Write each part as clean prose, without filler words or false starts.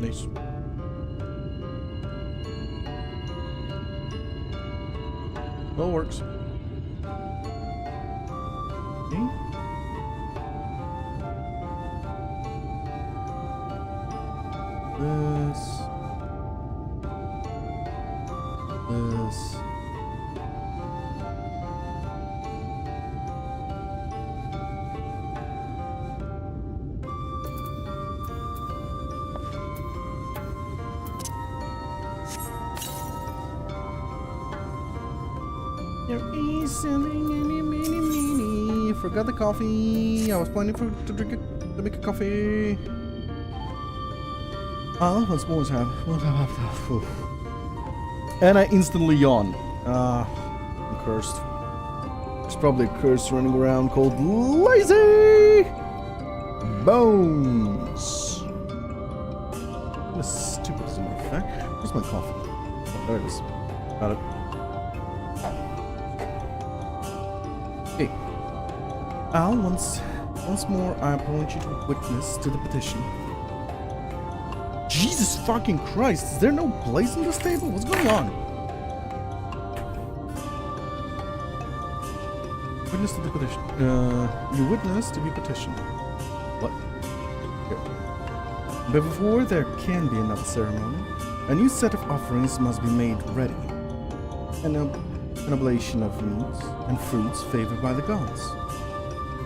Nice. Well, works. Okay. This. There is something mini. Forgot the coffee. I was planning to make a coffee. Once more have. And I instantly yawn. I'm cursed. There's probably a curse running around called Lazy Bones. What a stupid as a matter of fact. Where's my coffee? Oh, there it is. Got it. Okay. Al, once more I appoint you to witness to the petition. Jesus fucking Christ, is there no place in this table? What's going on? Witness to the petition. You witness to be petitioned. What? Here. But before there can be another ceremony, a new set of offerings must be made ready. An oblation of meats and fruits favored by the gods.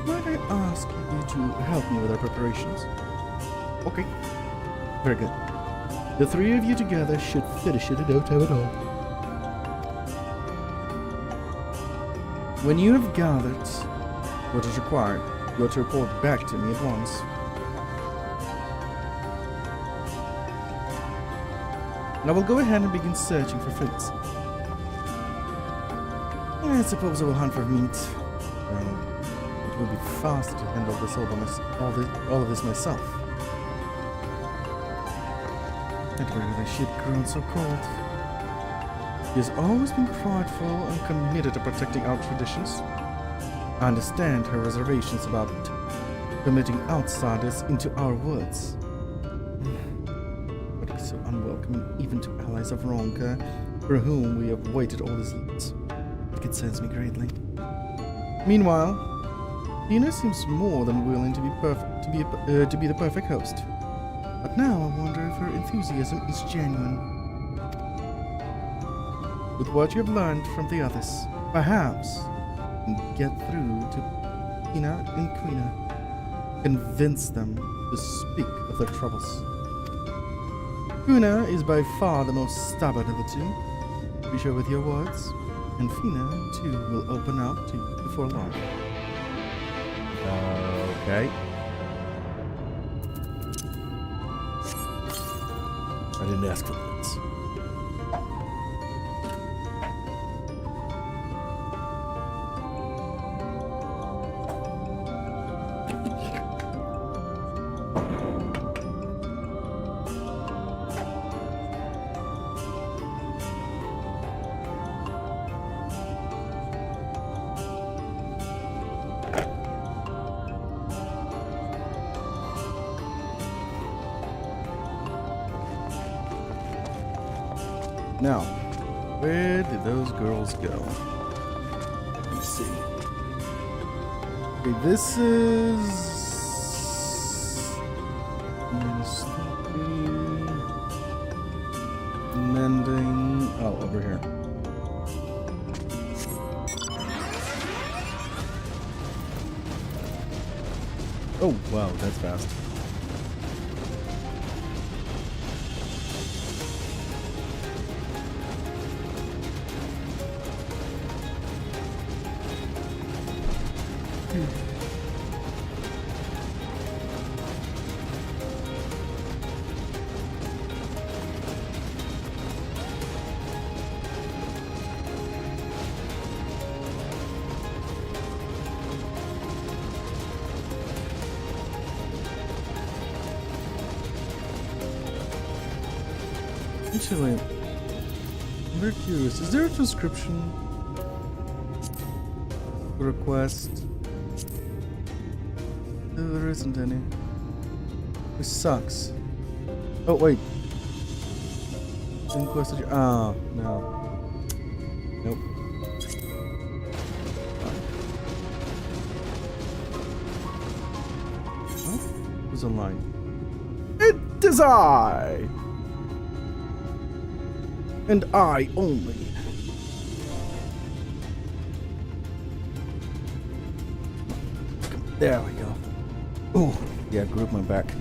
Might I ask you to help me with our preparations? Okay. Very good. The three of you together should finish it in no time at all. When you have gathered what is required, you are to report back to me at once. And I will go ahead and begin searching for fruits. I suppose I will hunt for meat. It will be faster to handle this all of this myself. I'd rather she had grown so cold. He has always been prideful and committed to protecting our traditions. I understand her reservations about permitting outsiders into our woods. But he's so unwelcoming even to allies of Ronka, for whom we have waited all these years. It concerns me greatly. Meanwhile, Tina seems more than willing to be the perfect host. But now I wonder if her enthusiasm is genuine. With what you have learned from the others, perhaps you can get through to Tina and Quina. Convince them to speak of their troubles. Quina is by far the most stubborn of the two. Be sure with your words, and Fina too will open up to you before long. Okay. I didn't ask for this. Now, where did those girls go? Let me see. Okay, this is mending. Oh, over here. Oh, wow, that's fast. Actually, I'm very curious. Is there a transcription request? No, there isn't any. Which sucks. Oh, wait. Inquisitor. Oh, no. Nope. Oh, who's online? It is I! And I only. There we go. Oh, yeah, group my back.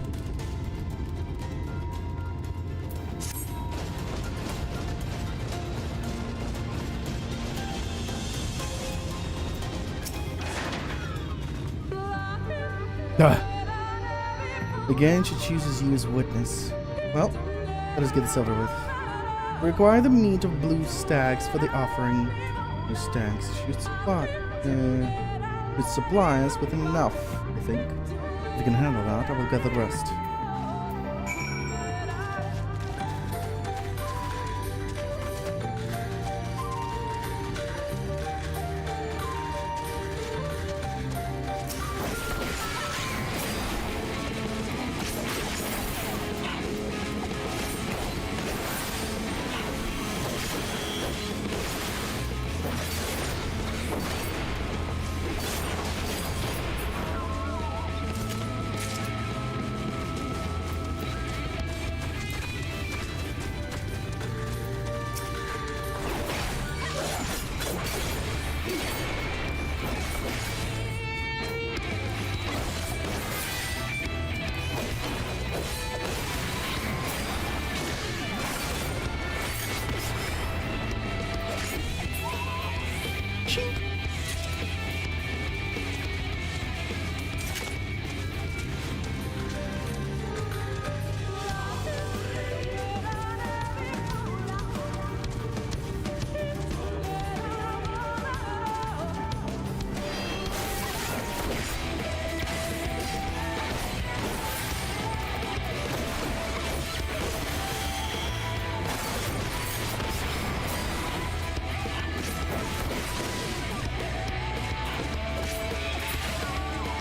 Again, she chooses you as witness. Well, let us get this over with. Require the meat of blue stags for the offering. Blue stags should supply us with enough, I think. If you can handle that, I will get the rest.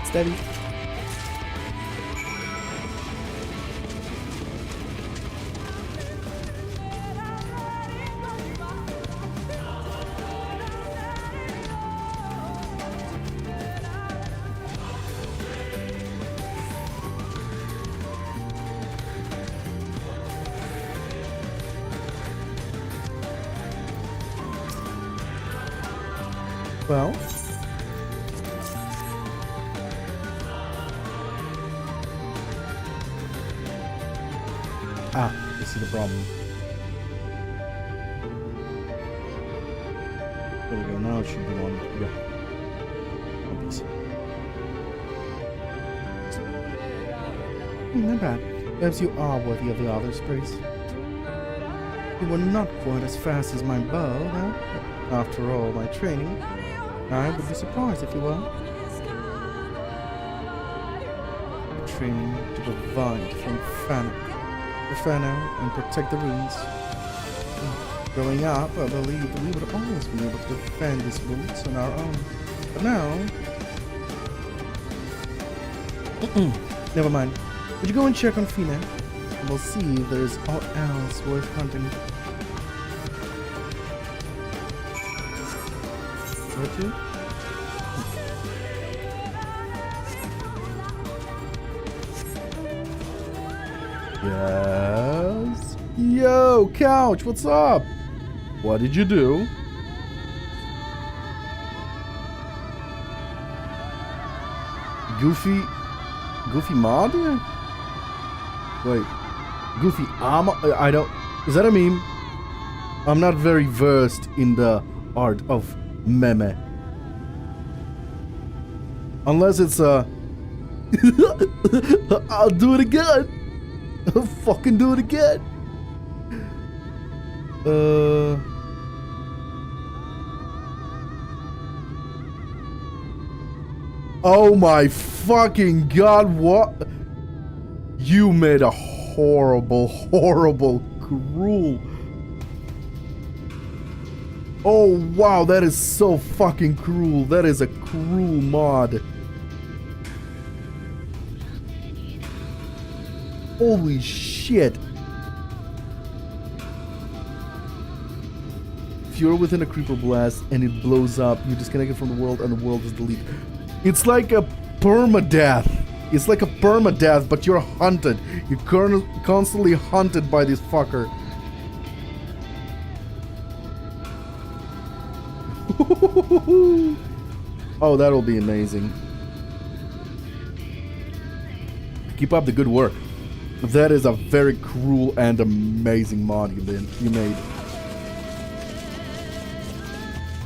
Steady. Well, I see the problem. There we go, now it should be on. Yeah. Not bad. Perhaps you are worthy of the other's praise. You were not quite as fast as my bow, though. After all my training, I would be surprised if you were. Training to provide from Fano and protect the ruins. Growing up, I believed we would always be able to defend these roots on our own. But now... Never mind. Would you go and check on Fina? And we'll see if there's aught else worth hunting. Where to? Yes? Yo, Couch, what's up? What did you do? Goofy mod? Wait, Goofy armor? I don't... Is that a meme? I'm not very versed in the art of meme. Unless it's I'll do it again. I'll fucking do it again. Oh my fucking god, what? You made a horrible, cruel. Oh wow, that is so fucking cruel. That is a cruel mod. Holy shit. if you're within a creeper blast and it blows up, you disconnect it from the world and the world is deleted. It's like a permadeath. It's like a permadeath, but you're hunted. You're constantly hunted by this fucker. Oh, that'll be amazing. Keep up the good work. That is a very cruel and amazing mod you made.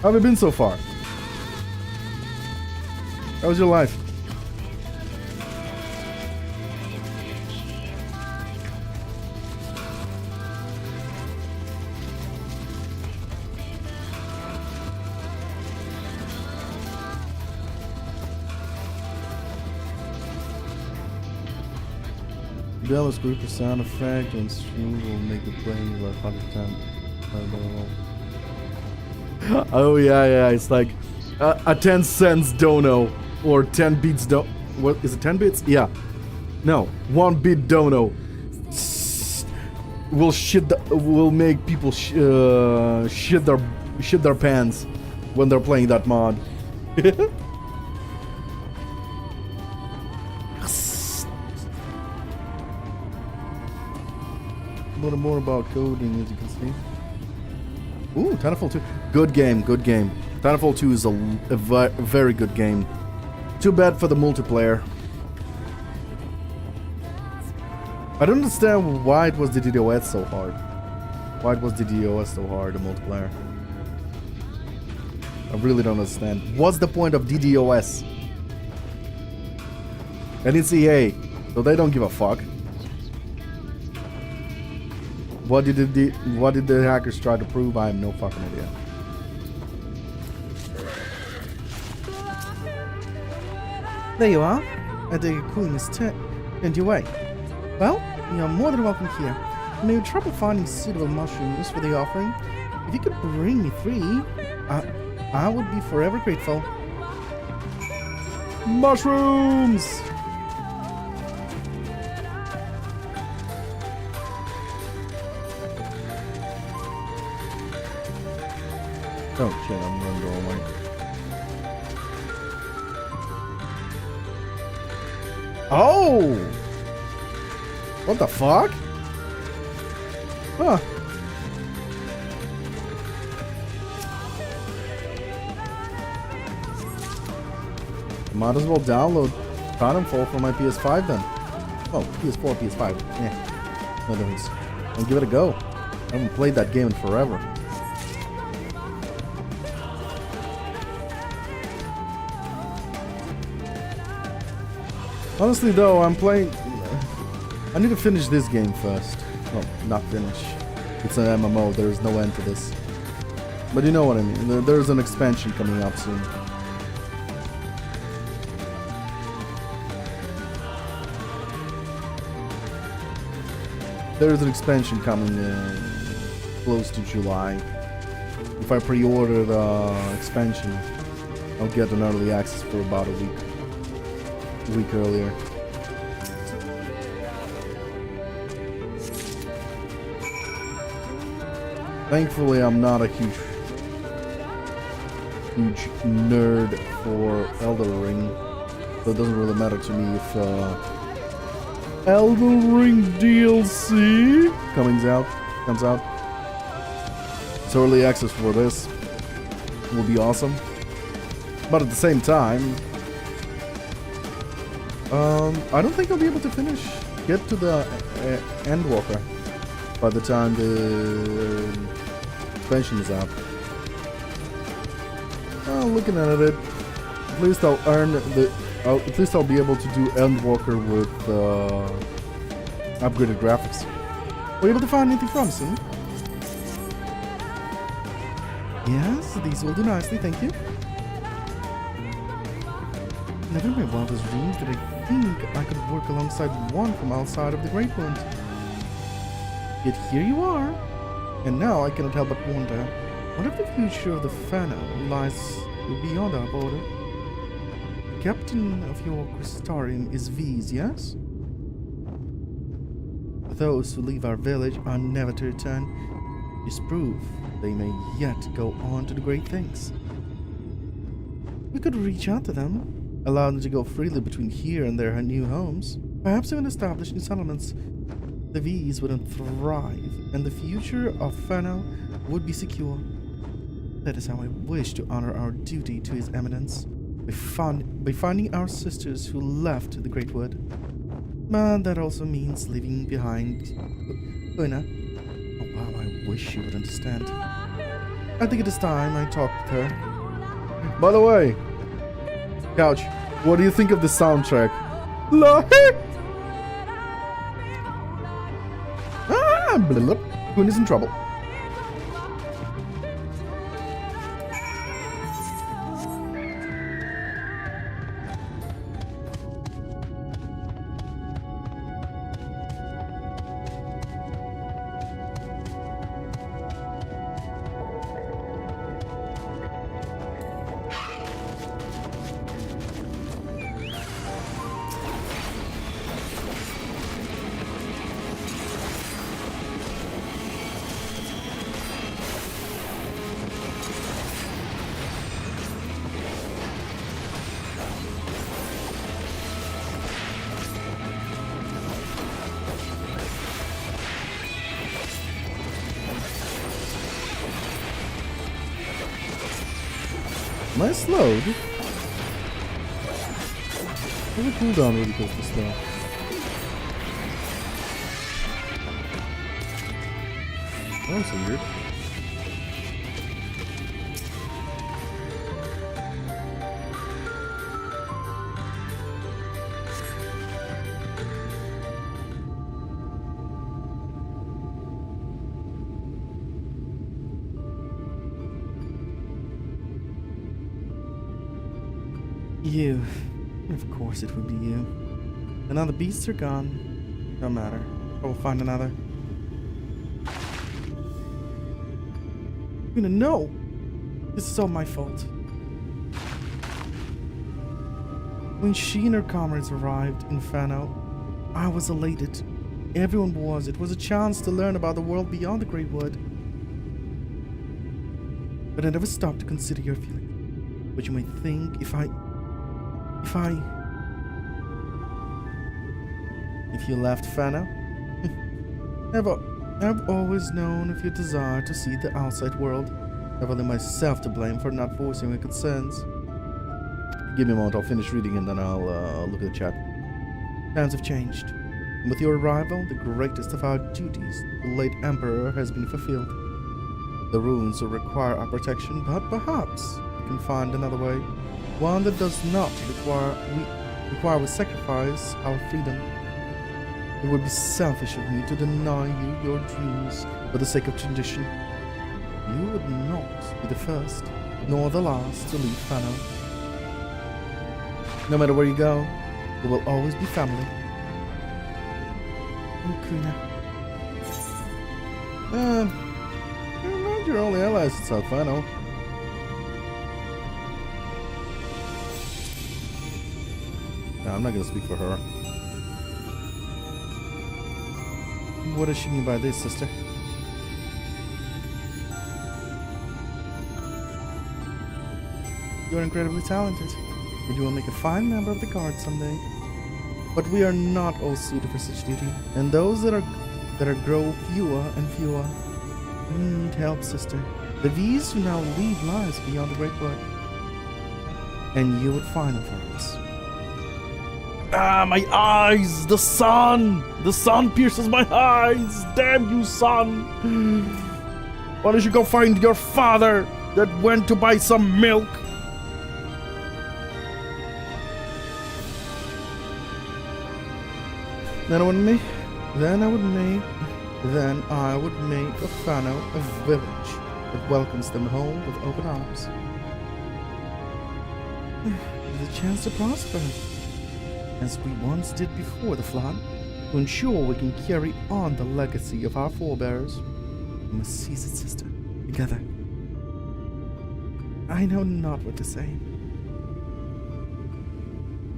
How have you been so far? How was your life? Jealous group of sound effect on stream will make the play like 100%. Oh yeah, it's like a 10 cents dono or 10 bits what is it, 10 bits? Yeah. No, 1 bit dono will make people shit their pants when they're playing that mod. A little more about coding, as you can see. Ooh, Titanfall 2. Good game. Titanfall 2 is a very good game. Too bad for the multiplayer. I don't understand why it was the DDoS so hard. Why it was the DDoS so hard, the multiplayer. I really don't understand. What's the point of DDoS? And it's EA, so they don't give a fuck. What did the hackers try to prove? I have no fucking idea. There you are. I think your queen is turned your way. Well, you're more than welcome here. I'm having trouble finding suitable mushrooms for the offering. If you could bring me 3, I would be forever grateful. Mushrooms! Oh shit, I'm gonna go away. Oh! What the fuck? Huh. Might as well download Titanfall for my PS5 then. Oh, PS4, PS5. Yeah. No difference. I'll give it a go. I haven't played that game in forever. Honestly though, I'm playing... I need to finish this game first. Well, not finish. It's an MMO, there's no end to this. But you know what I mean, there's an expansion coming up soon. There's an expansion coming close to July. If I pre-order the expansion, I'll get an early access for about a week earlier. Thankfully, I'm not a huge nerd for Elden Ring, so it doesn't really matter to me if Elden Ring DLC comes out. So early access for this will be awesome. But at the same time, I don't think I'll be able to get to the Endwalker by the time the expansion is out. Looking at it, at least I'll at least I'll be able to do Endwalker with upgraded graphics. Were you able to find anything promising? Yes, these will do nicely, thank you. Never in my wildest dreams did I think I could work alongside one from outside of the Great Wound. Yet here you are, and now I cannot help but wonder, what if the future of the Fano lies beyond our border? The captain of your Crystarium is V's, yes? Those who leave our village are never to return. is proof they may yet go on to the great things. We could reach out to them, allow them to go freely between here and their new homes, perhaps even establish new settlements. The V's would thrive, and the future of Fano would be secure. That is how I wish to honor our duty to His Eminence, by finding our sisters who left the Great Wood. But that also means leaving behind Una. Oh wow, I wish she would understand. I think it is time I talked with her. By the way, Couch, what do you think of the soundtrack? Quinn is in trouble. Am I slowed? Where's the cooldown really goes for slow? That was so weird. You. Of course it would be you. And now the beasts are gone. No matter. I will find another. No! This is all my fault. When she and her comrades arrived in Fano, I was elated. Everyone was. It was a chance to learn about the world beyond the Great Wood. But I never stopped to consider your feelings. What you might think if you left Fano. I've always known of your desire to see the outside world. I've only myself to blame for not voicing my concerns. Give me a moment, I'll finish reading and then I'll look at the chat. Times have changed. And with your arrival, the greatest of our duties, the late Emperor, has been fulfilled. The ruins will require our protection, but perhaps we can find another way. One that does not require we sacrifice our freedom. It would be selfish of me to deny you your dreams for the sake of tradition. You would not be the first, nor the last to leave Fano. No matter where you go, we will always be family. Oh, Kuna. You're not your only allies in South Fano. No, I'm not gonna speak for her. What does she mean by this, sister? You're incredibly talented, and you will make a fine member of the guard someday. But we are not all suited for such duty, and those that are grow fewer and fewer. We need help, sister. The V's who now lead lives beyond the Great Wood, and you would find them for us. Ah, my eyes! The sun! The sun pierces my eyes! Damn you, sun! Why don't you go find your father that went to buy some milk? Then I would make of Fano a village that welcomes them home with open arms. There's a chance to prosper, as we once did before the flood, to ensure we can carry on the legacy of our forebears. We must seize it, sister, together. I know not what to say.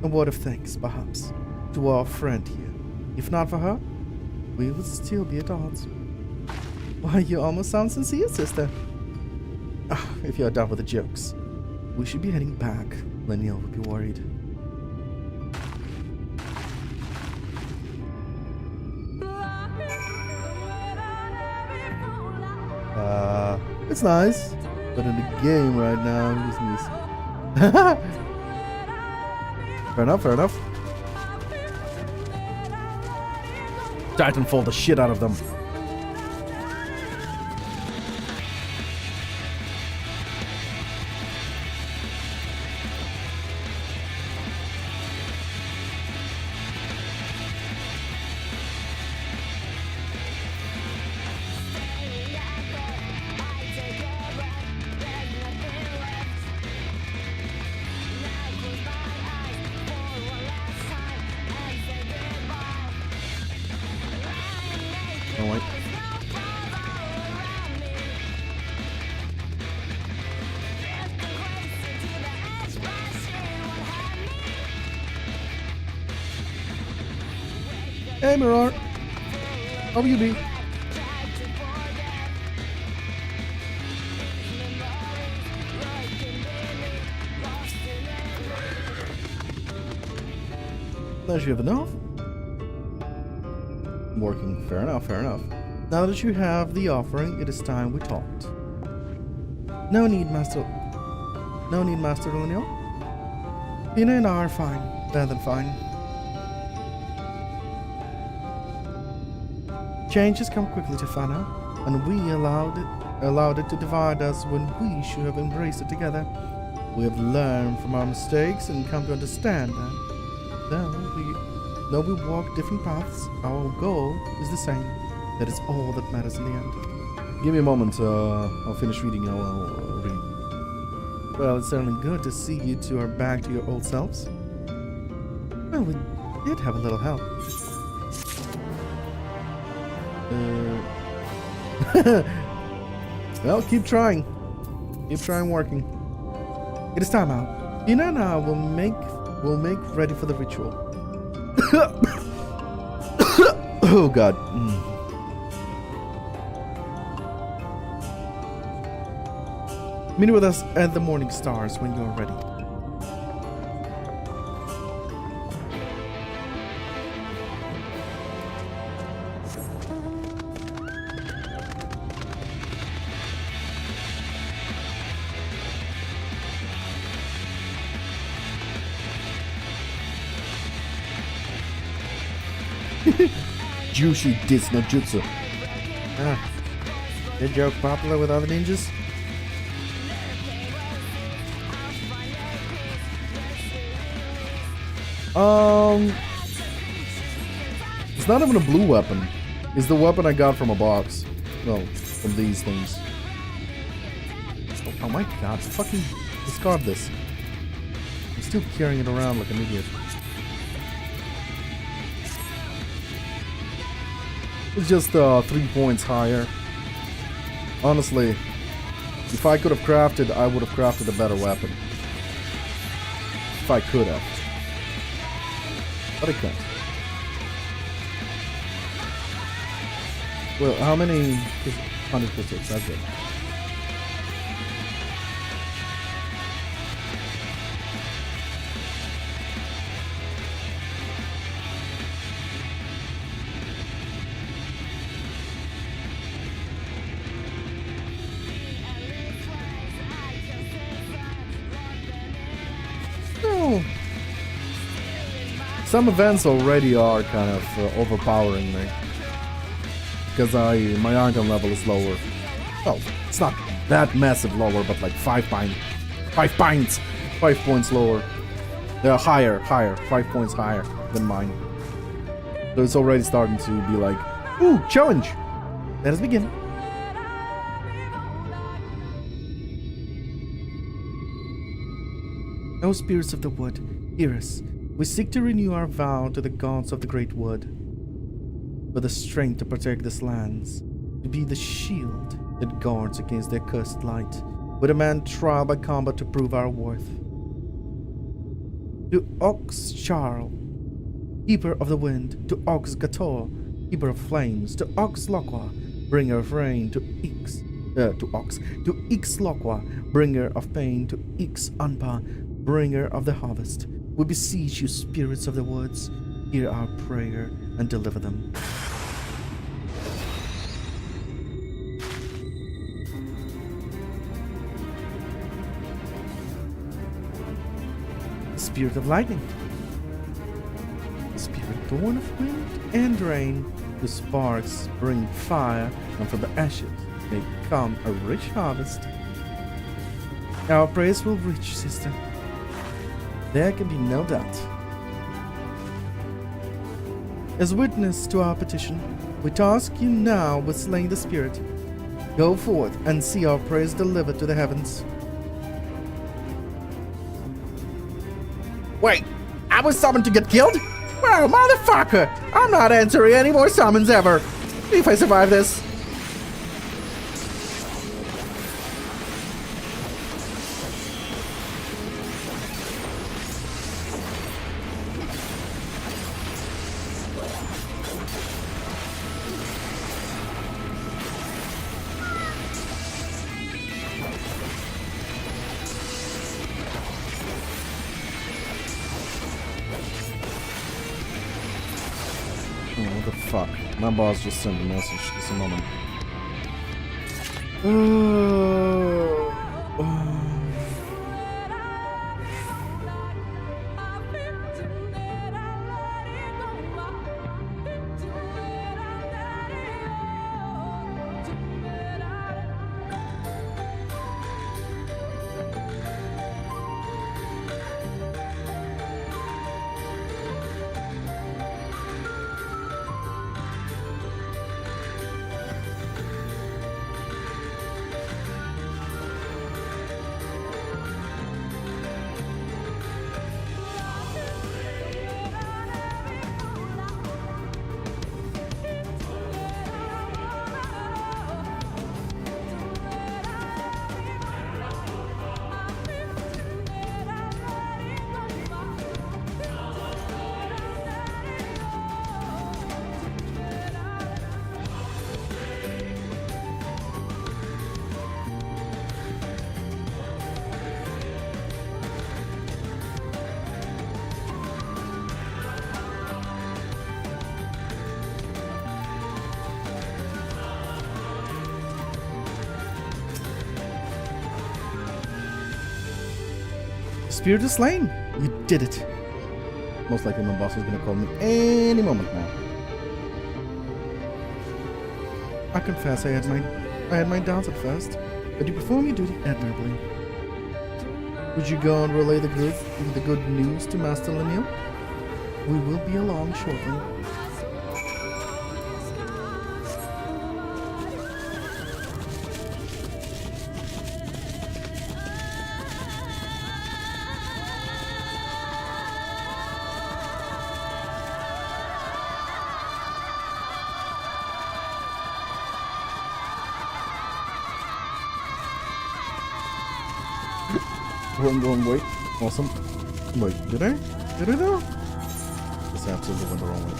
A word of thanks, perhaps, to our friend here. If not for her, we would still be at odds. Why, you almost sound sincere, sister. Ah, if you're done with the jokes, we should be heading back. Lineal would be worried. It's nice, but in the game right now, I'm using this. Fair enough, fair enough. Titanfall the shit out of them. Oh, wait. Hey, Mirror. How are you be? Does you have enough? Working. Fair enough, fair enough. Now that you have the offering, it is time we talked. No need, Master Leonel. Tina and I are fine. Better than fine. Change has come quickly to Fana, and we allowed it to divide us when we should have embraced it together. We have learned from our mistakes and come to understand that though we walk different paths, our goal is the same. That is all that matters in the end. Give me a moment, I'll finish reading and I'll read. Well, it's certainly good to see you two are back to your old selves. Well, we did have a little help. Well, keep trying. Keep trying working. It is time out. Tina and I will make ready for the ritual. Oh God. Meet with us at the Morning Stars when you're ready. Jushi Dis no Jutsu. Ah. That joke popular with other ninjas? It's not even a blue weapon. It's the weapon I got from a box. No, from these things. Oh my God, fucking discard this. I'm still carrying it around like an idiot. It's just 3 points higher. Honestly, if I could have crafted, I would have crafted a better weapon. If I could have. But I can't. Well, how many? 100%, that's it. Some events already are kind of overpowering me. Because my item level is lower. Well, it's not that massive lower, but like 5 points lower. They're higher, 5 points higher than mine. So it's already starting to be like, ooh, challenge! Let us begin. O spirits of the wood, hear us. We seek to renew our vow to the gods of the great wood. For the strength to protect these lands, to be the shield that guards against their cursed light, we demand trial by combat to prove our worth. To Ox Charl, keeper of the wind, to Ox Gator, keeper of flames, to Ox Lokwa, bringer of rain, to Ox, to Ixlokwa, bringer of pain, to Ixanpa, bringer of the harvest. We beseech you, spirits of the woods, hear our prayer and deliver them. Spirit of lightning, spirit born of wind and rain, the sparks bring fire, and from the ashes may come a rich harvest. Our prayers will reach, sister. There can be no doubt. As witness to our petition, we task you now with slaying the spirit. Go forth and see our prayers delivered to the heavens. Wait, I was summoned to get killed? Well, motherfucker, I'm not answering any more summons ever. If I survive this. What the fuck? My boss just sent a message just a moment. Spirit is slain. You did it. Most likely my boss is gonna call me any moment now. I confess I had my doubts at first, but you perform your duty admirably. Would you go and relay the good news to Master Laniel? We will be along shortly. Wrong way. Awesome. Wait, did I? Did I though? This absolutely went the wrong way.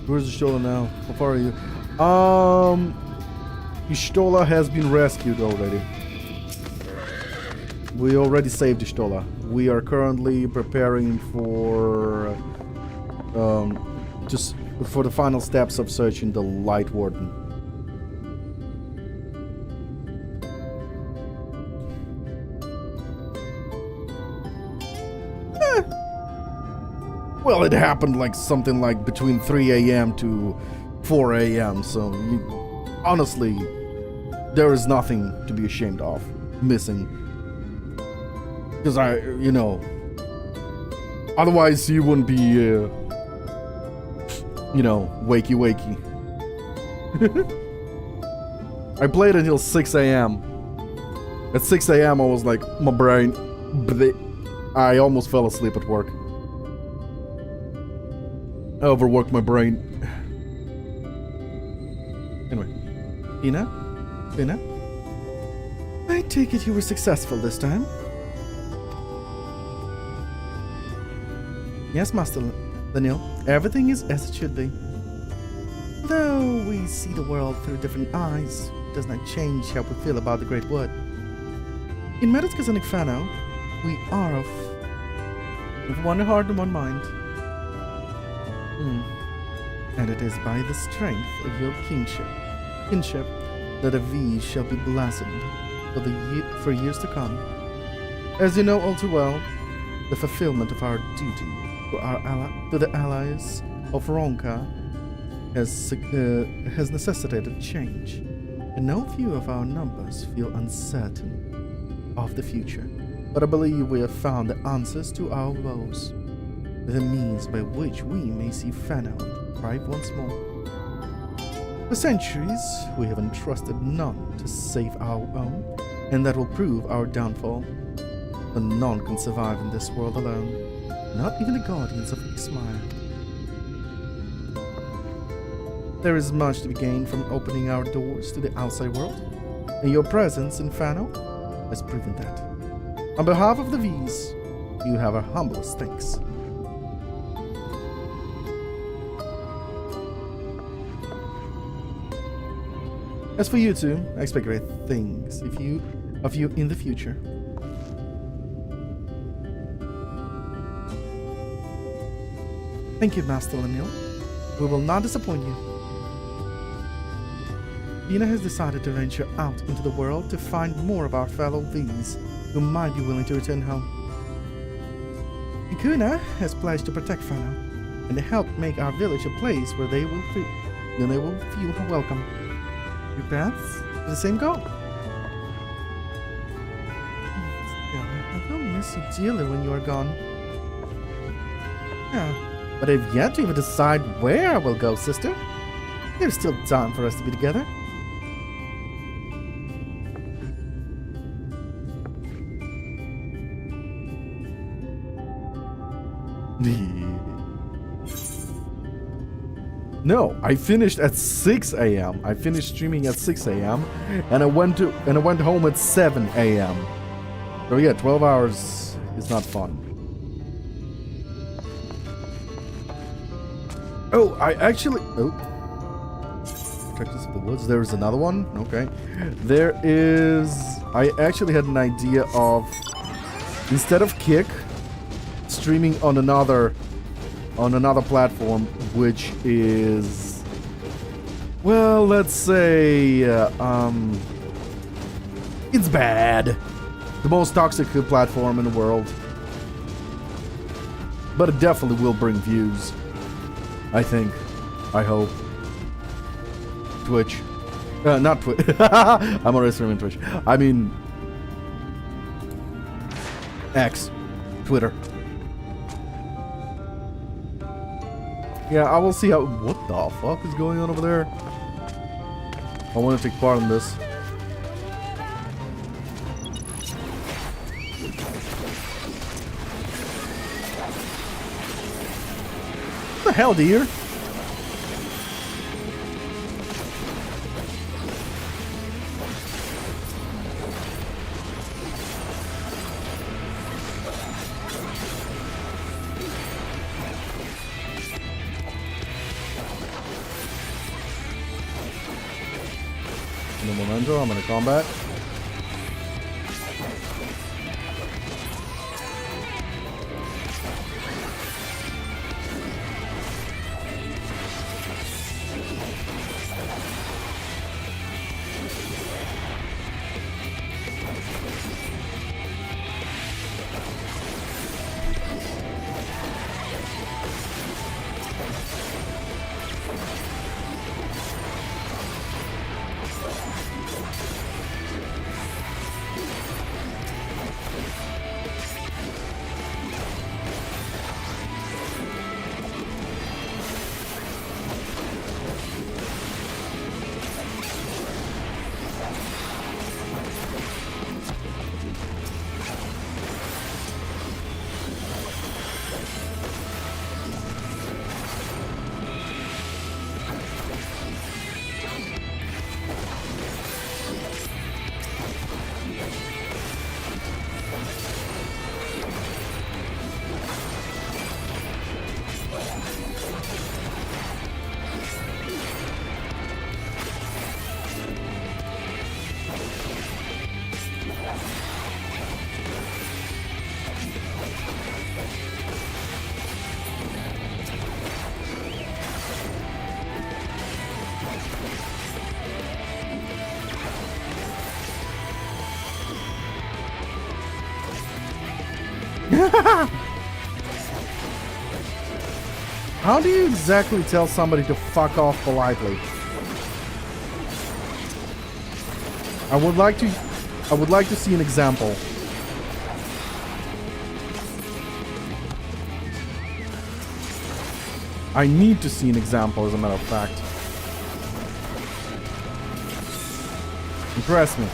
Where's Y'shtola now? How far are you? Y'shtola has been rescued already. We already saved Y'shtola. We are currently preparing for just for the final steps of searching the Light Warden. Well, it happened like something like between 3 a.m. to 4 a.m. So, honestly, there is nothing to be ashamed of missing. Because otherwise you wouldn't be, wakey wakey. I played until 6 a.m. At 6 a.m. I was like, my brain, bleh. I almost fell asleep at work. I overworked my brain. Anyway. Tina? I take it you were successful this time. Yes, Master Daniel. Everything is as it should be. Though we see the world through different eyes, it does not change how we feel about the Great Wood. In Metaskazanic Fano, we are of one heart and one mind. And it is by the strength of your kinship that the V shall be blossomed for years to come. As you know all too well, the fulfillment of our duty to the allies of Ronka has necessitated change, and no few of our numbers feel uncertain of the future. But I believe we have found the answers to our woes, the means by which we may see Fano thrive once more. For centuries, we have entrusted none to save our own, and that will prove our downfall. But none can survive in this world alone, not even the guardians of Ixmire. There is much to be gained from opening our doors to the outside world, and your presence in Fano has proven that. On behalf of the V's, you have our humblest thanks. As for you two, I expect great things of you in the future. Thank you, Master Lanil. We will not disappoint you. Dina has decided to venture out into the world to find more of our fellow V's who might be willing to return home. Ikuna has pledged to protect Fano and to help make our village a place where they will feel welcome. Your paths to the same goal. I will miss you dearly when you are gone. Yeah, but I've yet to even decide where I will go, sister. There's still time for us to be together. No, I finished at 6 a.m. I finished streaming at 6 a.m. and I went home at 7 a.m. So yeah, 12 hours is not fun. Oh, Protectors of the Woods. There is another one. Okay. There is. I actually had an idea of, instead of Kick, streaming on another platform, which is, well, let's say it's bad, the most toxic platform in the world, but it definitely will bring views, I think, I hope. Twitch, not Twitch. I'm already streaming Twitch. I mean X, Twitter. Yeah, I will see how. What the fuck is going on over there? I want to take part in this. What the hell, dear? I'm gonna combat. How do you exactly tell somebody to fuck off politely? I would like to see an example. I need to see an example, as a matter of fact. Impress me.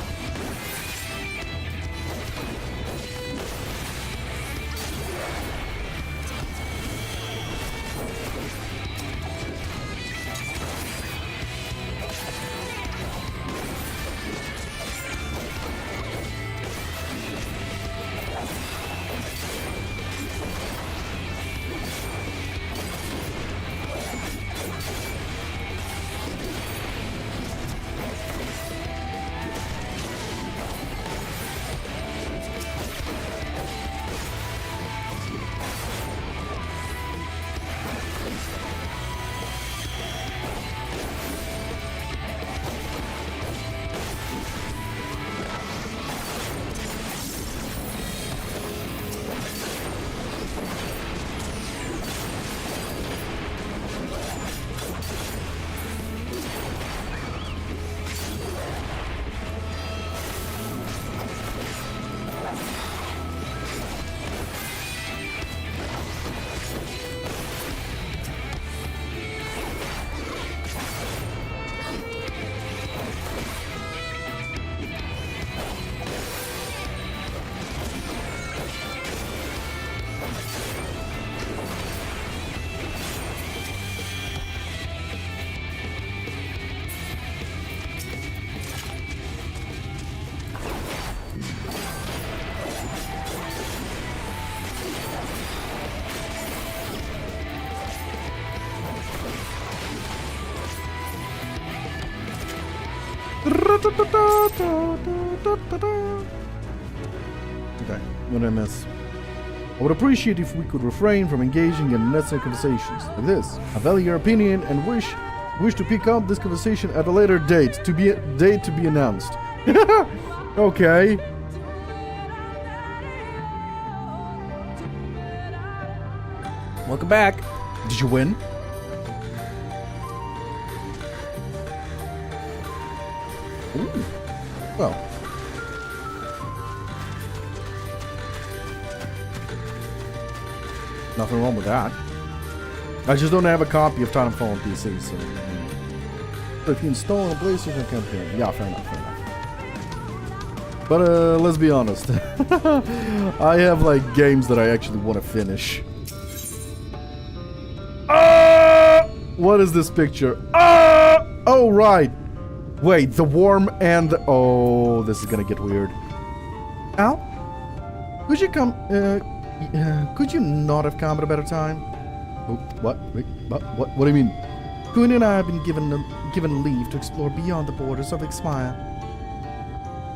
Okay, what did I miss? I would appreciate if we could refrain from engaging in unnecessary conversations like this. I value your opinion and wish to pick up this conversation at a later date to be announced. Okay. Welcome back. Did you win? Ooh. Well. Nothing wrong with that. I just don't have a copy of Titanfall on PC, so... But if you install a PlayStation campaign... Yeah, fair enough, fair enough. But, let's be honest. I have, like, games that I actually want to finish. What is this picture? Oh, right! Wait, the worm and the... Oh, this is gonna get weird. Al? Could you come... could you not have come at a better time? Oh, what? Wait, what do you mean? Kuhn and I have been given leave to explore beyond the borders of Expire.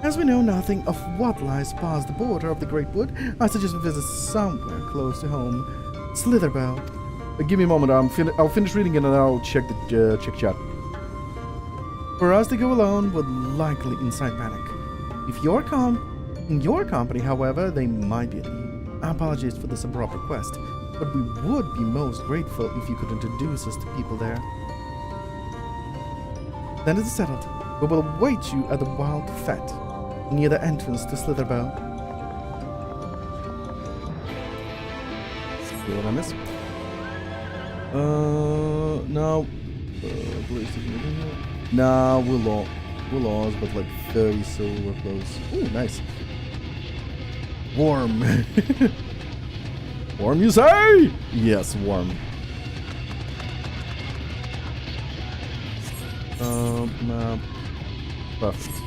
As we know nothing of what lies past the border of the Great Wood, I suggest we visit somewhere close to home. Slitherbow. Give me a moment. I'll finish reading it and I'll check the check chat. For us to go alone would likely incite panic. If you're in your company, however, they might be at ease. Apologies for this abrupt request, but we would be most grateful if you could introduce us to people there. Then it is settled. We will await you at the Wild Fete, near the entrance to Slitherbow. See what I miss? No. Nah, we're lost, but like 30, so we're close. Ooh, nice. Warm. Warm, you say? Yes, warm. Perfect.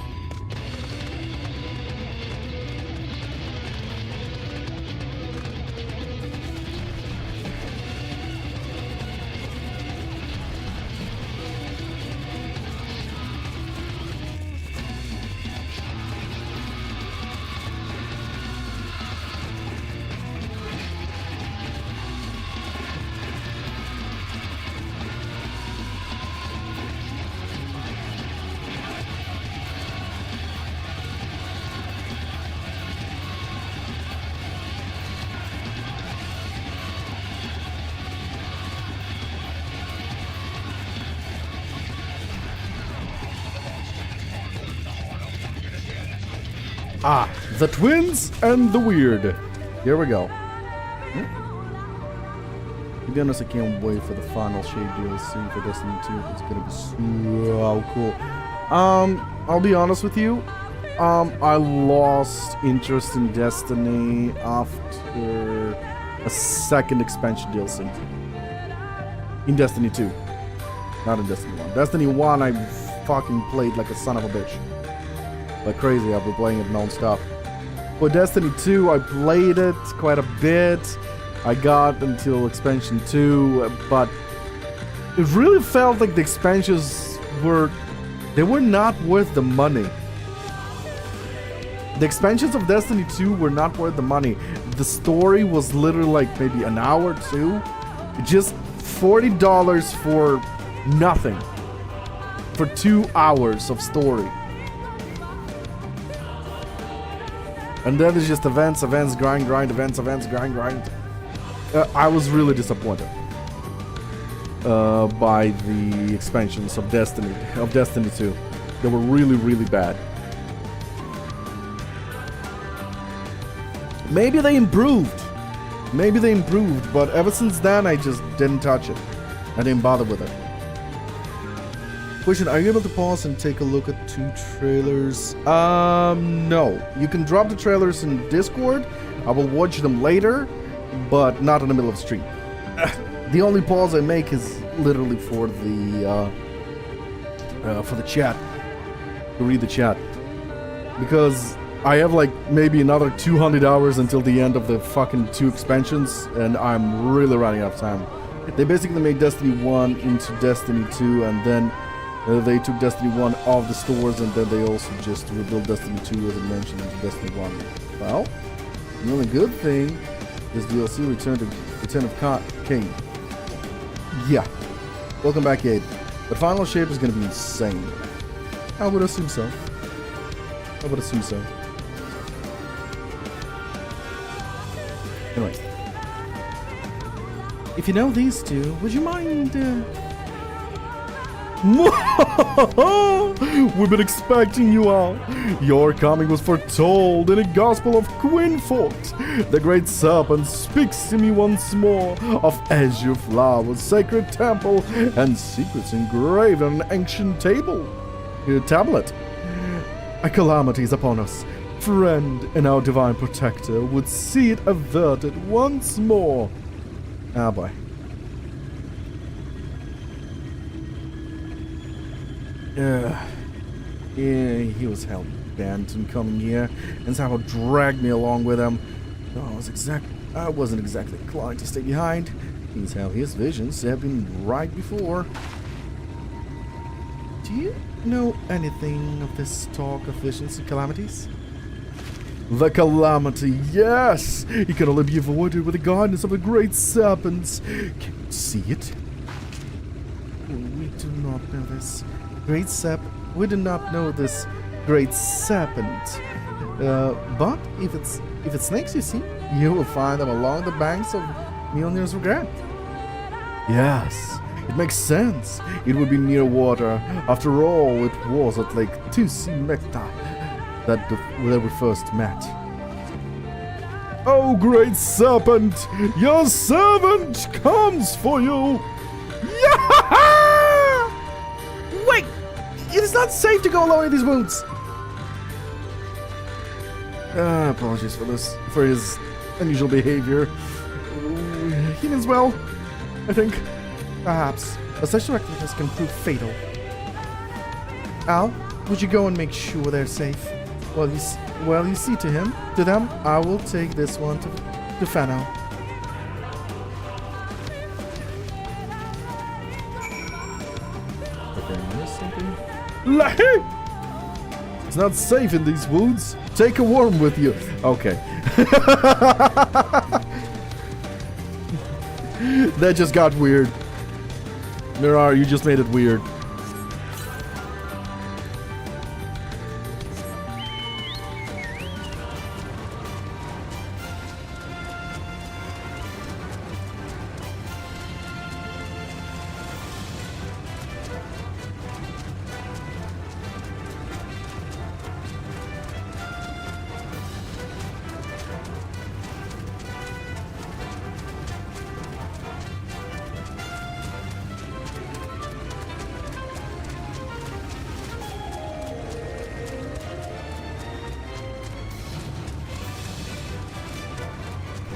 Ah, the twins and the weird. Here we go. To be honest, I can't wait for the final shape DLC for Destiny 2. It's gonna be so cool. I'll be honest with you. I lost interest in Destiny after a second expansion DLC. In Destiny 2. Not in Destiny 1. Destiny 1, I fucking played like a son of a bitch. Like crazy, I've been playing it non-stop. For Destiny 2, I played it quite a bit. I got until expansion 2, but it really felt like the expansions were not worth the money. The expansions of Destiny 2 were not worth the money. The story was literally like maybe an hour or two. Just $40 for nothing. For 2 hours of story. And then it's just events, grind, events, grind. I was really disappointed by the expansions of Destiny 2. They were really bad. Maybe they improved, but ever since then I just didn't touch it. I didn't bother with it. Question, are you able to pause and take a look at 2 trailers? No. You can drop the trailers in Discord. I will watch them later, but not in the middle of the stream. The only pause I make is literally for the chat. To read the chat. Because I have like maybe another 200 hours until the end of the fucking 2 expansions, and I'm really running out of time. They basically made Destiny 1 into Destiny 2, and then they took Destiny 1 off the stores, and then they also just rebuilt Destiny 2, as I mentioned, into Destiny 1. Well, the only good thing is DLC Return of Cain. Yeah. Welcome back, Aid. The final shape is going to be insane. I would assume so. Anyway. If you know these 2, would you mind, We've been expecting you all. Your coming was foretold in the Gospel of Quinfort. The great serpent speaks to me once more of azure flowers, sacred temple, and secrets engraved on an ancient tablet. A calamity is upon us. Friend and our divine protector would see it averted once more. Ah, boy. Yeah, he was hell-bent on coming here, and somehow dragged me along with him. I wasn't exactly inclined to stay behind. Seems how his visions have been right before. do you know anything of this talk of visions and calamities? The calamity, yes! It can only be avoided with the guidance of the great serpents. Can you see it? We do not know this. We do not know this great serpent. But if it's snakes you see, you will find them along the banks of Mjolnir's Rant. Yes, it makes sense. It would be near water. After all, it was at Lake Tusimekta that we first met. Oh, great serpent, your servant comes for you. Yeah! Wait! It is not safe to go alone in these woods. Apologies for his unusual behavior. He means well, I think. Perhaps. But such recklessness can prove fatal. Al, would you go and make sure they're safe? Well, you see to them, I will take this one to Fano. Lahi! It's not safe in these woods. Take a worm with you. Okay. That just got weird. Mirar, you just made it weird.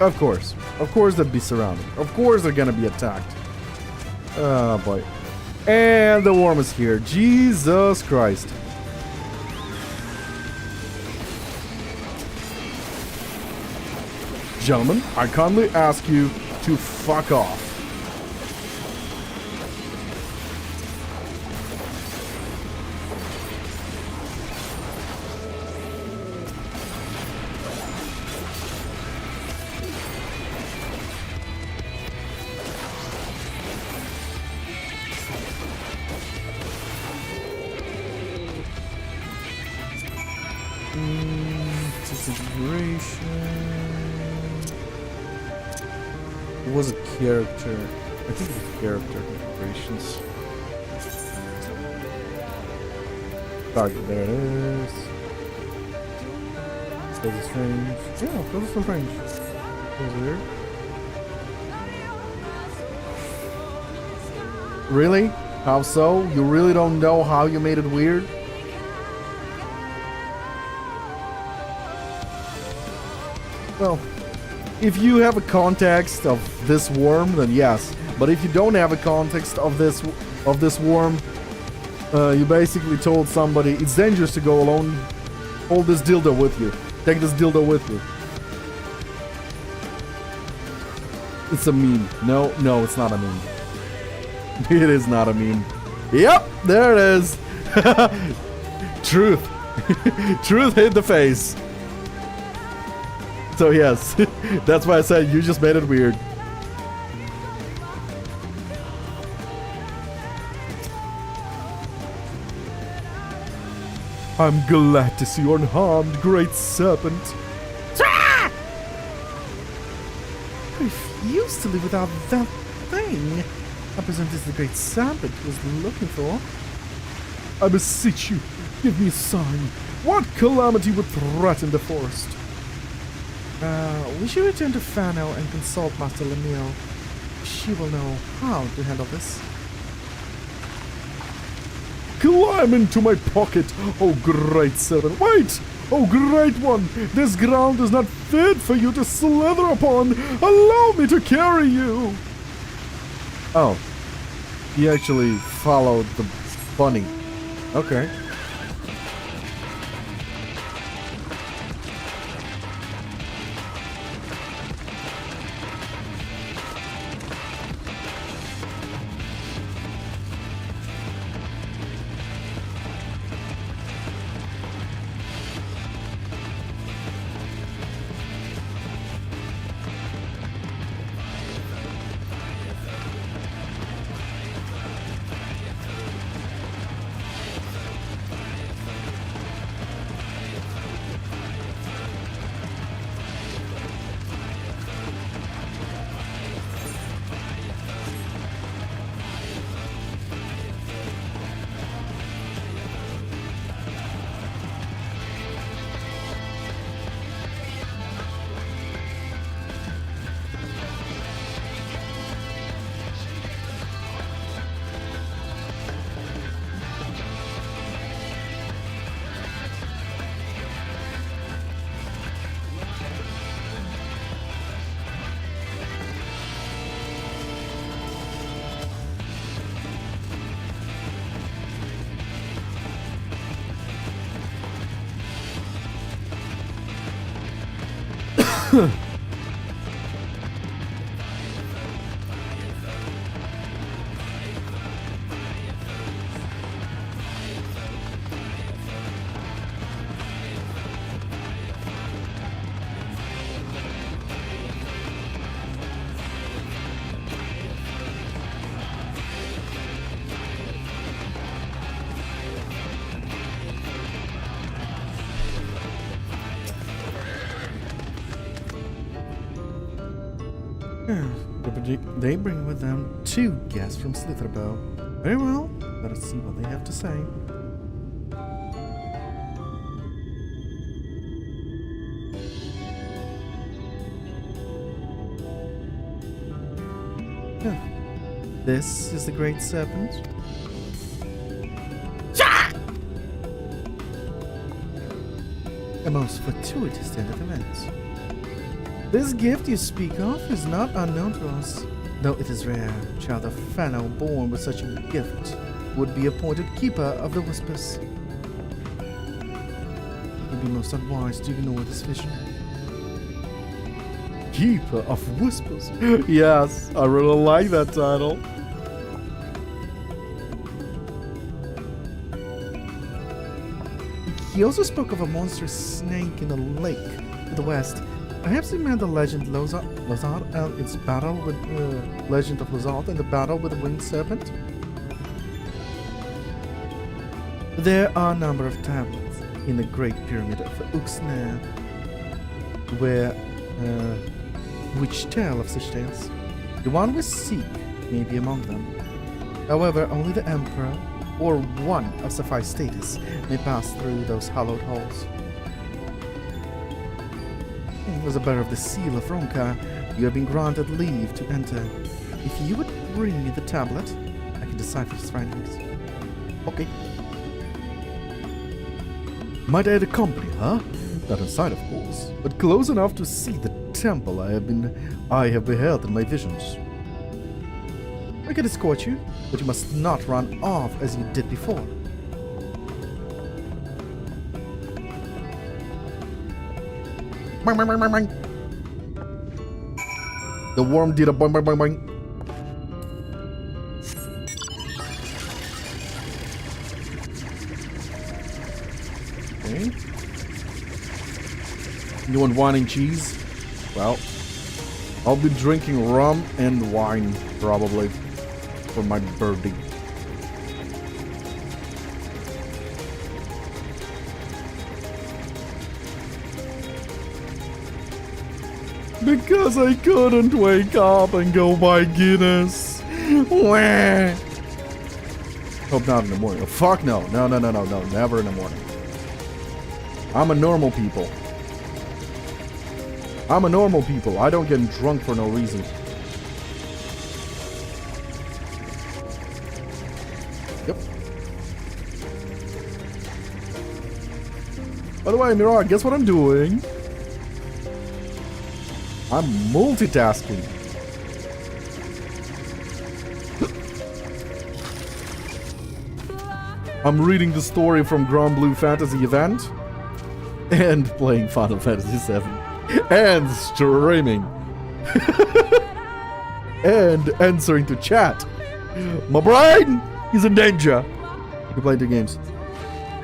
Of course. Of course they'd be surrounded. Of course they're gonna be attacked. Oh boy. And the worm is here. Jesus Christ. Gentlemen, I kindly ask you to fuck off. Disintegration. It was a character. I think it was character configurations. Target, there it is. Closest range. Yeah, closest range. Over here. Really? How so? You really don't know how you made it weird? Well, if you have a context of this worm, then yes. But if you don't have a context of this worm, you basically told somebody it's dangerous to go alone. Hold this dildo with you. Take this dildo with you. It's a meme. No, it's not a meme. It is not a meme. Yep, there it is. Truth. Truth hit the face. So yes, that's why I said you just made it weird. I'm glad to see you unharmed, great serpent. I refuse to live without that thing. I presume this is the great serpent he was looking for. I beseech you, give me a sign. What calamity would threaten the forest? We should return to Fano and consult Master Lemille. She will know how to handle this. Climb into my pocket, oh great servant. Wait! Oh great one! This ground is not fit for you to slither upon. Allow me to carry you! Oh. He actually followed the bunny. Okay. They bring with them 2 guests from Slitherbow. Very well, let us see what they have to say. This is the Great Serpent. A most fortuitous turn of events. This gift you speak of is not unknown to us, though it is rare. A child of Fano born with such a gift would be appointed keeper of the Whispers. It would be most unwise to ignore this vision. Keeper of Whispers. Yes, I really like that title. He also spoke of a monstrous snake in a lake to the west. Perhaps he meant the legend Lozard and its battle with legend of Lozard and the battle with the winged serpent. There are a number of tablets in the Great Pyramid of Uxner, which tell of such tales. The one we seek may be among them. However, only the Emperor or one of suffice status may pass through those hallowed halls. As a bearer of the seal of Ronka, you have been granted leave to enter. If you would bring me the tablet, I can decipher its writings. Okay. Might I accompany her? Not inside, of course, but close enough to see the temple I have beheld in my visions. I can escort you, but you must not run off as you did before. Boing, boing, boing, boing, boing. The worm did a boing, boing, boing, boing. Okay. You want wine and cheese? Well, I'll be drinking rum and wine, probably, for my birthday. Because I couldn't wake up and go buy Guinness. Wah. Hope not in the morning. Oh, fuck no. No, never in the morning. I'm a normal people. I don't get drunk for no reason. Yep. By the way, Mirage, guess what I'm doing? I'm multitasking. I'm reading the story from Grand Blue Fantasy event and playing Final Fantasy VII and streaming and answering to chat. My brain is in danger. You play the games.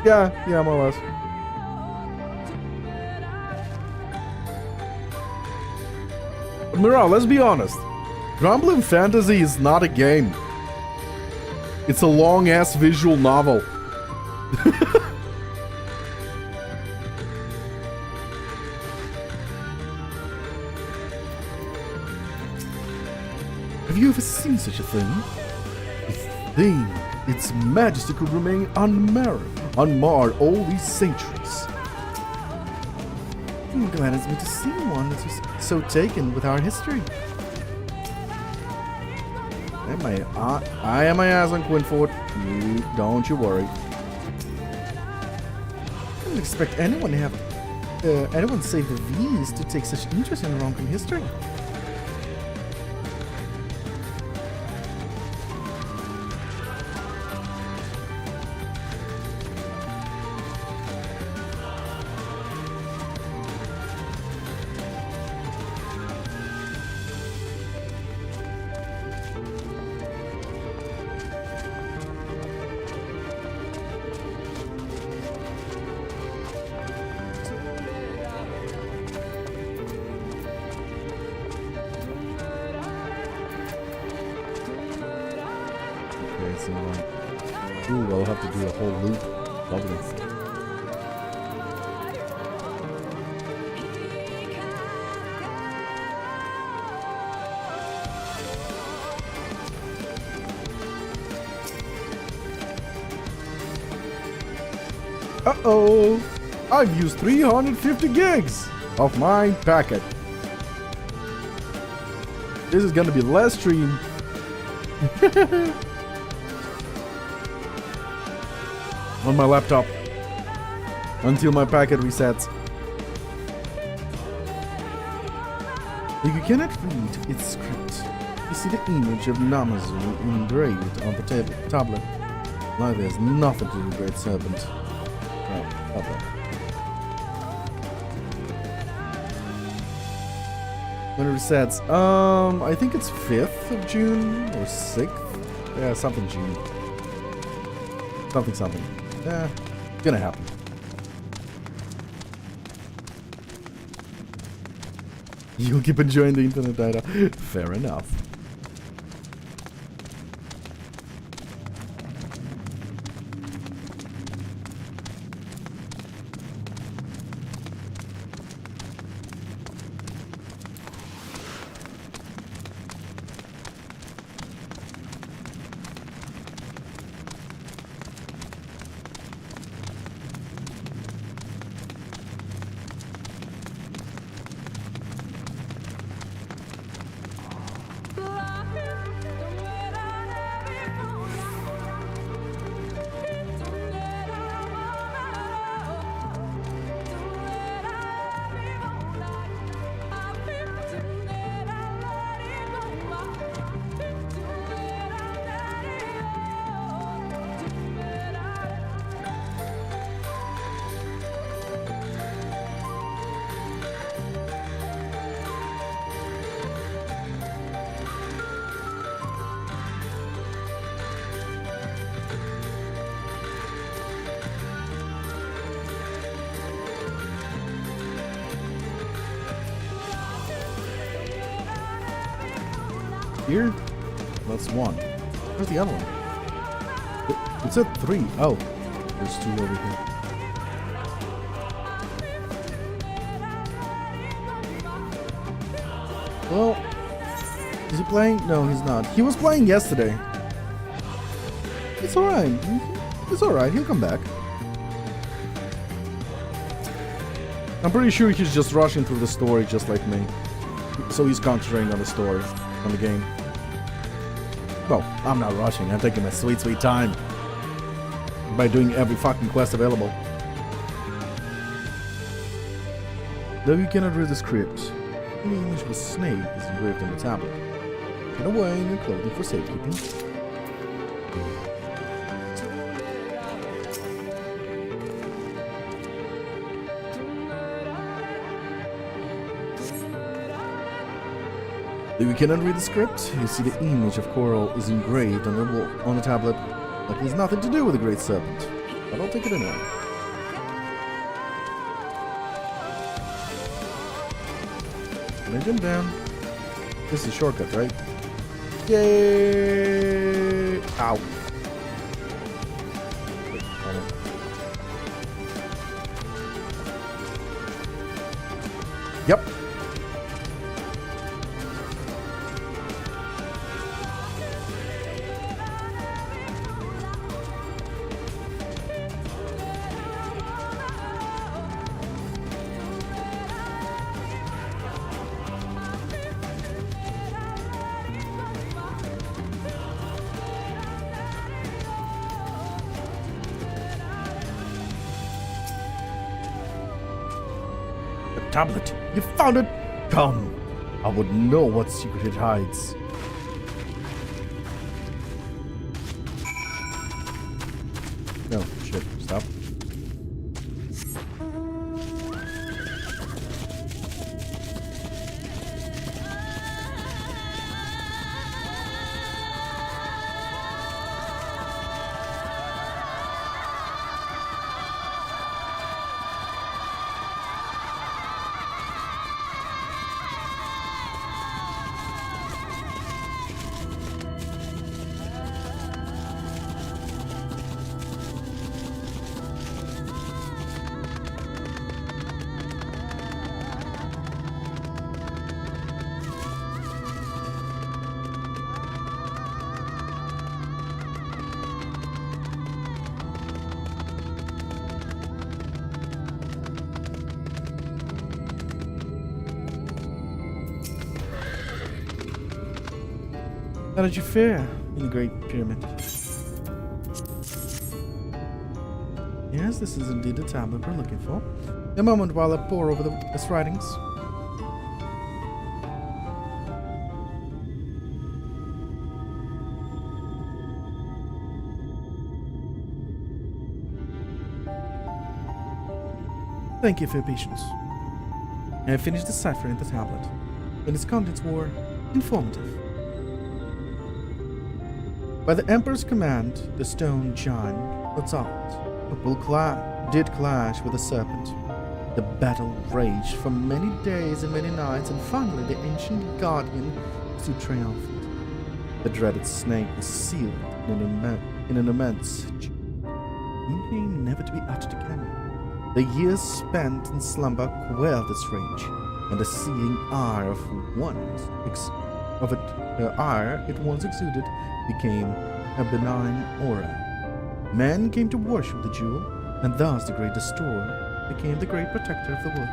Yeah, more or less. Mira, let's be honest. Grand Blue Fantasy is not a game. It's a long-ass visual novel. Have you ever seen such a thing? A thing, its majesty could remain unmarred all these centuries. I'm glad it's me to see one that was so taken with our history. I am my ass on Quinford. Don't you worry. I didn't expect anyone to have anyone save the V's to take such interest in Ronkan history. Ooh, I'll have to do a whole loop. Lovely. Uh-oh! I've used 350 gigs of my packet. This is gonna be the last stream. On my laptop until my packet resets. If you cannot read its script, you see the image of Namazu engraved on the tablet. Like there's nothing to do with Great Serpent. Right, tablet. When it resets, I think it's 5th of June or 6th. Yeah, something June. Something. Yeah, gonna happen. You'll keep enjoying the internet data. Fair enough. Here? That's 1. Where's the other one? It said 3. Oh. There's 2 over here. Well, is he playing? No, he's not. He was playing yesterday. It's alright. It's alright. He'll come back. I'm pretty sure he's just rushing through the story just like me. So he's concentrating on the story, on the game. Well, I'm not rushing. I'm taking my sweet, sweet time. By doing every fucking quest available. Though you cannot read the script, the image of a snake is engraved on the tablet. Put away in your clothing for safekeeping. Though you cannot read the script, you see the image of Coral is engraved on the tablet, like it has nothing to do with the Great Serpent. But I'll take it anyway. Can I jump down? This is a shortcut, right? Yay! Ow. Wait, hold on. Yep. Tablet. You found it! Come! I would know what secret it hides. No, shit. Stop. How did you fare in the Great Pyramid? Yes, this is indeed the tablet we're looking for. A moment while I pore over its writings. Thank you for your patience. I have finished deciphering the tablet, and its contents were informative. By the Emperor's command, the stone giant did clash with the serpent. The battle raged for many days and many nights, and finally the ancient guardian stood triumphant. The dreaded snake was sealed in an immense name never to be uttered again. The years spent in slumber quelled its rage, and the seeing ire it once exuded became a benign aura. Men came to worship the jewel, and thus the great destroyer became the great protector of the wood.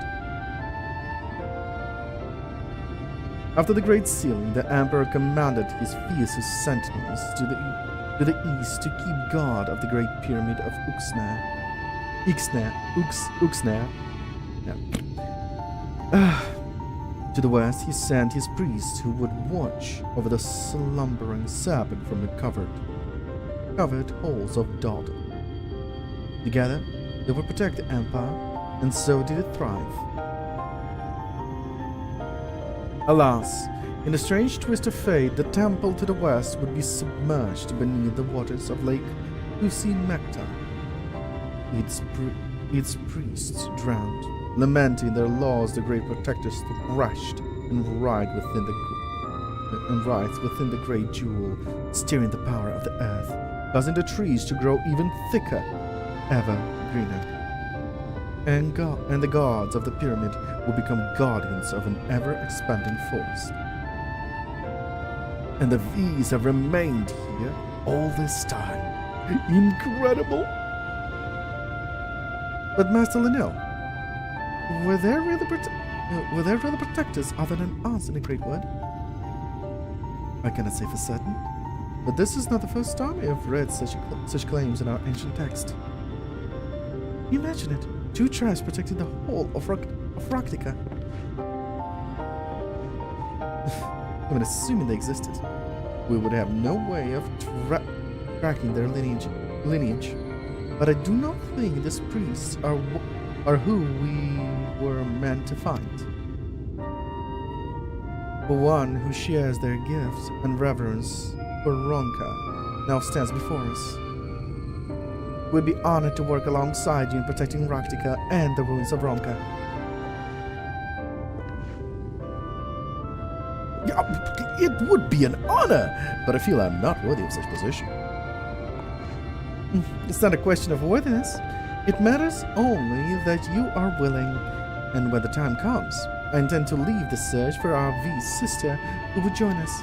After the great sealing, the Emperor commanded his fiercest sentinels to the east to keep guard of the great pyramid of Uxnar. To the west, he sent his priests who would watch over the slumbering serpent from the covered halls of Dodd. Together, they would protect the empire, and so did it thrive. Alas, in a strange twist of fate, the temple to the west would be submerged beneath the waters of Lake Husin Mekta. Its priests drowned, lamenting their laws. The great protectors crashed and writhed within the great jewel, steering the power of the earth, causing the trees to grow even thicker, ever greener. And the gods of the pyramid will become guardians of an ever-expanding forest. And the V's have remained here all this time. Incredible! But Master Linnell, were there really protectors other than us in the Great Wood? I cannot say for certain, but this is not the first time I have read such claims in our ancient text. Imagine it. 2 tribes protecting the whole of Raktika. Even assuming they existed, we would have no way of tracking their lineage. But I do not think these priests are who we were meant to find. The one who shares their gifts and reverence for Ronka now stands before us. We'd be honored to work alongside you in protecting Raktika and the ruins of Ronka. It would be an honor, but I feel I'm not worthy of such position. It's not a question of worthiness. It matters only that you are willing, and when the time comes, I intend to leave the search for our V-sister who would join us.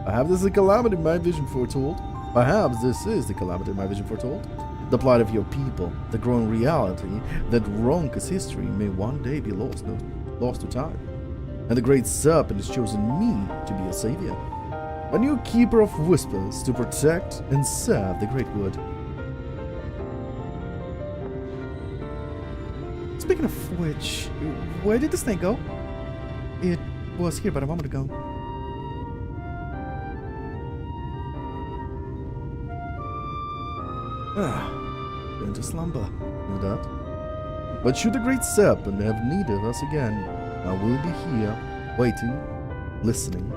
Perhaps this is the calamity my vision foretold. Perhaps this is the calamity my vision foretold. The plight of your people, the growing reality that Ronka's history may one day be lost to time. And the great serpent has chosen me to be a savior. A new keeper of whispers to protect and serve the Great Wood. Speaking of which, where did the snake go? It was here but a moment ago. Going to slumber, no doubt. But should the great serpent have need of us again, I will be here, waiting, listening.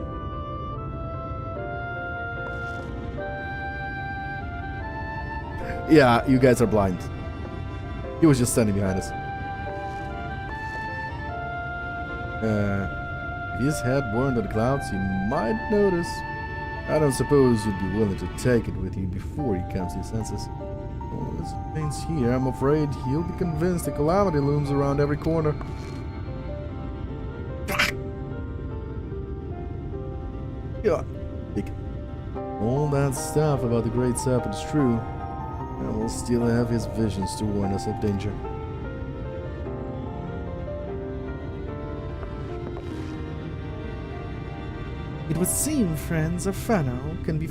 Yeah, you guys are blind. He was just standing behind us. If his head weren't on the clouds, you might notice. I don't suppose you'd be willing to take it with you before he comes to his senses. Oh, as it remains here, I'm afraid he'll be convinced the calamity looms around every corner. Yeah, all that stuff about the great serpent is true. I will still have his visions to warn us of danger. It would seem friends of Fano can be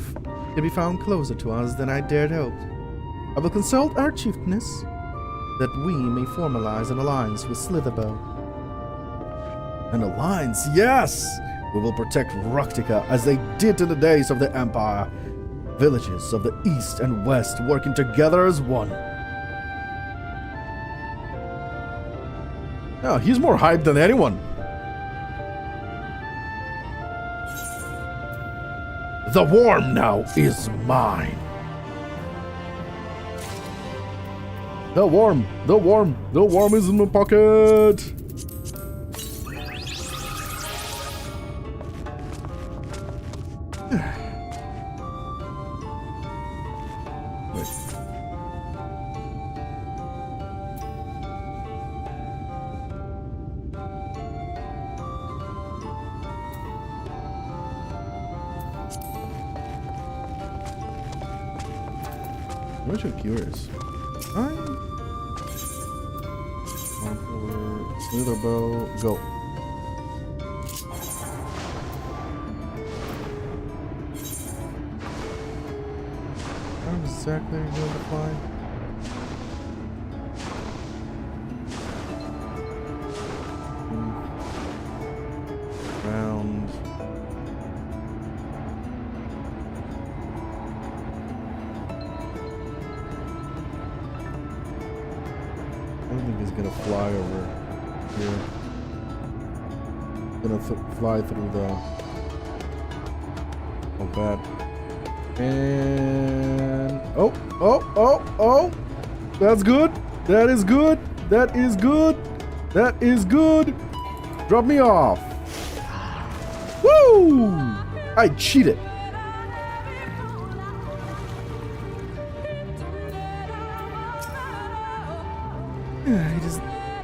found closer to us than I dared hope. I will consult our chieftainess that we may formalize an alliance with Slitherbow. An alliance, yes! We will protect Raktika as they did in the days of the Empire. Villages of the east and west working together as one. No, he's more hyped than anyone. The worm now is mine. The worm is in my pocket. I'm actually curious. Slither bow, go. How exactly are you going to fly? Round. I don't think he's gonna fly over here. Gonna fly through the. Oh, bad. And oh! That's good. That is good. That is good. That is good. Drop me off. Woo! I cheated.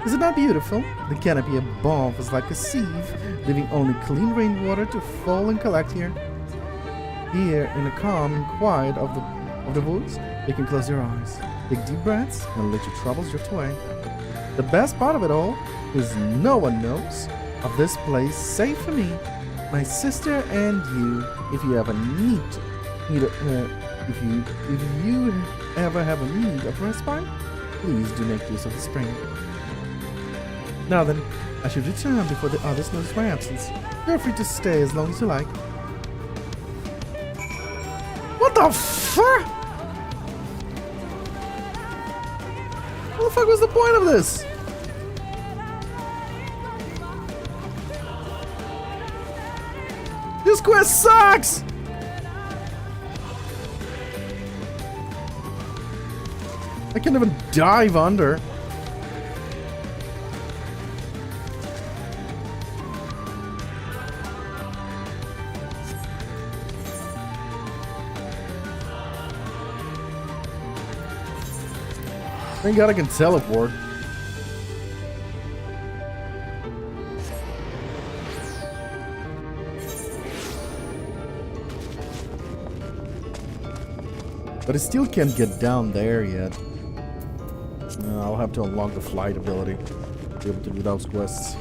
Is it not beautiful? The canopy above is like a sieve, leaving only clean rainwater to fall and collect here. Here, in the calm and quiet of the woods, you can close your eyes, take deep breaths, and let your troubles drift away. The best part of it all is no one knows of this place save for me, my sister, and you. If you ever if you ever have a need of respite, please do make use of the spring. Now then, I should return before the others notice my absence. Feel free to stay as long as you like. What the fuck? What the fuck was the point of this? This quest sucks! I can't even dive under. Thank God I can teleport. But I still can't get down there yet. I'll have to unlock the flight ability to be able to do those quests.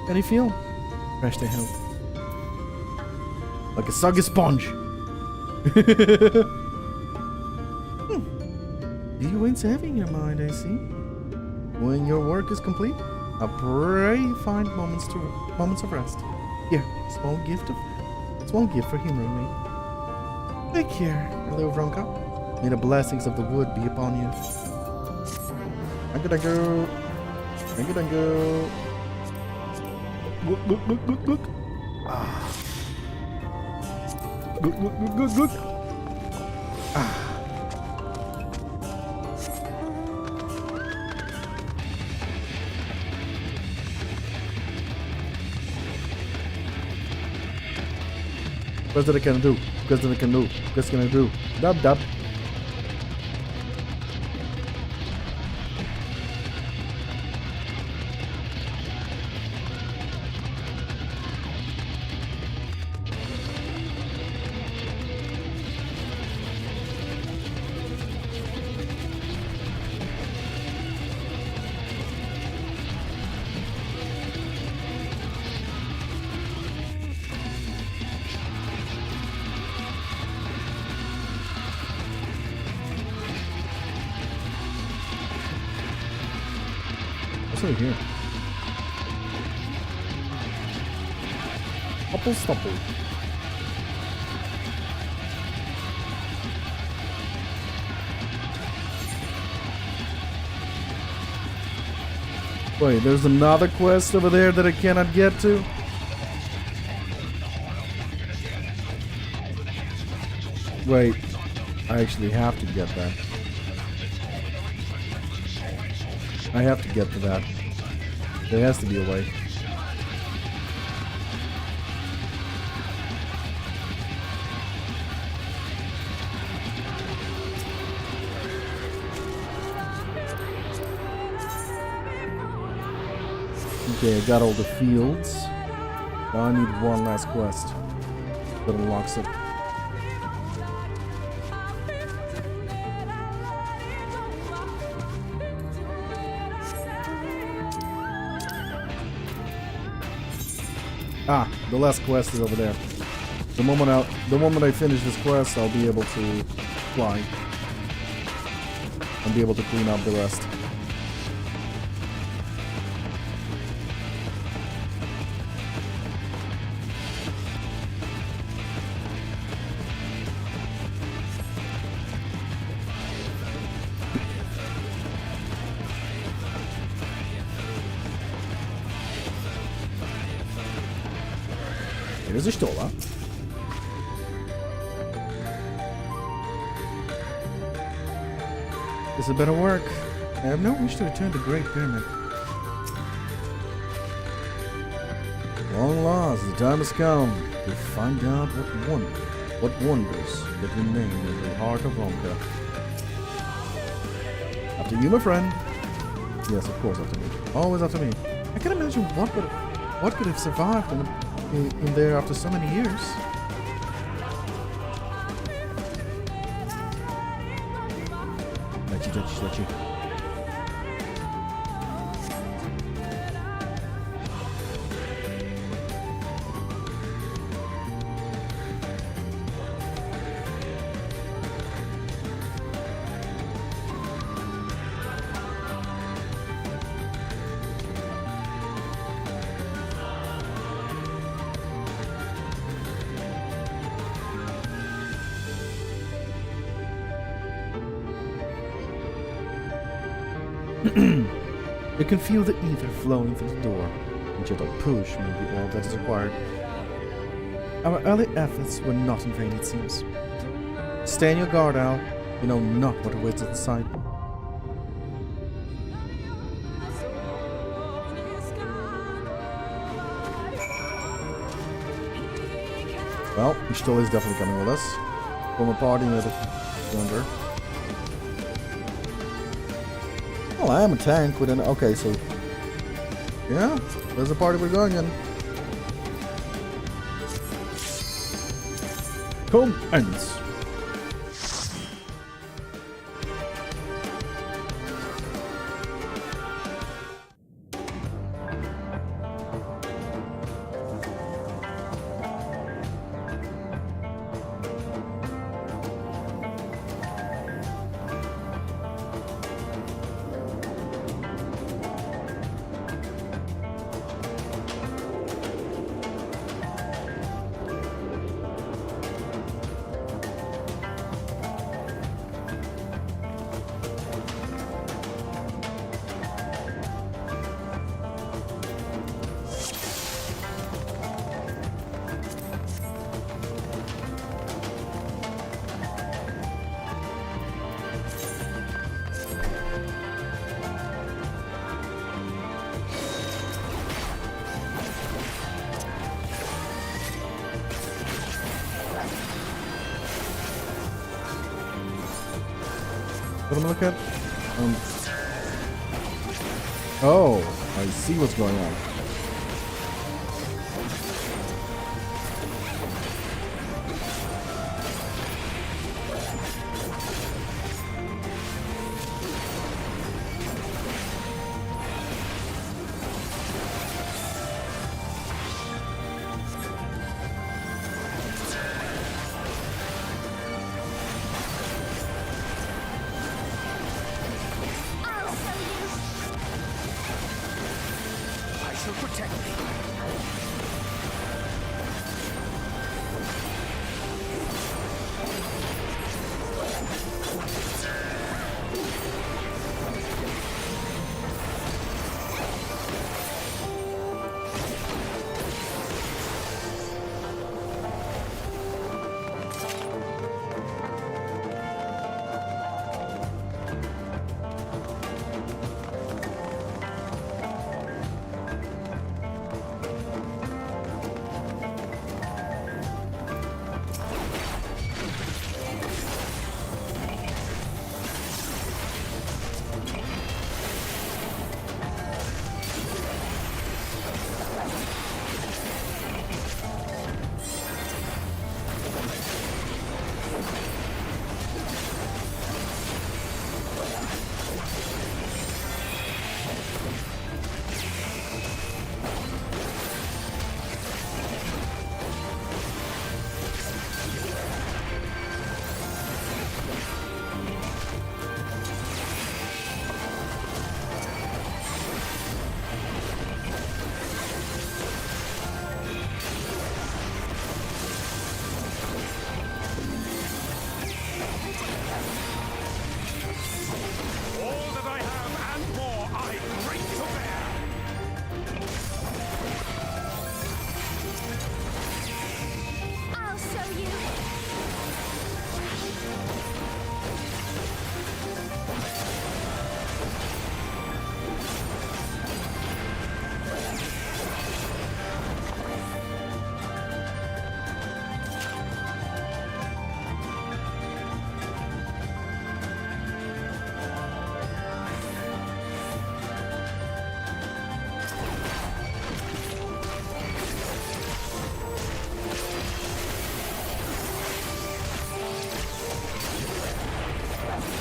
How do you feel? Fresh to help. Like a soggy sponge. Do you ain't heavy in your mind, I see. When your work is complete, I pray you find moments of rest. Here, small gift for humoring me. Take care, little Vronka. May the blessings of the wood be upon you. I'm gonna go. Look. Ah. Look. Ah. What's that I can do? What's gonna do? Dab. actually here? Stopple, stopple. Wait, there's another quest over there that I cannot get to? Wait, I actually have to get that. I have to get to that. There has to be a way. Okay, I got all the fields. Now I need one last quest that unlocks it. Ah, the last quest is over there. The moment I finish this quest, I'll be able to fly and be able to clean up the rest. Here's a Stola. This had better work. I have no wish to return to Great Pyramid. Long lost, the time has come to find out what wonders that remain in the heart of Ronka. After you, my friend. Yes, of course, after me. Always after me. I can imagine what could have survived in there after so many years. Touchy. You can feel the ether flowing through the door. A gentle push may be all that is required. Our early efforts were not in vain, it seems. Stay on your guard, Al. You know not what awaits at the side. Well, Ishtola is definitely coming with us. From a party near the yonder. Well, I am a tank with an... Okay, so... Yeah, there's a party we're going in. Commence. What am I looking at? Oh, I see what's going on. will protect me.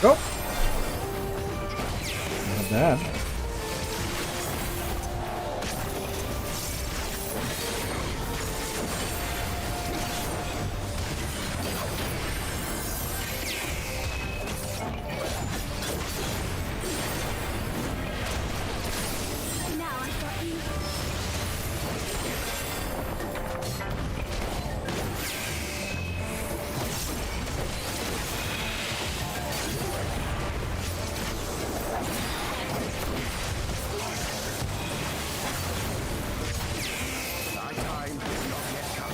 Go. Not bad. Now I've got you. My time has not yet come.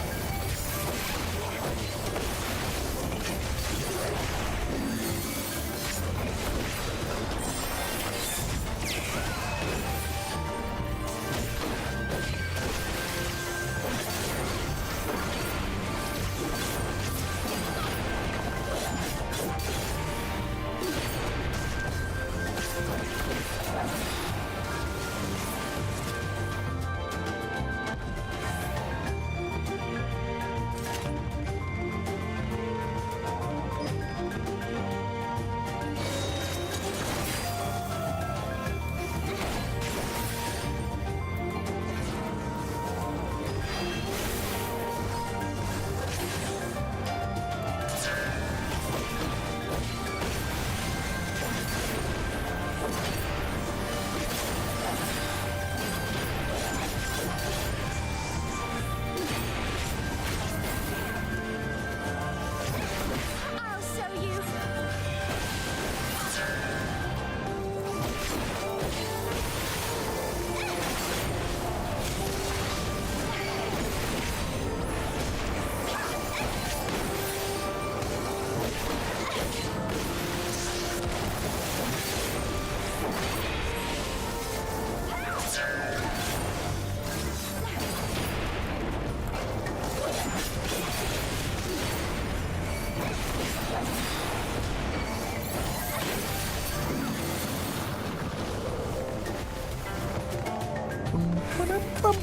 I'll show you.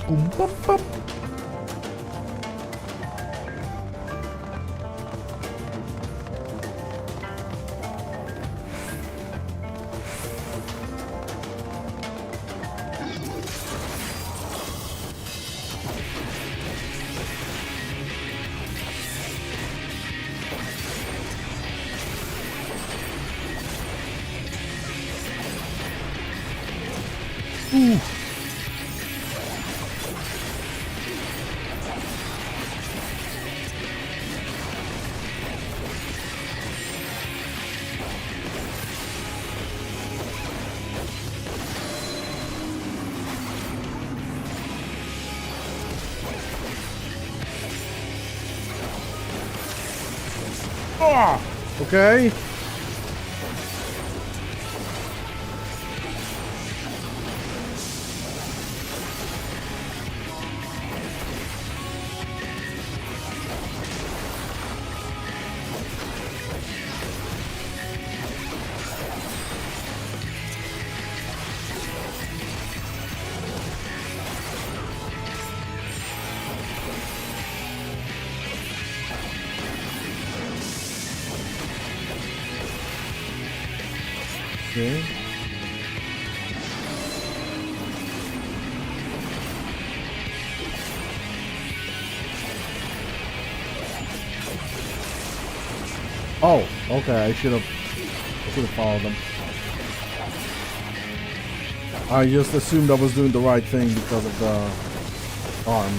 Boom, bum, bum. Ooh. Ah! Okay. Okay. Oh, okay. I should have followed them. I just assumed I was doing the right thing because of the arm.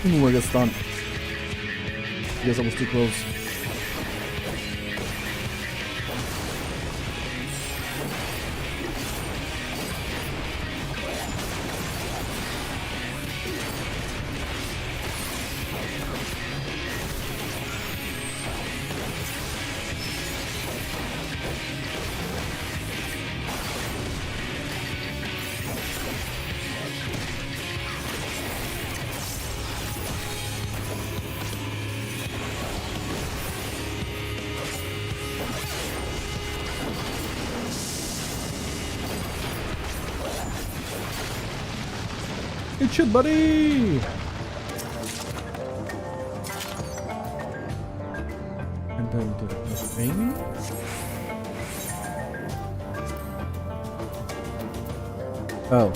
Ooh, I got stunned. I guess I was too close. Good shit, buddy! And then the Amy? Oh.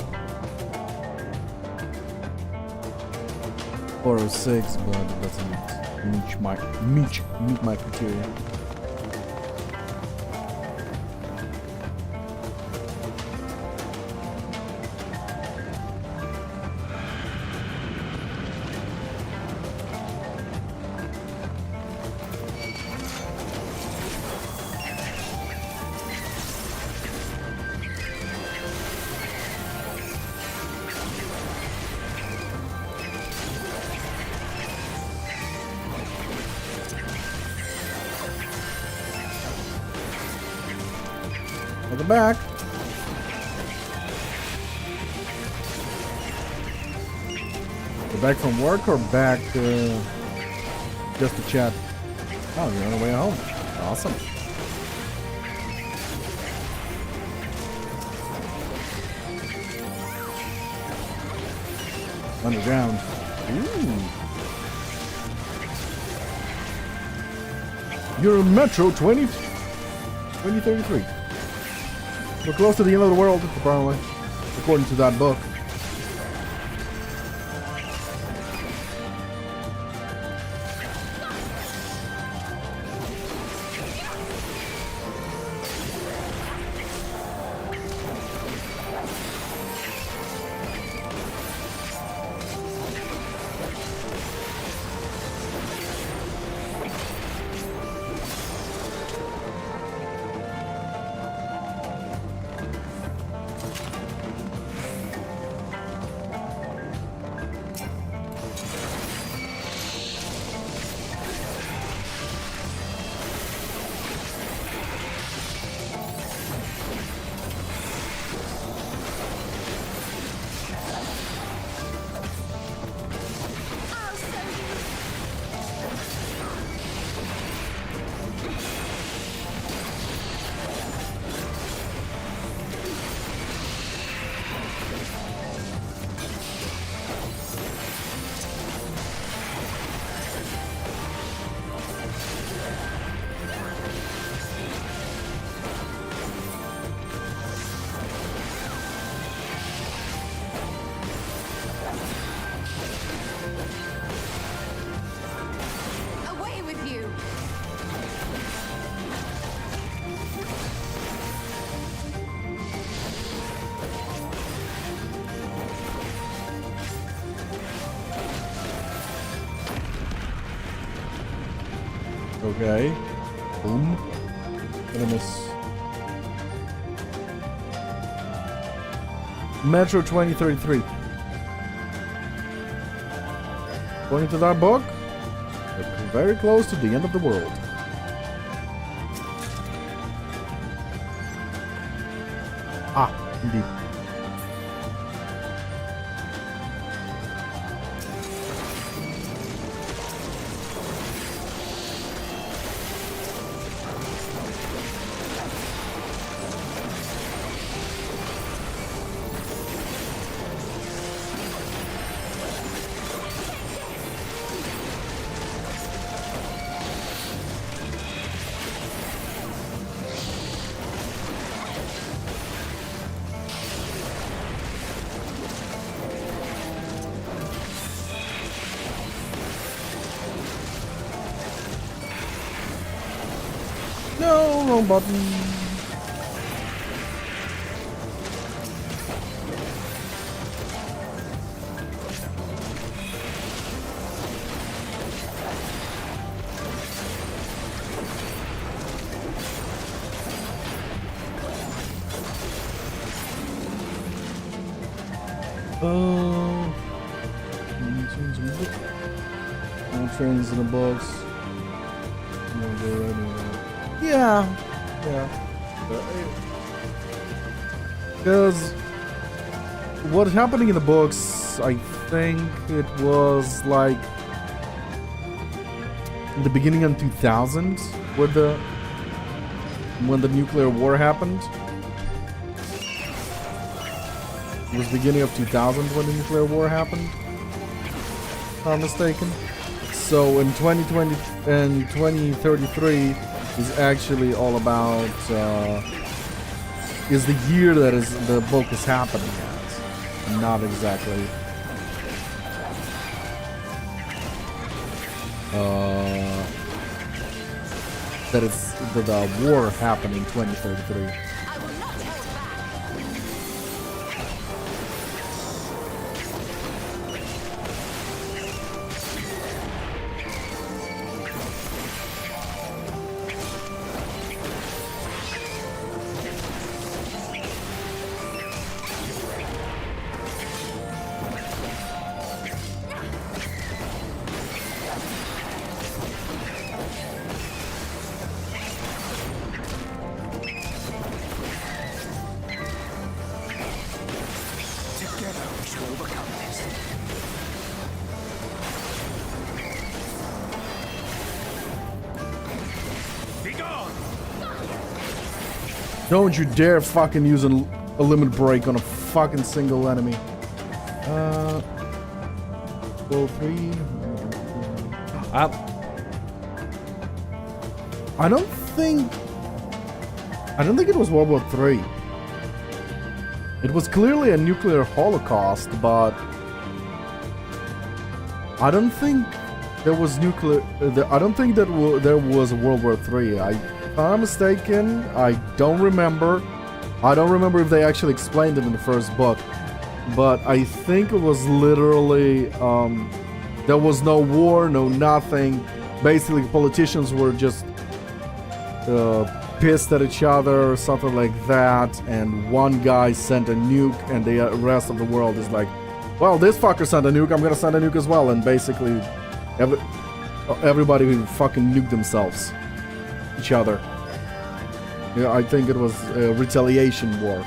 406, but it doesn't meet my criteria. Welcome back. You're back from work or back just to chat? Oh, you're on the way home. Awesome. Underground. Ooh. You're in Metro 2033. We're close to the end of the world, apparently, according to that book. Okay. Boom. Gonna miss. Metro 2033. According to that book, we're very close to the end of the world. Ah, indeed. No, wrong button. No trains in the box. No go anywhere. Yeah. Because what's happening in the books, I think it was like in the beginning of 2000 when the nuclear war happened. It was beginning of 2000 when the nuclear war happened, if I'm mistaken. So in 2020 and 2033 is actually all about is the year that is the book is happening at, not exactly that it's the war happened in 2033. I will not hold back. Together we shall overcome this. Be gone! Don't you dare fucking use a limit break on a fucking single enemy. World 3. I don't think it was World War 3. It was clearly a nuclear holocaust, but I don't think there was nuclear. I don't think that there was a World War 3. If I'm mistaken, I don't remember. I don't remember if they actually explained it in the first book, but I think it was literally there was no war, no nothing. Basically, politicians were just pissed at each other or something like that, and one guy sent a nuke, and the rest of the world is like, well, this fucker sent a nuke, I'm gonna send a nuke as well, and basically everybody fucking nuked themselves, each other. Yeah, I think it was a retaliation war.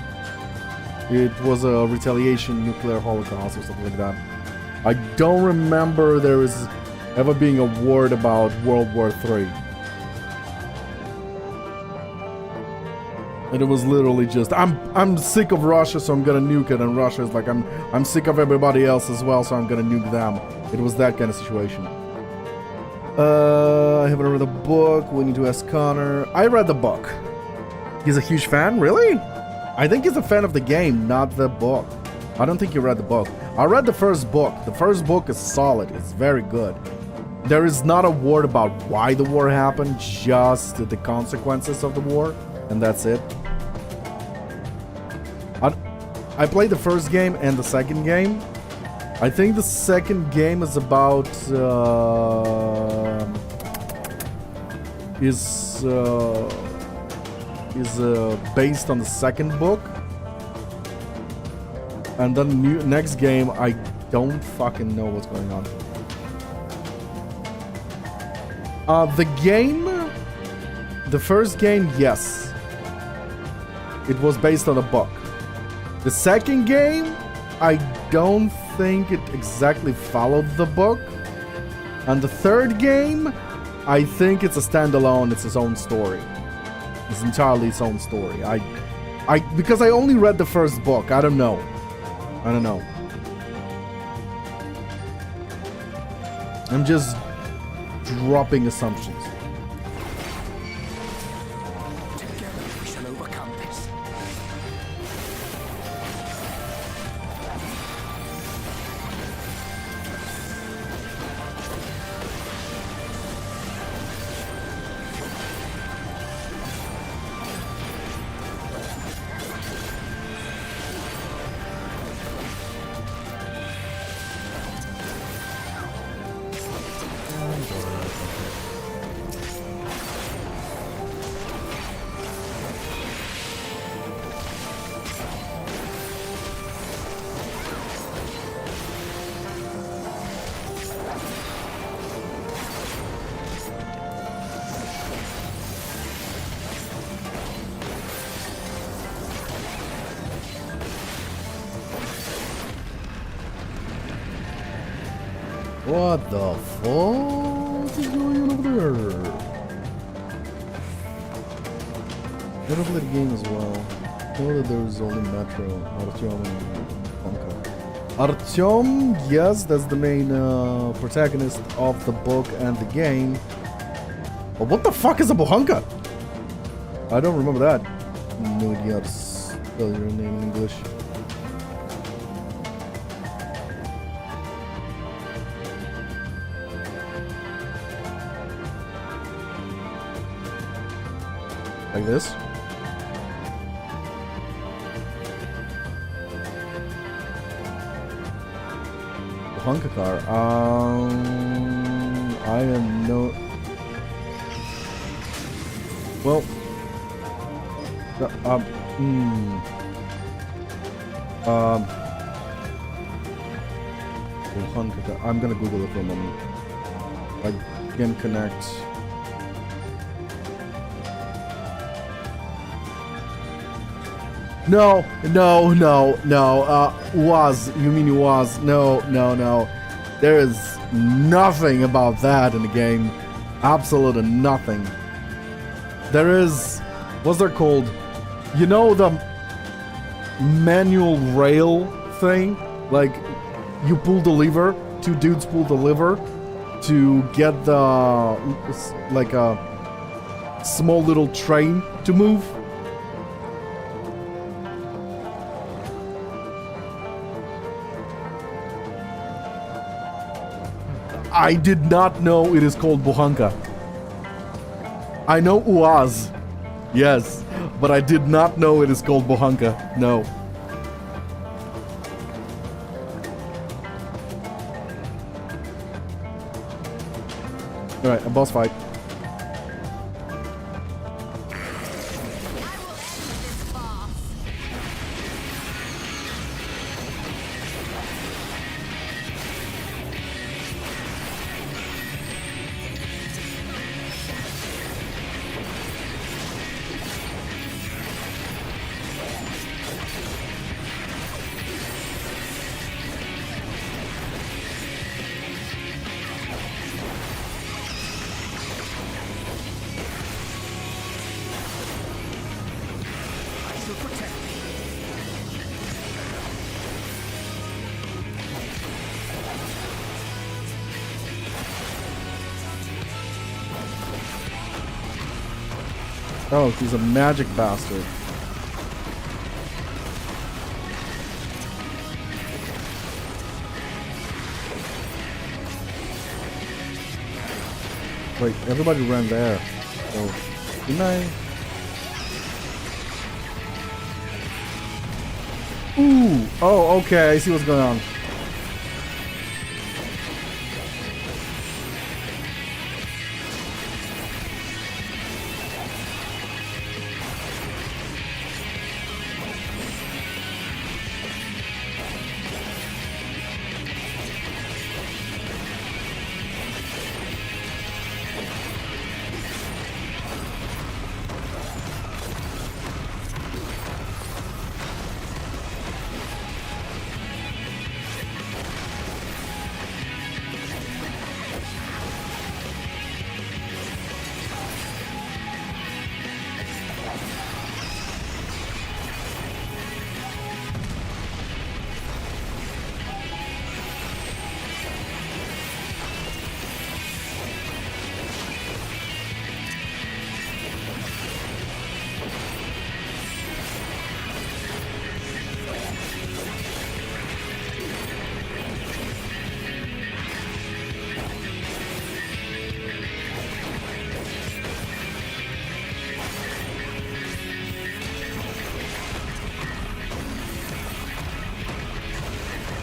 It was a retaliation nuclear holocaust or something like that. I don't remember there is ever being a word about World War 3. And it was literally just, I'm sick of Russia, so I'm gonna nuke it, and Russia is like, I'm sick of everybody else as well, so I'm gonna nuke them. It was that kind of situation. I haven't read the book. We need to ask Connor. I read the book. He's a huge fan? Really? I think he's a fan of the game, not the book. I don't think you read the book. I read the first book. The first book is solid. It's very good. There is not a word about why the war happened, just the consequences of the war, and that's it. I played the first game and the second game. I think the second game is about is based on the second book, and then next game I don't fucking know what's going on. The first game, yes, it was based on a book. The second game, I don't think it exactly followed the book, and the third game, I think it's a standalone. It's its own story. It's entirely its own story. Because I only read the first book. I don't know. I'm just dropping assumptions. Together we shall overcome this. What the fuck is going on over there? I don't play the game as well. I know that there's only Metro, Artyom, and Buhanka. Artyom, yes, that's the main protagonist of the book and the game. But what the fuck is a Buhanka? I don't remember that. No idea how to spell your name in English. Like this? Buhanka car. I am no. Well. Buhanka car. I'm gonna Google it for a moment. Like, game connect. No. Was. You mean it was? No. There is nothing about that in the game. Absolutely nothing. There is... What's that called? You know the manual rail thing? Like, you pull the lever, two dudes pull the lever to get the... like a small little train to move. I did not know it is called Buhanka. I know Uaz, yes, but I did not know it is called Buhanka. No. All right, a boss fight. Oh, he's a magic bastard. Wait, everybody ran there. Oh, didn't I? Ooh! Oh, okay, I see what's going on.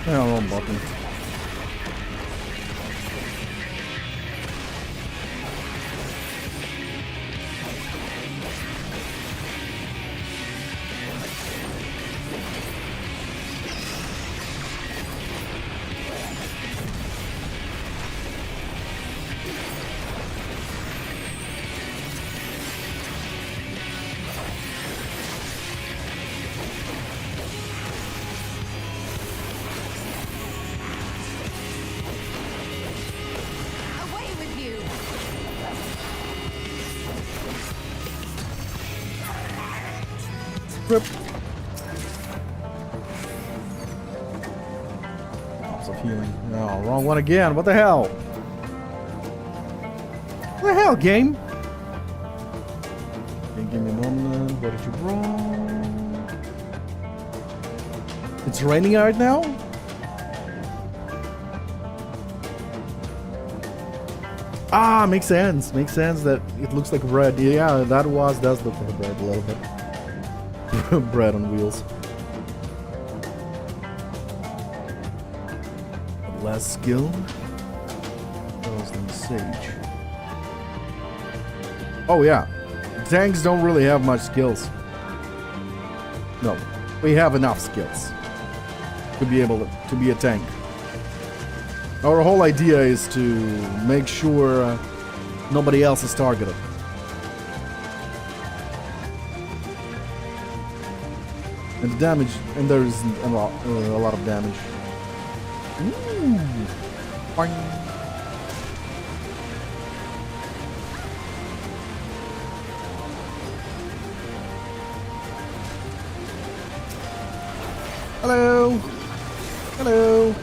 Yeah, wrong button. Away with you! Rip. Lots of healing. Oh, wrong one again. What the hell? What the hell, game? Okay, give me a moment. What did you wrong? It's raining right now? Ah, makes sense. Makes sense that it looks like bread. Yeah, that does look like bread a little bit. Bread on wheels. Less skill. Else than Sage. Oh yeah, tanks don't really have much skills. No, we have enough skills to be able to be a tank. Our whole idea is to make sure nobody else is targeted. And the damage, and there isn't a lot of damage. Ooh. Boing. Hello. Hello.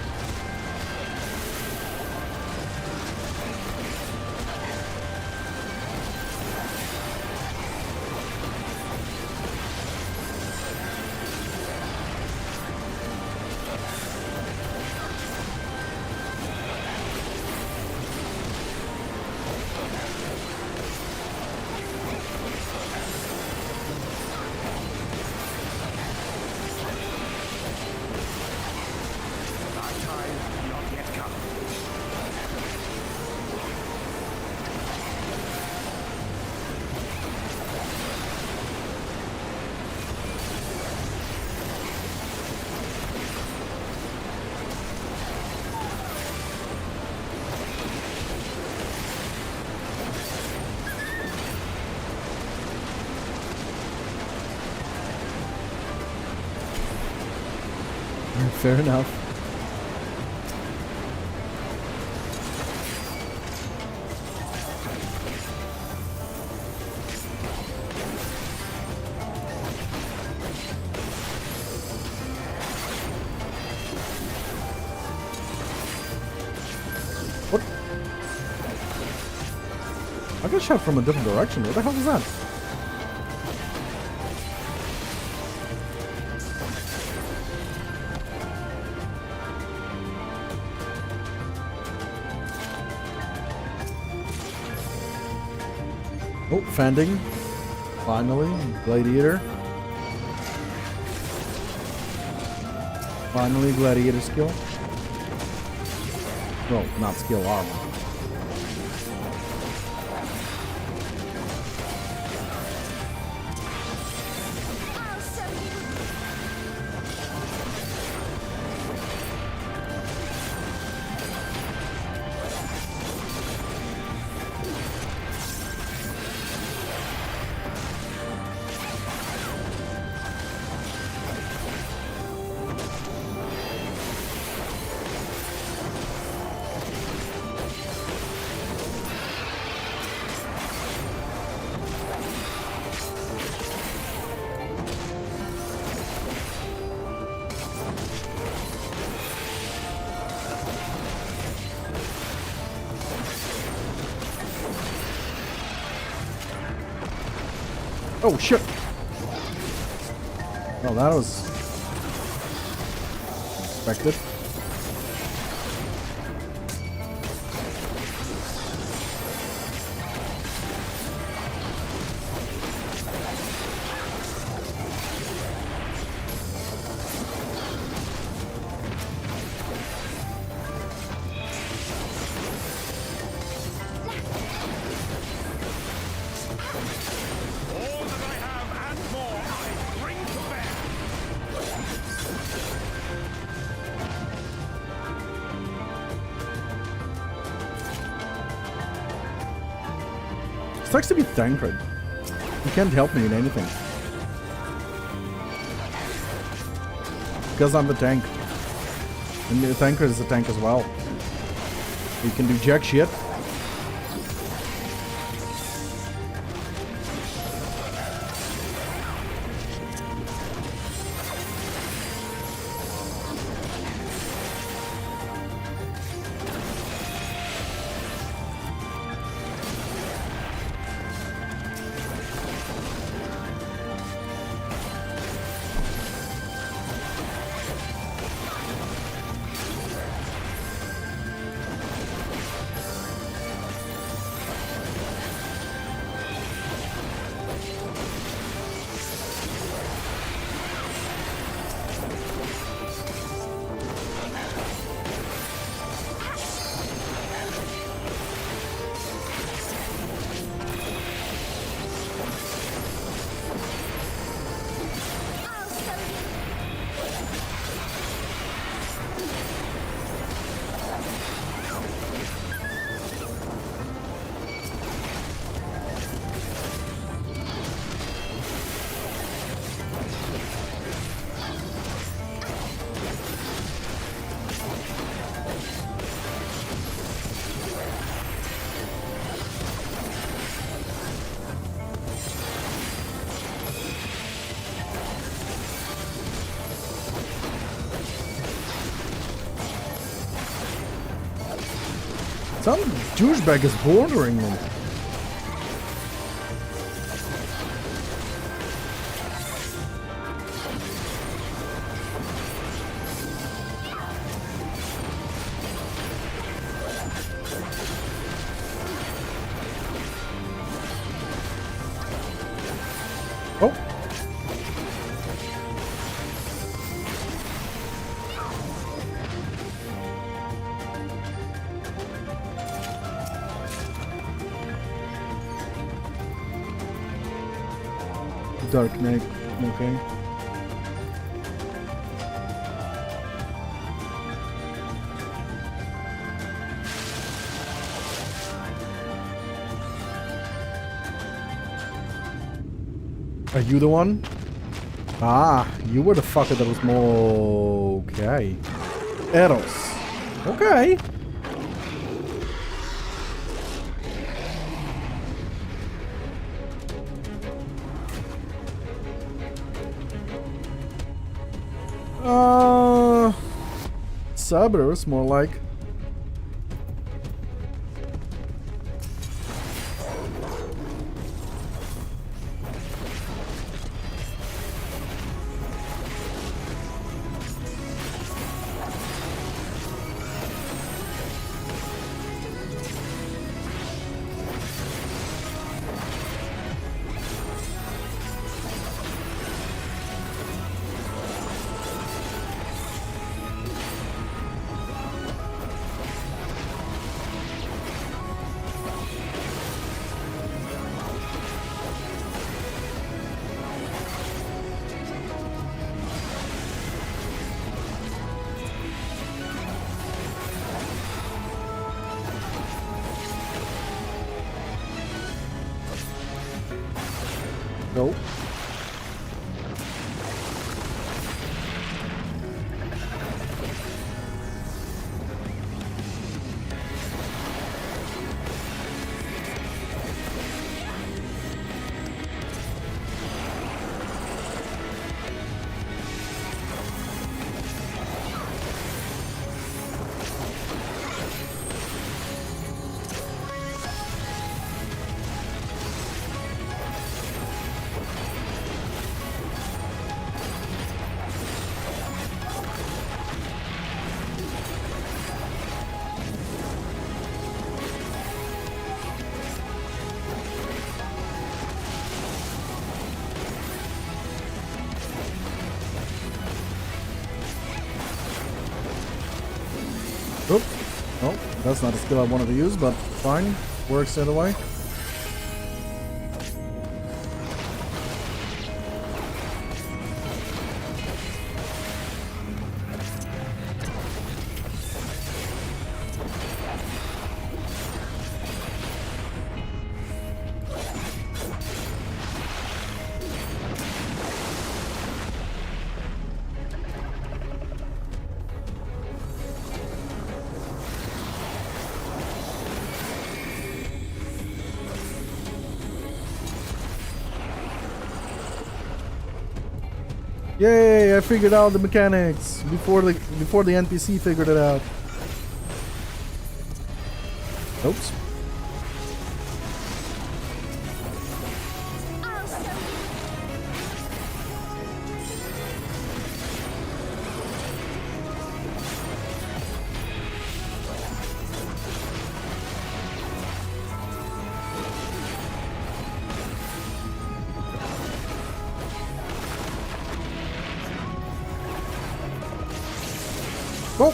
My time has not yet come. Fair enough. What? I got shot from a different direction. What the hell was that? Oh, fending. Finally, gladiator. Finally, gladiator skill. No, not skill, armor. I'll show you! Oh shit! Oh, that was expected. sucks to be tankered. You can't help me in anything. Because I'm the tank. And the tanker is a tank as well. You can do jack shit. Some douchebag is bordering me. Oh. Dark Knight, okay. Are you the one? Ah, you were the fucker that was more... Okay. Eros. Okay. Cerberus, more like. Go. Oop. Oh, that's not a skill I wanted to use, but fine. Works either way. Yay! I figured out the mechanics before the NPC figured it out. Oops. I'll show you. Go!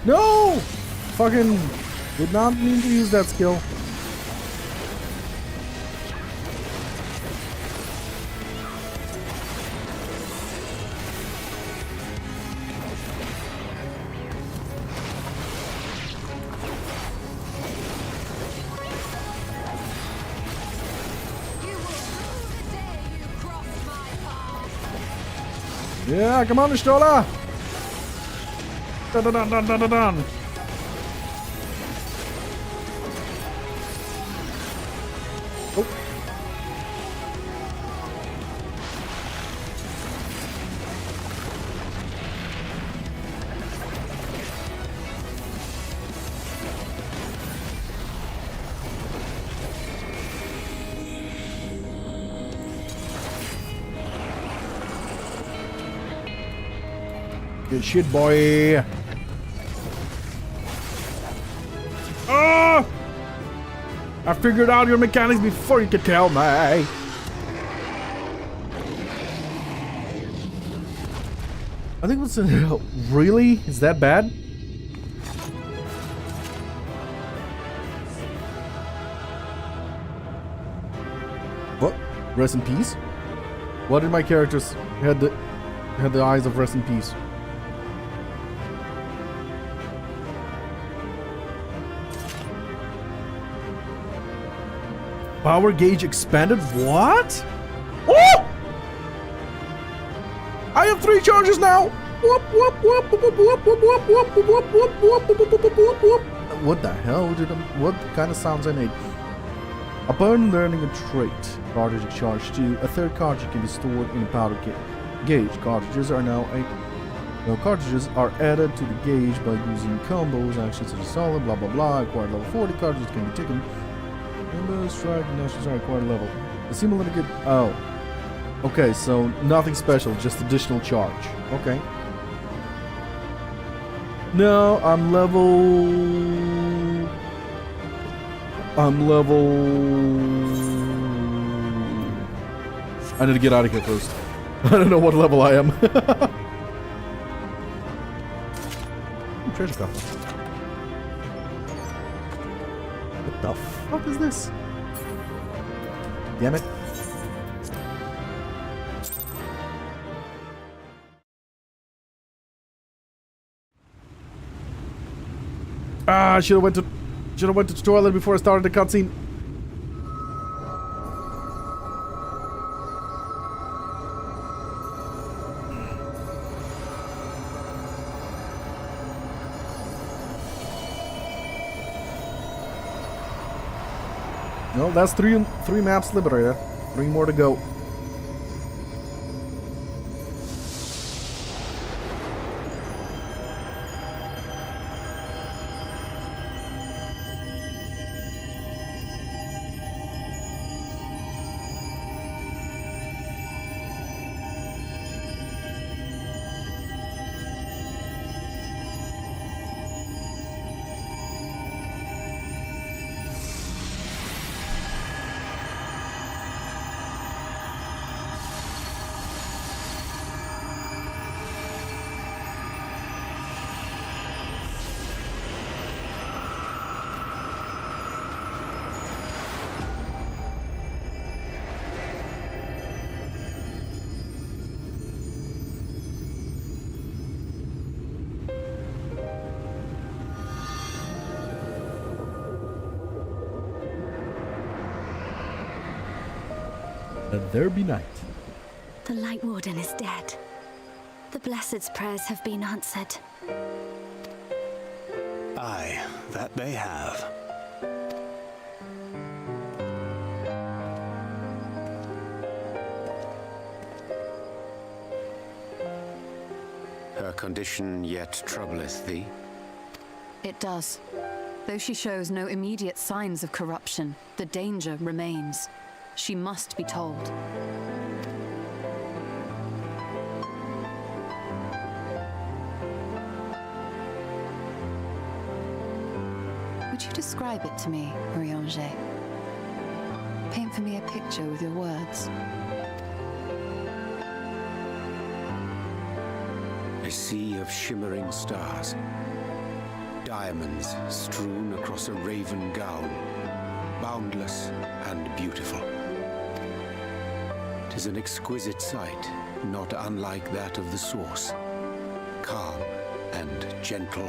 No! Fucking did not mean to use that skill. You will rue the day you crossed my path. Yeah, come on, Stola! Dun, dun, dun, dun, dun, dun, dun. Oh. Good shit, boy. Ah! I figured out your mechanics before you could tell me. I think what's really? Is that bad? What? Rest in peace? What did my characters had the eyes of rest in peace? Power gauge expanded? What? Oh! I have 3 charges now! Whoop, whoop, whoop, whoop, whoop, whoop, whoop, whoop, whoop, whoop, whoop, whoop, whoop, whoop, whoop. What the hell did what kind of sounds I made? Upon learning a trait, cartridge charge 2, a third cartridge can be stored in a powder gauge. Cartridges are added to the gauge by using combos, actions such as solid, blah blah blah. Acquired level 40 cartridges can be taken. Strike, national strike, acquired level. The simulator get. Oh. Okay, so nothing special, just additional charge. Okay. No, I'm level. I need to get out of here first. I don't know what level I am. Treasure coffer. What the fuck is this? Damn it. Ah, I should have went to the toilet before I started the cutscene. No, that's three maps liberated. 3 more to go. Let there be night. The Light Warden is dead. The Blessed's prayers have been answered. Aye, that they have. Her condition yet troubleth thee? It does. Though she shows no immediate signs of corruption, the danger remains. She must be told. Would you describe it to me, Marie-Angé? Paint for me a picture with your words. A sea of shimmering stars. Diamonds strewn across a raven gown. Boundless and beautiful. 'Tis an exquisite sight, not unlike that of the source. Calm and gentle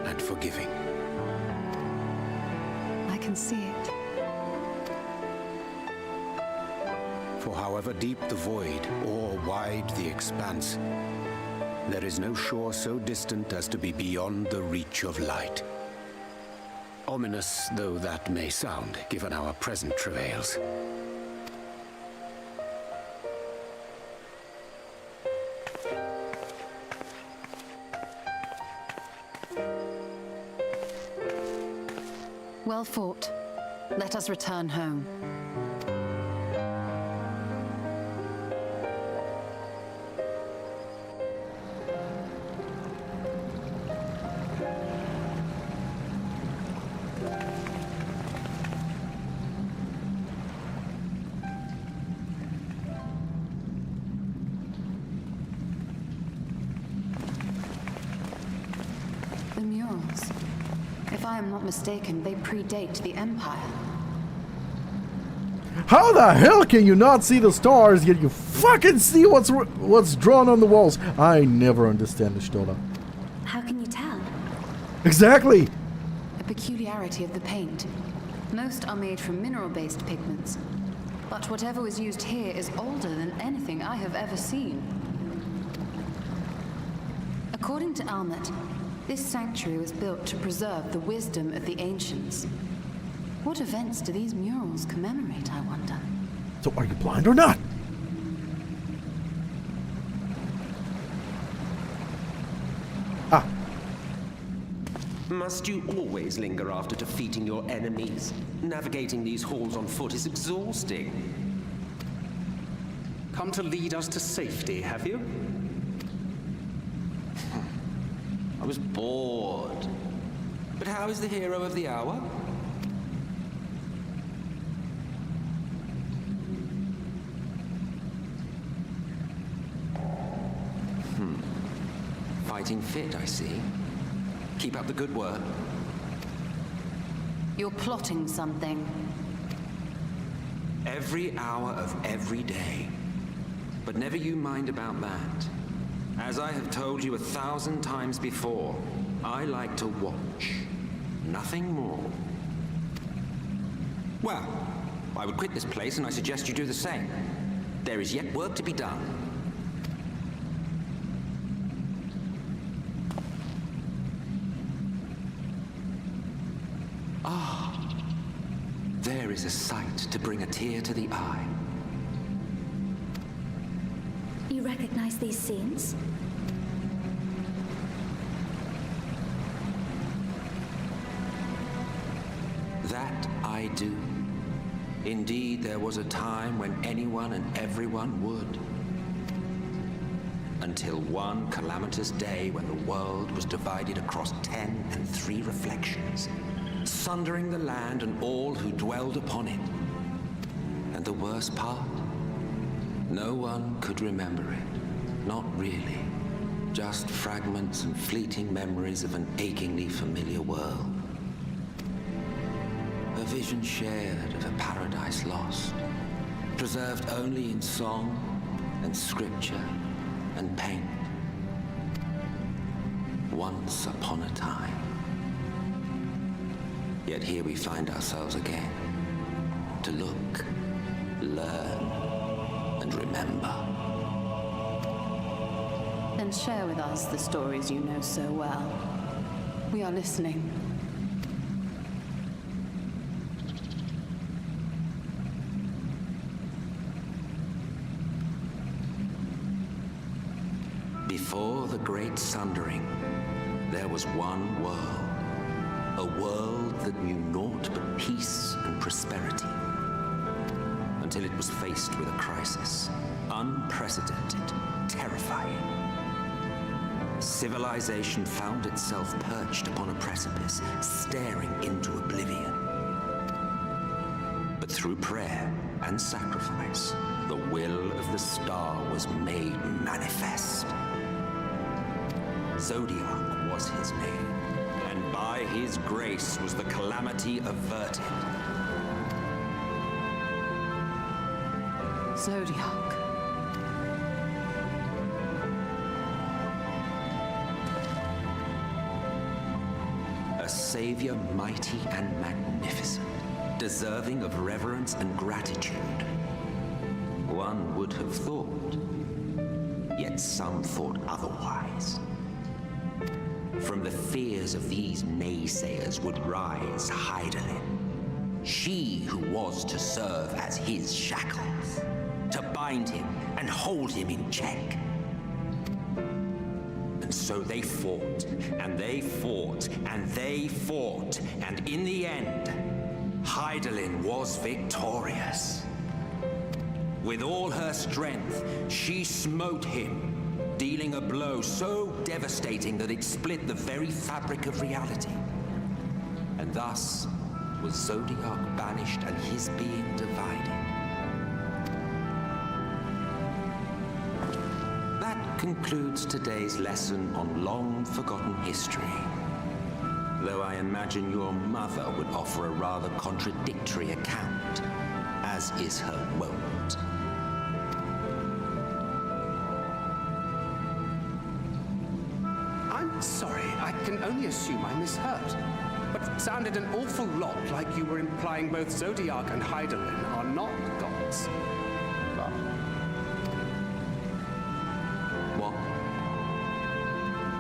and forgiving. I can see it. For however deep the void or wide the expanse, there is no shore so distant as to be beyond the reach of light. Ominous though that may sound, given our present travails. Well fought. Let us return home. The murals. If I am not mistaken, they predate the Empire. How the hell can you not see the stars, yet you fucking see what's drawn on the walls? I never understand the Stola. How can you tell? Exactly! A peculiarity of the paint. Most are made from mineral-based pigments. But whatever was used here is older than anything I have ever seen. According to Almet, this sanctuary was built to preserve the wisdom of the ancients. What events do these murals commemorate, I wonder? So are you blind or not? Ah, Must you always linger after defeating your enemies? Navigating these halls on foot is exhausting. Come to lead us to safety, have you? I was bored. But how is the hero of the hour? Fighting fit, I see. Keep up the good work. You're plotting something. Every hour of every day. But never you mind about that. As I have told you 1,000 times before, I like to watch. Nothing more. Well, I would quit this place and I suggest you do the same. There is yet work to be done. There is a sight to bring a tear to the eye. You recognize these scenes? That I do. Indeed, there was a time when anyone and everyone would. Until one calamitous day when the world was divided across 10 and 3 reflections, sundering the land and all who dwelled upon it. And the worst part? No one could remember it. Not really. Just fragments and fleeting memories of an achingly familiar world. A vision shared of a paradise lost, preserved only in song and scripture and paint. Once upon a time. Yet here we find ourselves again, to look learn, and remember. Then share with us the stories you know so well. We are listening. Before the Great Sundering, there was one world. A world that knew naught but peace and prosperity. Until it was faced with a crisis. Unprecedented, terrifying. Civilization found itself perched upon a precipice, staring into oblivion. But through prayer and sacrifice, the will of the star was made manifest. Zodiac was his name, and by his grace was the calamity averted. Zodiac. A savior mighty and magnificent, deserving of reverence and gratitude. One would have thought, yet some thought otherwise. From the fears of these naysayers would rise Hydaelyn. She who was to serve as his shackles, to bind him and hold him in check. And so they fought, and they fought, and they fought, and in the end, Hydaelyn was victorious. With all her strength, she smote him, dealing a blow so devastating that it split the very fabric of reality. And thus was Zodiac banished and his being divided. That concludes today's lesson on long-forgotten history. Though I imagine your mother would offer a rather contradictory account, as is her wont. I'm sorry, I can only assume I misheard. But it sounded an awful lot like you were implying both Zodiac and Hydaelyn are not gods. What?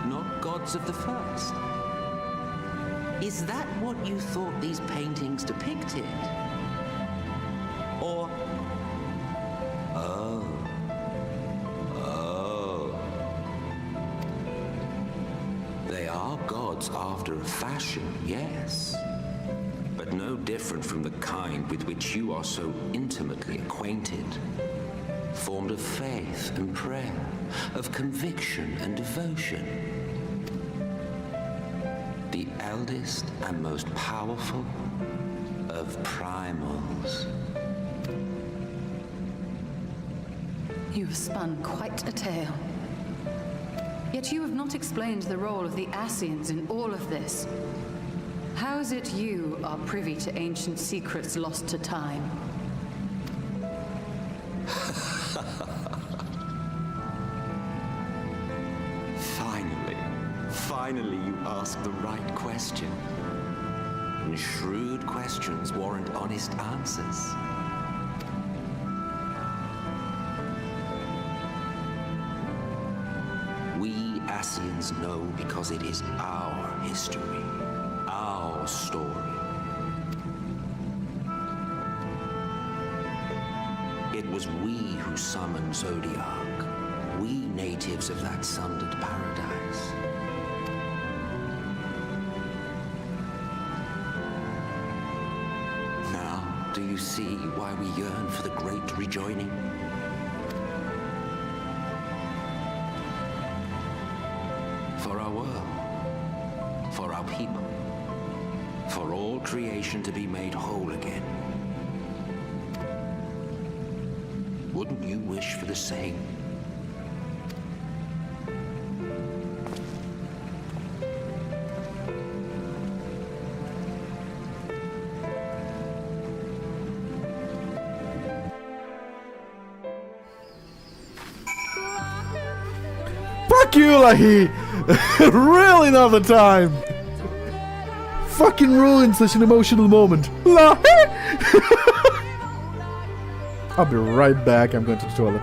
Not gods of the first? Is that what you thought these paintings depicted? Or... Oh. They are gods after a fashion, yes. But no different from the kind with which you are so intimately acquainted. Formed of faith and prayer, of conviction and devotion. The eldest and most powerful of primals. You have spun quite a tale. Yet you have not explained the role of the Ascians in all of this. How is it you are privy to ancient secrets lost to time? Finally you ask the right question. And shrewd questions warrant honest answers. We Ascians know because it is our history, our story. It was we who summoned Zodiac, we natives of that sundered paradise. Now, do you see why we yearn for the great rejoining? For our world, for our people, for all creation to be made whole again. Wouldn't you wish for the same? Fuck you, Lahi! Really not the time! Fucking ruined such an emotional moment. Lahi! I'll be right back. I'm going to the toilet.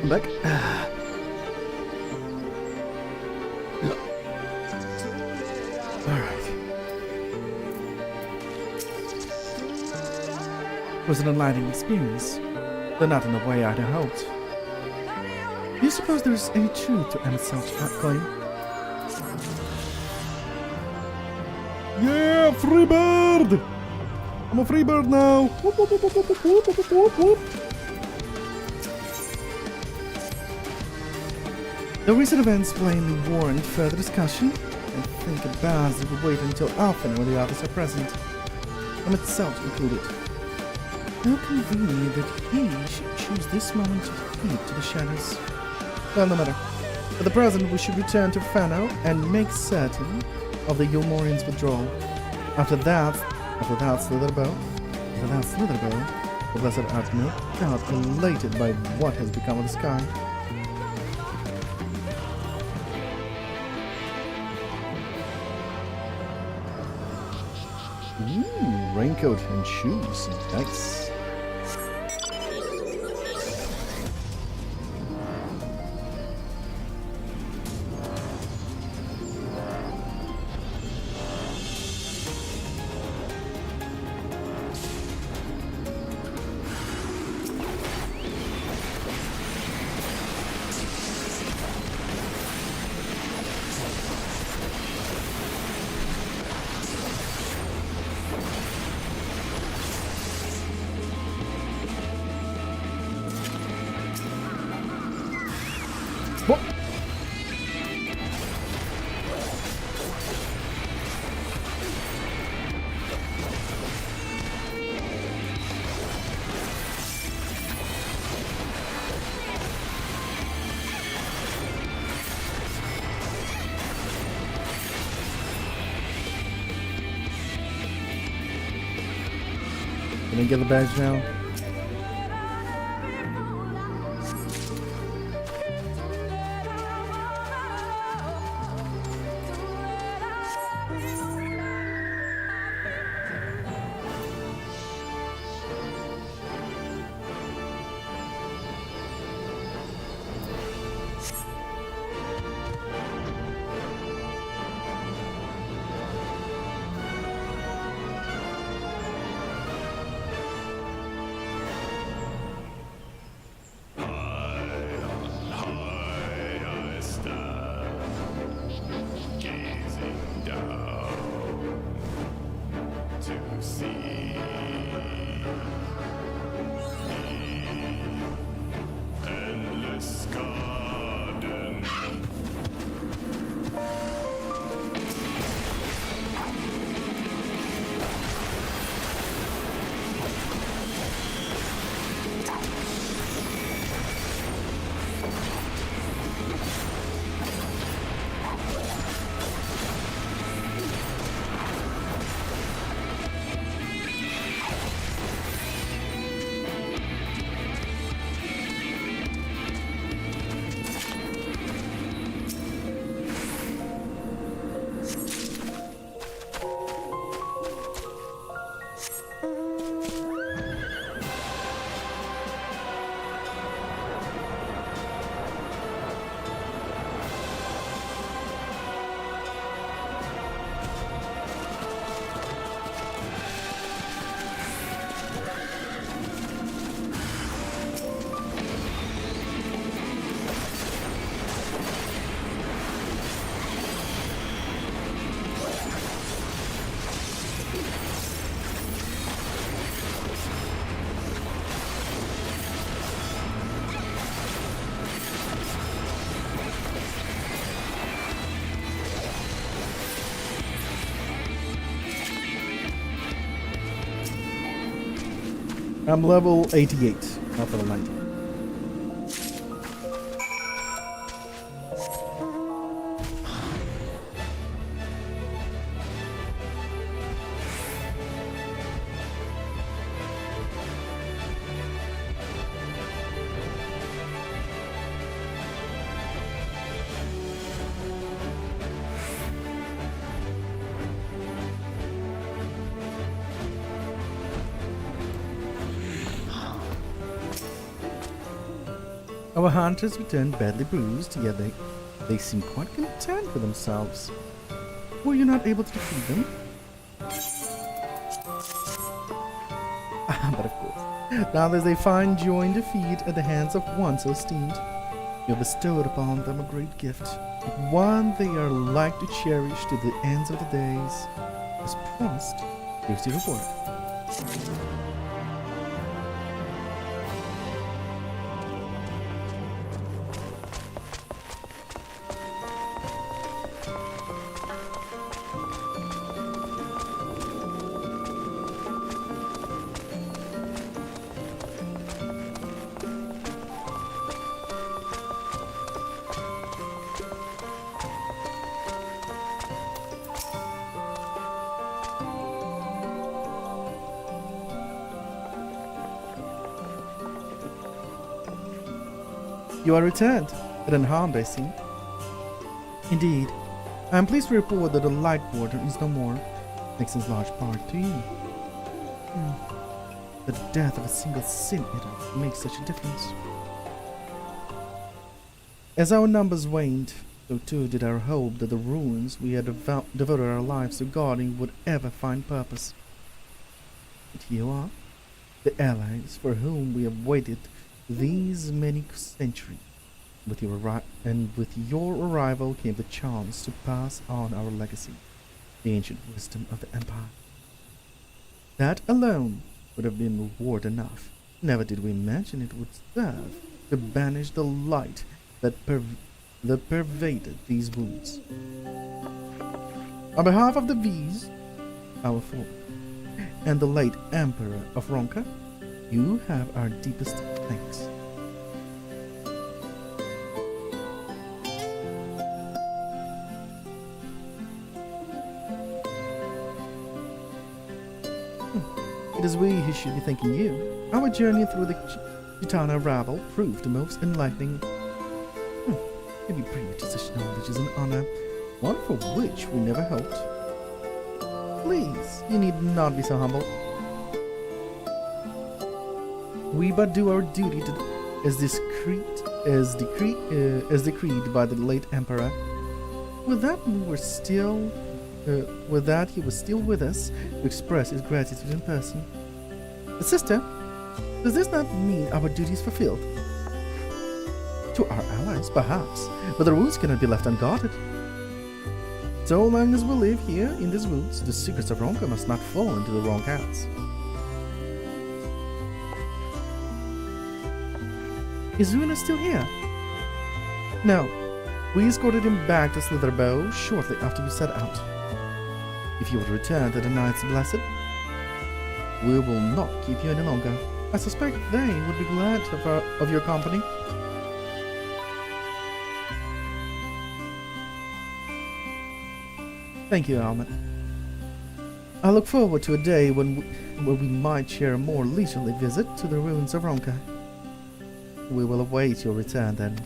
I'm back. Alright. It was an enlightening experience, but not in the way I'd hoped. Do you suppose there's any truth to Emmett's claim? Yeah, free bird! I'm a free bird now! Whoop, whoop, whoop, whoop, whoop, whoop, whoop, whoop, whoop. The recent events plainly warrant further discussion. I think it best if we wait until often when the others are present, and itself included. How convenient that he should choose this moment to heed to the shadows. Well, no matter. For the present, we should return to Fano and make certain of the Yulmorian's withdrawal. After that Slitherbow, the blessed Admiral, got elated by what has become of the sky. Raincoat and shoes. Nice. Can I get the badge now? I'm level 88, not level 90. Our hunters returned badly bruised, yet they seem quite content with themselves. Were you not able to defeat them? But of course, now that they find joy in defeat at the hands of one so esteemed, you have bestowed upon them a great gift, one they are like to cherish to the ends of the days. As promised, here's your reward. You are returned, but unharmed, I see. Indeed, I am pleased to report that the Light Warden is no more, thanks in large part to you. The death of a single sin eater makes such a difference. As our numbers waned, so too did our hope that the ruins we had devoted our lives to guarding would ever find purpose. But here you are, the allies for whom we have waited these many centuries. With your arrival came the chance to pass on our legacy, the ancient wisdom of the Empire. That alone would have been reward enough. Never did we imagine it would serve to banish the light that pervaded these woods. On behalf of the V's, our folk, and the late Emperor of Ronka, you have our deepest thanks. It is we who should be thanking you. Our journey through the Chitana rabble proved most enlightening. To be privy to such knowledge is an honor, one for which we never hoped. Please, you need not be so humble. We but do our duty as decreed by the late Emperor. With that, he was still with us to express his gratitude in person. But sister, does this not mean our duty is fulfilled? To our allies, perhaps, but the ruins cannot be left unguarded. So long as we live here in these woods, the secrets of Ronka must not fall into the wrong hands. Is Runa still here? No. We escorted him back to Slitherbow shortly after you set out. If you would return to the Knights Blessed, we will not keep you any longer. I suspect they would be glad of your company. Thank you, Almet. I look forward to a day when we might share a more leisurely visit to the ruins of Ronka. We will await your return then.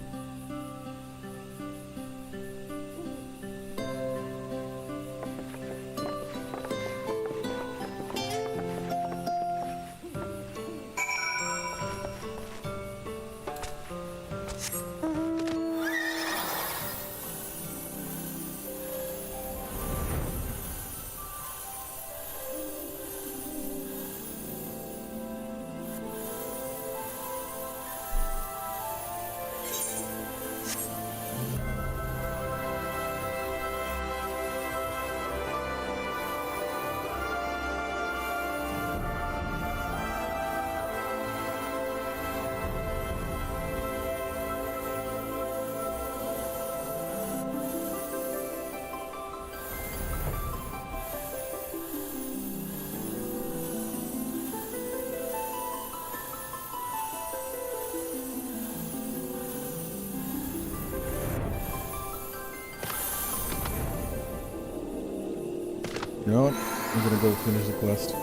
You know what? I'm gonna go finish the quest.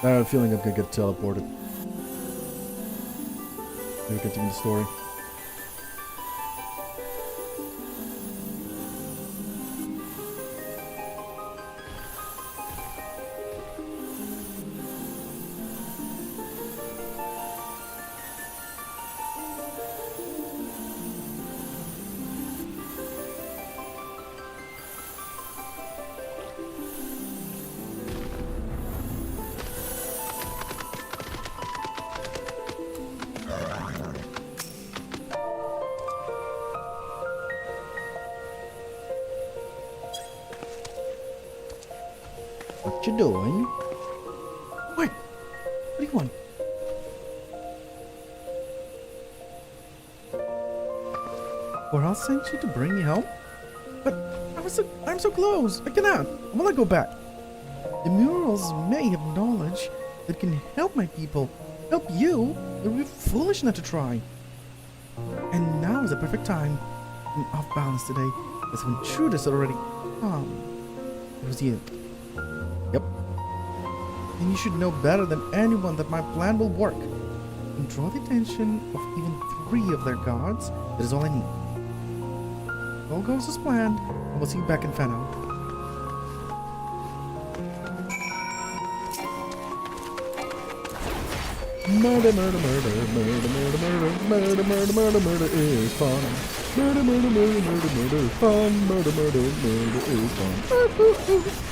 I have a feeling I'm gonna get teleported. Maybe continue the story. What you doing? Wait, what do you want? Or I'll send you to bring me home? But I'm so close. I cannot. I wanna go back. The murals may have knowledge that can help my people. Help you? It would be foolish not to try. And now is the perfect time. I'm off balance today. As when intruders are already come. It was you. Yep. And you should know better than anyone that my plan will work. And draw the attention of even 3 of their gods. That is all I need. If all goes as planned, I will see you back in Fano. Murder, murder, murder, murder, murder, murder, murder, murder, murder, murder is fun. Murder, murder, murder, murder, murder is fun. Murder, murder, murder is fun.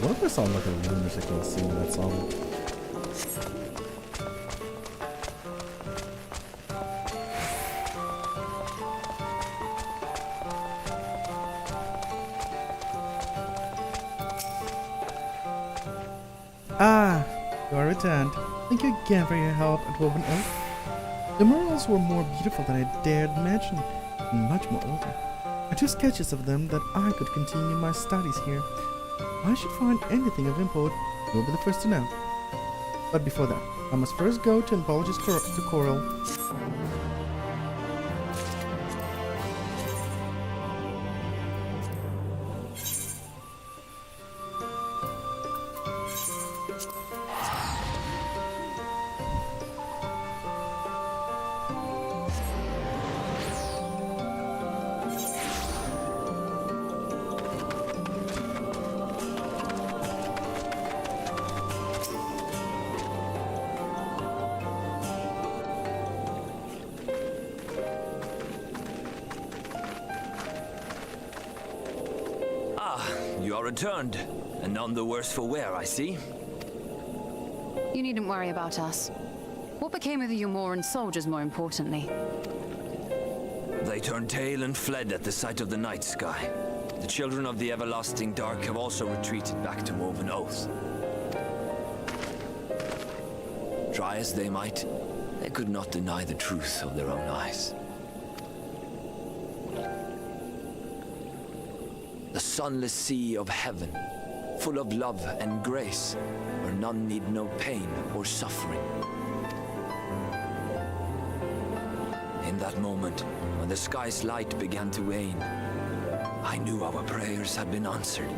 What if I sound like a lunatic while singing that song? Ah, you are returned. Thank you again for your help at Woven Oak. The murals were more beautiful than I dared imagine, and much more older. I took sketches of them that I could continue my studies here. If I should find anything of import, you'll be the first to know. But before that, I must first go to Anthology's Coral. You are returned, and none the worse for wear, I see. You needn't worry about us. What became of the Umoran soldiers, more importantly? They turned tail and fled at the sight of the night sky. The children of the everlasting dark have also retreated back to Woven Oath. Try as they might, they could not deny the truth of their own eyes. The sunless sea of heaven, full of love and grace, where none need know pain or suffering. In that moment, when the sky's light began to wane, I knew our prayers had been answered.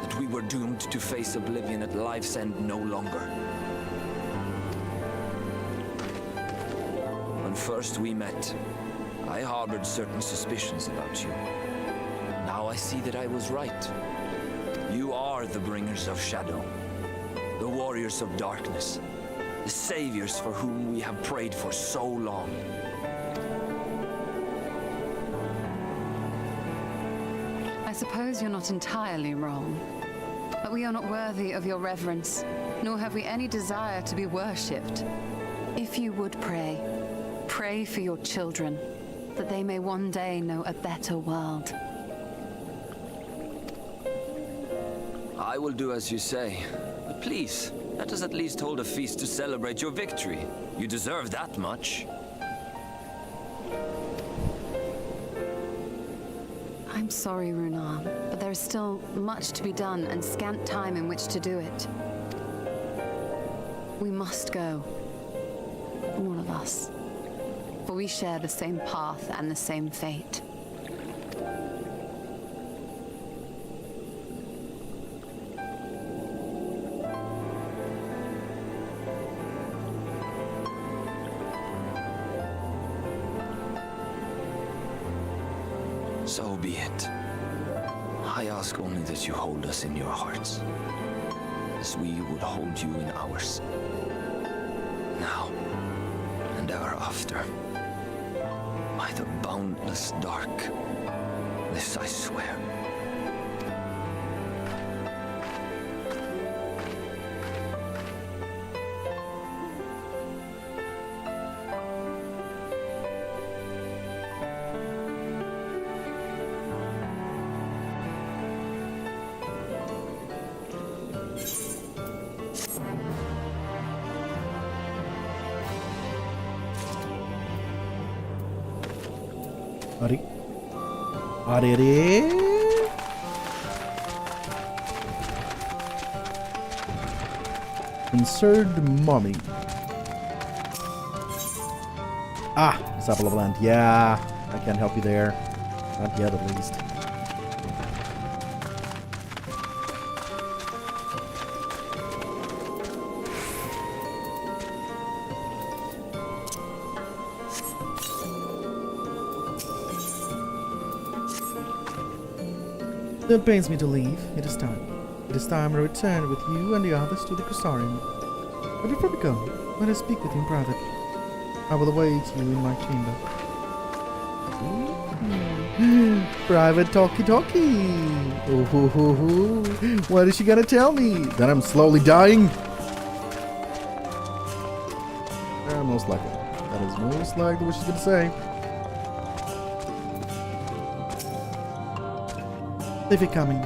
That we were doomed to face oblivion at life's end no longer. first we met, I harbored certain suspicions about you. Now I see that I was right. You are the bringers of shadow, the warriors of darkness, the saviors for whom we have prayed for so long. I suppose you're not entirely wrong. But we are not worthy of your reverence, nor have we any desire to be worshipped. If you would pray, pray for your children, that they may one day know a better world. I will do as you say. But please, let us at least hold a feast to celebrate your victory. You deserve that much. I'm sorry, Runar, but there is still much to be done and scant time in which to do it. We must go. All of us. For we share the same path and the same fate. So be it. I ask only that you hold us in your hearts, as we would hold you in ours. Now, and ever after. By the boundless dark, this I swear. Ari. Ari. Insert mummy. Ah, it's Apple of Land. Yeah, I can't help you there. Not yet, at least. It pains me to leave. It is time. It is time to return with you and the others to the Crusarium. But before we go, let us speak with you in private. I will await you in my chamber. Private talkie. What is she gonna tell me? That I'm slowly dying? Most likely. That is most likely what she's gonna say. If you're coming.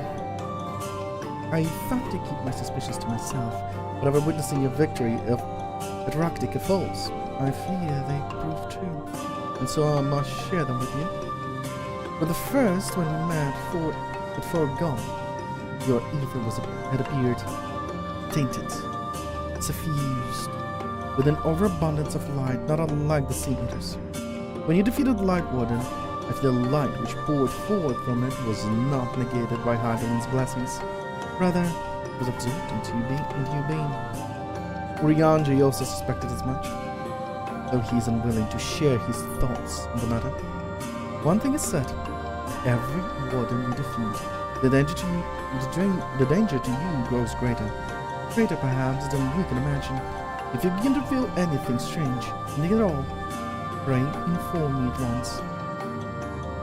I thought to keep my suspicions to myself, but after witnessing your victory at Raktika Falls, I fear they prove true, and so I must share them with you. But the first, when we met at Fort Gone, your evil had appeared tainted, suffused with an overabundance of light, not unlike the Sea Eaters. When you defeated the Light Warden, if the light which poured forth from it was not negated by Hydalin's blessings, rather, it was absorbed into your being. Urianger also suspected as much, though he is unwilling to share his thoughts on the matter. One thing is certain: every warden you defeat, the danger to you grows greater perhaps than you can imagine. If you begin to feel anything strange, anything at all, pray inform me at once.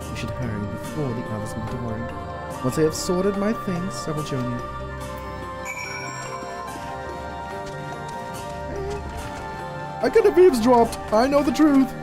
You should hurry before the others begin to worry. Once I have sorted my things, I will join you. I could have eavesdropped. I know the truth.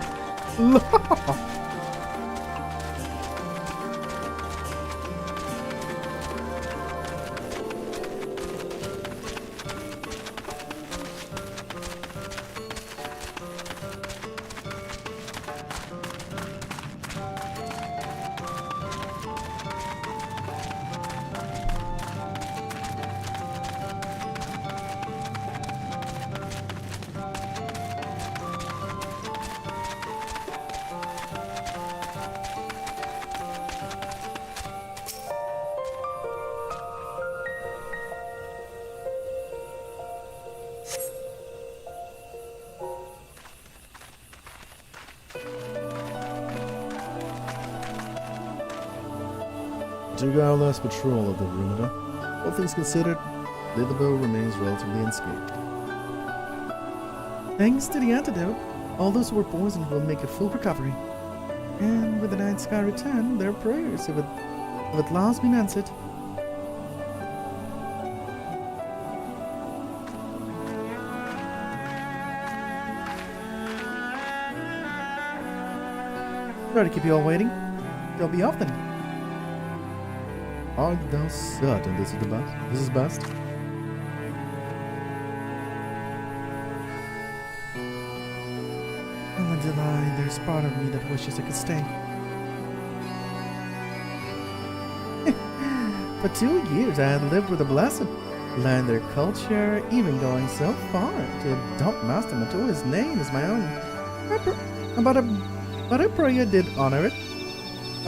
Took our last patrol of the perimeter. All things considered, Litherbow remains relatively unscathed. Thanks to the antidote, all those who were poisoned will make a full recovery. And with the night sky return, their prayers have at last been answered. Sorry to keep you all waiting. They'll be off then. Art thou certain this is the best? This is best? Well, until there's part of me that wishes I could stay. For 2 years I had lived with the Blessed, learned their culture, even going so far to adopt Master Matoa's name as my own. But I pray I did honor it.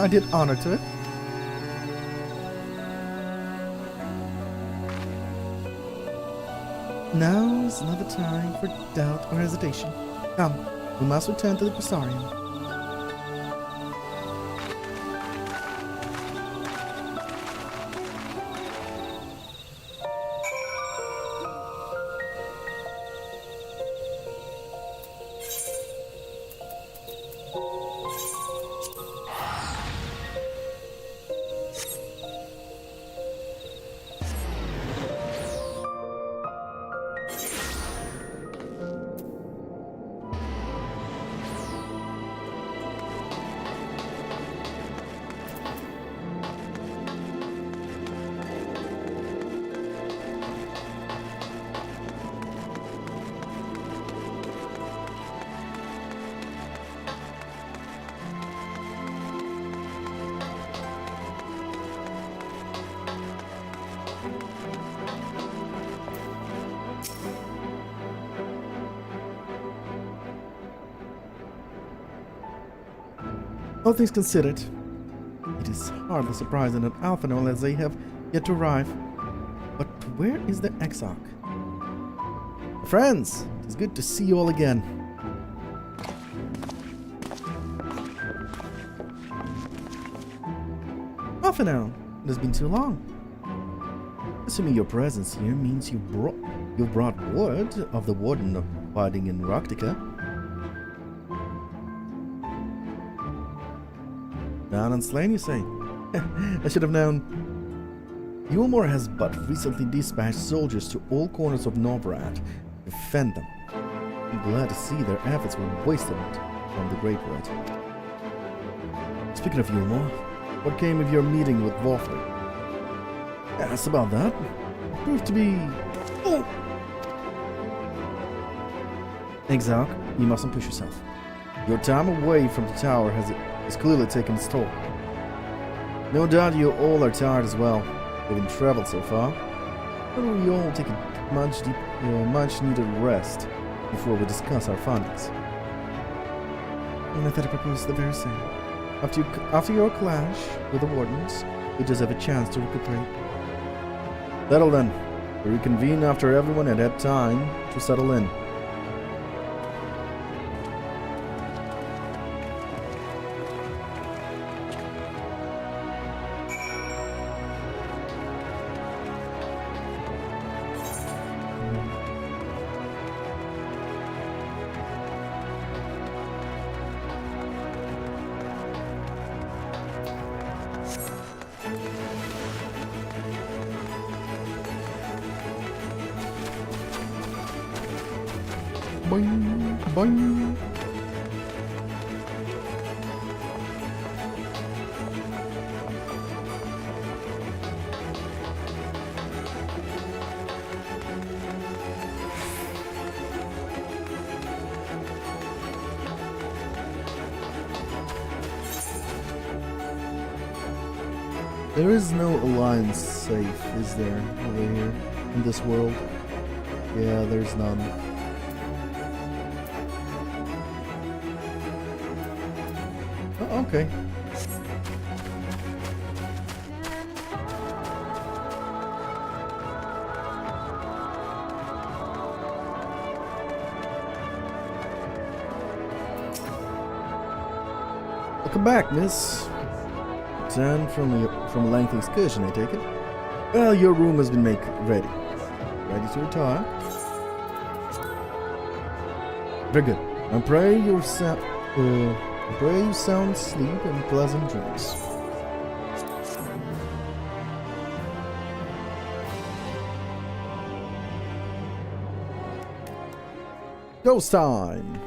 I did honor to it. Now is not the time for doubt or hesitation. Come, we must return to the Crusarium. All things considered, it is hardly surprising that Alpha and Olese have yet to arrive. But where is the Exarch? Friends, it is good to see you all again. Alpha now, it has been too long. Assuming your presence here means you brought word of the Warden hiding in Raktika. Down and slain, you say? I should have known. Yulmore has but recently dispatched soldiers to all corners of Novrad to defend them. I'm glad to see their efforts were wasted on the Great Wood. Speaking of Yulmore, what came of your meeting with Wolfler? Yes, about that. It proved to be... Oh! Exarch, you mustn't push yourself. Your time away from the tower has clearly taken its toll. No doubt you all are tired as well, having traveled so far. But we all take a much needed rest before we discuss our findings. And I thought I proposed the very same. After your clash with the Wardens, we just have a chance to recuperate. Settle then. We reconvene after everyone had had time to settle in. Boing, boing. There is no alliance safe, is there, over here in this world? Yeah, there's none. Oh, okay. Welcome back, miss. Returned from a lengthy excursion, I take it? Well, your room has been made ready. Ready to retire? Very good. I pray you sound sleep and pleasant dreams. Ghost time!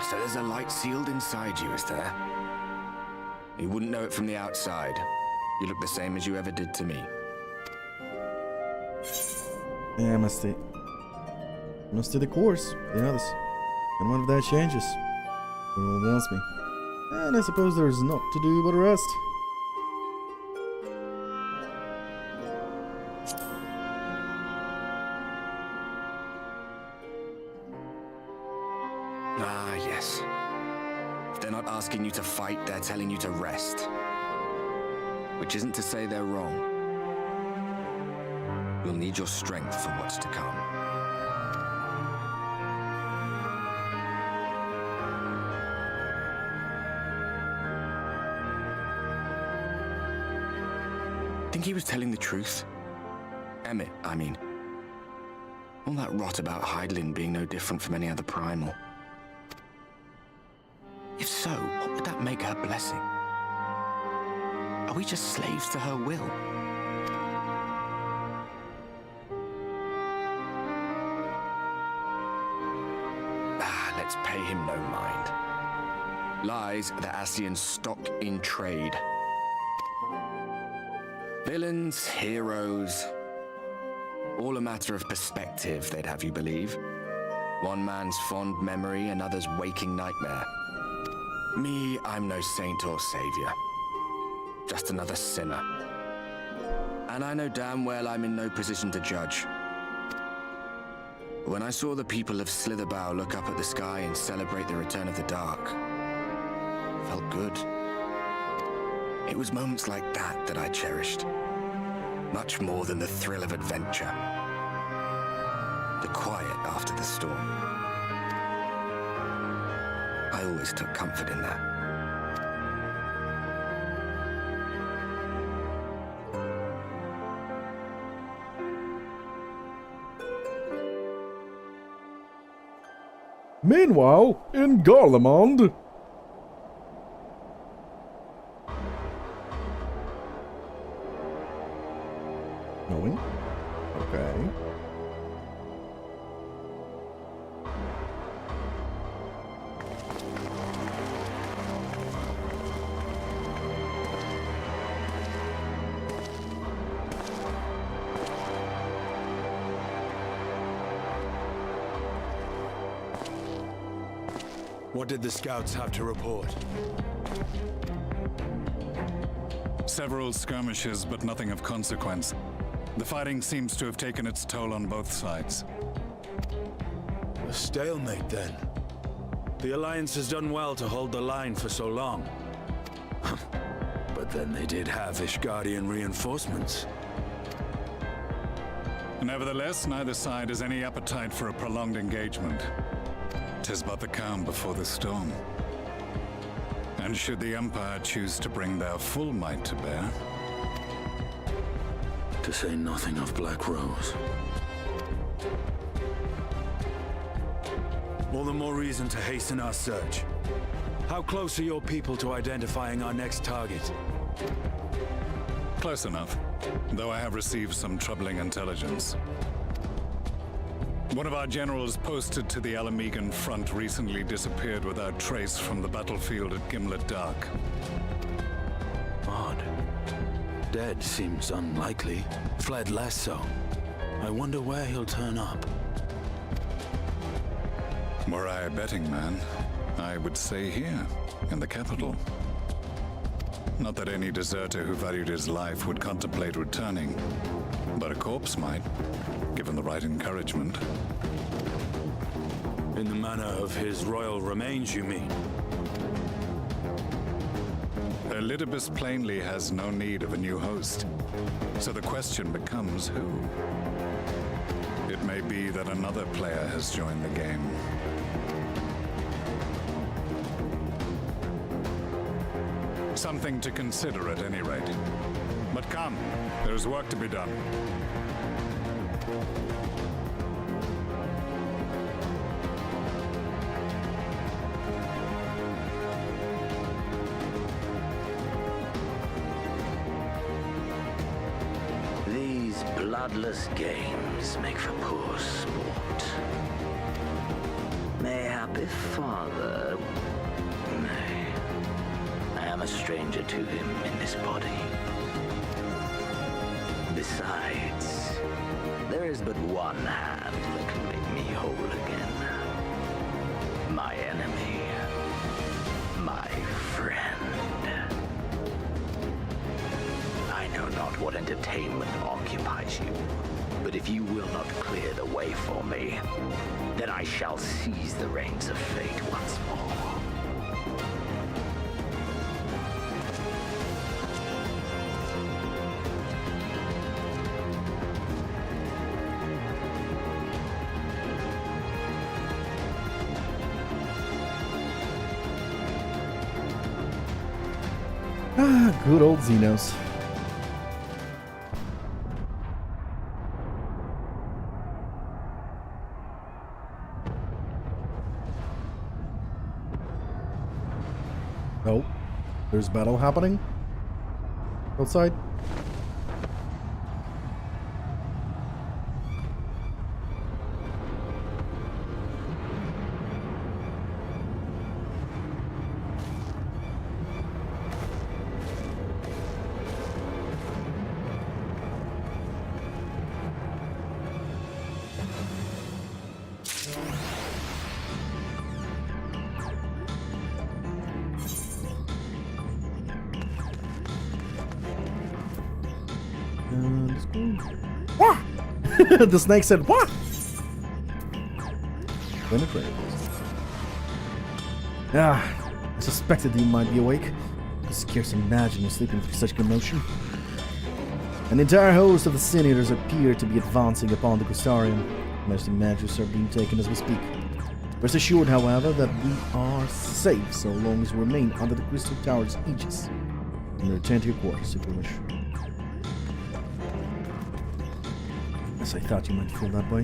So there's a light sealed inside you, is there? You wouldn't know it from the outside. You look the same as you ever did to me. Yeah, I must stay the course, the others. And one of that changes, it overwhelms me. And I suppose there's naught to do but rest. Ah, yes. If they're not asking you to fight, they're telling you to rest. Which isn't to say they're wrong. You'll need your strength for what's to come. Think he was telling the truth? Emmett, I mean. All that rot about Heidelin being no different from any other primal. If so, what would that make her blessing? Are we just slaves to her will? Let's pay him no mind. Lies the Ascians stock in trade. Villains, heroes, all a matter of perspective, they'd have you believe. One man's fond memory, another's waking nightmare. Me, I'm no saint or savior. Just another sinner. And I know damn well I'm in no position to judge. When I saw the people of Slitherbow look up at the sky and celebrate the return of the dark, felt good. It was moments like that that I cherished. Much more than the thrill of adventure. The quiet after the storm. I always took comfort in that. Meanwhile, in Garlemald... Knowing? Okay. What did the scouts have to report? Several skirmishes, but nothing of consequence. The fighting seems to have taken its toll on both sides. A stalemate, then. The Alliance has done well to hold the line for so long. But then they did have Ishgardian reinforcements. Nevertheless, neither side has any appetite for a prolonged engagement. 'Tis but the calm before the storm. And should the Empire choose to bring their full might to bear... To say nothing of Black Rose. All the more reason to hasten our search. How close are your people to identifying our next target? Close enough, though I have received some troubling intelligence. One of our generals posted to the Alamegan front recently disappeared without trace from the battlefield at Gimlet Dark. Odd. Dead seems unlikely. Fled less so. I wonder where he'll turn up. Were I a betting man, I would say here, in the capital. Not that any deserter who valued his life would contemplate returning, but a corpse might, given the right encouragement. In the manner of his royal remains, you mean? A Elidibus plainly has no need of a new host. So the question becomes who? It may be that another player has joined the game. Something to consider at any rate. But come, there's work to be done. These bloodless games make for poor sport. Mayhap if father... Nay. I am a stranger to him in this body. Besides, there is but one hand that can make me whole again. My enemy. My friend. I know not what entertainment occupies you, but if you will not clear the way for me, then I shall seize the reins of fate once more. Ah, good old Xenos. Oh, there's battle happening outside. Wah! The snake said, "What?" Then it rained. I suspected you might be awake. I scarce imagine you sleeping through such commotion. An entire host of the Senators appear to be advancing upon the Crystarium. Most measures are being taken as we speak. Rest assured, however, that we are safe so long as we remain under the Crystal Tower's aegis. And return to your quarters if you wish. Yes, I thought you might feel that way.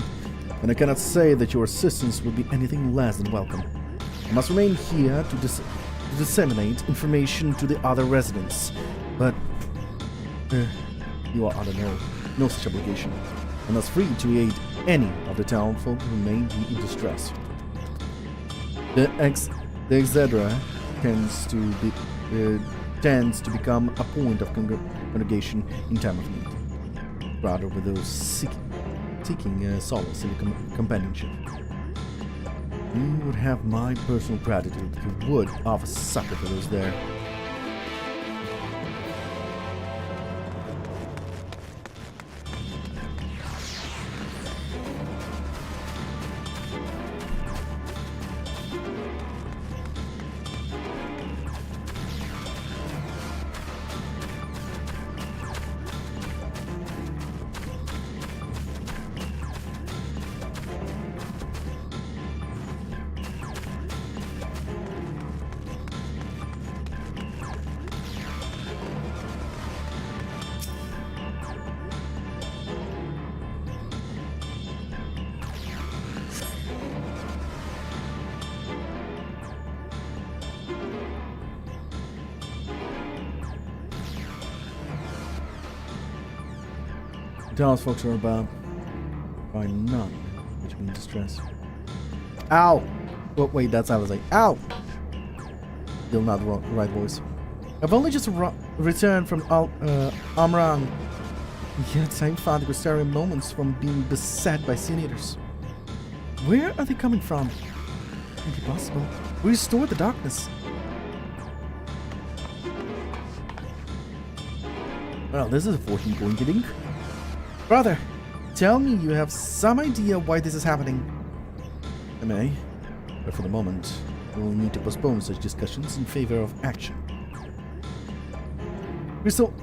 And I cannot say that your assistance would be anything less than welcome. I must remain here to disseminate information to the other residents. But you are under no such obligation, and thus free to aid any of the townfolk who may be in distress. The Exedra tends to become a point of congregation in time of need, rather with those seeking solace in companionship. You would have my personal gratitude if you would offer succor for those there. Townsfolk are about by none, which means distress. Ow! Oh, wait, that's how I was like, ow! Still not the right voice. I've only just returned from Amran. Yet I found the Crystarium moments from being beset by Senators. Where are they coming from? Can't be possible. We restored the darkness. Well, this is a fortune going to dink. Brother, tell me you have some idea why this is happening. I may, but for the moment, we will need to postpone such discussions in favor of action. Crystal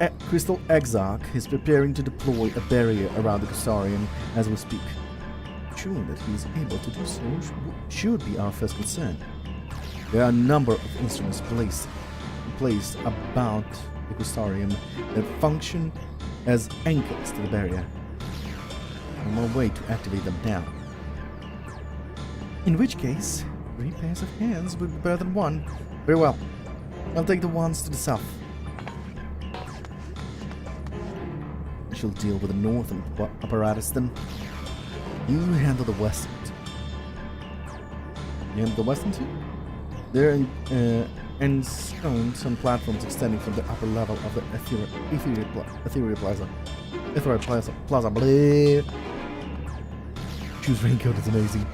Exarch is preparing to deploy a barrier around the Crystarium as we speak. Ensuring that he is able to do so should be our first concern. There are a number of instruments placed about the Crystarium that function as anchors to the barrier. On my way to activate them now. In which case, 3 pairs of hands would be better than 1. Very well. I'll take the ones to the south. I shall deal with the northern apparatus then. You handle the western. You handle the western too? They're ensconced on platforms extending from the upper level of the Ethereal Plaza. Bleh. Choose raincoat is amazing.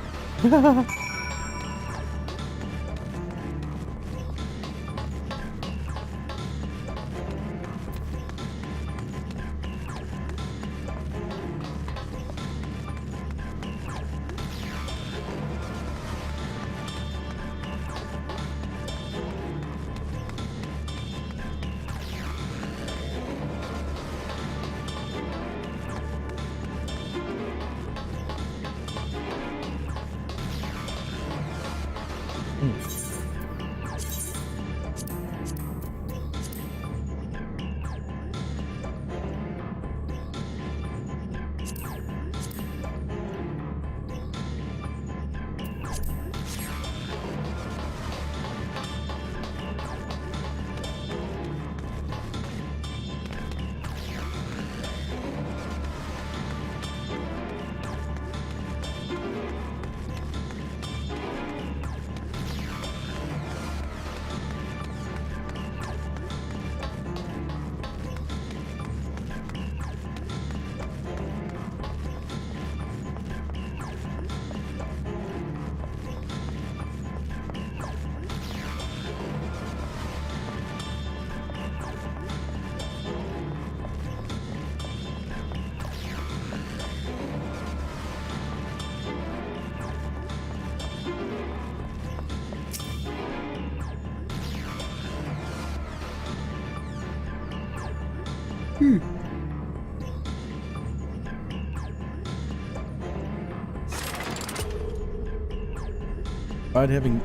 Despite having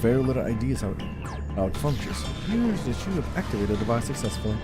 very little ideas how it functions, it appears that you have activated the device successfully.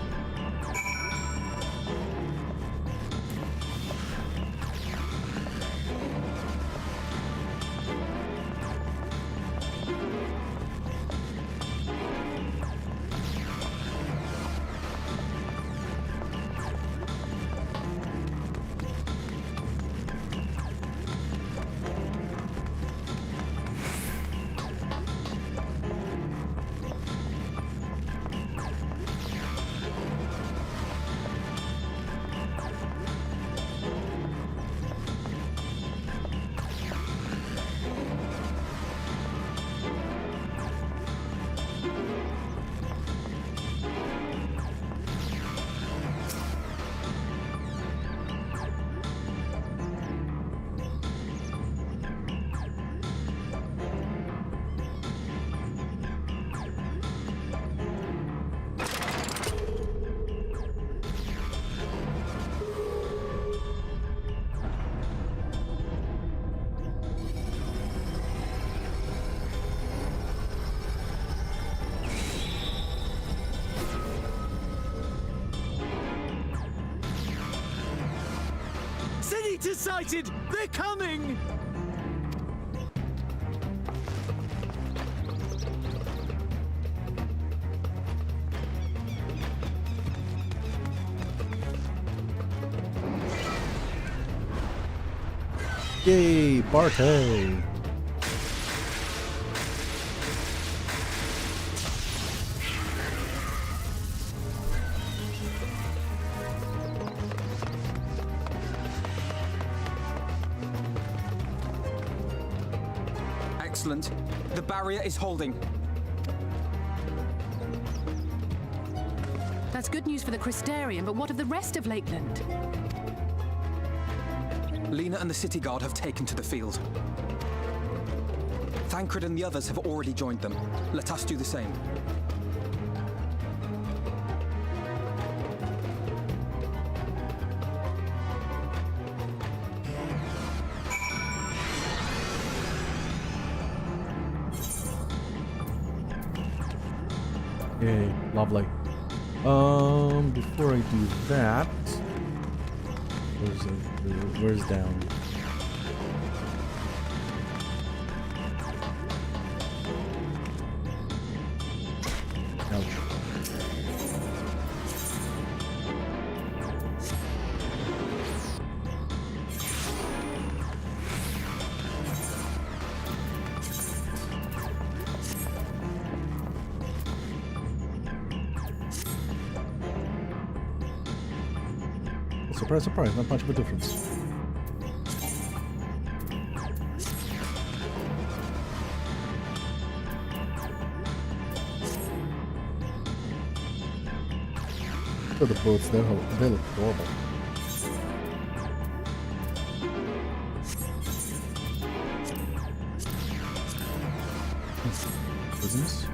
Senator sighted! They're coming! Yay, Barte! Excellent. The barrier is holding. That's good news for the Crystarium, but what of the rest of Lakeland? Lena and the City Guard have taken to the field. Thancred and the others have already joined them. Let us do the same. Okay, lovely. Before I do that, where's down? Ouch. Surprise, surprise, not much of a difference. For the boats, they look horrible. Prisons?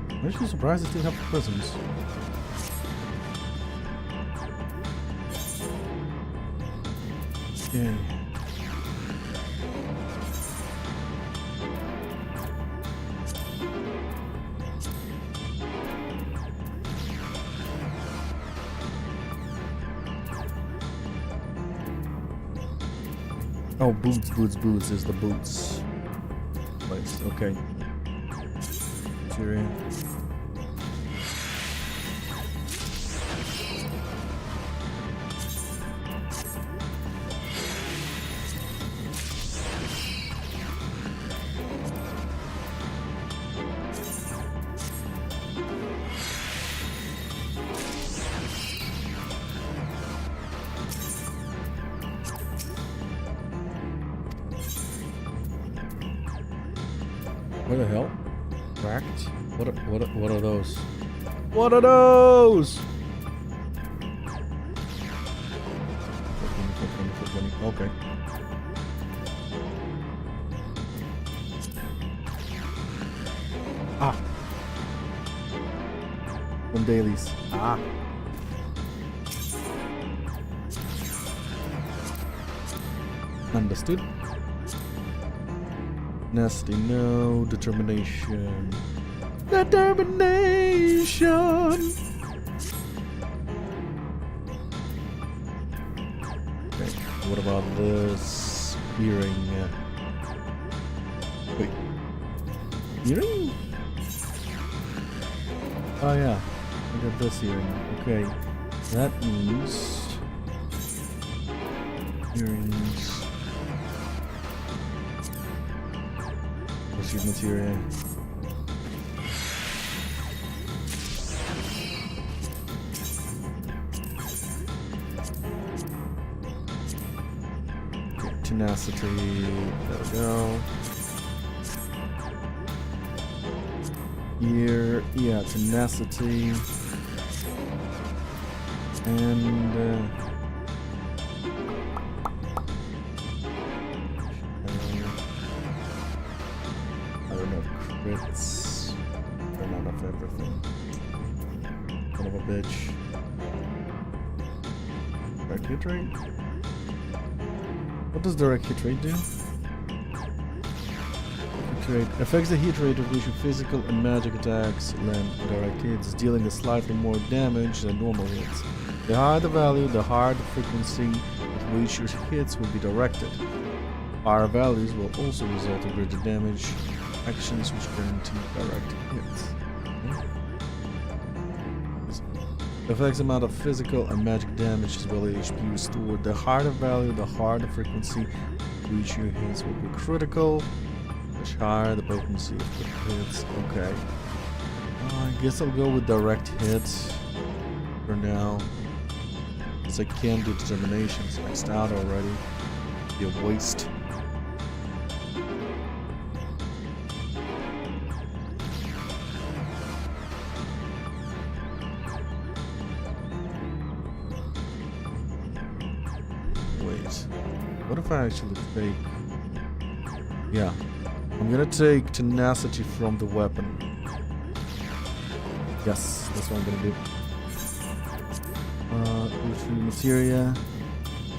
I'm actually surprised they still have prisons. Okay. Oh, boots is the boots place. Okay. Syria. What the hell? Cracked? What are those? What are those? 420. Okay. Ah. From dailies. Ah. Understood. Nasty, no. Determination. Determination! Okay, what about this? Hearing. Wait. Hearing? Oh, yeah. I got this hearing. Okay. That means. Hearings. Pursuit material. Okay, tenacity. There we go. Here, yeah, tenacity. And crits. Run out of everything. Son of a bitch. Direct hit rate? What does direct hit rate do? Hit rate affects the hit rate of which your physical and magic attacks land direct hits, dealing a slightly more damage than normal hits. The higher the value, the higher the frequency with which your hits will be directed. Higher values will also result in greater damage. Actions which guarantee direct hits. Okay. Affects amount of physical and magic damage as well as HP restored. The higher the value, the higher the frequency which your hits will be critical. The higher the potency of the hits. Okay. I guess I'll go with direct hits for now. Because I can't do determination. It's maxed out already. Be a waste. What if I actually take... Yeah. I'm gonna take tenacity from the weapon. Yes, that's what I'm gonna do. Retrieve materia.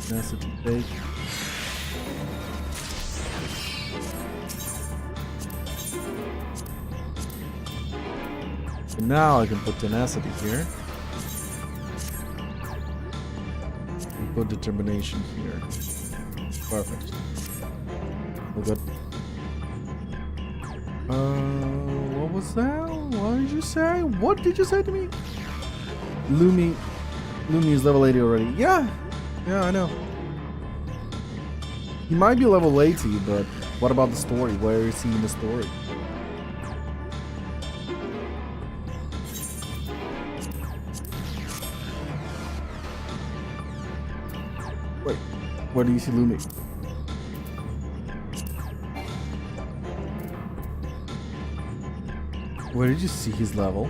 Tenacity take. So now I can put tenacity here. And put determination here. Perfect. We're good. What was that? What did you say? What did you say to me? Lumi is level 80 already. Yeah, I know. He might be level 80, but what about the story? Where is he in the story? Wait, where do you see Lumi? Where did you see his level?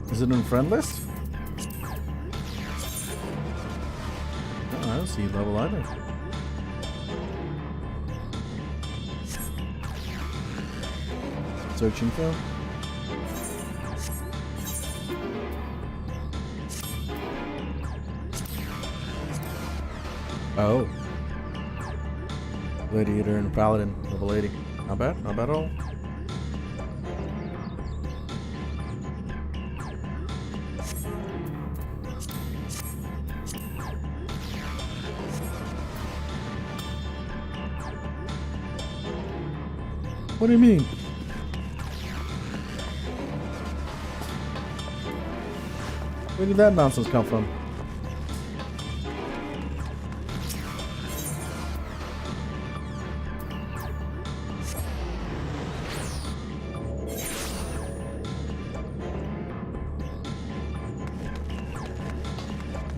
Is it on friend list? No, I don't see level either. Search info. Oh. Gladiator and Paladin, level 80. Not bad at all. What do you mean? Where did that nonsense come from?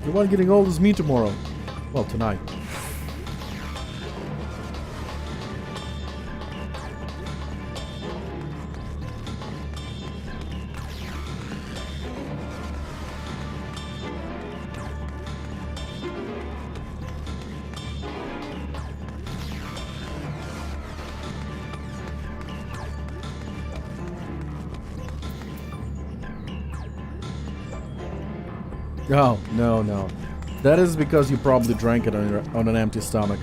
The one getting old is me tomorrow. Well, tonight. Oh, no. That is because you probably drank it on an empty stomach.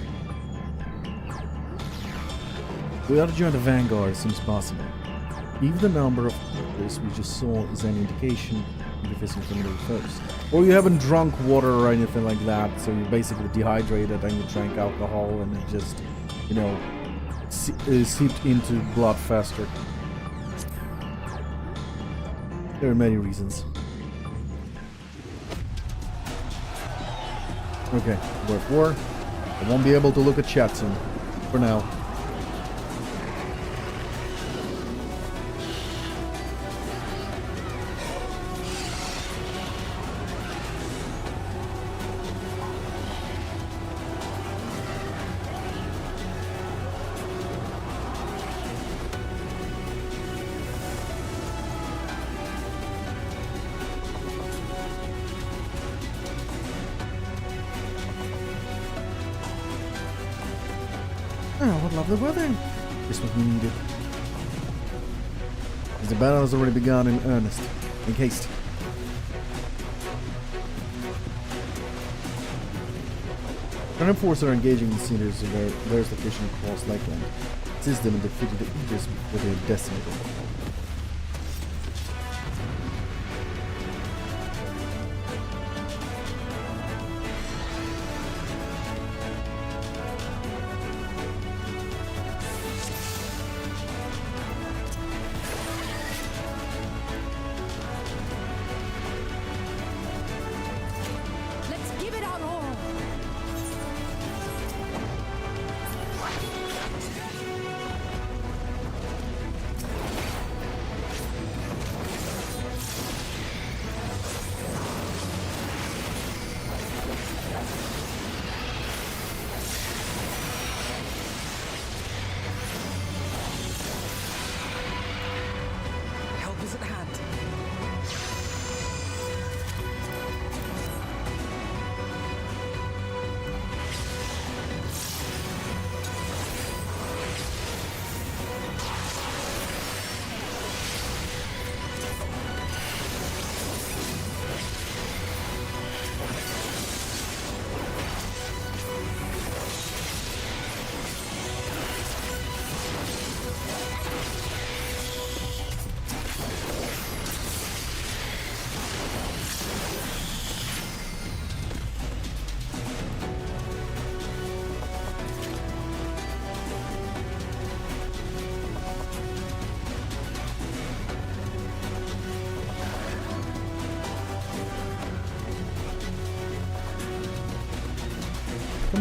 We ought to join the Vanguard as soon as possible. Even the number of hunters we just saw is an indication you're facing familiar foes. Or you haven't drunk water or anything like that, so you're basically dehydrated and you drank alcohol and it just, you know, seeped into blood faster. There are many reasons. Okay, we're at war. I won't be able to look at chat soon. For now. Oh, what lovely weather. This was needed. As the battle has already begun in earnest. Make haste. Current forces are engaging the seniors in various locations across Lakeland. Assist them in defeating the Eaters before they are decimated.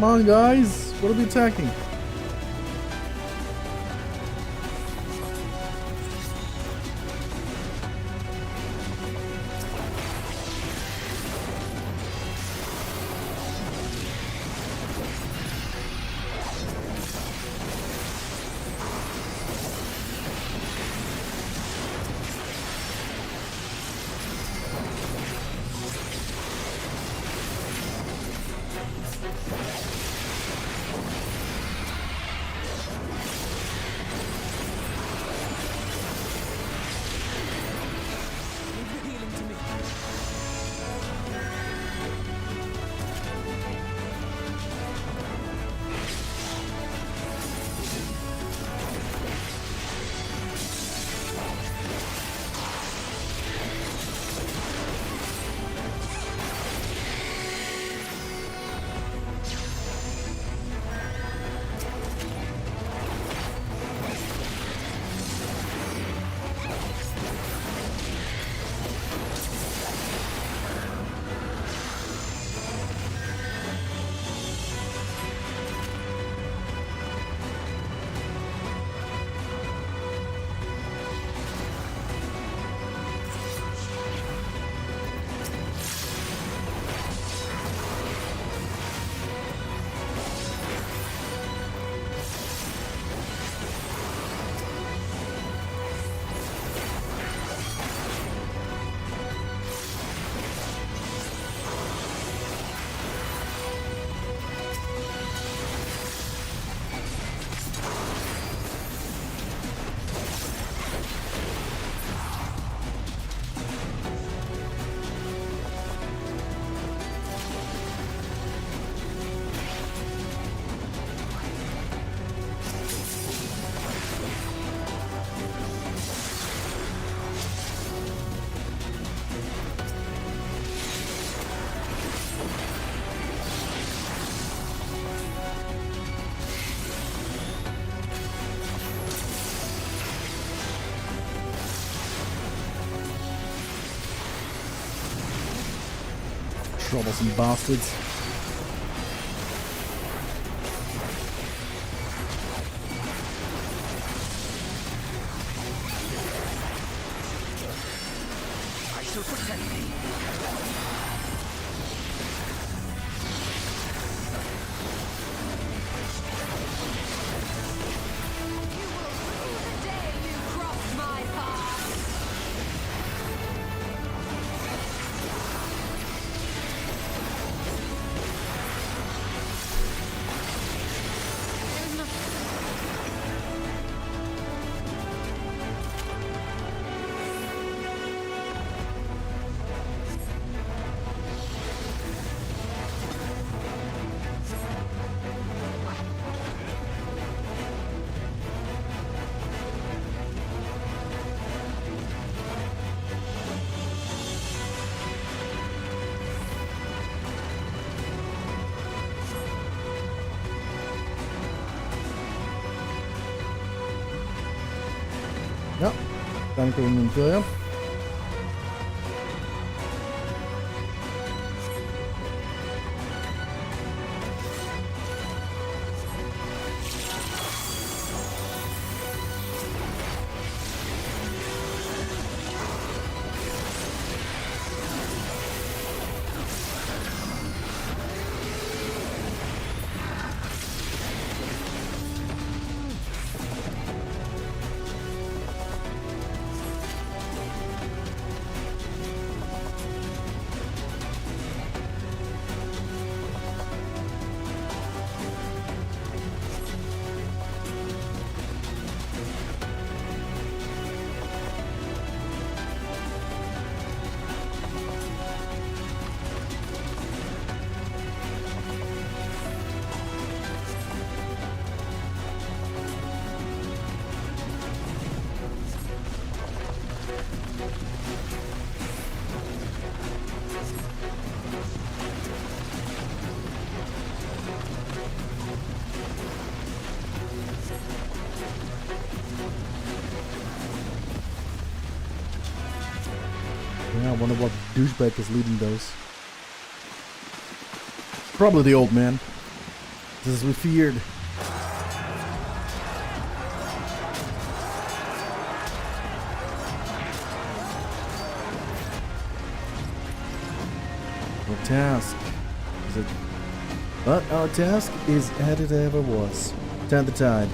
Come on, guys. What are we attacking? Troublesome bastards. I shall protect thee. The day you crossed my path. Ja, danke Ihnen Imperium. Yeah, I wonder what douchebag is leading those. Probably the old man. Just as we feared. Our task is it? But our task is as it ever was. Turn the tide.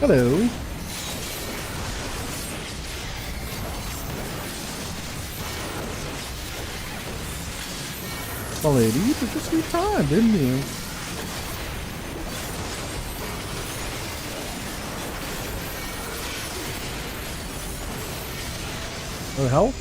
Hello. Well, lady, you took a sweet time, didn't you? What the hell?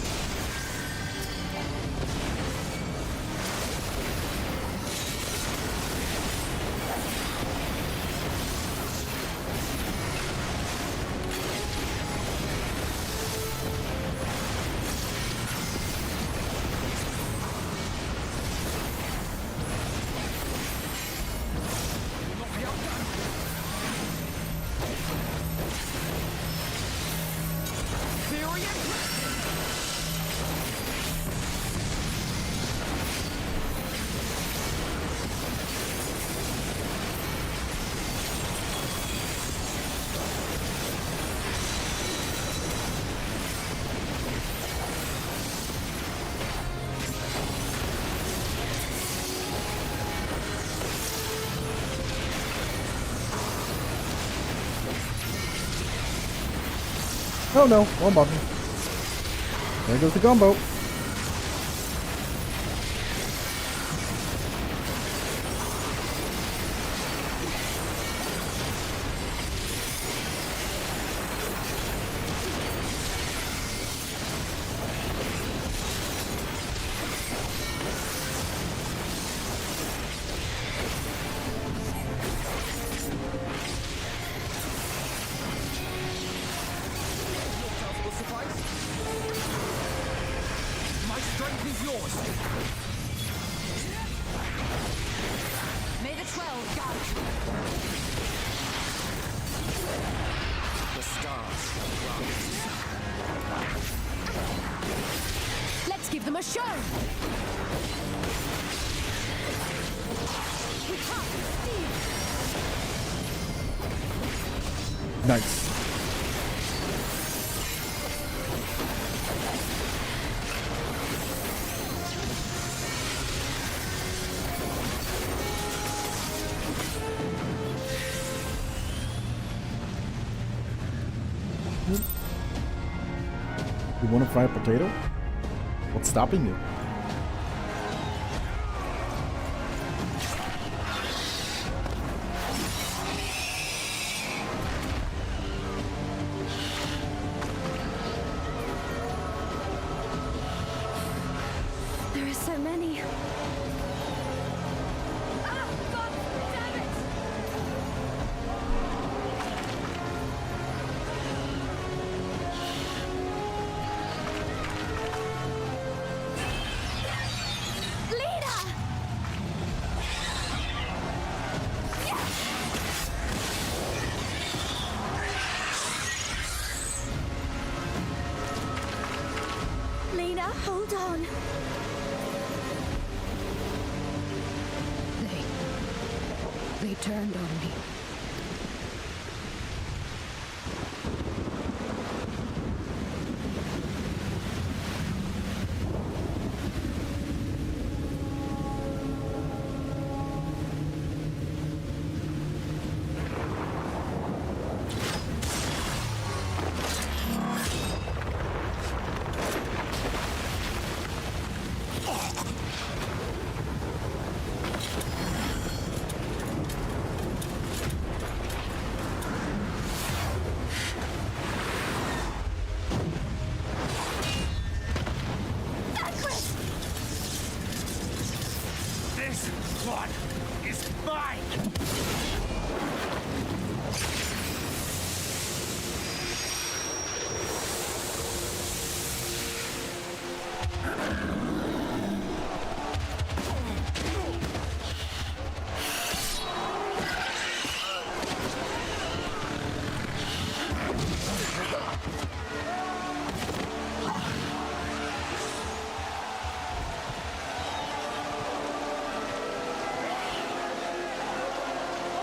Oh no, one button. There goes the gumbo. May the 12 guide you. The stars. Let's give them a show. We have Nice. You want to fry a potato? What's stopping you? There are so many. Ah, God damn it! Leader! Leader, hold on. They turned on me. This one is mine!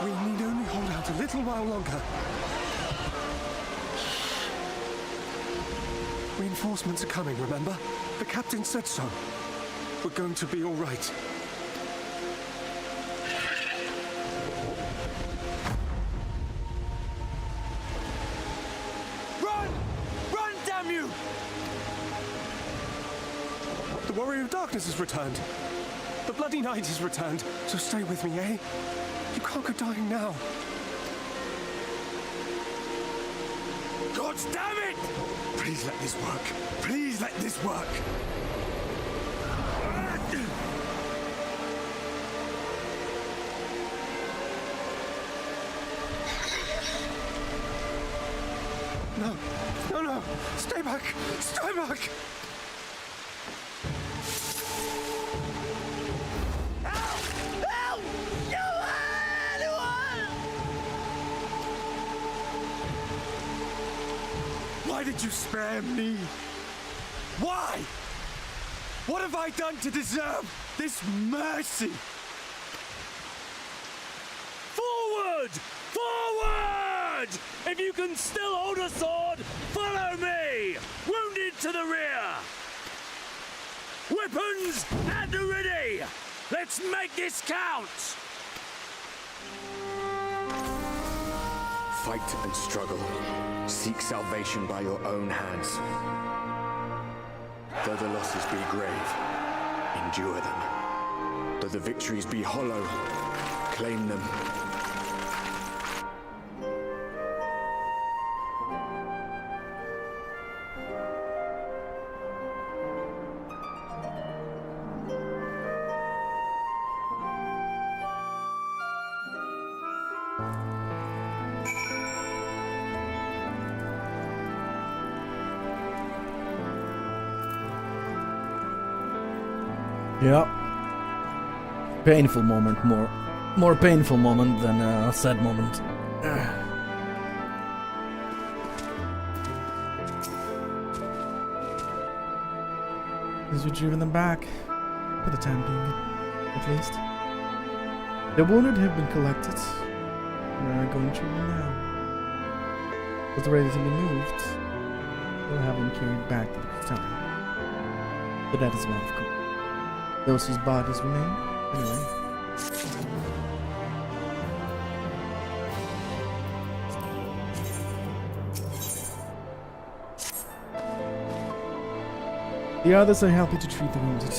We need only hold out a little while longer. Reinforcements are coming, remember? The captain said so. We're going to be all right. Run! Run, damn you! The Warrior of Darkness has returned. The Bloody Knight has returned. So stay with me, eh? You can't go dying now. God damn it! Please let this work. Please let this work. No, no, no. Stay back. Stay back. Why did you spare me? Why? What have I done to deserve this mercy? Forward! Forward! If you can still hold a sword, follow me! Wounded to the rear! Weapons at the ready! Let's make this count! Fight and struggle. Seek salvation by your own hands. Though the losses be grave, endure them. Though the victories be hollow, claim them. Yep. Painful moment, more painful moment than a sad moment. As we've driven them back, for the time being, at least. The wounded have been collected. We are going to them now. With ready to be moved, we'll have them carried back to the town. But that is well, of course. Those whose bodies remain, anyway. The others are happy to treat the wounded.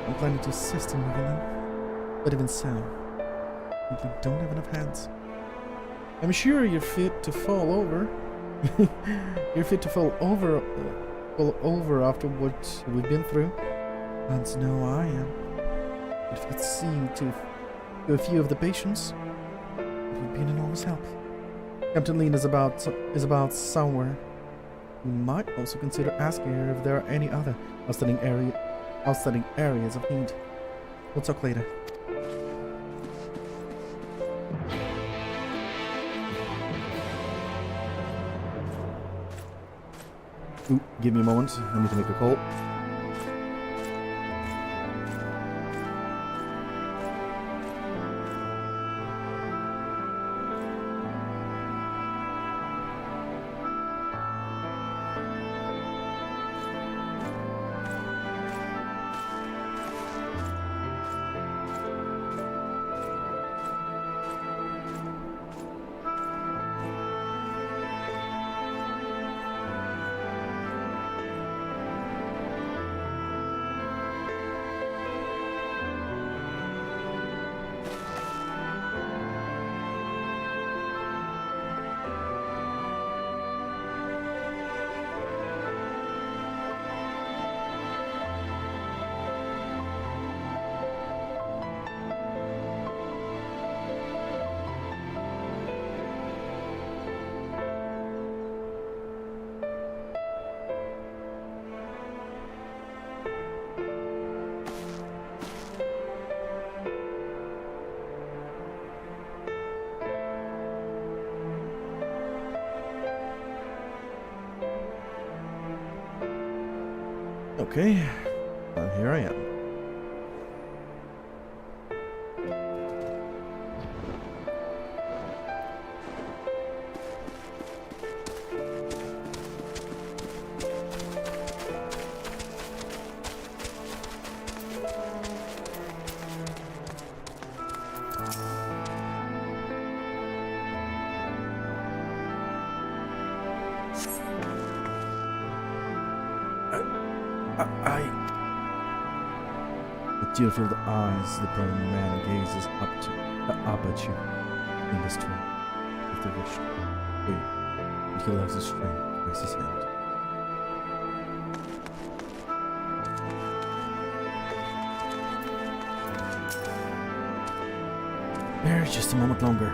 I'm planning to assist in moving them. But even so, we don't have enough hands. I'm sure you're fit to fall over. You're fit to fall over after what we've been through. And no, I am. But if you could see to a few of the patients, it would be an enormous help. Captain Lean is about somewhere. We might also consider asking her if there are any other outstanding areas of need. We'll talk later. Ooh, give me a moment. I need to make a call. Okay, well, here I am. The tear-filled eyes, the brown man gazes up at you in the stream. If they wish, wait until he has the strength to raise his hand. Bear just a moment longer.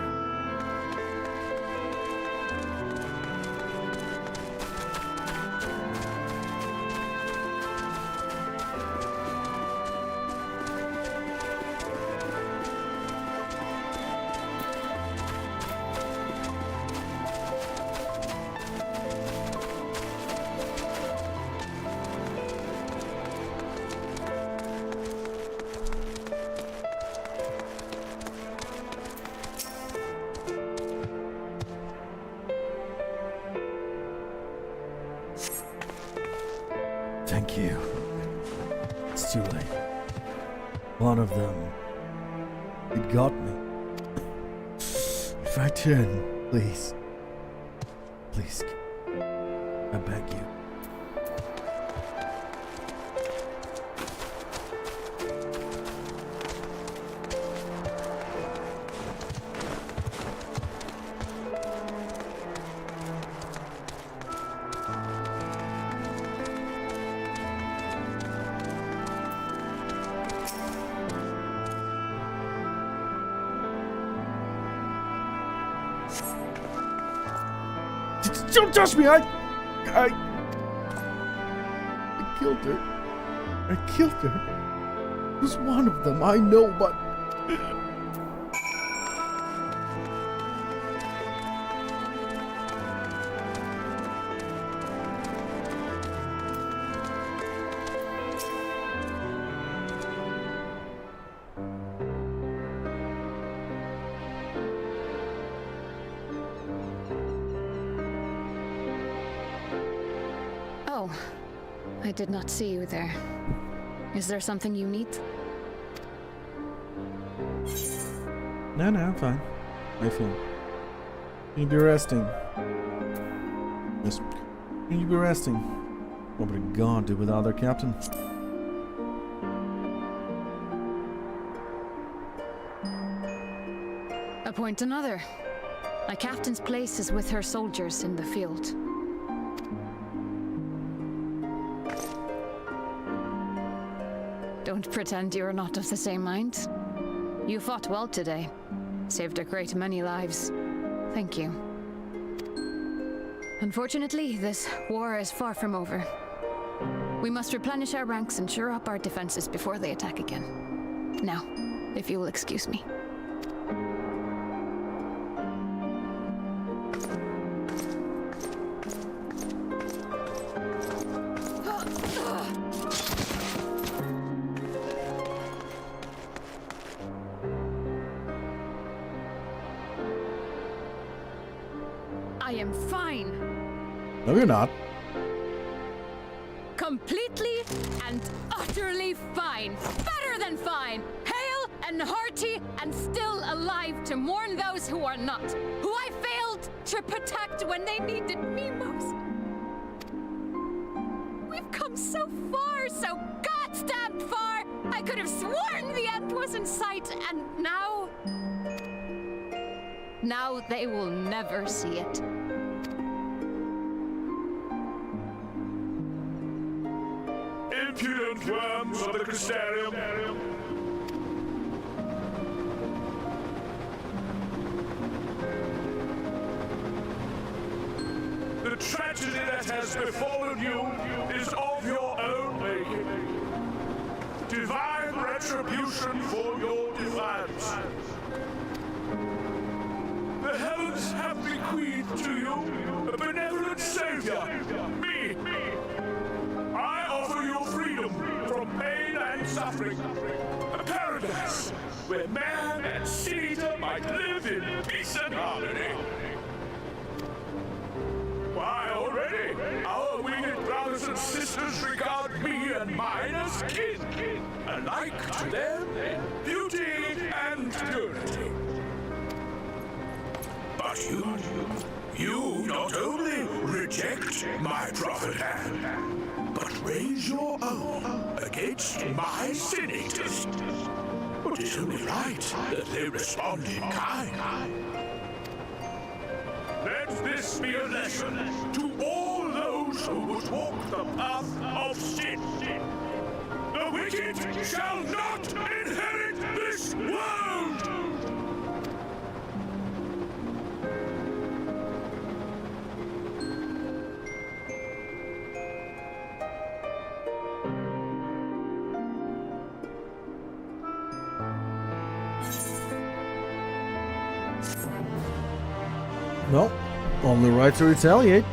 Thank you. It's too late. One of them, it got me. If I turn, please. Please. I beg you. Don't touch me! I killed her. I killed her. It was one of them, I know, but... Oh, I did not see you there. Is there something you need? No, I'm fine. I feel. You'll be resting. Yes. You'll be resting. What would a guard do without their captain? Appoint another. A captain's place is with her soldiers in the field. Don't pretend you're not of the same mind. You fought well today. Saved a great many lives. Thank you. Unfortunately, this war is far from over. We must replenish our ranks and shore up our defenses before they attack again. Now, if you will excuse me. I am fine. No, you're not. Completely and utterly fine. Better than fine. Hale and hearty and still alive to mourn those who are not. Who I failed to protect when they needed me most. We've come so far, so goddamn far. I could have sworn the end was in sight, and now... Now they will never see it. Impudent worms of the Crystarium. The tragedy that has befallen you is of your own making. Divine retribution for your defiance. The heavens have bequeathed to you a benevolent savior, me. I offer you freedom from pain and suffering, a paradise where man and cedar might live in peace and harmony. Why, already, our winged brothers and sisters regard me and mine as kin, alike to them in beauty and purity. But you not only reject my prophet hand, but raise your own against my senators. It is only right that they respond in kind. Let this be a lesson to all those who would walk the path of sin. The wicked shall not inherit this world! Well, only right to retaliate.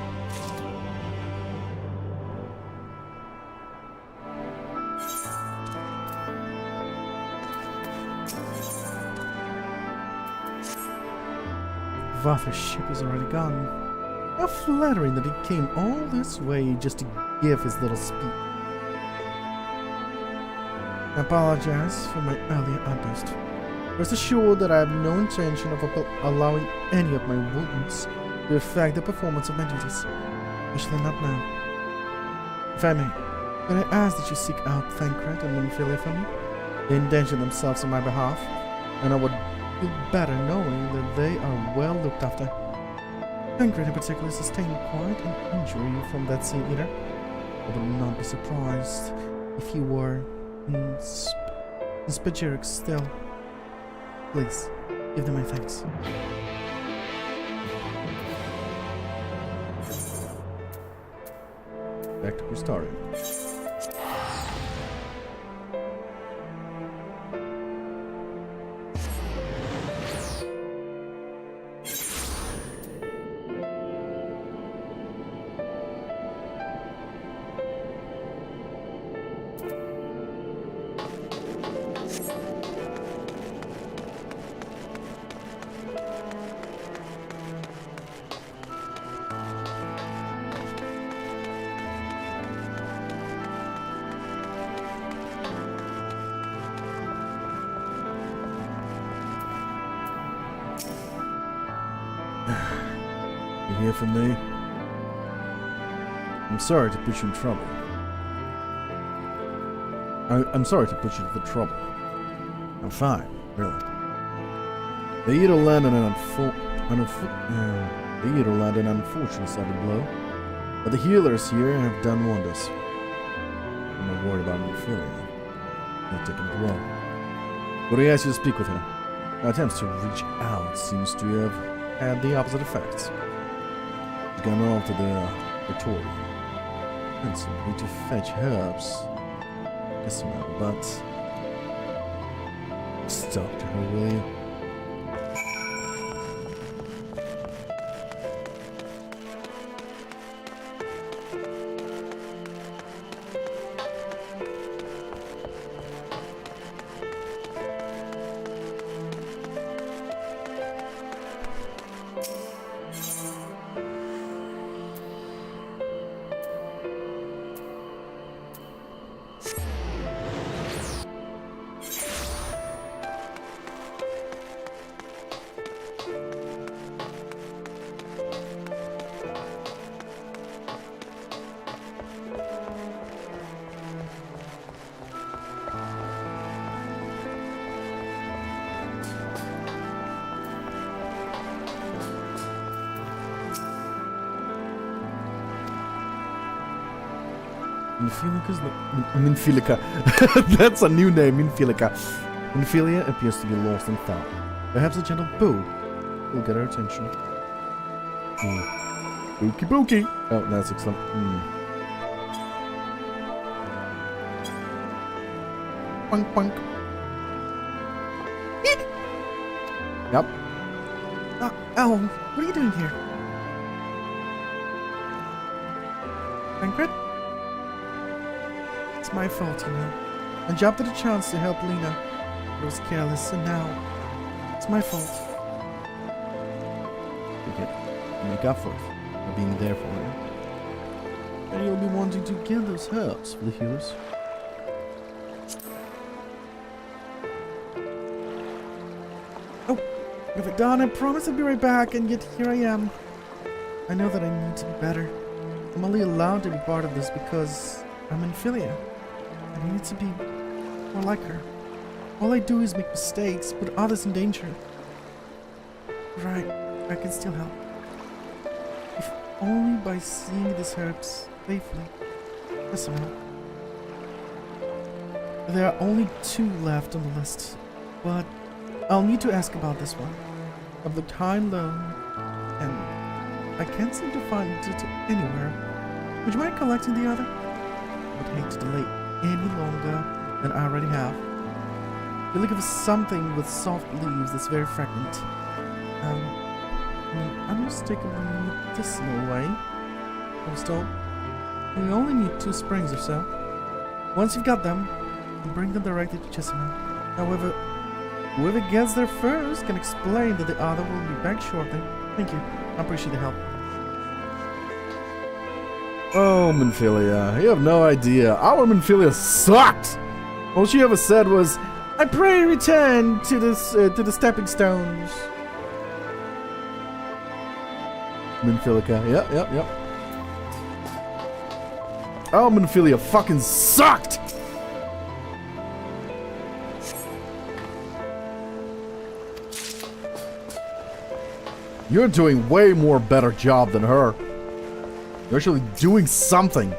Vather's ship is already gone. How flattering that he came all this way just to give his little speech. I apologize for my earlier outburst. Rest assured that I have no intention of allowing any of my wounds to affect the performance of my duties, especially not now. If I may, could I ask that you seek out Thancred and Winfield for me? They endanger themselves on my behalf, and I would feel better knowing that they are well looked after. Thancred in particular sustained quite an injury from that sea eater. I would not be surprised if he were in Spagiric still. Please, give them my thanks. Back to Crystarium. You hear from me? I'm sorry to put you in trouble. I'm sorry to put you to the trouble. I'm fine, really. The Eater landed an unfortunate sudden blow, but the healers here have done wonders. I'm not worried about my feeling. Not taking it well. But I asked you to speak with her. My attempts to reach out seems to have had the opposite effects. She's gone off to the Pretoria. And simply to fetch herbs. Yes, ma'am, but just talk to her, will you? Minfilica. That's a new name, Minfilica. Minfilia appears to be lost in thought. Perhaps a gentle boo will get her attention. Bookie bookie. Oh, that's excellent. Punk punk. Yep. Ow, what are you doing here? Tancred? It's my fault, you know. I jumped at a chance to help Lena, but I was careless, and now it's my fault. You make up for it by being there for her. And you'll be wanting to get those herbs for the healers. Oh, if it done, I promise I'll be right back, and yet here I am. I know that I need to be better. I'm only allowed to be part of this because I'm in Philia. I need to be more like her. All I do is make mistakes, put others in danger. Right, I can still help. If only by seeing these herbs safely. Yes, ma'am. There are only 2 left on the list, but I'll need to ask about this one. I've looked high and low, and I can't seem to find it anywhere. Would you mind collecting the other? I would hate to delay any longer than I already have. You're looking for something with soft leaves that's very fragrant. Unmistakably medicinal way. I was told. We only need 2 springs or so. Once you've got them, you bring them directly to Jessamine. However, whoever gets there first can explain that the other will be back shortly. Thank you. I appreciate the help. Oh, Minfilia, you have no idea. Our Minfilia sucked! All she ever said was, I pray return to the stepping stones. Minfilica, yep. Oh, Minfilia fucking sucked! You're doing way more better job than her. You're actually doing something.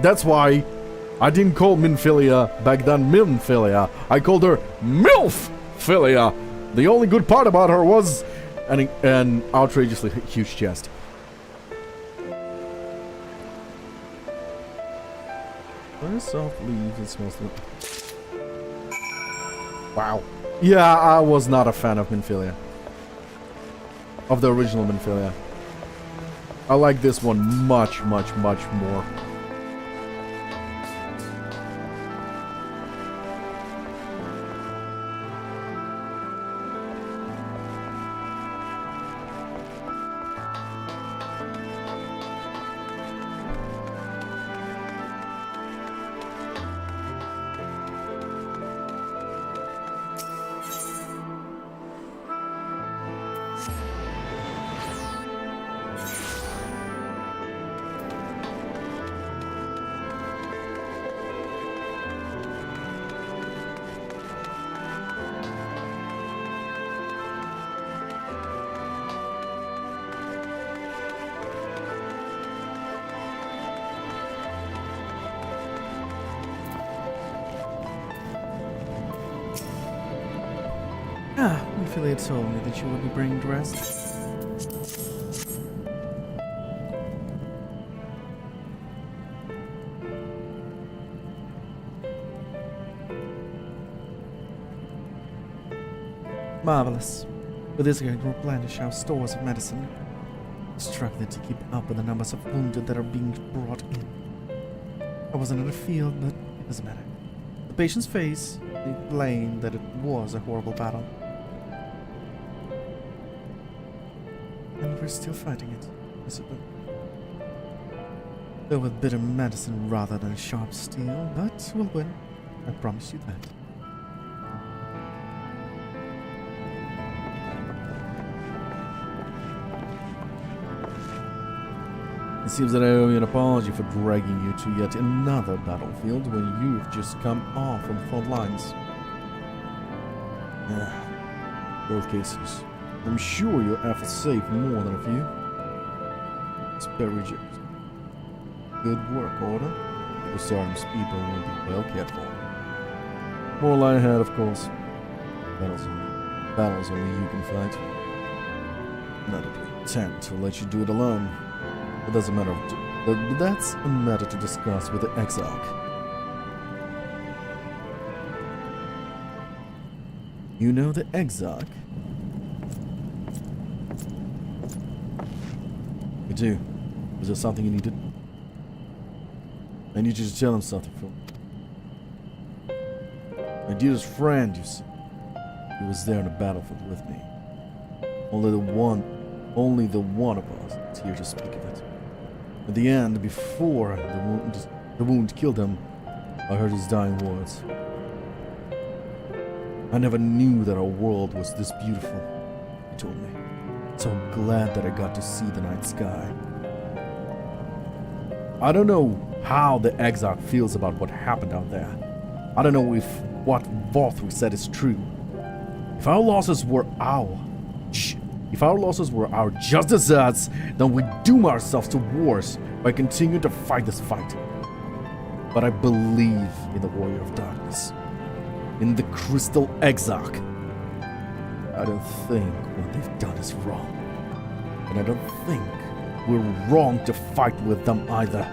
That's why I didn't call Minfilia back then Minfilia. I called her Milfilia. The only good part about her was an outrageously huge chest. Very soft leaves and smells like... Wow. Yeah, I was not a fan of Minfilia. Of the original Minfilia. I like this one much more. Ophelia told me that you would be bringing dressed. Marvelous. With this going to replenish our stores of medicine. Struggling to keep up with the numbers of wounded that are being brought in. I wasn't in the field, but it doesn't matter. The patient's face explained that it was a horrible battle. And we're still fighting it, I suppose. Though with bitter medicine rather than sharp steel, but we'll win. I promise you that. It seems that I owe you an apology for dragging you to yet another battlefield when you've just come off from the front lines. Yeah, both cases. I'm sure your efforts saved more than a few. Spare jokes. Good work, Order. The Sarn's people will be well cared for. More line ahead, of course. Battles only you can fight. Not that we intend to let you do it alone. But that's a matter to discuss with the Exarch. You know the Exarch? You do. Was there something you needed? I need you to tell him something for me. My dearest friend, you see. He was there in the battlefield with me. Only the one of us is here to speak of it. At the end, before the wound killed him, I heard his dying words. I never knew that our world was this beautiful, he told me. So glad that I got to see the night sky. I don't know how the Exarch feels about what happened out there. I don't know if what Vothri said is true. If our losses were our just deserts, then we doom ourselves to wars by continuing to fight this fight. But I believe in the Warrior of Darkness, in the Crystal Exarch. I don't think what they've done is wrong. And I don't think we're wrong to fight with them either.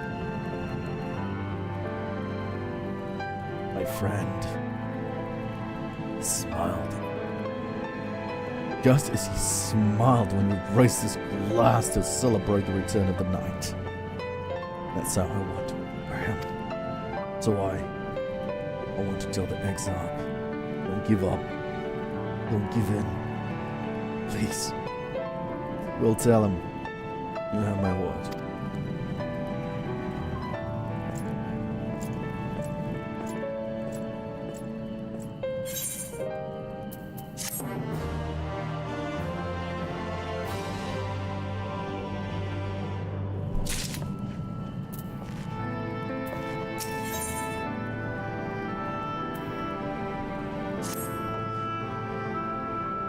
My friend smiled. Just as he smiled when we raised his glass to celebrate the return of the night. That's how I want to remember him. So I want to tell the Exarch, don't give up. Don't give in. Please. We'll tell him. You have my word.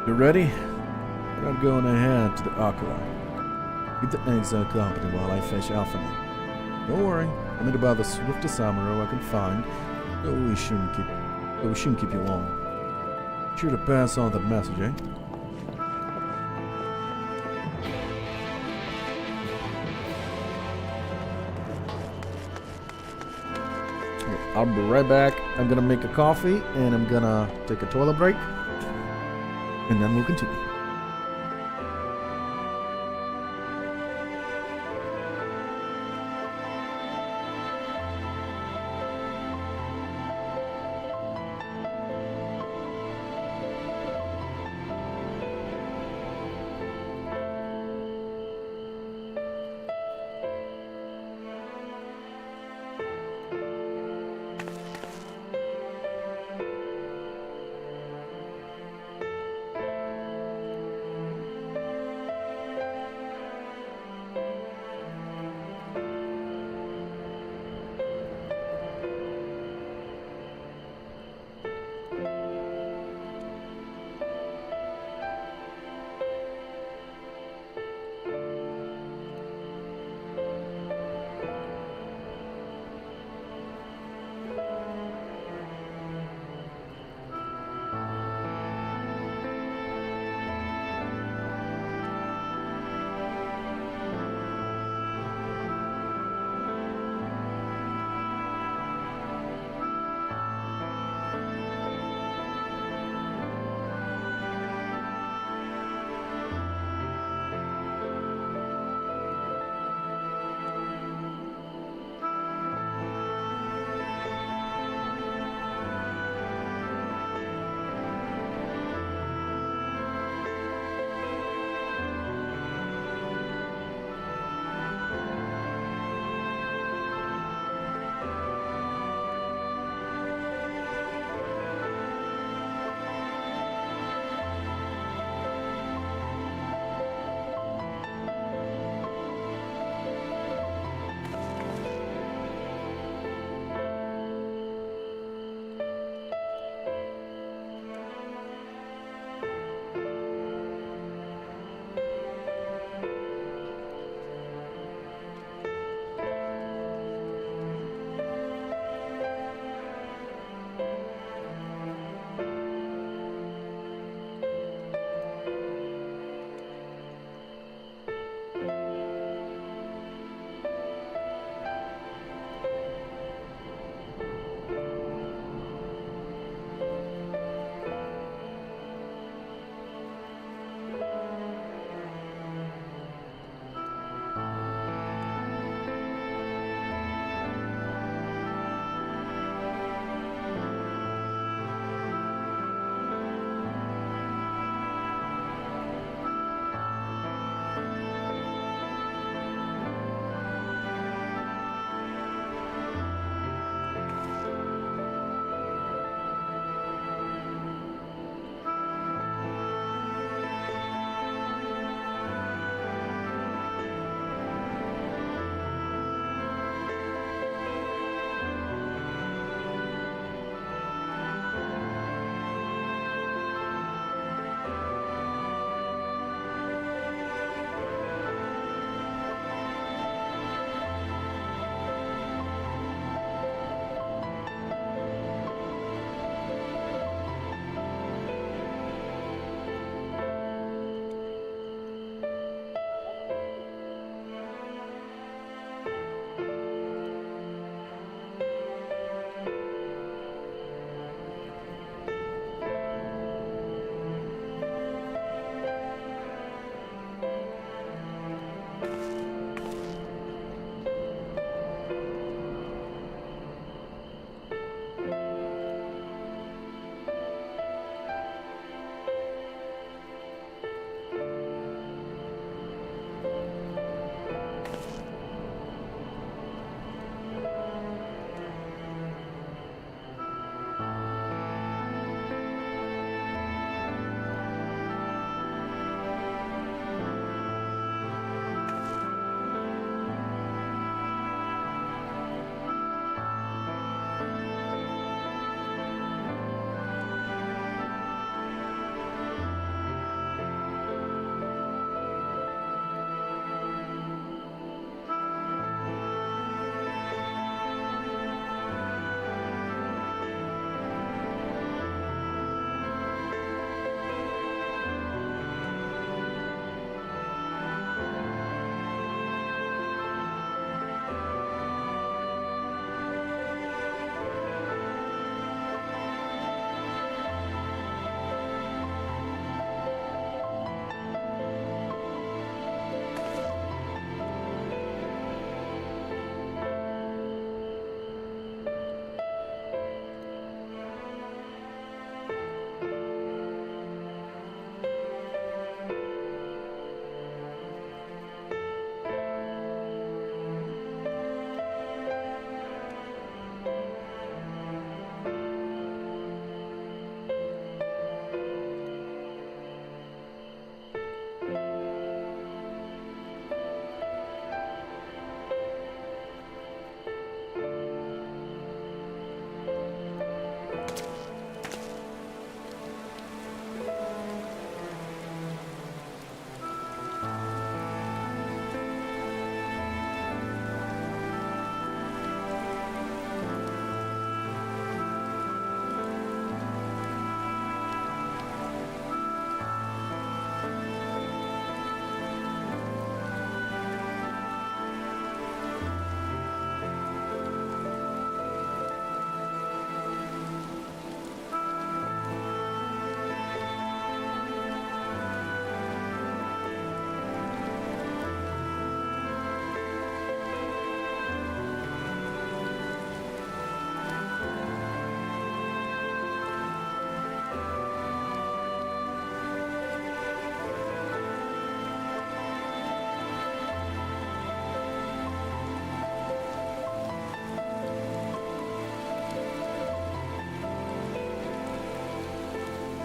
You ready? I'm going ahead to the Aquila. Keep the Exarch company while I fetch Alpha. Don't worry, I'm in about the swiftest armor I can find, though we shouldn't keep you long. Sure to pass on that message, eh? I'll be right back. I'm gonna make a coffee and I'm gonna take a toilet break. And then we'll continue.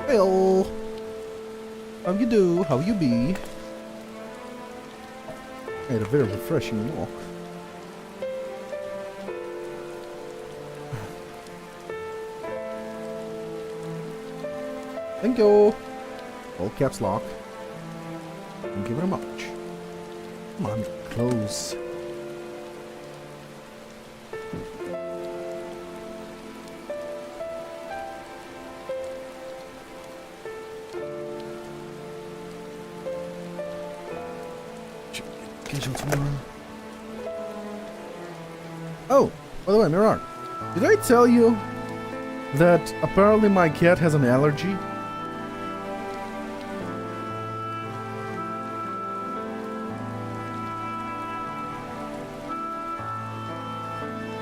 Heyo. How you do? How you be? I had a very refreshing walk. Thank you. All caps lock. Thank you very much. Come on, close. Tomorrow. Oh, by the way, Mirar, did I tell you that apparently my cat has an allergy?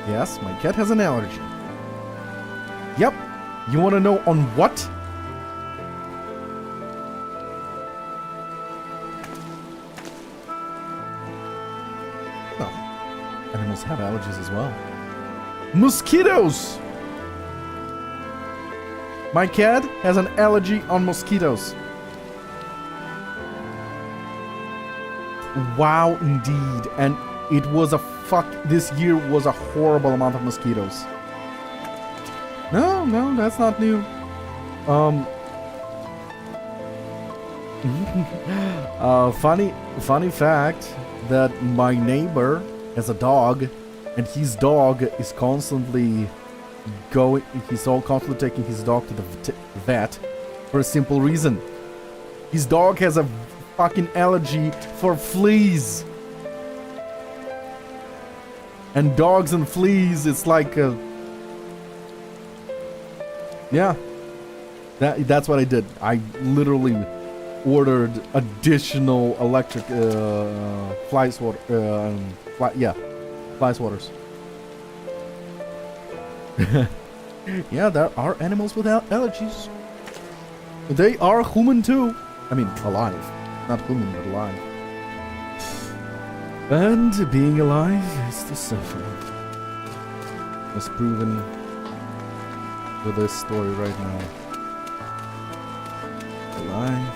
Yes, my cat has an allergy. Yep. You want to know on what? Animals have allergies as well. Mosquitoes! My cat has an allergy on mosquitoes. Wow, indeed. And it was a this year was a horrible amount of mosquitoes. No, that's not new. Funny fact that my neighbor has a dog, and his dog is constantly constantly taking his dog to the vet for a simple reason. His dog has a fucking allergy for fleas. And dogs and fleas, it's like yeah. That's what I did. I literally ordered additional electric fly swatter fly swatters. Yeah, there are animals without allergies. They are human too. I mean, alive. Not human, but alive. And being alive is to suffer. As proven with this story right now. Alive.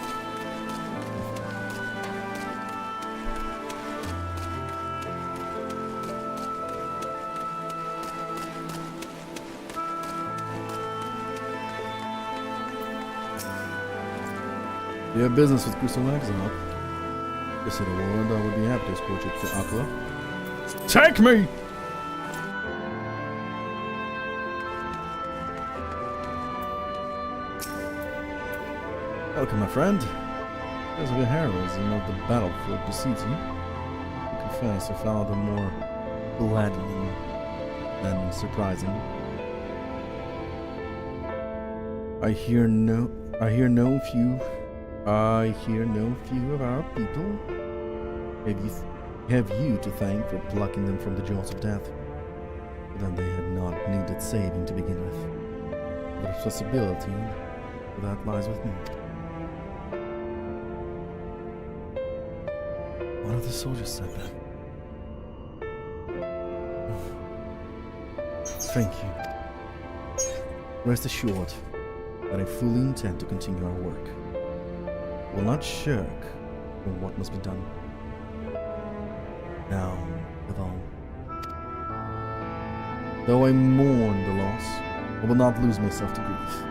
You have business with Crystal Exile. Yes, in a world, I would be happy to escort you to Aquila. Take me! Welcome, my friend. As the heroism of the battlefield precedes you, I confess I found it more gladdening than surprising. I hear no few of our people. Have you to thank for plucking them from the jaws of death. Then they had not needed saving to begin with. The responsibility for that lies with me. One of the soldiers said that. Thank you. Rest assured that I fully intend to continue our work. Will not shirk from what must be done. Now, Yvonne. Though I mourn the loss, I will not lose myself to grief.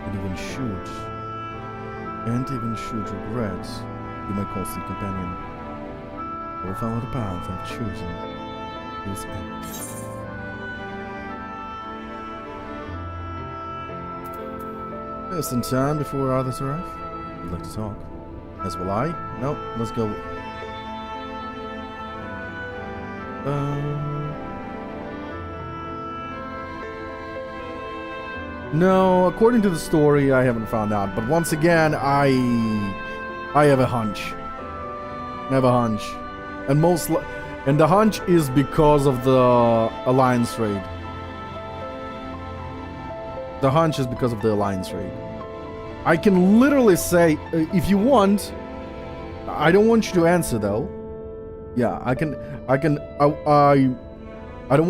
And even should regret be my constant companion, I will follow the path I've chosen to its end. Just in time before others arrive. I'd like to talk. As will I. No, let's go. No, according to the story, I haven't found out. But once again, I have a hunch. I have a hunch, and the hunch is because of the Alliance raid. The hunch is because of the Alliance raid. I can literally say, if you want, I don't want you to answer though. Yeah, I don't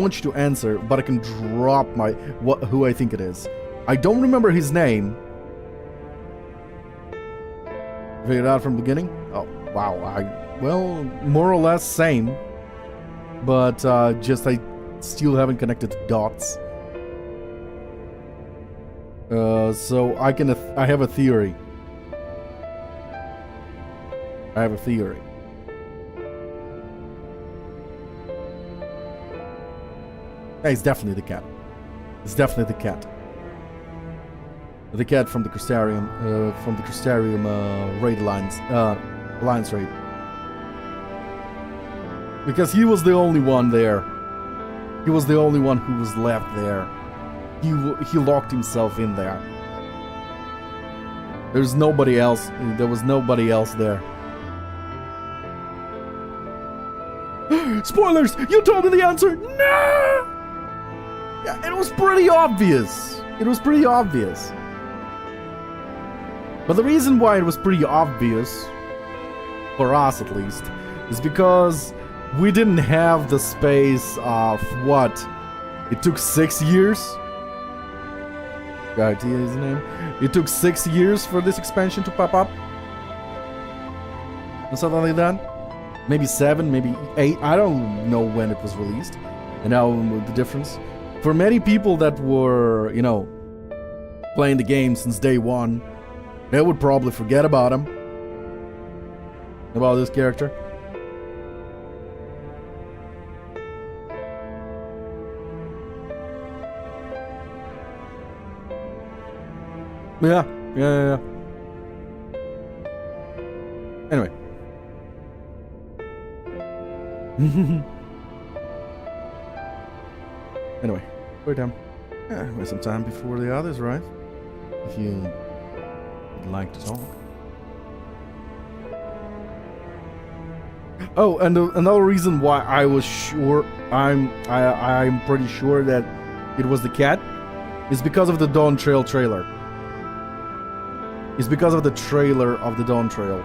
want you to answer, but I can drop who I think it is. I don't remember his name, Figured out from the beginning? Oh, wow. Well, more or less same. But just I still haven't connected the dots. So I have a theory. I have a theory. Hey, it's definitely the cat. It's definitely the cat. The cat from the Crystarium, raid alliance raid. Because he was the only one there. He was the only one who was left there. He locked himself in there. There's nobody else. There was nobody else there. Spoilers! You told me the answer! No! Yeah, it was pretty obvious. It was pretty obvious. But the reason why it was pretty obvious, for us at least, is because we didn't have the space of what? It took 6 years? Guarantee his name. It took 6 years for this expansion to pop up? Or something like that? Maybe 7, maybe 8. I don't know when it was released. And now the difference. For many people that were, you know, playing the game since day one, they would probably forget about him. About this character. Yeah. Anyway. Anyway, we're done. Yeah, wait some time before the others arrive. If you would like to talk. Oh, and another reason why I was sure I'm pretty sure that it was the cat is because of the Dawn Trail trailer. It's because of the trailer of the Dawn Trail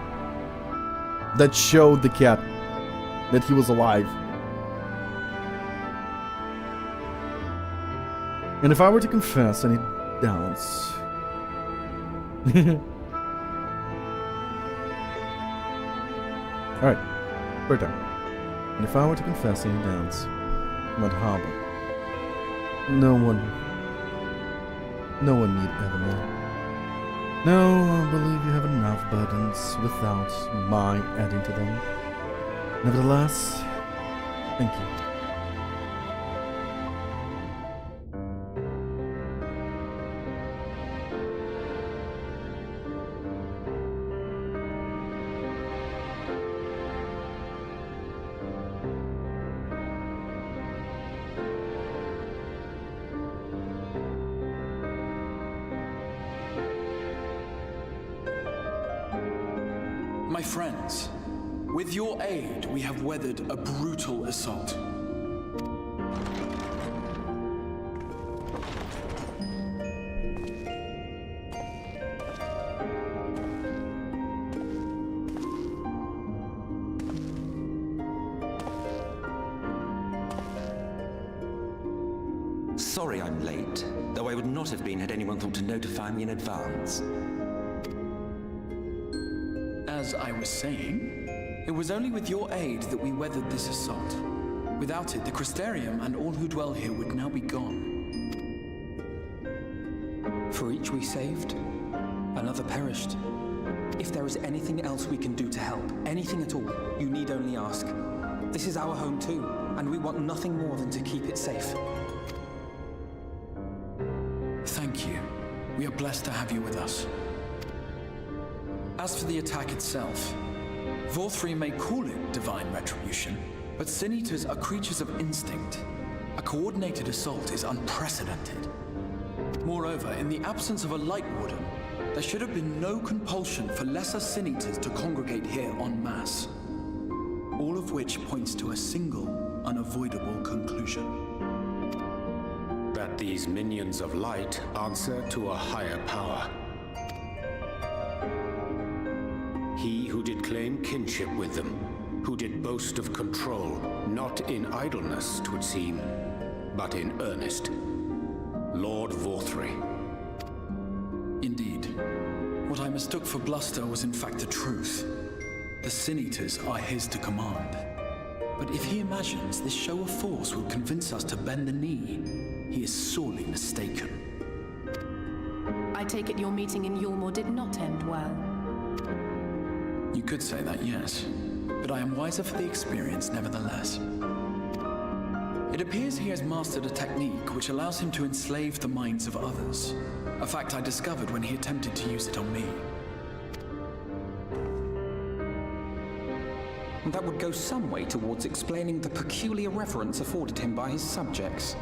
that showed the cat that he was alive. And if I were to confess any doubts, alright, we're done. And if I were to confess any doubts about Harbor, no one need ever know. No, I believe you have enough burdens without my adding to them. Nevertheless, thank you. My friends, with your aid, we have weathered a brutal assault. Sorry I'm late, though I would not have been had anyone thought to notify me in advance. As I was saying, it was only with your aid that we weathered this assault. Without it, the Crystarium and all who dwell here would now be gone. For each we saved, another perished. If there is anything else we can do to help, anything at all, you need only ask. This is our home too, and we want nothing more than to keep it safe. Thank you. We are blessed to have you with us. As for the attack itself, Vorthri may call it divine retribution, but Sin Eaters are creatures of instinct. A coordinated assault is unprecedented. Moreover, in the absence of a Light Warden, there should have been no compulsion for lesser Sin Eaters to congregate here en masse. All of which points to a single, unavoidable conclusion. That these minions of light answer to a higher power. He who did claim kinship with them, who did boast of control, not in idleness, 'twould seem, but in earnest. Lord Vorthri. Indeed. What I mistook for bluster was in fact the truth. The Sin Eaters are his to command. But if he imagines this show of force will convince us to bend the knee, he is sorely mistaken. I take it your meeting in Yulmore did not end well. You could say that, yes. But I am wiser for the experience nevertheless. It appears he has mastered a technique which allows him to enslave the minds of others. A fact I discovered when he attempted to use it on me. That would go some way towards explaining the peculiar reverence afforded him by his subjects.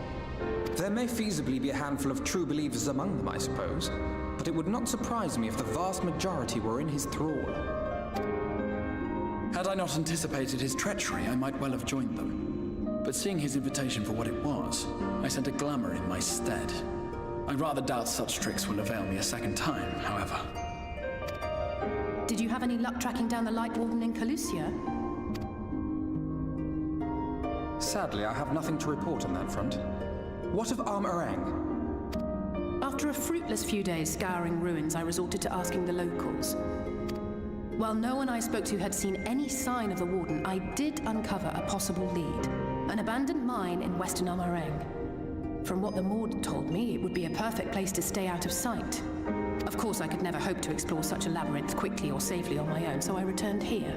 There may feasibly be a handful of true believers among them, I suppose, but it would not surprise me if the vast majority were in his thrall. Had I not anticipated his treachery, I might well have joined them. But seeing his invitation for what it was, I sent a glamour in my stead. I rather doubt such tricks will avail me a second time, however. Did you have any luck tracking down the Light Warden in Calusia? Sadly, I have nothing to report on that front. What of Armarang? After a fruitless few days scouring ruins, I resorted to asking the locals. While no one I spoke to had seen any sign of the Warden, I did uncover a possible lead. An abandoned mine in western Armarang. From what the Maud told me, it would be a perfect place to stay out of sight. Of course, I could never hope to explore such a labyrinth quickly or safely on my own, so I returned here.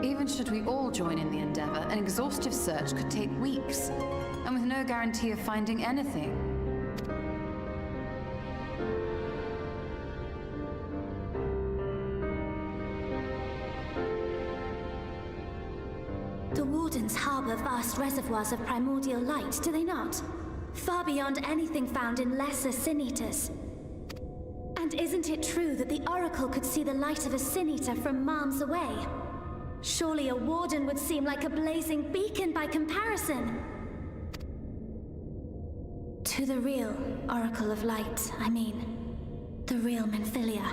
Even should we all join in the endeavor, an exhaustive search could take weeks, and with no guarantee of finding anything. The Wardens harbor vast reservoirs of primordial light, do they not? Far beyond anything found in lesser Sin Eaters. And isn't it true that the Oracle could see the light of a Sin Eater from miles away? Surely a Warden would seem like a blazing beacon by comparison. To the real Oracle of Light, I mean. The real Menphilia.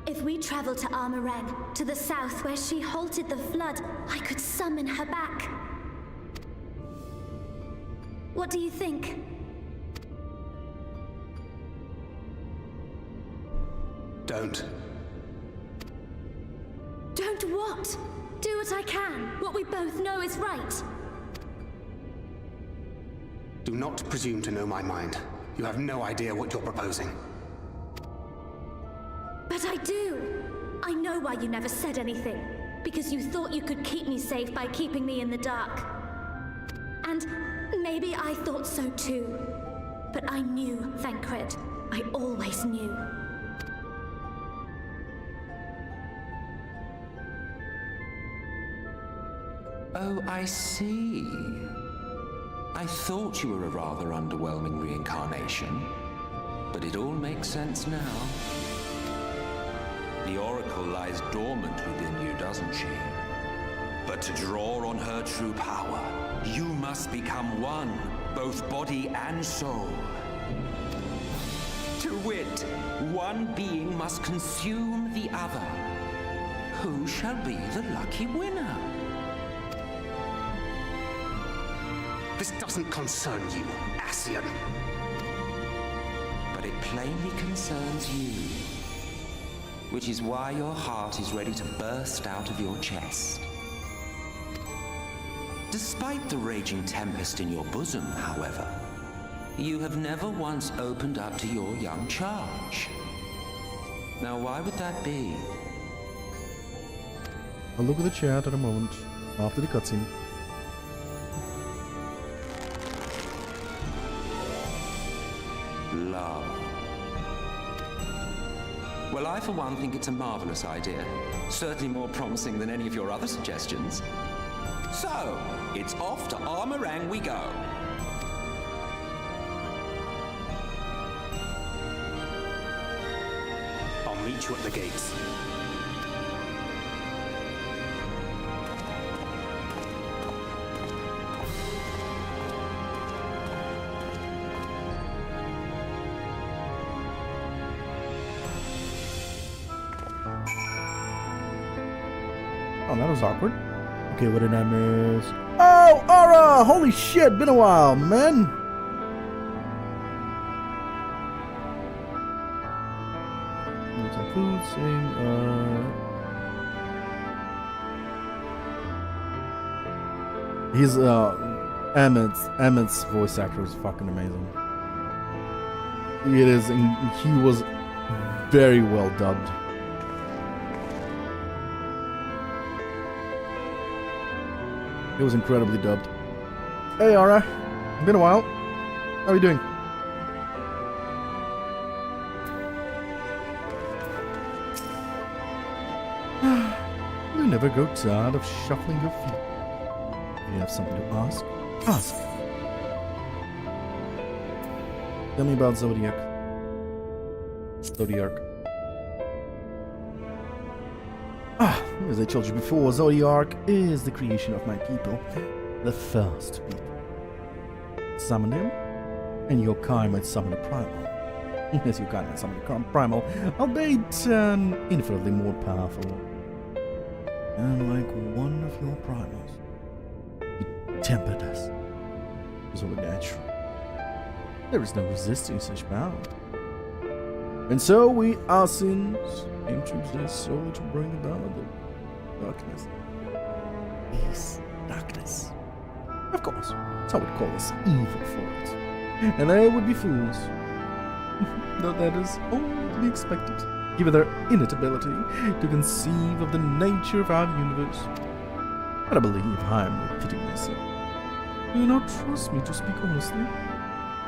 If we travel to Armarang, to the south where she halted the flood, I could summon her back. What do you think? Don't. Don't what? Do what I can. What we both know is right. Do not presume to know my mind. You have no idea what you're proposing. But I do. I know why you never said anything. Because you thought you could keep me safe by keeping me in the dark. And maybe I thought so too. But I knew, Thancred. I always knew. Oh, I see. I thought you were a rather underwhelming reincarnation, but it all makes sense now. The Oracle lies dormant within you, doesn't she? But to draw on her true power, you must become one, both body and soul. To wit, one being must consume the other. Who shall be the lucky winner? This doesn't concern you, Ascian. But it plainly concerns you. Which is why your heart is ready to burst out of your chest. Despite the raging tempest in your bosom, however, you have never once opened up to your young charge. Now, why would that be? I'll look at the chat in a moment, after the cutscene. Love. Well, I for one think it's a marvelous idea. Certainly more promising than any of your other suggestions. So, it's off to Armarang we go. I'll meet you at the gates. Oh, that was awkward. Okay, what a name is. Oh, Aura! Holy shit, been a while, man. Need some food, saying, He's, Emmett's voice actor is fucking amazing. It is, he was very well dubbed. It was incredibly dubbed. Hey, Aura. Been a while. How are you doing? You never grow tired of shuffling your feet. If you have something to ask, ask. Tell me about Zodiac. As I told you before, Zodiac is the creation of my people, the first people. Summon him, and your kind might summon a primal. Yes, your kind might summon a primal, albeit infinitely more powerful. And like one of your primals, he tempered us. It was all natural. There is no resisting such power. And so we, Asins, came to exist solely to bring about the darkness. Peace, darkness. Of course, some would call us evil for it. And they would be fools. Though that is only to be expected, given their innate ability to conceive of the nature of our universe. But I believe I am repeating myself. Do you not trust me to speak honestly?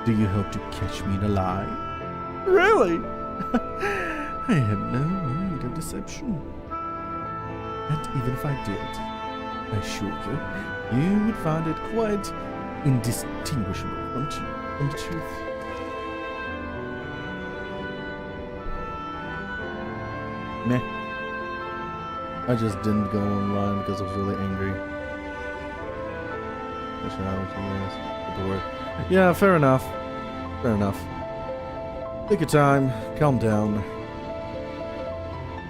Do you hope to catch me in a lie? Really? I have no need of deception. And even if I did, I assure you, you would find it quite indistinguishable from the truth. Meh. I just didn't go online because I was really angry. Yeah, fair enough. Fair enough. Take your time, calm down.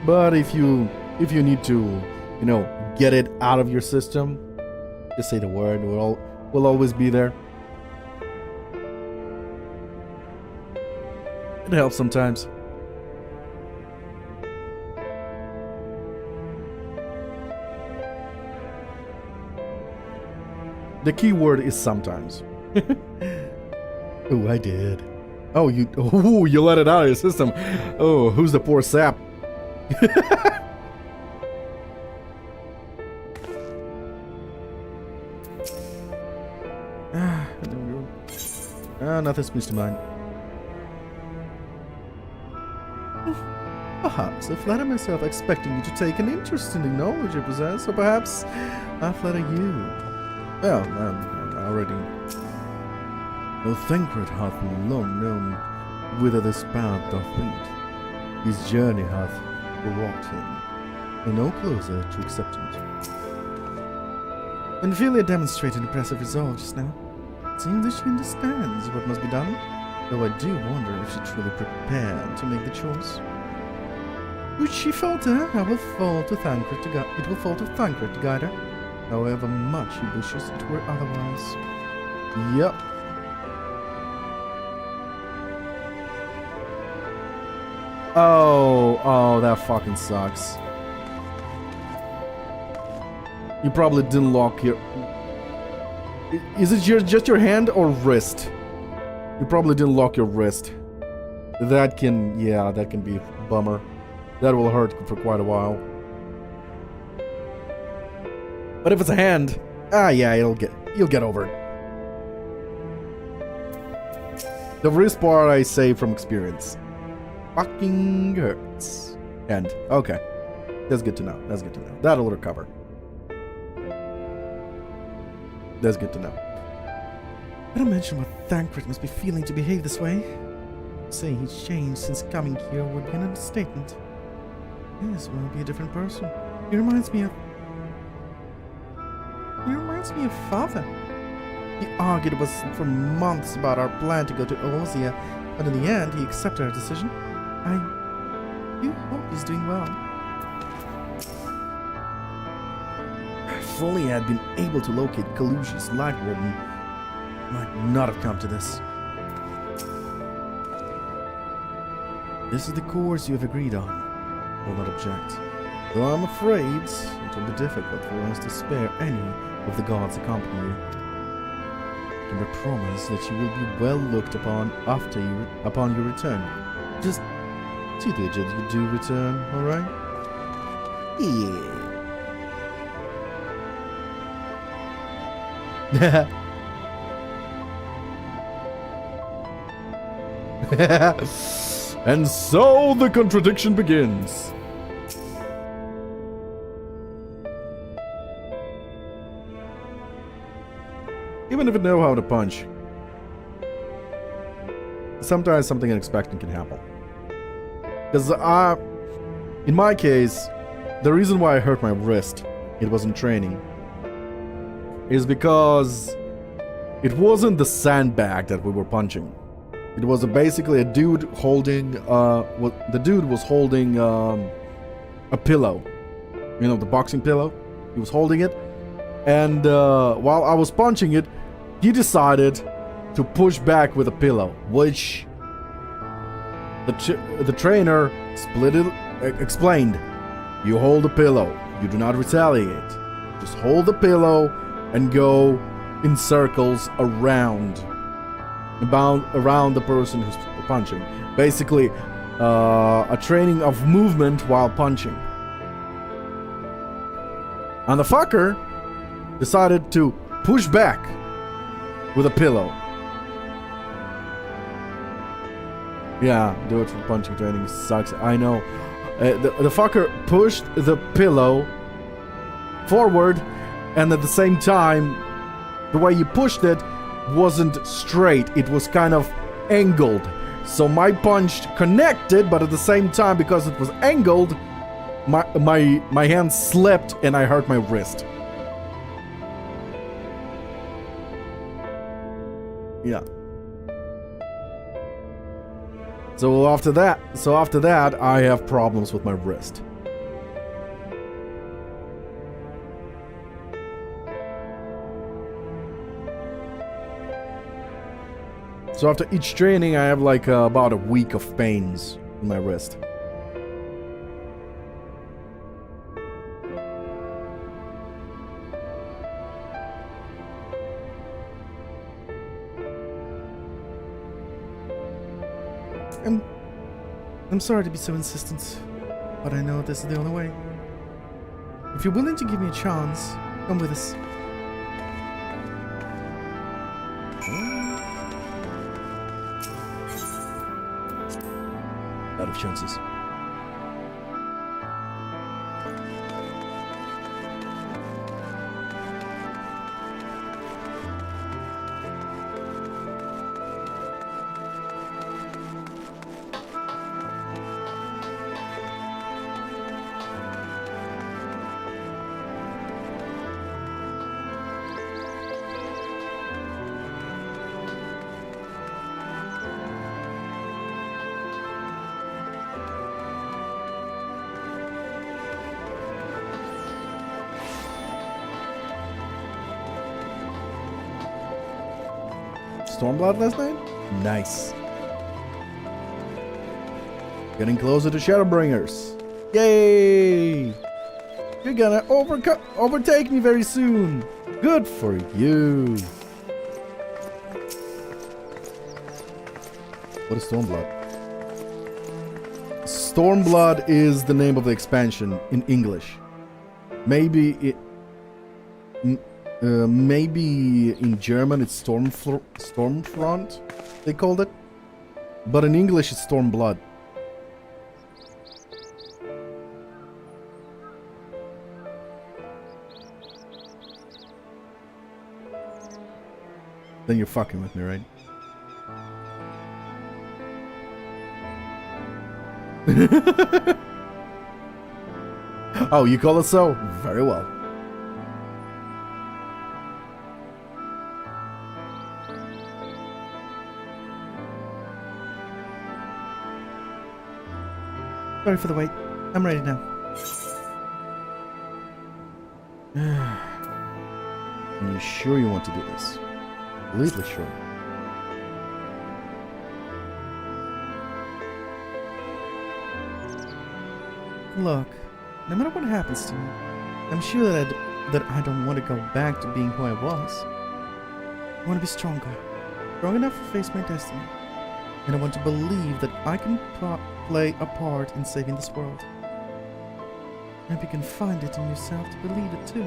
But if you need to, get it out of your system, just say the word. We'll always be there. It helps sometimes. The key word is sometimes. Oh, I did. Oh, you let it out of your system. Oh, who's the poor sap? Nothing springs to mind. Perhaps I flatter myself expecting you to take an interest in the knowledge I possess, or perhaps I flatter you. Well, I already know Thancred hath long known whither this path doth lead. His journey hath brought him, and no closer to acceptance. And Philia demonstrated impressive resolve just now. It seems that she understands what must be done, though I do wonder if she truly prepared to make the choice. Would she falter, it will fall to Thancred to guide her, however much he wishes it were otherwise. Yup. Oh, that fucking sucks. You probably didn't lock your... Is it just your hand or wrist? You probably didn't lock your wrist. That can be a bummer. That will hurt for quite a while. But if it's a hand, yeah, you'll get over it. The wrist part I say from experience. Fucking hurts. And okay. That's good to know. That'll recover. That's good to know. I don't mention what Thancred must be feeling to behave this way. Saying he's changed since coming here would be an understatement. He may as well be a different person. He reminds me of father. He argued with us for months about our plan to go to Ozia, but in the end he accepted our decision. I do hope he's doing well. If only I had been able to locate Kalusha's Light Warden, I might not have come to this. This is the course you have agreed on. I will not object. Though I'm afraid it will be difficult for us to spare any of the gods accompanying you. I can promise that you will be well looked upon upon your return. Just see to it that you do return, alright? Yeah. And so the contradiction begins. Even if you know how to punch, sometimes something unexpected can happen. Because in my case, the reason why I hurt my wrist, it wasn't training, is because it wasn't the sandbag that we were punching. It was basically a dude holding, the dude was holding a pillow. You know, the boxing pillow? He was holding it. And while I was punching it, he decided to push back with a pillow, which the trainer explained. You hold the pillow. You do not retaliate. Just hold the pillow and go in circles around the person who's punching. Basically, a training of movement while punching. And the fucker decided to push back with a pillow. Yeah, do it for punching training sucks. I know. The fucker pushed the pillow forward, and at the same time, the way you pushed it wasn't straight. It was kind of angled. So my punch connected, but at the same time, because it was angled, my hand slipped and I hurt my wrist. Yeah. So after that, I have problems with my wrist. So after each training, I have like about a week of pains in my wrist. I'm sorry to be so insistent, but I know this is the only way. If you're willing to give me a chance, come with us. Out of chances. Stormblood last night? Nice. Getting closer to Shadowbringers. Yay! You're gonna overtake me very soon. Good for you. What is Stormblood? Stormblood is the name of the expansion in English. Maybe in German it's Stormfront, they called it. But in English it's Stormblood. Then you're fucking with me, right? Oh, you call it so? Very well. Sorry for the wait. I'm ready now. Are you sure you want to do this? Completely sure. Look, no matter what happens to me, I'm sure that I don't want to go back to being who I was. I want to be stronger. Strong enough to face my destiny. And I want to believe that I can play a part in saving this world. I hope you can find it in yourself to believe it too.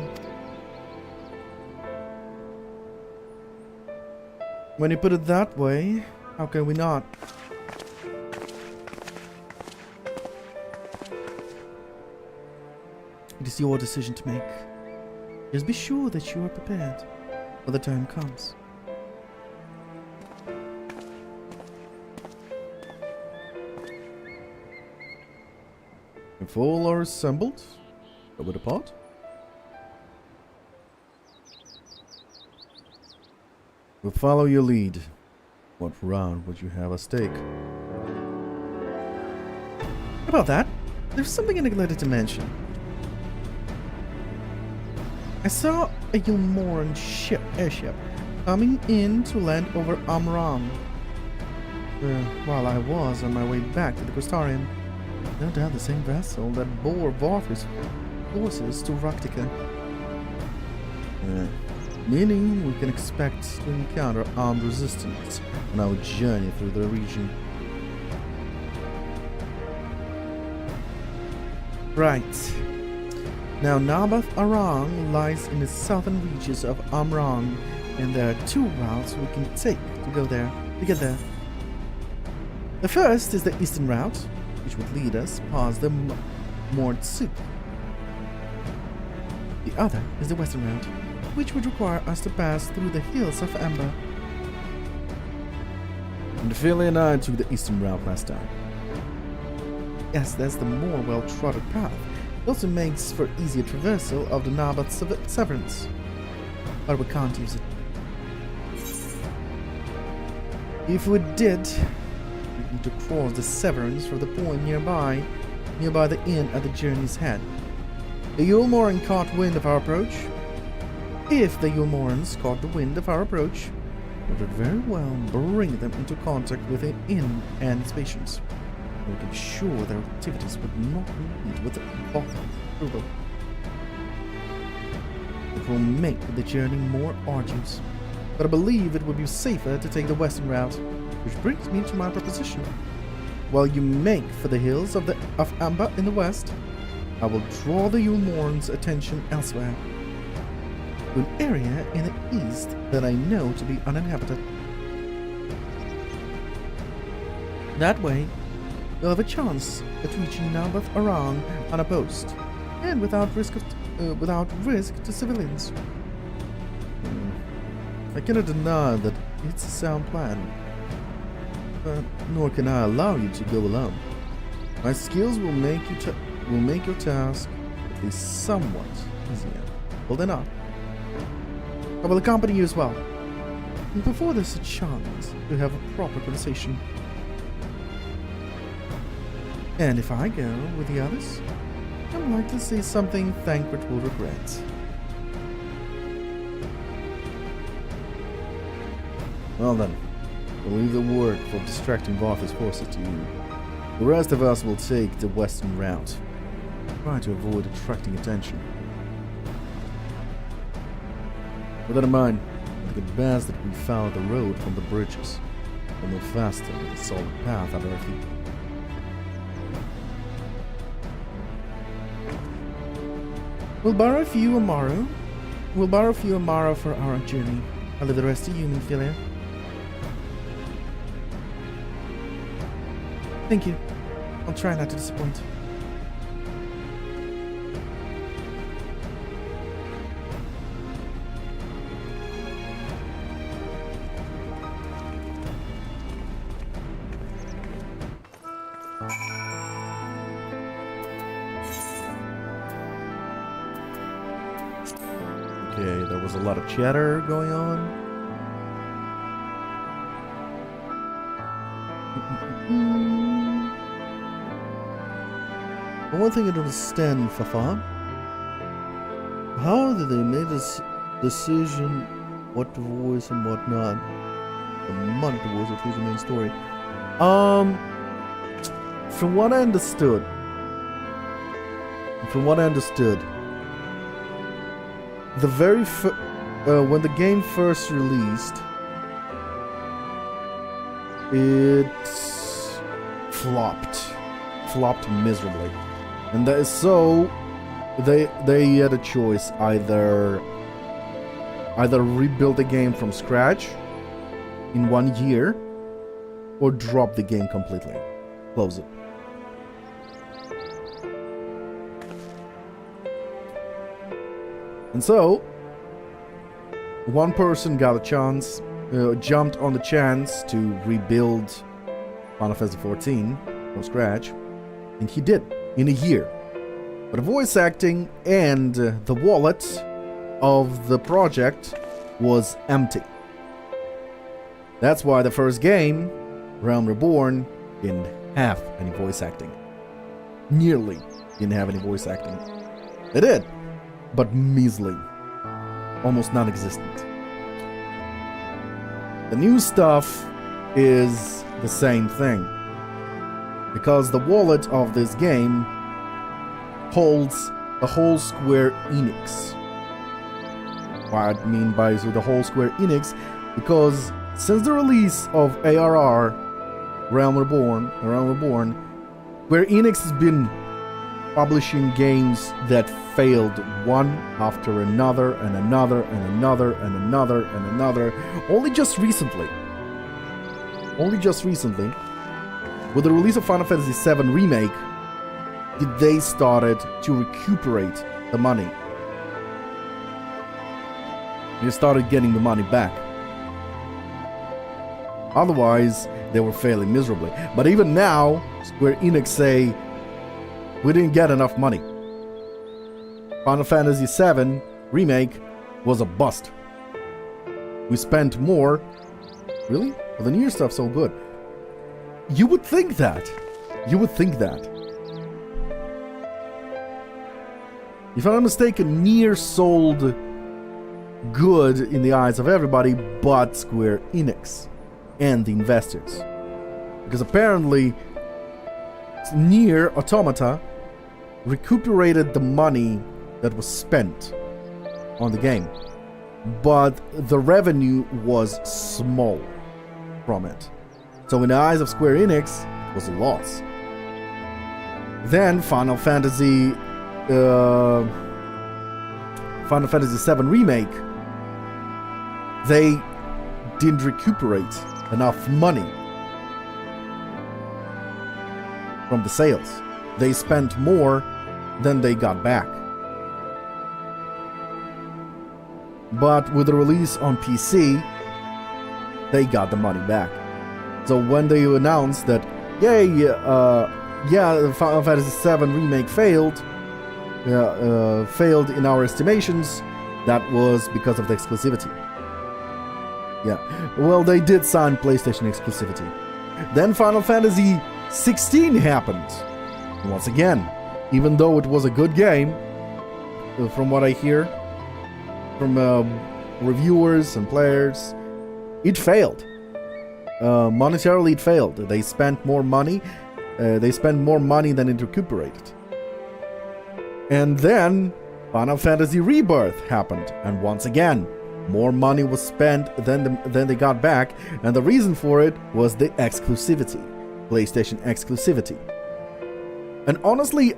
When you put it that way, how can we not? It is your decision to make. Just be sure that you are prepared when the time comes. If all are assembled, go with the pot. We'll follow your lead. What round would you have at stake? About that, there's something I neglected to mention. I saw a Yulmoran airship coming in to land over Amram. While I was on my way back to the Costarian. No doubt the same vessel that bore Varth's forces to Raktika. Meaning we can expect to encounter armed resistance on our journey through the region. Right. Now Nabath Arang lies in the southern reaches of Amran, and there are two routes we can take to get there. The first is the eastern route, which would lead us past the Mord Soup. The other is the western route, which would require us to pass through the hills of Amber. And Philly and I took the eastern route last time. Yes, that's the more well-trodden path. It also makes for easier traversal of the Nabath Severance. But we can't use it. If we did, we need to cross the Severance from the point nearby the inn at the journey's head. The Yulmoran caught wind of our approach. If the Yulmorans caught the wind of our approach, we would very well bring them into contact with the inn and its patients. We could be sure their activities would not lead with approval. It will make the journey more arduous, but I believe it would be safer to take the western route, which brings me to my proposition. While you make for the hills of Amber in the west, I will draw the Yulmorans' attention elsewhere, to an area in the east that I know to be uninhabited. That way, you'll have a chance at reaching Nabath Arang unopposed, and without risk to civilians. I cannot deny that it's a sound plan, nor can I allow you to go alone. My skills will make your task at least somewhat easier. Well, then not. I will accompany you as well. And before there's a chance to have a proper conversation. And if I go with the others, I'm likely to say something Thancred will regret. Well then, we'll leave the work for distracting Varth's forces to you. The rest of us will take the western route. Try to avoid attracting attention. With that in mind, I think it best that we follow the road from the bridges. We'll move faster with a solid path under our feet. We'll borrow a few Amaro for our journey. I'll leave the rest to you, Minfilia. Thank you. I'll try not to disappoint. Okay, there was a lot of chatter going on. But one thing I don't understand, Fafa. How did they make us decision, what to voice and what not. The money to voice, at least the main story. From what I understood, the very when the game first released, it flopped miserably, and that is so they had a choice: either rebuild the game from scratch in 1 year, or drop the game completely, close it. And so, one person got a chance, jumped on the chance to rebuild Final Fantasy XIV from scratch, and he did, in a year. But the voice acting and the wallet of the project was empty. That's why the first game, Realm Reborn, didn't have any voice acting. Nearly didn't have any voice acting. It did, but measly. Almost non-existent. The new stuff is the same thing, because the wallet of this game holds the whole Square Enix. What I mean by the whole Square Enix, because since the release of ARR, Realm Reborn, Square Enix has been publishing games that failed one after another and another and another and another and another. Only just recently, with the release of Final Fantasy VII Remake, did they started to recuperate the money. They started getting the money back. Otherwise, they were failing miserably. But even now, Square Enix say, we didn't get enough money. Final Fantasy VII Remake was a bust. We spent more. Really? Well, the Nier stuff's so good. You would think that. If I'm not mistaken, Nier sold good in the eyes of everybody but Square Enix and the investors. Because apparently, Nier Automata recuperated the money that was spent on the game, but the revenue was small from it. So in the eyes of Square Enix, it was a loss. Then Final Fantasy VII Remake, they didn't recuperate enough money from the sales. They spent more than they got back. But with the release on PC, they got the money back. So when they announced that, the Final Fantasy VII Remake failed in our estimations, that was because of the exclusivity. Yeah, well, they did sign PlayStation exclusivity. Then Final Fantasy 16 happened. Once again, even though it was a good game, from what I hear from reviewers and players, it failed. Monetarily, it failed. They spent more money. They spent more money than it recuperated. And then Final Fantasy Rebirth happened, and once again, more money was spent than they got back, and the reason for it was the exclusivity, PlayStation exclusivity. And honestly,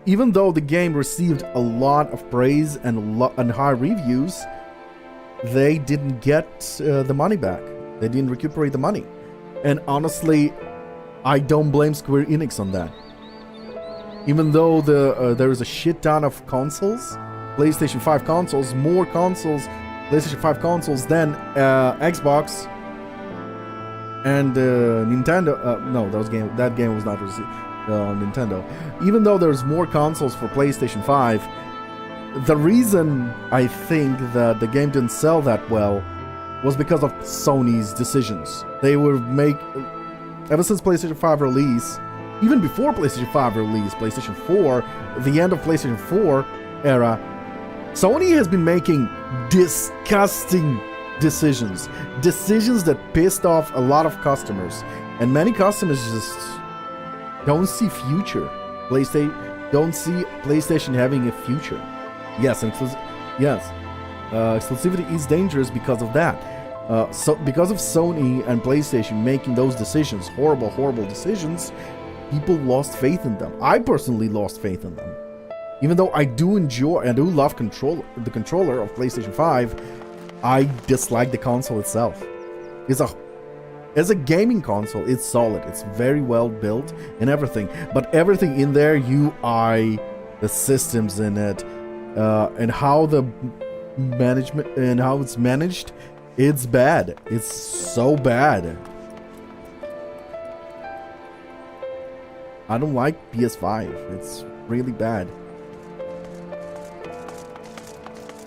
even though the game received a lot of praise and high reviews, they didn't get the money back. They didn't recuperate the money. And honestly, I don't blame Square Enix on that. Even though there is a shit ton of consoles, PlayStation 5 consoles, more consoles, PlayStation 5 consoles than Xbox and Nintendo. No, that game was not received on Nintendo. Even though there's more consoles for PlayStation 5, the reason I think that the game didn't sell that well was because of Sony's decisions. They would make, ever since PlayStation 5 release, even before PlayStation 5 release, PlayStation 4, the end of PlayStation 4 era, Sony has been making disgusting decisions that pissed off a lot of customers, and many customers just don't see future. Don't see PlayStation having a future. Yes, exclusivity is dangerous because of that. So because of Sony and PlayStation making those decisions, horrible decisions, people lost faith in them. I personally lost faith in them. Even though I do love the controller of PlayStation 5, I dislike the console itself. As a gaming console, it's solid. It's very well built and everything. But everything in there, UI, the systems in it, and how the management and how it's managed, it's bad. It's so bad. I don't like PS5. It's really bad.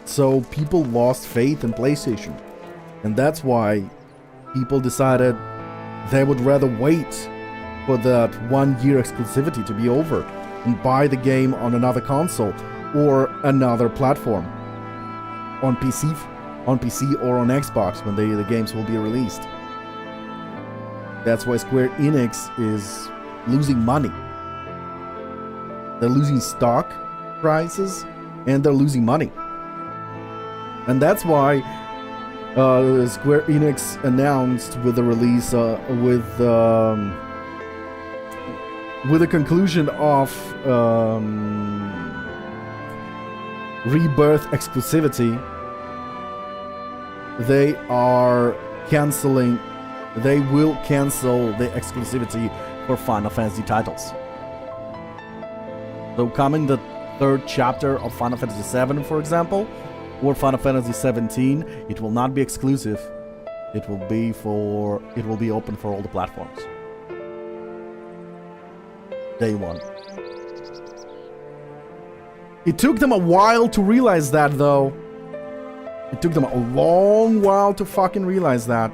So people lost faith in PlayStation. And that's why people decided they would rather wait for that 1 year exclusivity to be over and buy the game on another console or another platform. On PC or on Xbox when the games will be released. That's why Square Enix is losing money. They're losing stock prices and they're losing money. And that's why Square Enix announced with the release with the conclusion of Rebirth exclusivity, they will cancel the exclusivity for Final Fantasy titles. So coming the third chapter of Final Fantasy VII, for example, or Final Fantasy 17, it will not be exclusive. It will be open for all the platforms. Day one. It took them a while to realize that, though. It took them a long while to fucking realize that.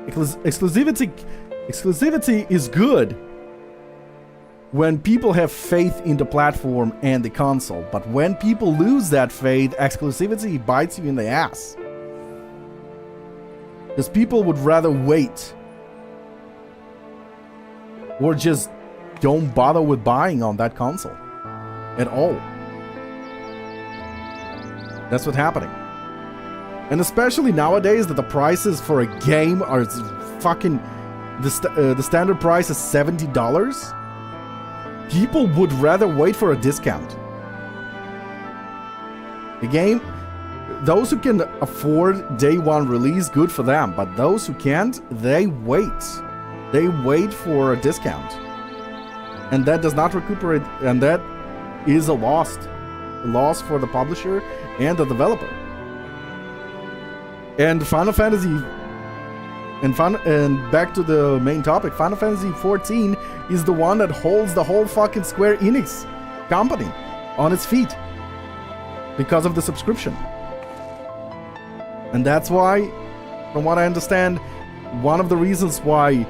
Exclusivity is good when people have faith in the platform and the console. But when people lose that faith, exclusivity bites you in the ass. Because people would rather wait. Or just don't bother with buying on that console. At all. That's what's happening. And especially nowadays that the prices for a game are fucking... The standard price is $70. People would rather wait for a discount. The game... Those who can afford day one release, good for them. But those who can't, they wait. They wait for a discount. And that does not recuperate... And that is a loss. A loss for the publisher and the developer. And Final Fantasy... And back to the main topic, Final Fantasy XIV is the one that holds the whole fucking Square Enix company on its feet. Because of the subscription. And that's why, from what I understand, one of the reasons why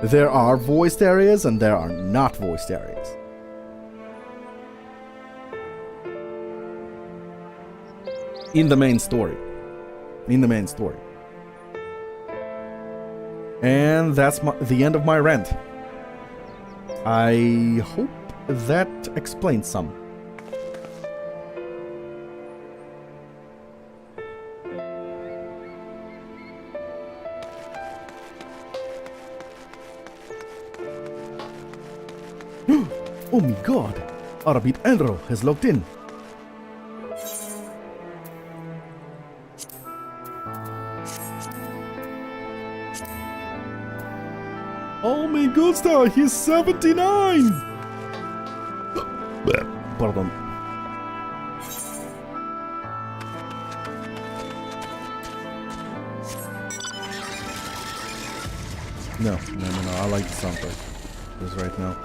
there are voiced areas and there are not voiced areas. In the main story. And that's the end of my rant. I hope that explains some. Oh my god! Arbit Enro has logged in. Oh my god, star, he's 79! Pardon. No, I like the soundtrack. Just right now.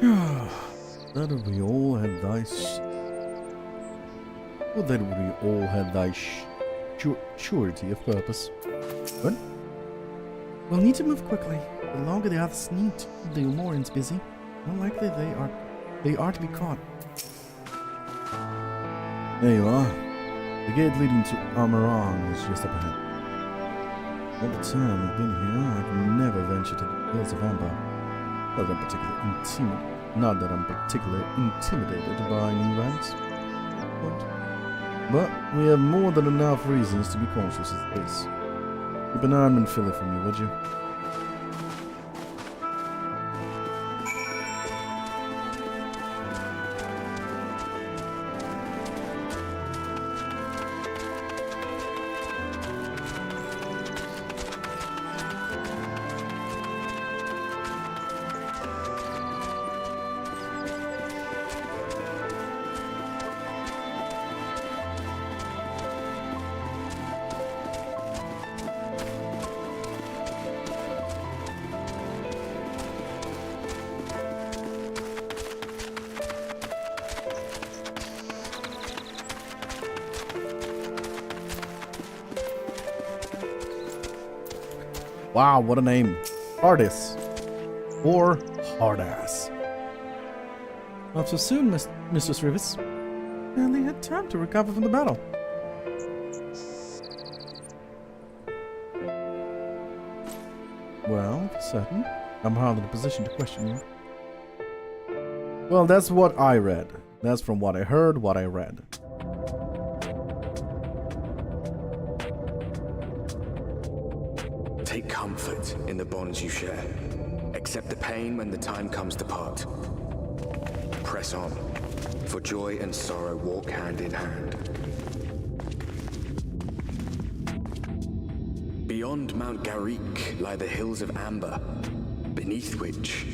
That we all had thy surety of purpose. What? We'll need to move quickly. The longer the others need, the more it's busy. More likely they are to be caught. There you are. The gate leading to Amarang is just up ahead. All the time I've been here, I've never ventured to the hills of Amber. Not that I'm particularly intimidated by new lands. But we have more than enough reasons to be cautious as this. Keep an eye on Philly for me, would you? Wow, what a name. Hardis. Or Hardass. Not so soon, Mistress Rivers. Barely had time to recover from the battle. Well, for certain. I'm hardly in a position to question you. Well, that's what I read. That's from what I heard, what I read. Take comfort in the bonds you share. Accept the pain when the time comes to part. Press on, for joy and sorrow walk hand in hand. Beyond Mount Garik lie the hills of Amber, beneath which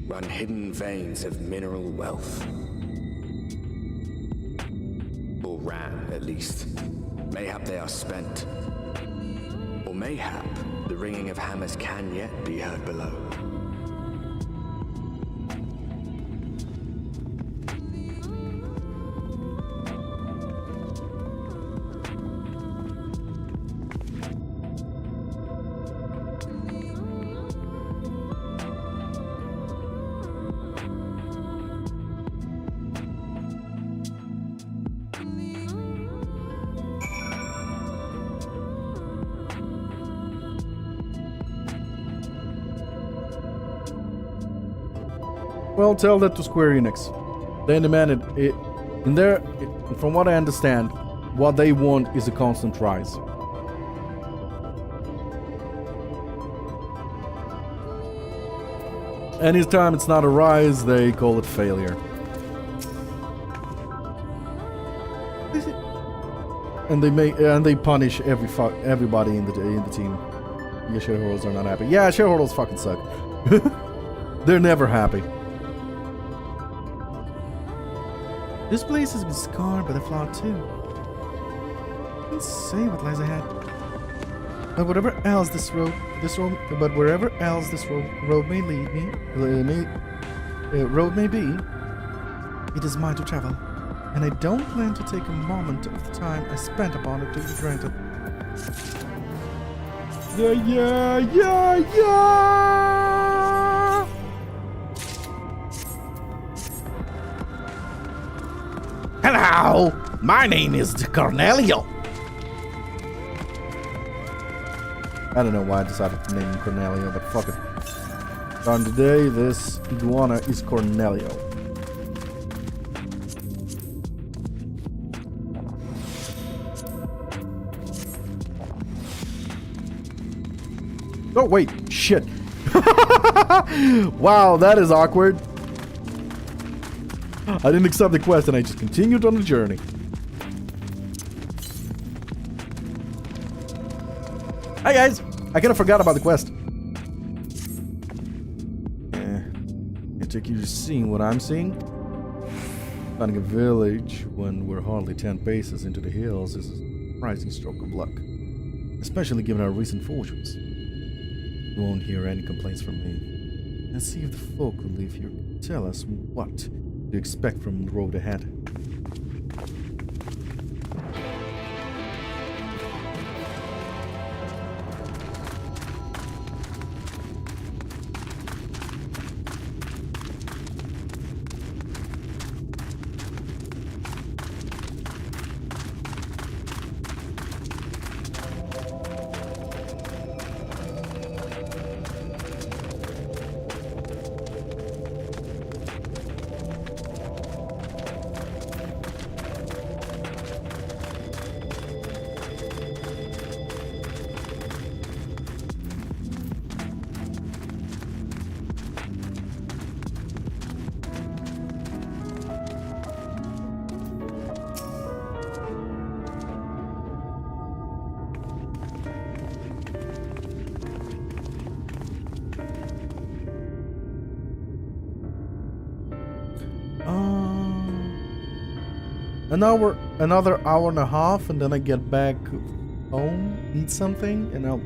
run hidden veins of mineral wealth. Or ran, at least. Mayhap they are spent. Or mayhap the ringing of hammers can yet be heard below. Well, tell that to Square Enix. They demanded it. From what I understand, what they want is a constant rise. Anytime it's not a rise, they call it failure. And they punish everybody in the team. Yeah, shareholders are not happy. Yeah, shareholders fucking suck. They're never happy. This place has been scarred by the flood too. Can't say what lies ahead. But wherever else this road may lead me, road may be, it is mine to travel, and I don't plan to take a moment of the time I spent upon it to be granted. Yeah. Hello, my name is Cornelio. I don't know why I decided to name him Cornelio, but fuck it. On today, this iguana is Cornelio. Oh wait, shit. Wow, that is awkward. I didn't accept the quest and I just continued on the journey. Hi guys! I kind of forgot about the quest. I take you to seeing what I'm seeing. Finding a village when we're hardly 10 paces into the hills is a surprising stroke of luck. Especially given our recent fortunes. You won't hear any complaints from me. and see if the folk who live here can tell us what to expect from the road ahead. Another hour and a half, and then I get back home, eat something, and I'll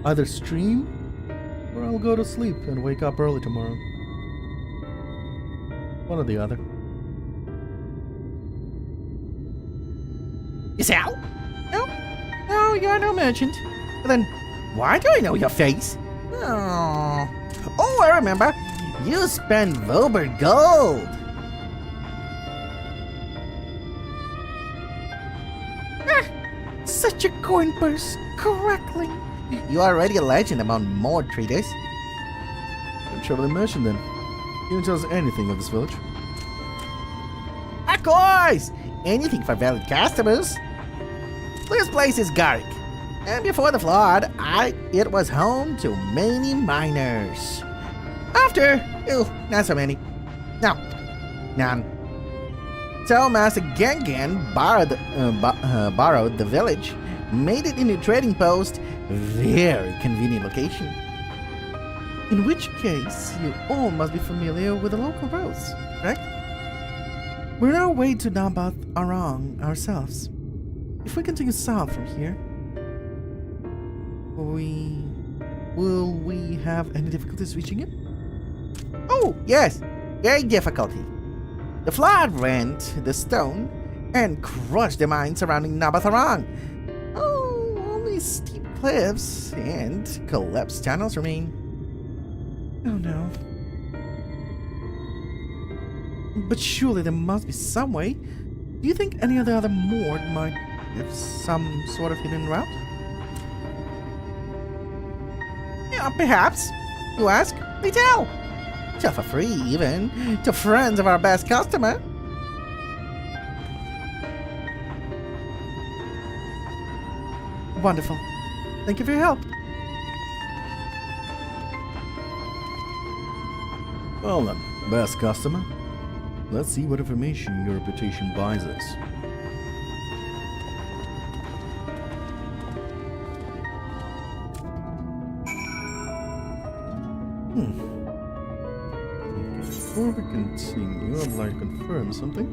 either stream or I'll go to sleep and wake up early tomorrow. One or the other. Yourself? No? No, you're no merchant. But then, why do I know your face? Oh, I remember. You spent Vober gold. Such a coin purse, correctly. You are already a legend among more traders. I'm traveling merchant then. Can you tell us anything of this village? Of course! Anything for valid customers. This place is Garrick, and before the flood, it was home to many miners. After, not so many. No, none. So Master Gangan borrowed the village, made it into a trading post, very convenient location. In which case, you all must be familiar with the local roads, right? We're on our way to Nabath Arang ourselves. If we continue south from here, will we have any difficulties reaching it? Oh, yes, very difficulty. The flood rent the stone and crushed the mine surrounding Nabath Arang. Oh, only steep cliffs and collapsed tunnels remain. Oh no. But surely there must be some way. Do you think any of the other Mord might have some sort of hidden route? Yeah, perhaps. You ask, they tell. So for free, even, to friends of our best customer. Wonderful. Thank you for your help. Well then, best customer. Let's see what information your reputation buys us. Before we continue, I'd like to confirm something.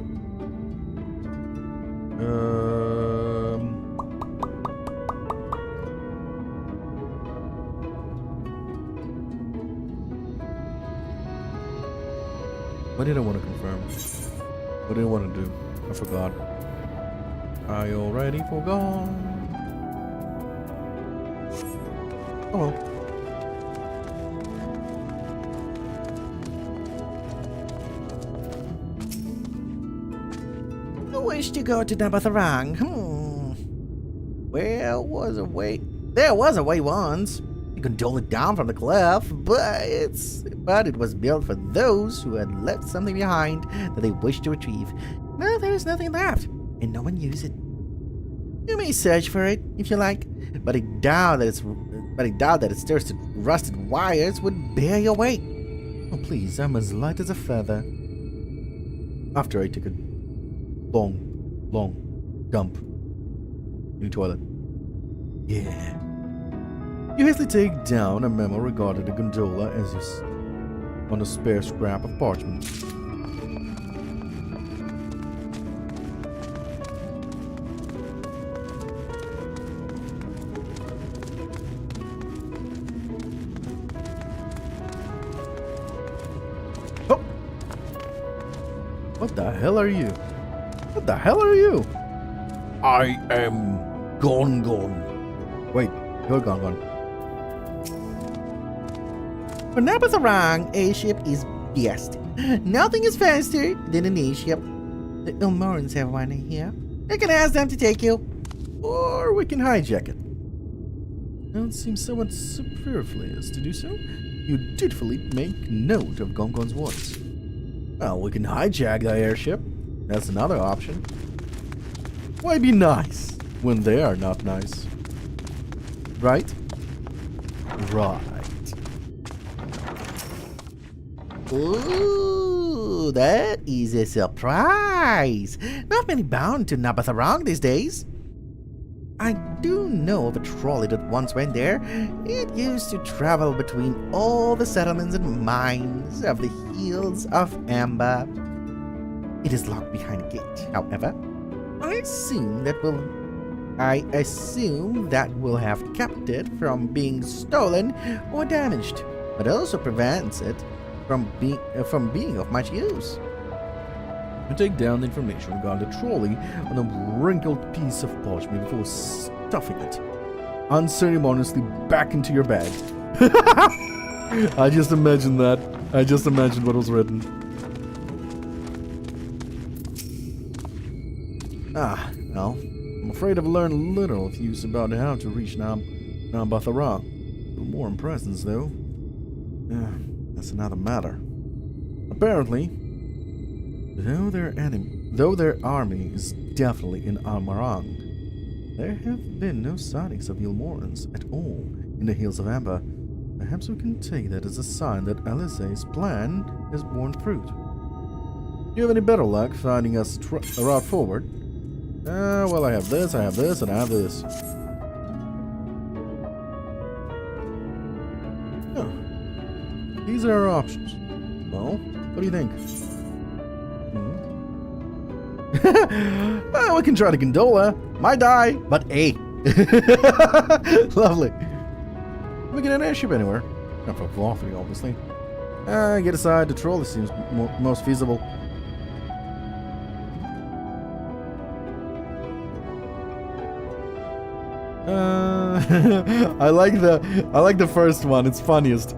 What did I want to confirm? What did I want to do? I forgot. I already forgot. Oh well. Wish to go to Nabath Arang. There was a way once. You can dole it down from the cliff, but it was built for those who had left something behind that they wished to retrieve. Now there is nothing left, and no one used it. You may search for it if you like, but I doubt that its rusted wires would bear your weight. Oh please, I'm as light as a feather. After I took a long dump in the toilet. Yeah. You hastily take down a memo regarding the gondola as is on a spare scrap of parchment. What the hell are you? What the hell are you? I am Gongon. Wait, you're Gongon. For Nabatharang, a ship is best. Nothing is faster than an A-ship. The Ilmorans have one here. I can ask them to take you. Or we can hijack it. It seems somewhat superfluous to do so. You dutifully make note of Gongon's words. Well, we can hijack the airship. That's another option. Why be nice when they are not nice? Right? Right. Ooh, that is a surprise. Not many bound to Nabatharang these days. I do know of a trolley that once went there. It used to travel between all the settlements and mines of the Hills of Amber. It is locked behind a gate, however. I assume that will have kept it from being stolen or damaged, but also prevents it from being of much use. You take down the information regarding the trolley on a wrinkled piece of parchment before stuffing it unceremoniously back into your bag. I just imagined that. I just imagined what was written. Well, I'm afraid I've learned little of use about how to reach Nabatharang. A little more in presence, though. That's another matter. Apparently, though their army is definitely in Almarang, there have been no sightings of Ilmorans at all in the Hills of Amber. Perhaps we can take that as a sign that Alice's plan has borne fruit. Do you have any better luck finding us a route forward? Well, I have this, and I have this. Oh. These are our options. Well, what do you think? We can try the gondola. Might die, but hey. Lovely. Can we get an airship anywhere? Not for Valkyrie, obviously. Get aside, the trolley seems most feasible. I like the first one. It's funniest.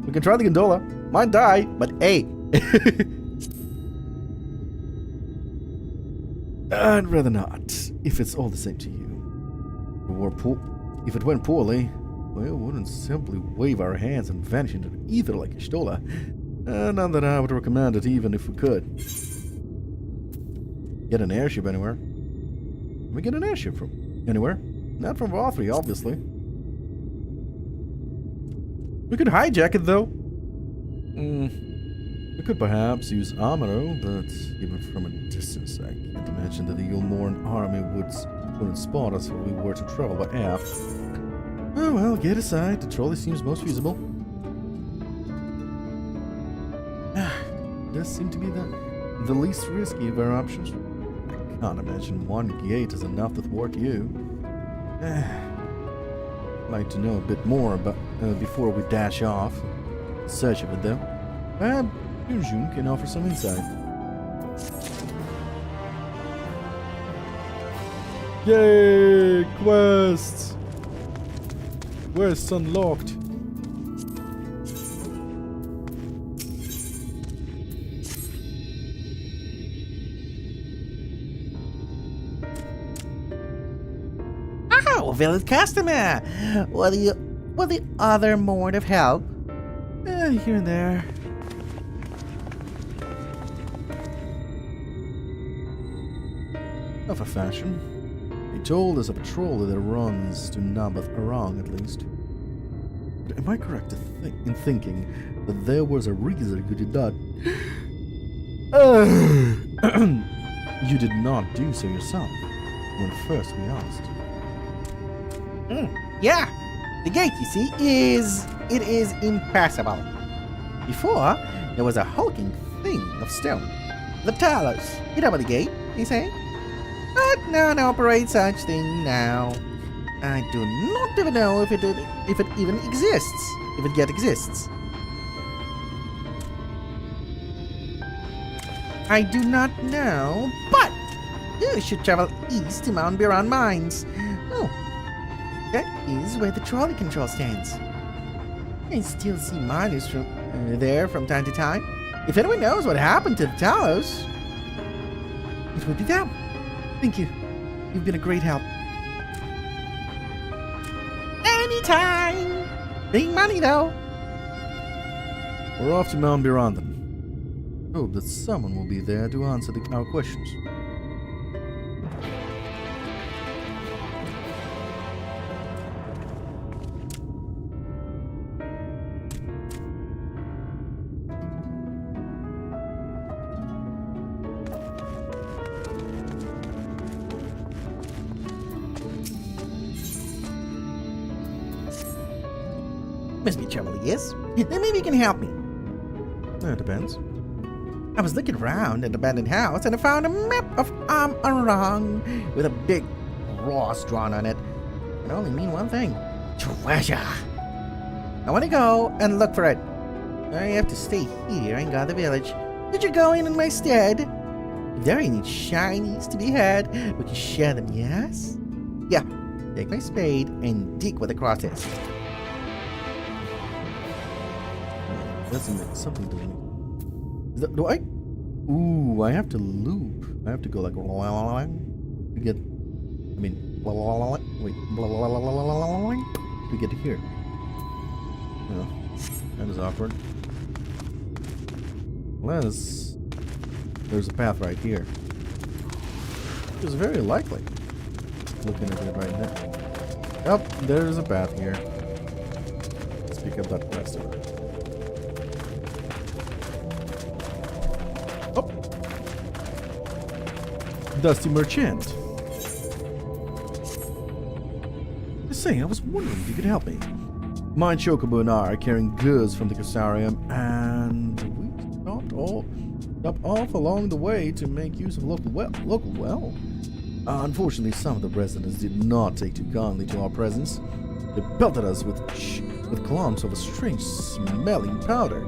We can try the gondola. Might die, but hey. I'd rather not, if it's all the same to you. If it went poorly, we wouldn't simply wave our hands and vanish into the ether like a Stola. Not that I would recommend it, even if we could. Get an airship anywhere? Can we get an airship from anywhere? Not from Valkyrie, obviously. We could hijack it, though. We could perhaps use Amaro, but even from a distance, I can't imagine that the Ilmoran army wouldn't spot us if we were to travel by air. Oh well, get aside. The trolley seems most feasible. It does seem to be the least risky of our options. I can't imagine one gate is enough to thwart you. I'd like to know a bit more about before we dash off. In search of it, though. Yunjun can offer some insight. Yay! Quests! Quests unlocked. Oh, village customer! Will the other more of help? Here and there. Of a fashion. They told us of a trolley that runs to Nabatharang, at least. But am I correct in thinking that there was a reason you did not... You did not do so yourself, when first we asked. Yeah, the gate, you see, is impassable. Before, there was a hulking thing of stone. The Talos, you know about the gate, you say? But none operate such thing now. I do not even know if it even exists, if it yet exists. I do not know, but you should travel east to Mount Biran Mines. Oh, that is where the trolley control stands. I still see miners from there from time to time. If anyone knows what happened to the Talos, it would be them. Thank you. You've been a great help. Anytime! Big money, though. We're off to Mount Biran then. Hope that someone will be there to answer our questions. Must be trouble, yes? Then maybe you can help me. It depends. I was looking around at the abandoned house and I found a map of Arang with a big cross drawn on it. It can only mean one thing. Treasure! I want to go and look for it. I have to stay here and guard the village. Could you go in my stead? If there are any shinies to be had, we can share them, yes? Yeah, take my spade and dig where the cross is. Doesn't make something to me. Do I? Ooh, I have to loop. I have to go like to get. I mean, wait, to get here. Oh, that is awkward. Unless there's a path right here. Which is very likely. Looking at it right now. Yep, there's a path here. Let's pick up that quest over. Oh! Dusty Merchant. Just saying, I was wondering if you could help me. My Chocobo and I are carrying goods from the Cassarium, and we stopped off along the way to make use of local well. Unfortunately, some of the residents did not take too kindly to our presence. They pelted us with clumps of a strange smelling powder,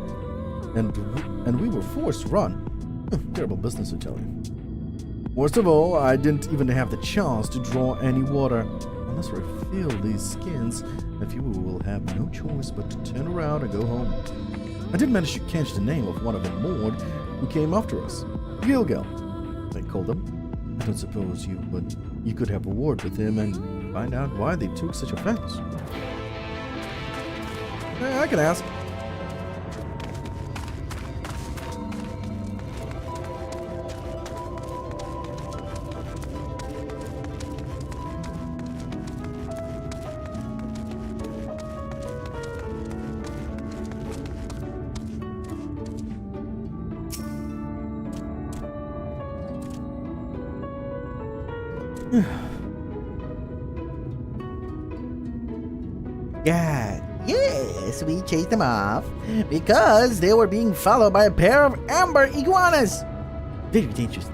and we were forced to run. Terrible business, I tell you. Worst of all, I didn't even have the chance to draw any water. Unless we refill these skins, a few will have no choice but to turn around and go home. I did manage to catch the name of one of them moored who came after us. Gilgal, I called them. I don't suppose you could have a word with him and find out why they took such offense. I can ask. God, yes, we chased them off because they were being followed by a pair of amber iguanas. Very dangerous.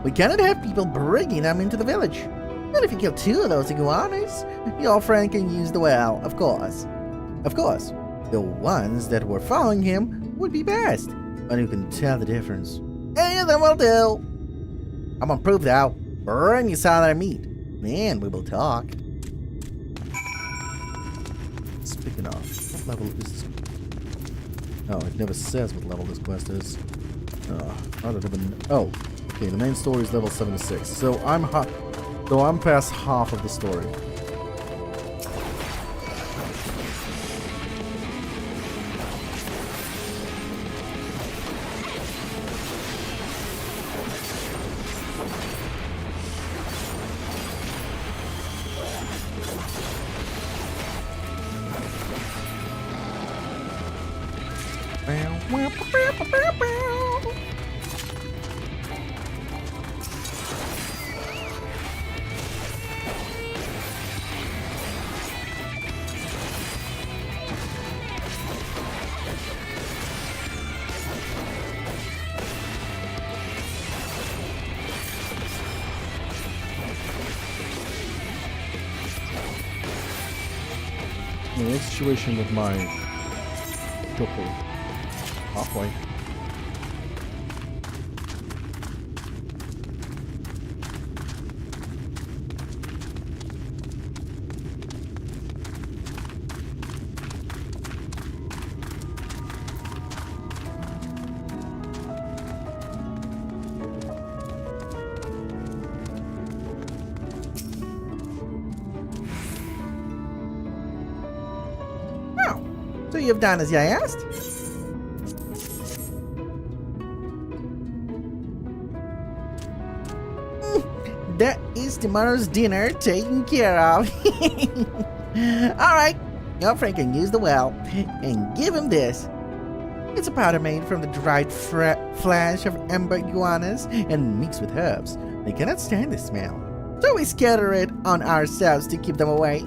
We cannot have people bringing them into the village. But if you kill two of those iguanas, your friend can use the well, of course. Of course, the ones that were following him would be best, but who can tell the difference? Any of them will do. I'm gonna prove though. Bring me some of their meat, and we will talk. Speaking of, what level is this? Oh, it never says what level this quest is. I don't even. Oh, okay. The main story is level 76. So I'm past half of the story. The next situation with my Choco halfway. you've done as I asked. That is tomorrow's dinner taken care of. Alright, your friend can use the well and give him this. It's a powder made from the dried flesh of ember iguanas and mixed with herbs. They cannot stand the smell, so we scatter it on ourselves to keep them away.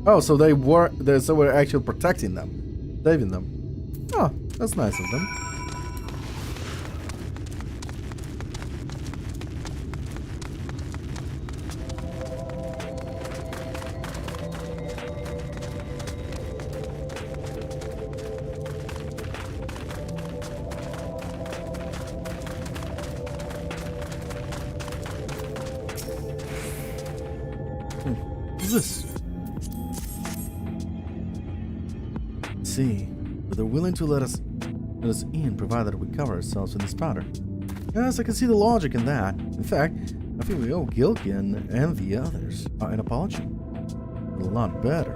Oh, so we're actually protecting them, saving them. Oh, that's nice of them. What's this? Let's see, but they're willing to let us in, provided we cover ourselves in this powder. Yes, I can see the logic in that. In fact, I think we owe Gilgan and the others an apology. A lot better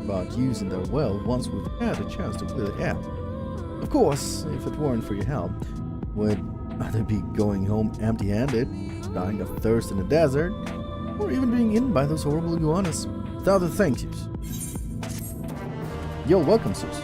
about using their well once we've had a chance to clear it out. Of course, if it weren't for your help, we'd either be going home empty-handed, dying of thirst in the desert, or even being eaten by those horrible iguanas. Without the thank yous. You're welcome, Sus.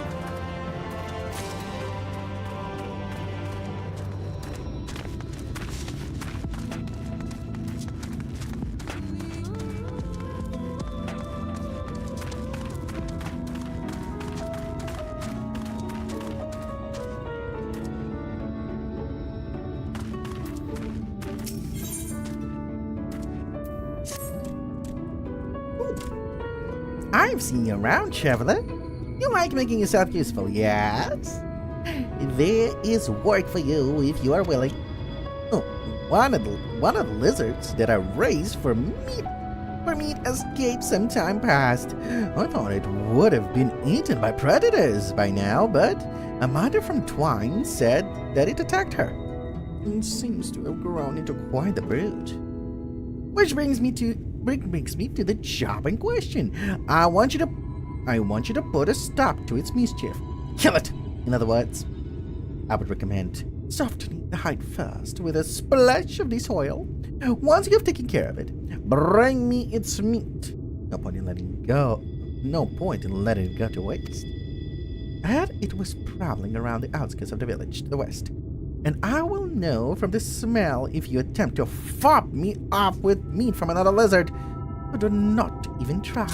I've seen you around, traveler. You like making yourself useful, yes? There is work for you if you are willing. Oh, one of the lizards that I raised for meat escaped some time past. I thought it would have been eaten by predators by now, but a mother from Twine said that it attacked her. It seems to have grown into quite the brute. Which brings me to the job in question. I want you to put a stop to its mischief. Kill it, in other words. I would recommend softening the hide first with a splash of this oil. Once you have taken care of it, bring me its meat. No point in letting it go to waste. I heard it was prowling around the outskirts of the village to the west, and I will know from the smell if you attempt to fob me off with meat from another lizard. So do not even try.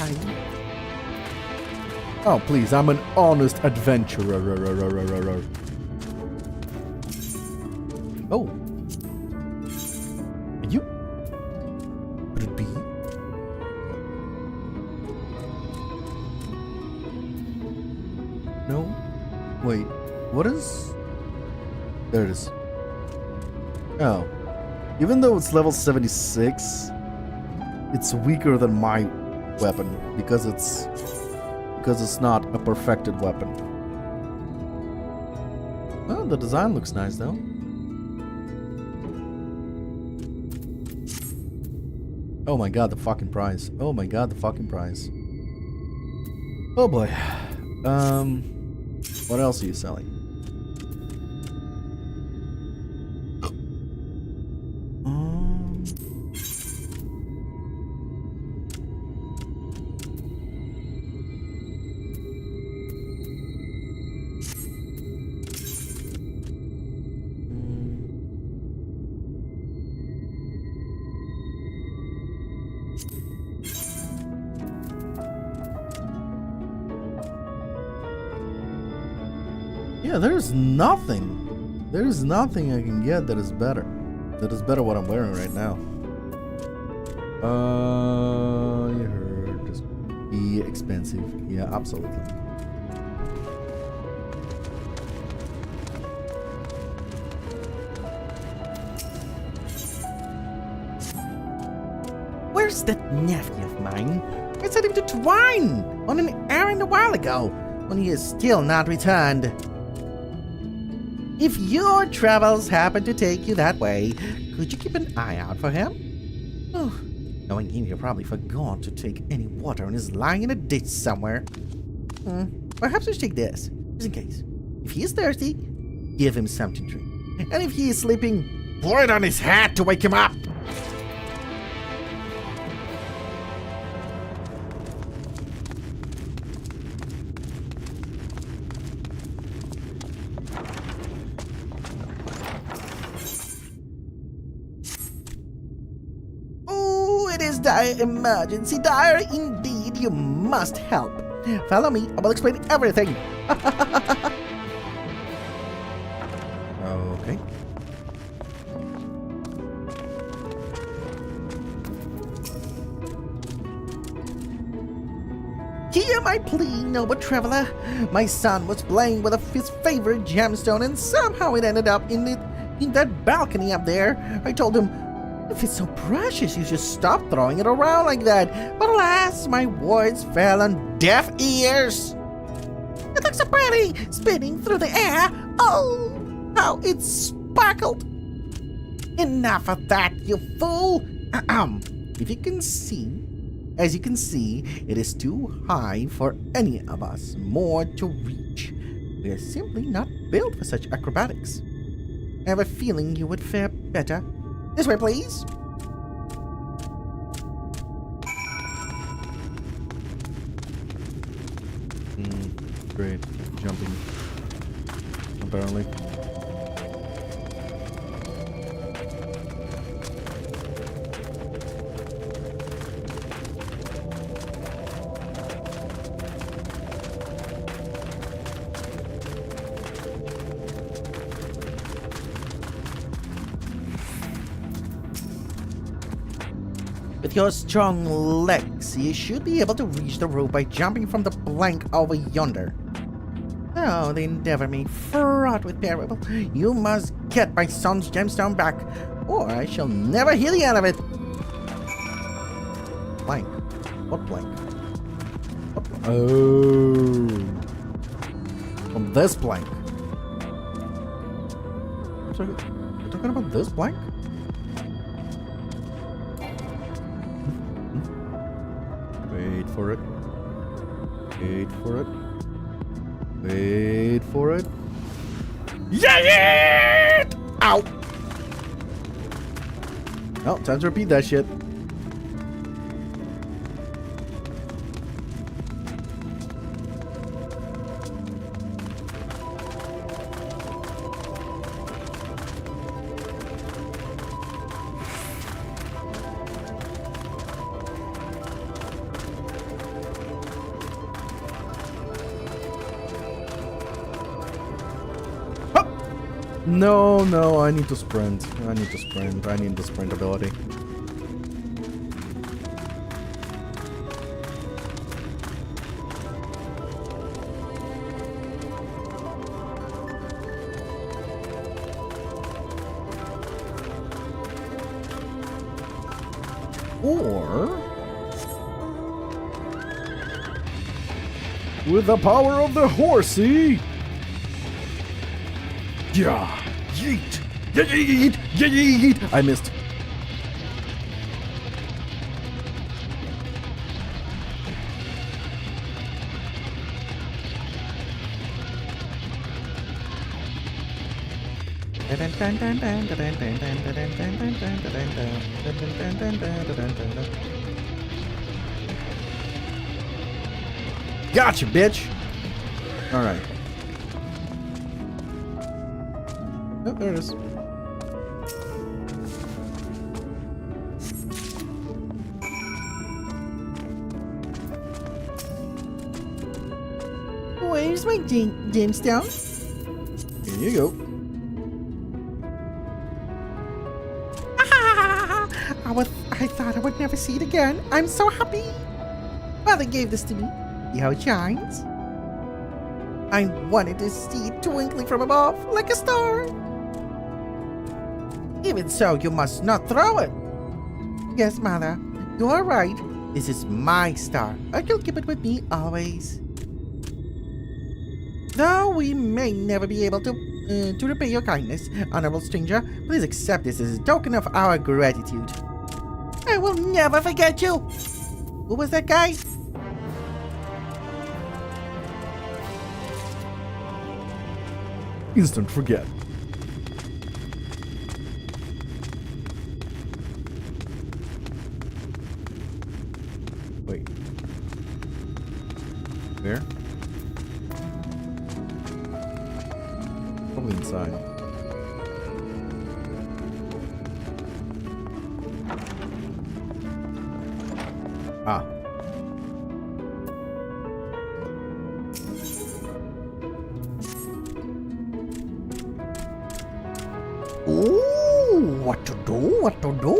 Oh, please, I'm an honest adventurer. Oh. And you? Could it be? No? Wait, what is... There it is. Oh. Even though it's level 76, it's weaker than my weapon because it's not a perfected weapon. Oh, the design looks nice though. Oh my god, the fucking price. Oh my god, the fucking price. Oh boy. What else are you selling? Yeah, there's nothing. There's nothing I can get that is better. That is better what I'm wearing right now. You heard. Just be expensive. Yeah, absolutely. Where's that nephew of mine? I sent him to Twine on an errand a while ago, when he is still not returned. If your travels happen to take you that way, could you keep an eye out for him? Oh, knowing him, he probably forgot to take any water and is lying in a ditch somewhere. Perhaps we should take this, just in case. If he is thirsty, give him something to drink. And if he is sleeping, pour it on his head to wake him up. Dire emergency, dire indeed. You must help. Follow me, I will explain everything. Okay. Hear my plea, noble traveler. My son was playing with his favorite gemstone, and somehow it ended up in that balcony up there. I told him, if it's so precious, you should stop throwing it around like that. But alas, my words fell on deaf ears. It looks so pretty, spinning through the air. Oh, how it sparkled. Enough of that, you fool. If you can see, as you can see, it is too high for any of us more to reach. We are simply not built for such acrobatics. I have a feeling you would fare better. This way, please. Great. Jumping. Apparently. With your strong legs, you should be able to reach the rope by jumping from the plank over yonder. Oh, the endeavor may fraught with peril. You must get my son's gemstone back, or I shall never hear the end of it. Plank? What plank? What plank? Oh. From this plank. You're talking about this plank? Wait for it. Wait for it. Wait for it. Yeah! Ow! Oh, time to repeat that shit. No, I need to sprint. I need the sprint ability. Or with the power of the horsey. Yeah. Yeet! Yeet! Yeet! I missed. Gotcha, bitch! Alright. Oh, there it is. Where's my gemstone? Here you go. I thought I would never see it again. I'm so happy. Father gave this to me. See how it shines? I wanted to see it twinkling from above like a star. Even so, you must not throw it. Yes, Mother, you are right. This is my star. I shall keep it with me always. Though we may never be able to repay your kindness, honorable stranger, please accept this as a token of our gratitude. I will never forget you. Who was that guy? Instant forget. Wait. Where? Probably inside. Ah. Ooh, what to do? What to do?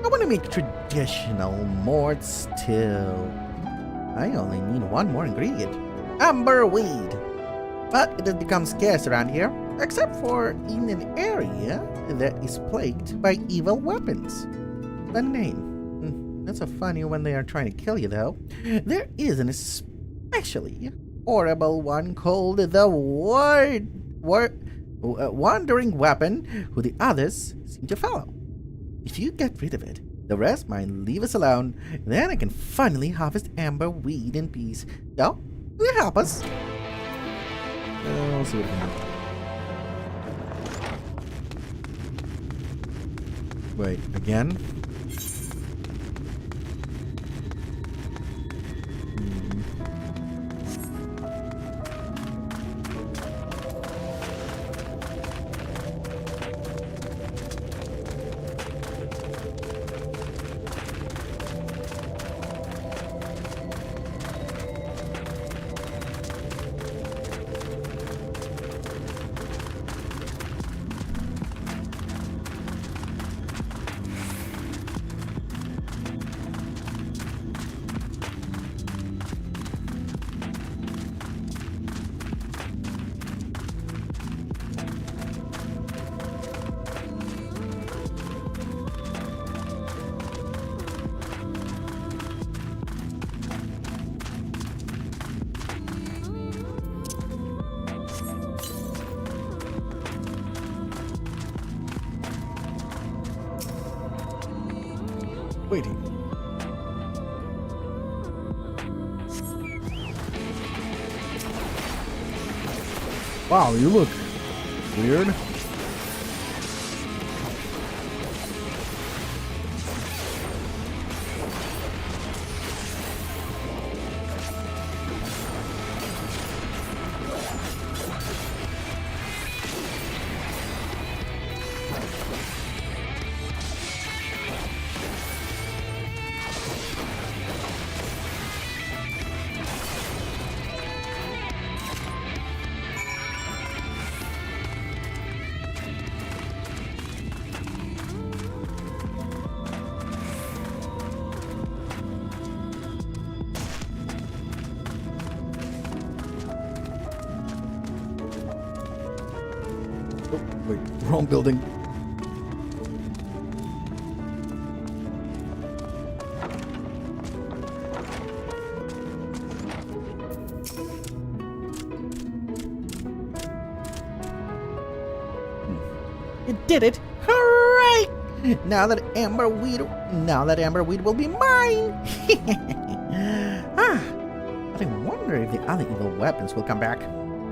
I want to make traditional mort still. I only need one more ingredient. Amber weed. But it has become scarce around here, except for in an area that is plagued by evil weapons. The name. That's so funny when they are trying to kill you, though. There is an especially horrible one called the Wandering Weapon, who the others seem to follow. If you get rid of it, the rest might leave us alone. Then I can finally harvest amber weed in peace. So, will you help us? I'll see what I can do. Wait, again? Waiting. Wow, you look weird. Oh, wait, wrong building. You did it! Hooray! Now that amber weed will be mine! But I wonder if the other evil weapons will come back.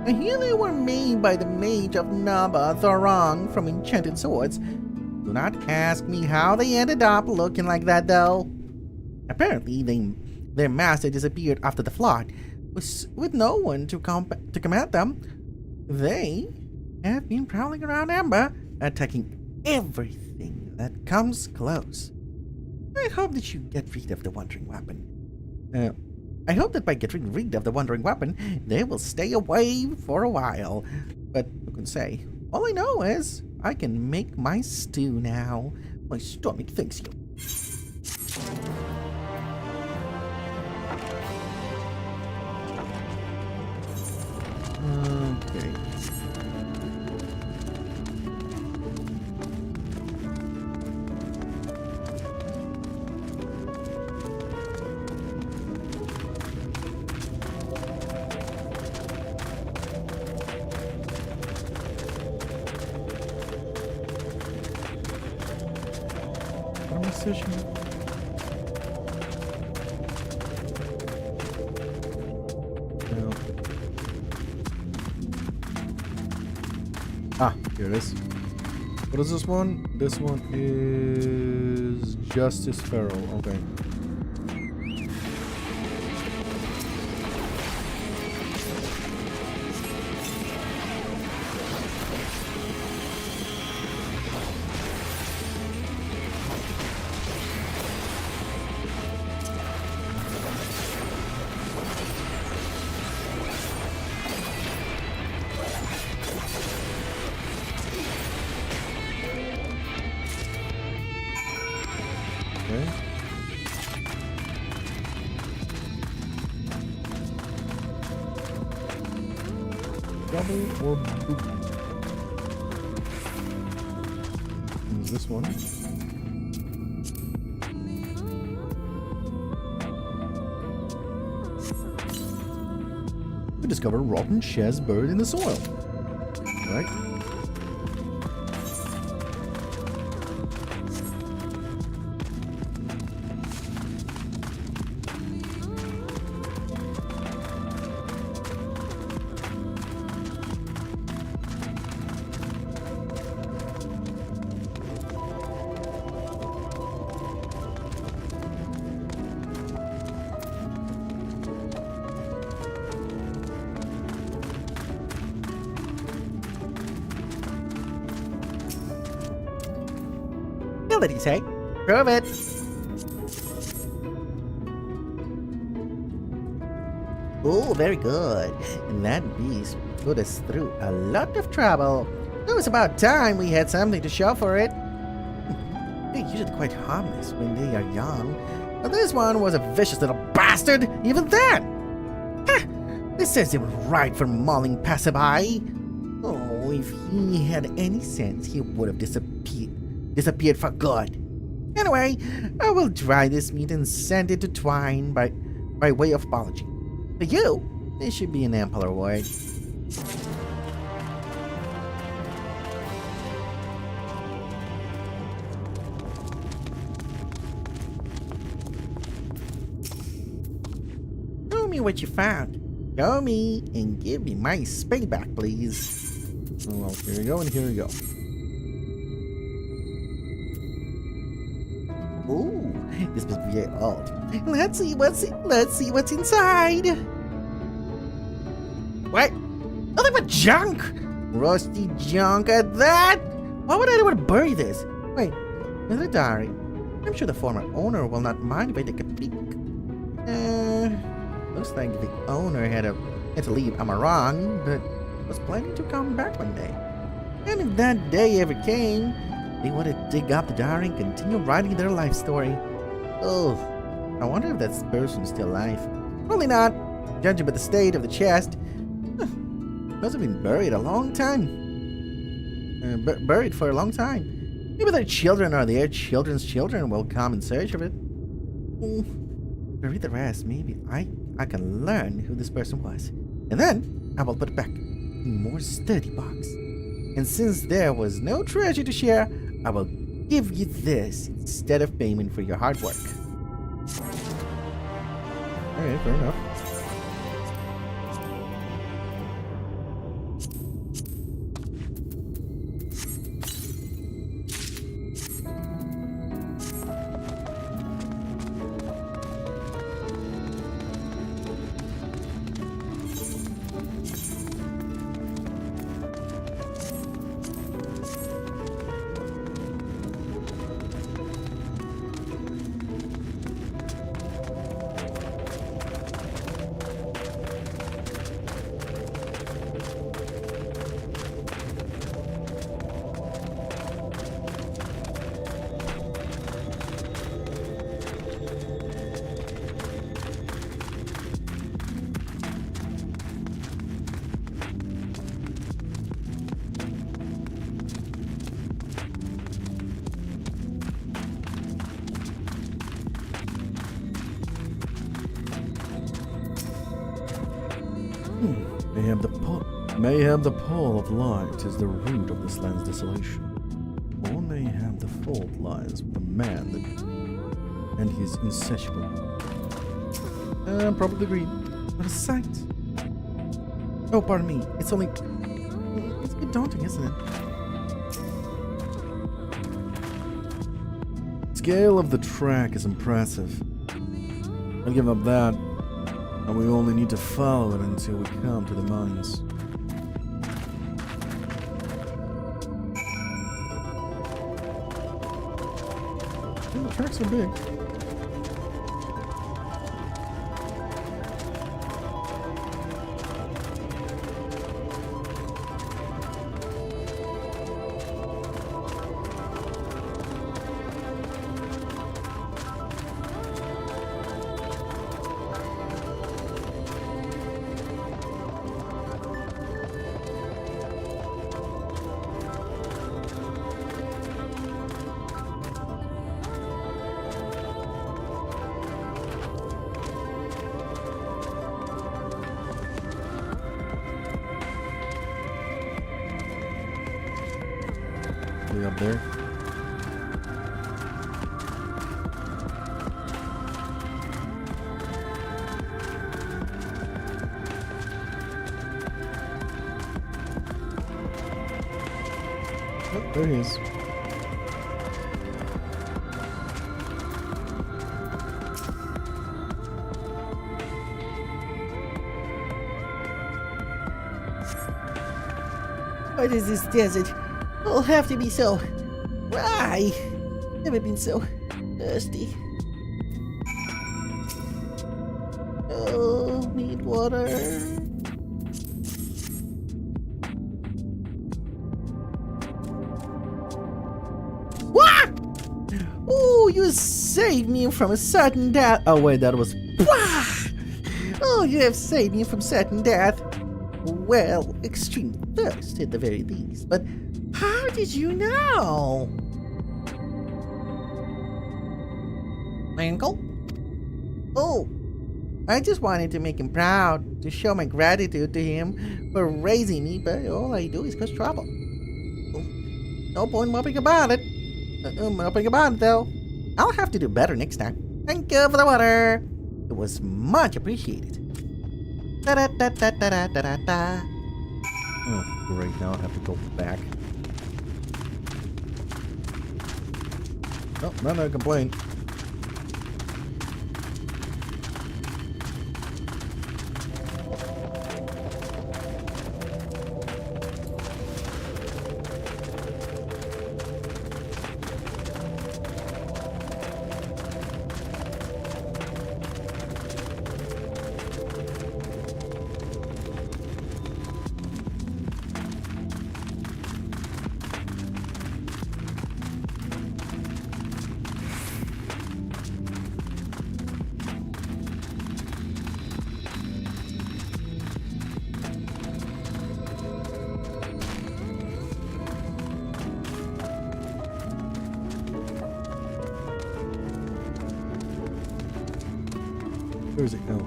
I hear they were made by the mage of Naba Thorong from Enchanted Swords. Do not ask me how they ended up looking like that, though. Apparently, their master disappeared after the flood, with no one to command them. They have been prowling around Amber, attacking everything that comes close. I hope that you get rid of the Wandering Weapon. I hope that by getting rid of the Wandering Weapon, they will stay away for a while. But who can say? All I know is I can make my stew now. My stomach thanks you. Okay. Searching. No. Ah, here it is. What is this one? This one is Justice Feral. Okay. Double or boop? Is this one? We discover a rotten chest buried in the soil. Right? What did he say? Prove it. Oh, very good. That beast put us through a lot of trouble. It was about time we had something to show for it. They're usually quite harmless when they are young, but this one was a vicious little bastard, even then. Ha! This says it was right for mauling passerby. Oh, if he had any sense, he would have disappeared for good. Anyway, I will dry this meat and send it to Twine by way of apology. For you, this should be an ample reward. Show me what you found. Show me and give me my spade back, please. Well, here we go and here we go. Ooh, this must be very old. Let's see what's inside. What? Nothing but junk! Rusty junk at that? Why would anyone bury this? Wait, is it a diary? I'm sure the former owner will not mind if I take a peek. Looks like the owner had to leave. Am I wrong? But was planning to come back one day. And if that day ever came, they would dig up the diary and continue writing their life story. Oh, I wonder if that person's still alive. Probably not, judging by the state of the chest. Must have been buried a long time. Buried for a long time. Maybe their children or their children's children will come in search of it. Read the rest. Maybe I can learn who this person was. And then I will put it back in a more sturdy box. And since there was no treasure to share, I will give you this instead of payment for your hard work. Alright, fair enough. Mayhap the pole of light is the root of this land's desolation. Or mayhap the fault lies with the man and his insatiable. Probably agreed. What a sight. Oh, pardon me. It's good bit daunting, isn't it? Scale of the track is impressive. I'll give up that, and we only need to follow it until we come to the mines. The tracks are big. Way up there. Oh, there he is. What is this desert? It'll have to be so dry. Never been so thirsty. Oh, need water. What? Oh, you saved me from a certain death. Oh wait, that was. Oh, you have saved me from certain death. Well, extreme thirst at the very least, but how did you know? My uncle? Oh, I just wanted to make him proud, to show my gratitude to him for raising me, but all I do is cause trouble. No point moping about it. Though. I'll have to do better next time. Thank you for the water. It was much appreciated. Da-da-da-da-da-da-da-da. Oh, great, now I have to go back. Oh, no complaint. Where does it go?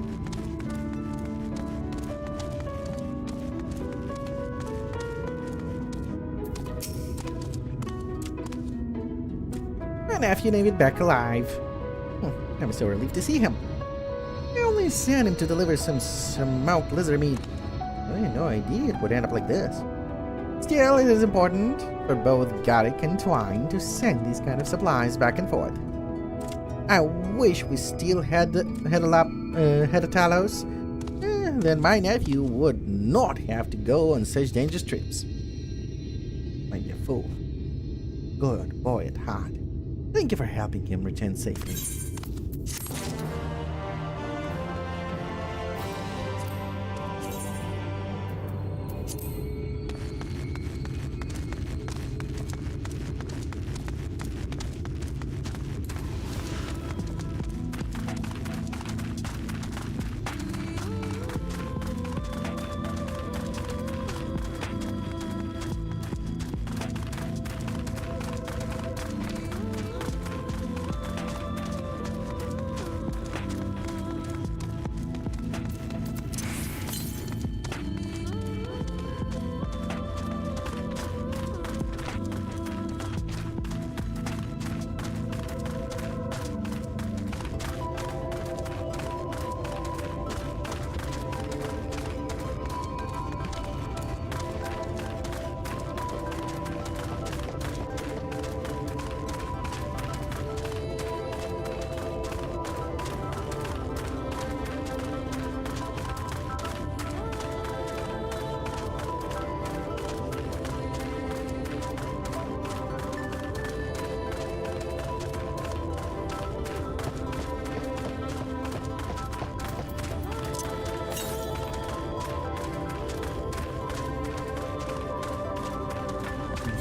My nephew David back alive. I'm so relieved to see him. I only sent him to deliver some smoked lizard meat. I had no idea it would end up like this. Still, it is important for both Garrick and Twine to send these kind of supplies back and forth. I wish we still had a Talos. Then my nephew would not have to go on such dangerous trips. Might be a fool. Good boy at heart. Thank you for helping him return safely.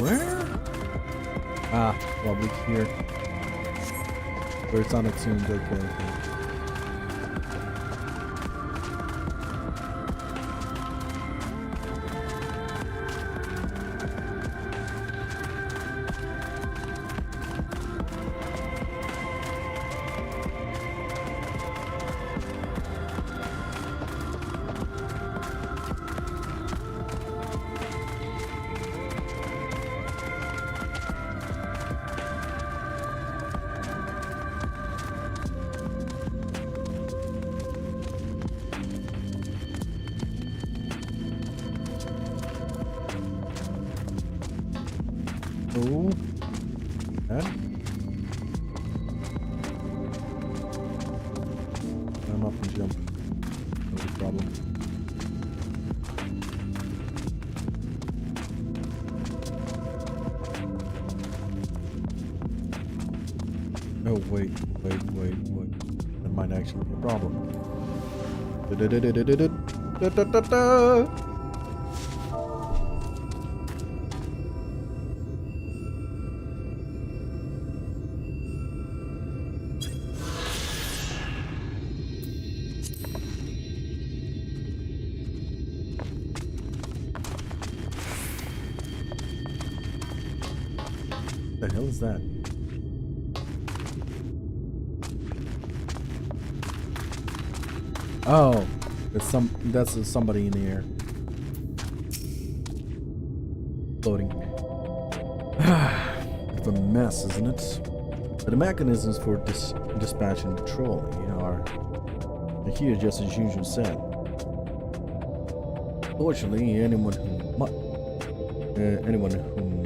Where? Ah, probably here. Where it's unattuned, okay. Oh, that. I'm up and jump. No problem. Oh wait. That might actually be a problem. What the hell is that? Oh, that's somebody in the air. Floating. It's a mess, isn't it? But the mechanisms for dispatching the trolley are here just as usual said. Fortunately, anyone who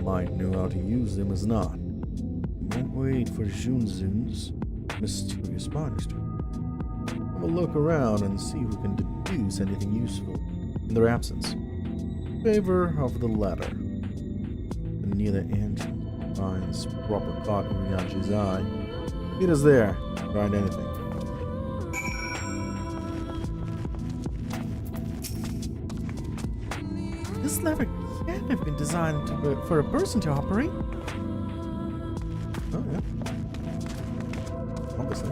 might know how to use them is not. We won't wait for Junzun's mysterious spiders to have a look around and see if we can deduce anything useful in their absence. In favor of the latter. And near the engine finds proper caught Urianji's eye. It is there. Find anything. This lever can't have been designed for a person to operate. Oh, yeah. Obviously.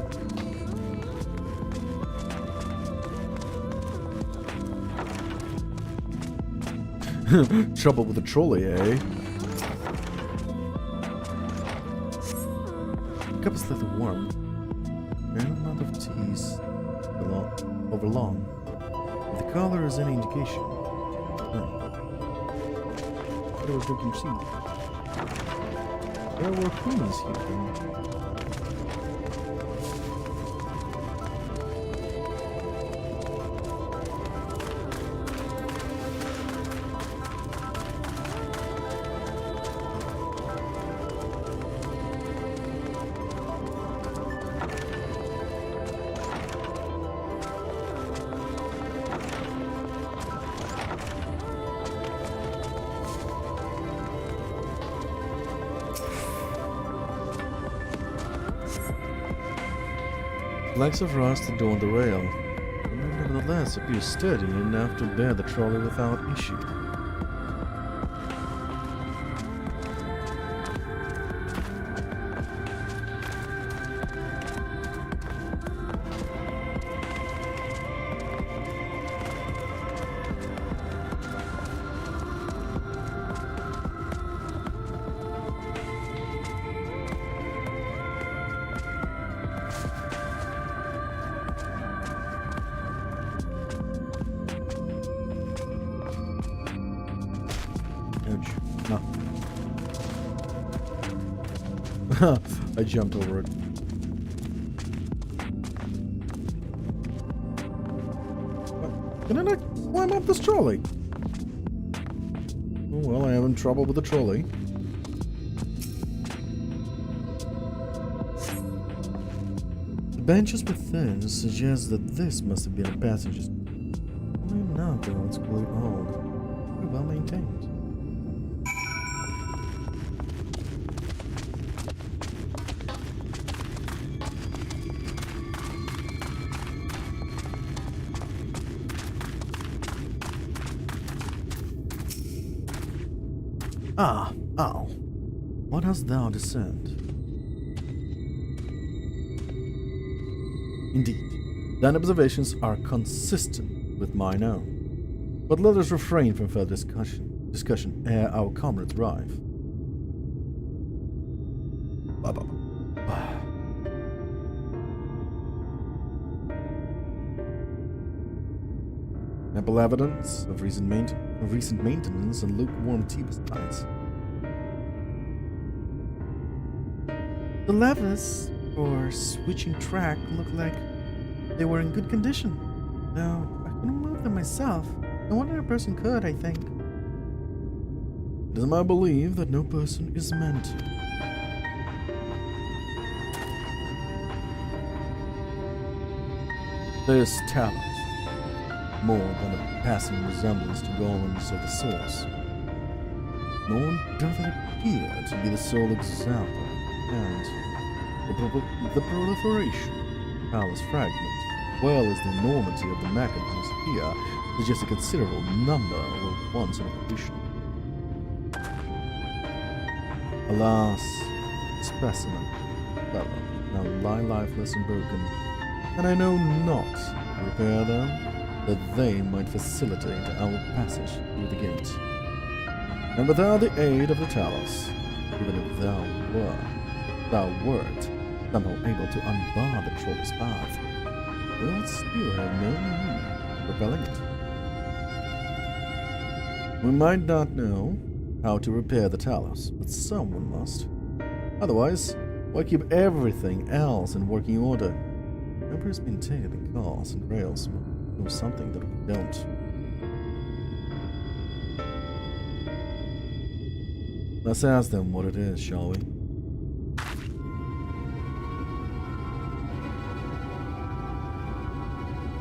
Trouble with the trolley, eh? The cup is slightly warm. No amount of tea is over long. If the color is any indication. There was drinking tea. There were humans here. Flecks of rust adorn the rail, but nevertheless appears sturdy enough to bear the trolley without issue. I jumped over it. What? Can I not climb up this trolley? Oh, well, I am in trouble with the trolley. The benches within suggest that this must have been a passage's. Maybe not, though. It's quite old. Pretty well maintained. Ah, Owl, what hast thou discerned? Indeed, thine observations are consistent with mine own. But let us refrain from further discussion ere our comrades arrive. Ample evidence of recent maintenance and lukewarm tea besides. The levers for switching track looked like they were in good condition. Though I couldn't move them myself. No ordinary person could, I think. It is my belief that no person is meant to. This talent, more than a passing resemblance to golems of the source, nor does it appear to be the sole example, and the proliferation of palace fragments, as well as the enormity of the mechanisms here, suggests a considerable number were once in operation. Alas, specimen fellow now lie lifeless and broken, and I know not to repair them, that they might facilitate our passage through the gate. And without the aid of the Talos, even if thou wert somehow able to unbar the troll's path, thou would still have no means of repelling it. We might not know how to repair the Talos, but someone must. Otherwise, why keep everything else in working order? Emperor's maintained the cars and rails know something that we don't. Let's ask them what it is, shall we?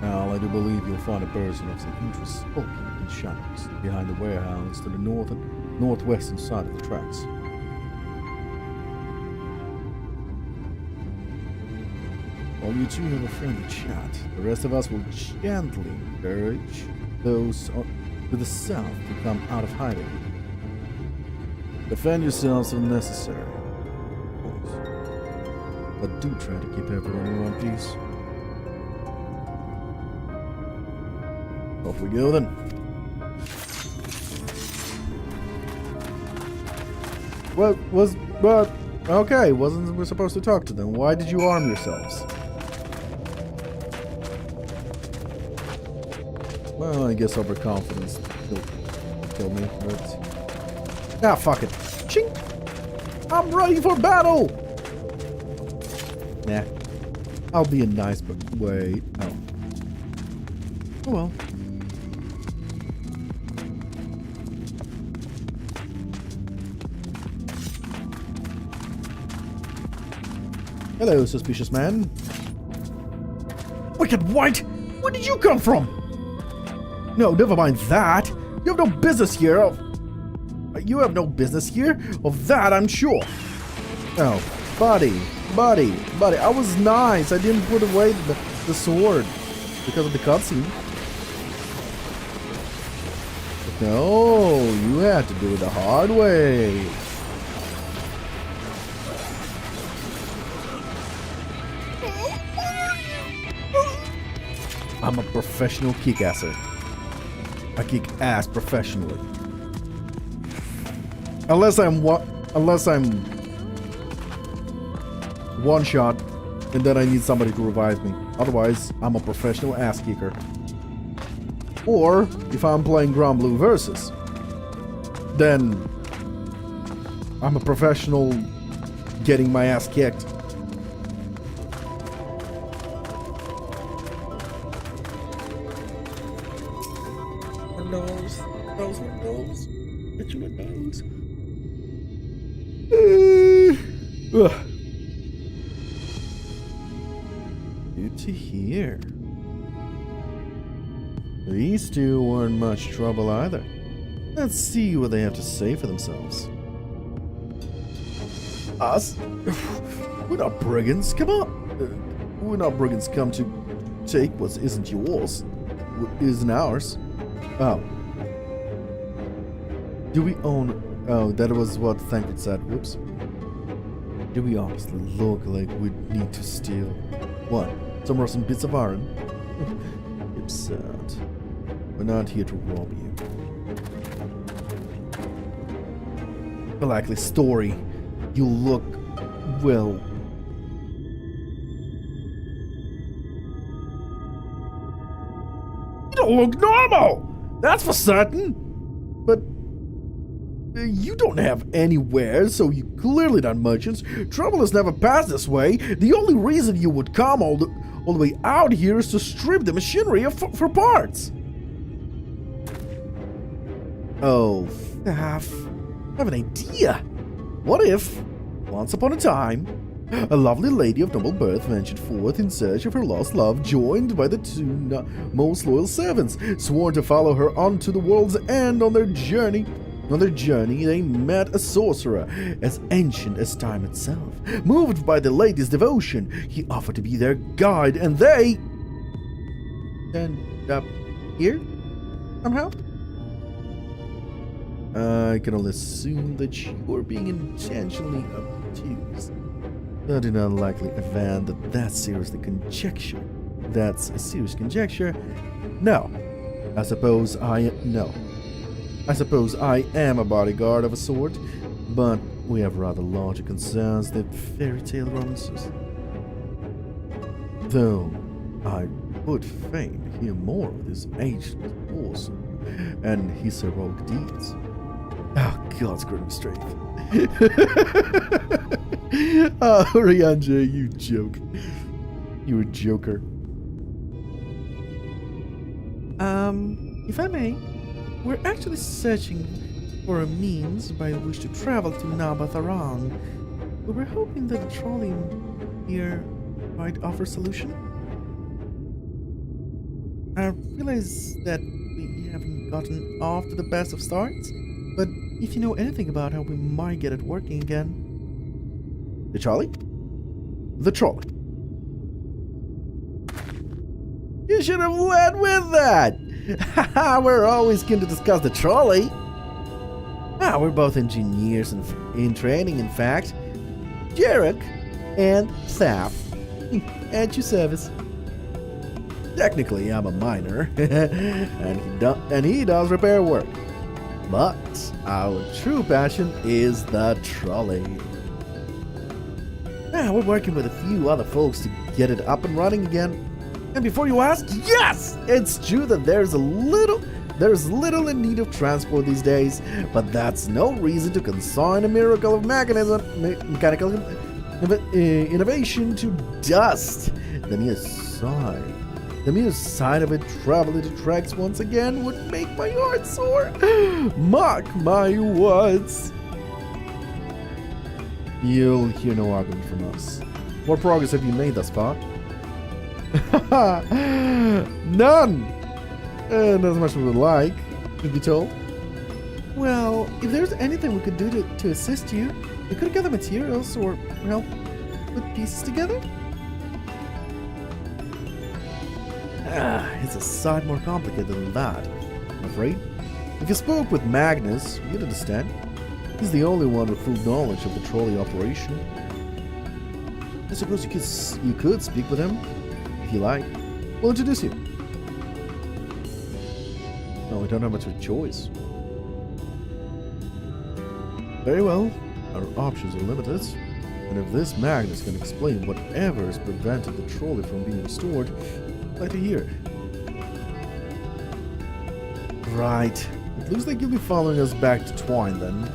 Now, I do believe you'll find a person of some interest skulking in shadows behind the warehouse to the north and northwestern side of the tracks. While you two have a friendly chat, the rest of us will gently encourage those to the south to come out of hiding. Defend yourselves if necessary, of course, but do try to keep everyone in one piece. Off we go then. Okay, wasn't we supposed to talk to them? Why did you arm yourselves? Well, I guess overconfidence killed me, but... Ah, fuck it. Ching! I'm ready for battle! Nah. I'll be a nice, but wait. Oh. Oh well. Hello, suspicious man. Wicked White! Where did you come from? No, never mind that. You have no business here. You have no business here. Of that, I'm sure. Oh, buddy. I was nice. I didn't put away the sword because of the cutscene. No, you had to do it the hard way. I'm a professional kick-asser. I kick ass professionally. Unless I'm one shot and then I need somebody to revive me. Otherwise, I'm a professional ass kicker. Or if I'm playing Grand Blue Versus, then I'm a professional getting my ass kicked. Nose. Get you a nose. Good to hear. These two weren't much trouble either. Let's see what they have to say for themselves. Us? We're not brigands. Come on. We're not brigands come to take what isn't yours. What isn't ours. Oh. Do we own Oh, that was what Thancred said. Whoops. Do we honestly look like we need to steal? What? Some rusty bits of iron? Absurd. We're not here to rob you. A likely story. You look, well... You don't look normal! That's for certain! But... you don't have anywhere, so you clearly not merchants. Travelers never pass this way. The only reason you would come all the way out here is to strip the machinery for parts. Oh, Faff. I have an idea. What if, once upon a time, a lovely lady of noble birth ventured forth in search of her lost love, joined by the two most loyal servants, sworn to follow her on to the world's end on their journey. On their journey, they met a sorcerer as ancient as time itself. Moved by the lady's devotion, he offered to be their guide, and they end up here somehow. I can only assume that you are being intentionally obtuse. Not an unlikely event that's seriously conjecture. That's a serious conjecture. No. I suppose I am a bodyguard of a sort, but we have rather larger concerns than fairy tale romances. Though I would fain hear more of this ancient person and his heroic deeds. Oh, God's great strength. Oh, Ryanje, you joke. You a joker. If I may, we're actually searching for a means by which to travel to Nabatharan. We were hoping that a trolley here might offer a solution. I realize that we haven't gotten off to the best of starts, but if you know anything about how we might get it working again... The trolley? The trolley. You should have led with that! Haha, we're always keen to discuss the trolley. We're both engineers in training, in fact. Jarek and Saf. At your service. Technically, I'm a miner, and he does repair work. But our true passion is the trolley. We're working with a few other folks to get it up and running again. And before you ask, yes, it's true that there's little in need of transport these days, but that's no reason to consign a miracle of mechanical innovation to dust. The mere sight of it traveling to tracks once again would make my heart sore. Mark my words. You'll hear no argument from us. What progress have you made thus far? None! Not as much as we would like, to be told. Well, if there's anything we could do to assist you, we could gather materials or, well, put pieces together. It's a sight more complicated than that, I'm afraid. If you spoke with Magnus, you'd understand. He's the only one with full knowledge of the trolley operation. I suppose you could speak with him, if you like. We'll introduce you. No, we don't have much of a choice. Very well, our options are limited, and if this Magnus can explain whatever has prevented the trolley from being restored, I'd like to hear it. Right. It looks like you'll be following us back to Twine then.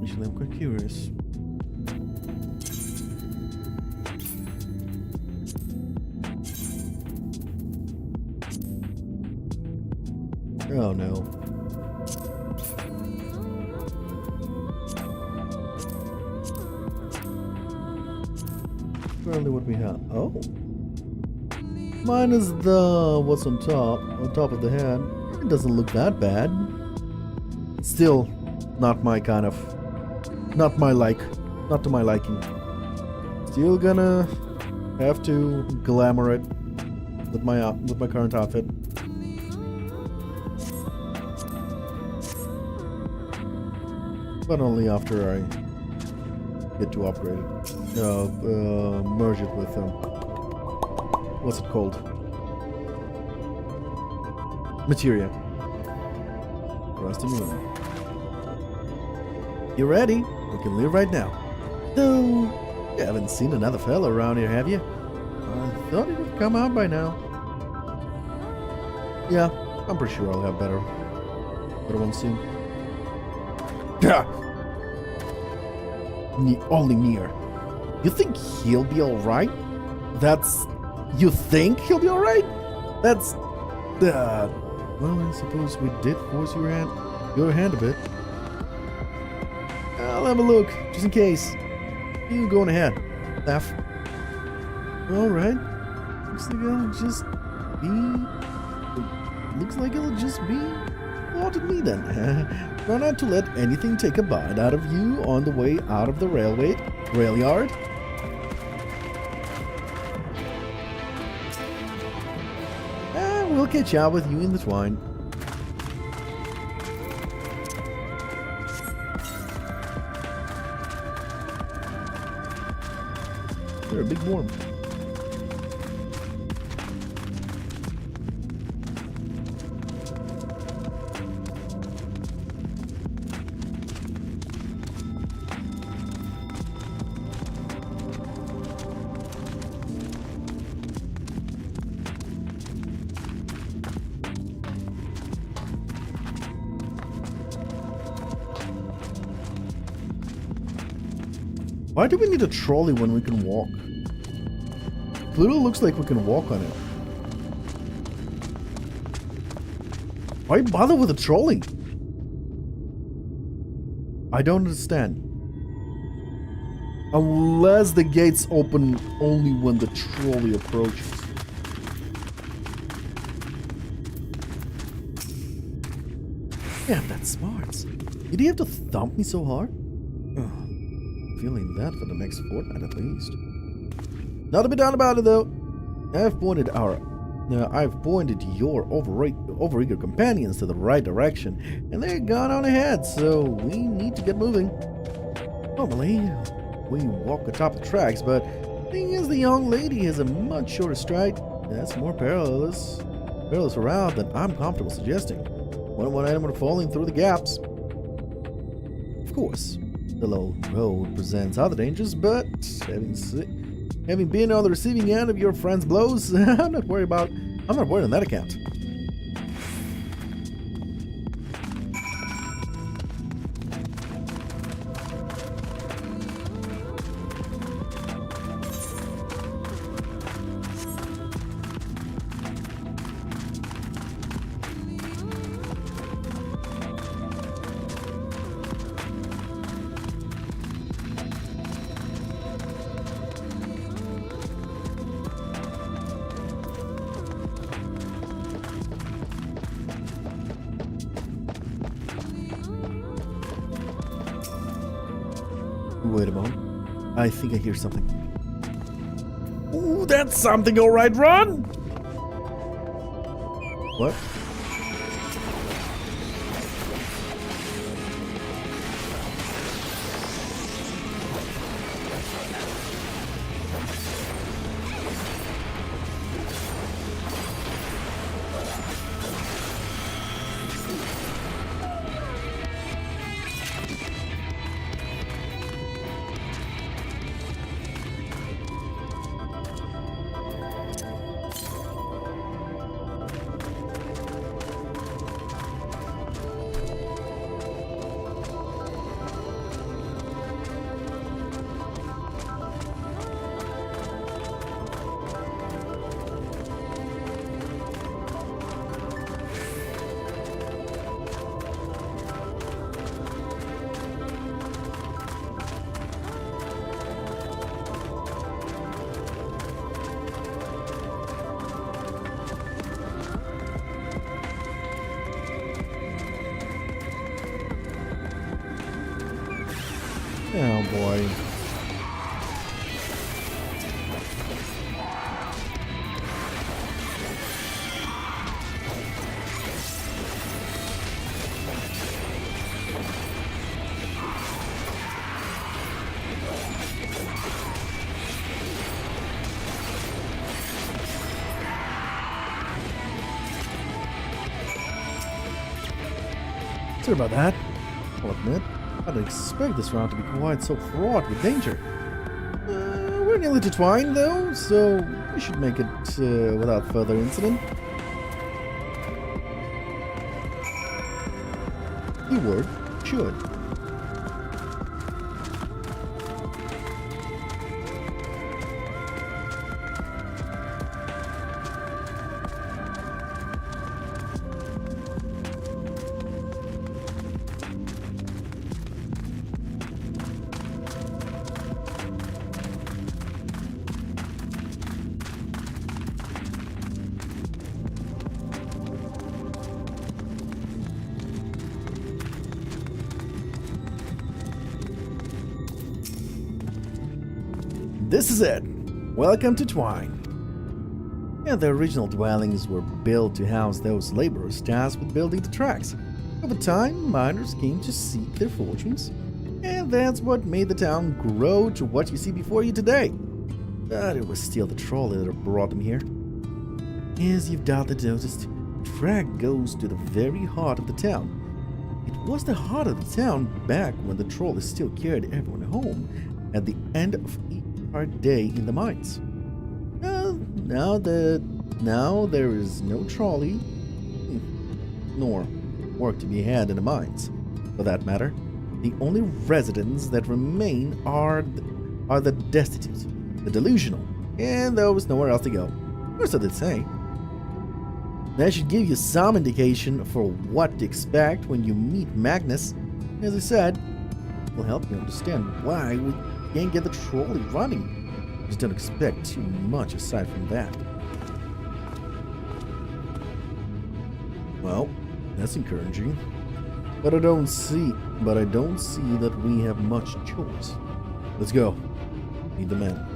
Actually, I'm quite curious. Oh no. currently what we have. Oh. Minus the what's on top of the head. It doesn't look that bad. Still not my kind of, not to my liking. Still gonna have to glamour it with my current outfit. But only after I get to upgrade it. Merge it with what's it called? Materia. Rusty Moon. You ready? We can leave right now. No, you haven't seen another fella around here, have you? I thought he would come out by now. Yeah, I'm pretty sure I'll have better ones soon. Only near. You think he'll be alright? You think he'll be alright? Well, I suppose we did force your hand a bit. I'll have a look, just in case. You going ahead, Laugh. Alright. Looks like it'll just be what it me then. Try not to let anything take a bite out of you on the way out of the rail yard. We'll catch up with you in the twine. They're a big worm. Why do we need a trolley when we can walk? It literally looks like we can walk on it. Why bother with a trolley? I don't understand. Unless the gates open only when the trolley approaches. Yeah, that's smart. Did he have to thump me so hard? Feeling that for the next fortnight at least. Not to be done about it though. I've pointed your overeager companions to the right direction, and they're gone on ahead, so we need to get moving. Normally, we walk atop the tracks, but the thing is the young lady has a much shorter stride. That's more perilous route than I'm comfortable suggesting. One animal falling through the gaps. Of course, the low road presents other dangers, but having been on the receiving end of your friend's blows, I'm not worried on that account. Wait a moment. I think I hear something. Ooh, that's something, alright, run! What? Oh boy. Sorry about that. I'll admit, I didn't expect this round to be quite so fraught with danger. We're nearly to Twine, though, so we should make it without further incident. Keyword, should. This is it! Welcome to Twine. Yeah, the original dwellings were built to house those laborers tasked with building the tracks. Over time, miners came to seek their fortunes, and that's what made the town grow to what you see before you today. But it was still the trolley that brought them here. As you've doubtless noticed, the track goes to the very heart of the town. It was the heart of the town back when the trolley still carried everyone home at the end of each hard day in the mines. Now there is no trolley, nor work to be had in the mines. For that matter, the only residents that remain are the destitute, the delusional, and those nowhere else to go. Or so they say. That should give you some indication for what to expect when you meet Magnus. As I said, it will help you understand why we can't get the trolley running. Just don't expect too much aside from that. Well, that's encouraging. But I don't see that we have much choice. Let's go. Meet the man.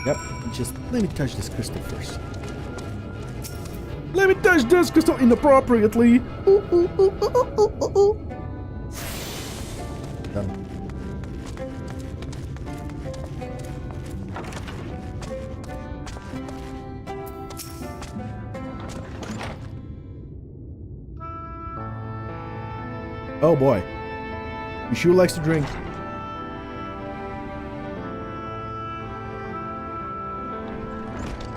Yep, just let me touch this crystal first. Let me touch this crystal inappropriately. Done. Oh boy. He sure likes to drink.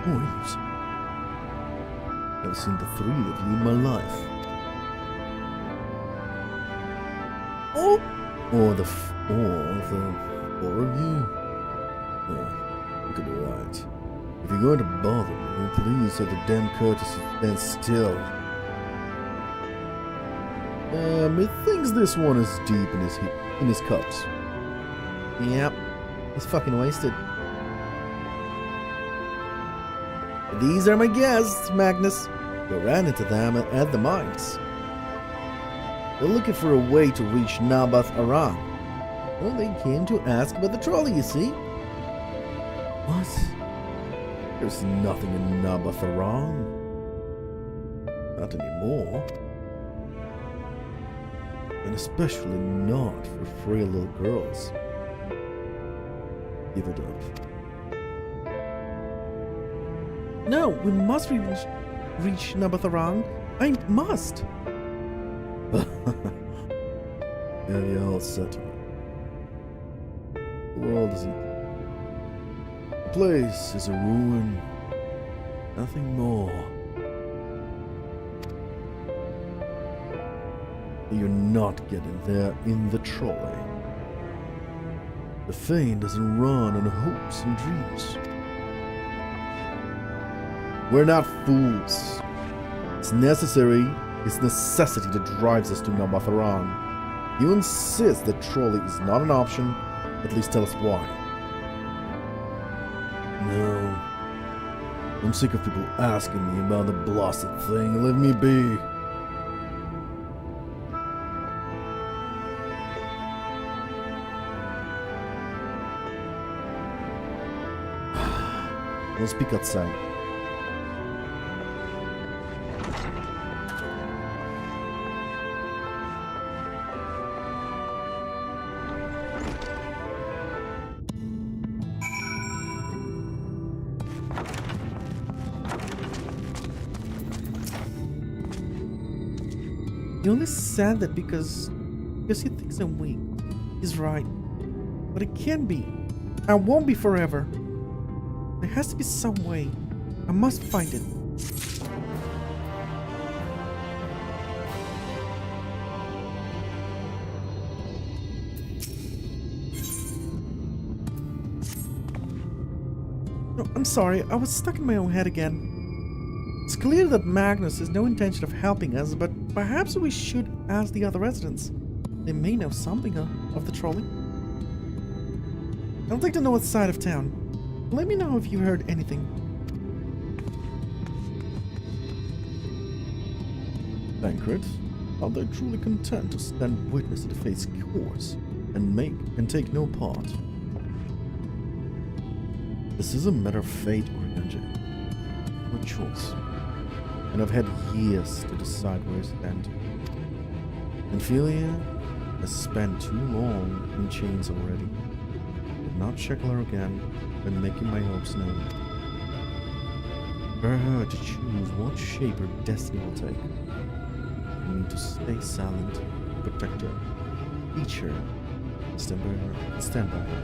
Boys. I've seen the three of you in my life. Oh! Or the four of you. Yeah, look at the right. If you're going to bother me, then please have the damn courtesy to stand still. Methinks this one is deep in his cups. Yep, he's fucking wasted. These are my guests, Magnus. You ran into them at the mines. They're looking for a way to reach Naboth Aran. Well, they came to ask about the trolley, you see. What? There's nothing in Naboth Aran. Not anymore. And especially not for frail little girls. Give it up. No, we must reach Naboth Aran. I must. Yeah, you all said to me. The world is the place is a ruin. Nothing more. You're not getting there in the trolley. The Fane doesn't run on hopes and dreams. We're not fools. It's necessity that drives us to Naboth Aran. You insist that trolley is not an option, at least tell us why. No. I'm sick of people asking me about the blasted thing. Let me be. We'll speak outside. He only said that because he thinks I'm weak. He's right. But it can't be. I won't be forever. There has to be some way. I must find it. No, I'm sorry. I was stuck in my own head again. It's clear that Magnus has no intention of helping us, but perhaps we should ask the other residents. They may know something of the trolley. I'd like to know what side of town. Let me know if you heard anything. Tancred, are they truly content to stand witness to the fate's course and take no part? This is a matter of fate, Oriange. No choice. And I've had years to decide where I stand. Ophelia has spent too long in chains already. Did not shackle her again when making my hopes known. For her to choose what shape her destiny will take. I need to stay silent, protect her, teach her, stand by her.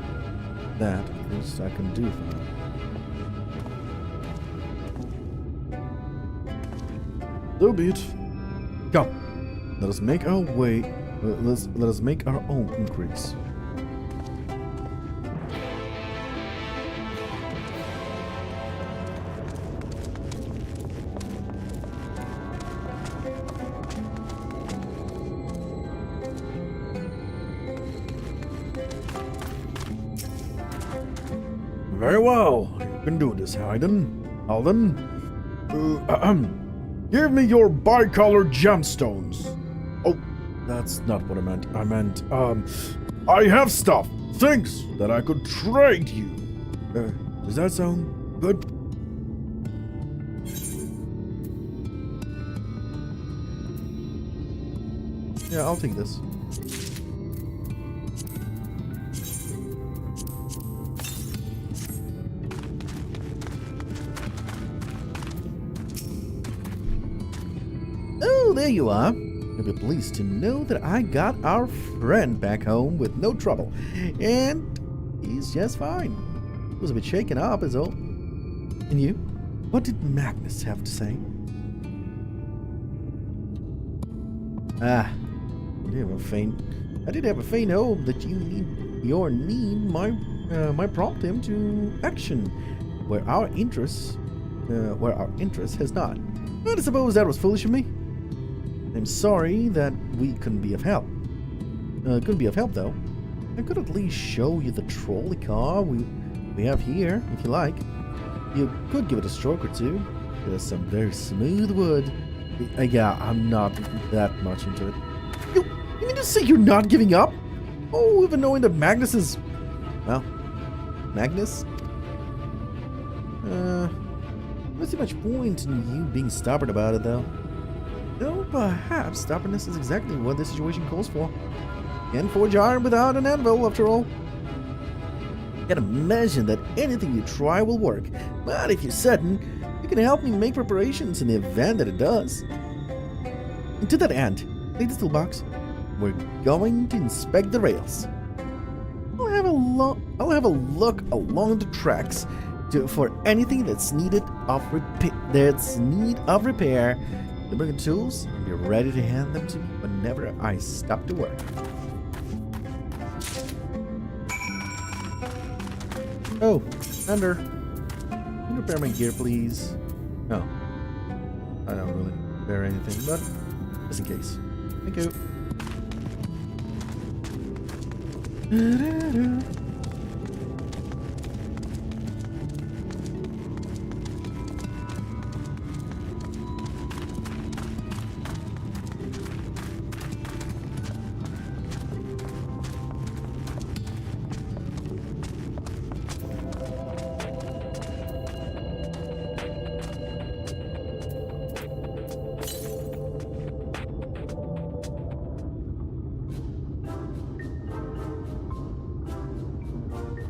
That, at least, I can do for her. So be it. Come, let us make our way. Let us make our own increase. Very well. You can do this, Alden. Give me your bicolored gemstones. Oh, that's not what I meant. I meant, I have stuff, things that I could trade you. Does that sound good? Yeah, I'll take this. There you are. You'll be pleased to know that I got our friend back home with no trouble. And he's just fine. He was a bit shaken up, is all. And you? What did Magnus have to say? I did have a faint hope that might prompt him to action where our interest has not. But I suppose that was foolish of me. I'm sorry that we couldn't be of help. Though. I could at least show you the trolley car we have here, if you like. You could give it a stroke or two. There's some very smooth wood. Yeah, I'm not that much into it. You mean to say you're not giving up? Oh, even knowing that Magnus is... Well, Magnus? I don't see much point in you being stubborn about it, though. Though perhaps stubbornness is exactly what this situation calls for. Can't forge iron without an anvil, after all. Can't imagine that anything you try will work, but if you're certain, you can help me make preparations in the event that it does. And to that end, take this toolbox. We're going to inspect the rails. I'll have a look along the tracks for anything that's need of repair. The bring tools and be ready to hand them to me whenever I stop to work. Oh, Thunder. Can you repair my gear, please? No. I don't really repair anything, but just in case. Thank you.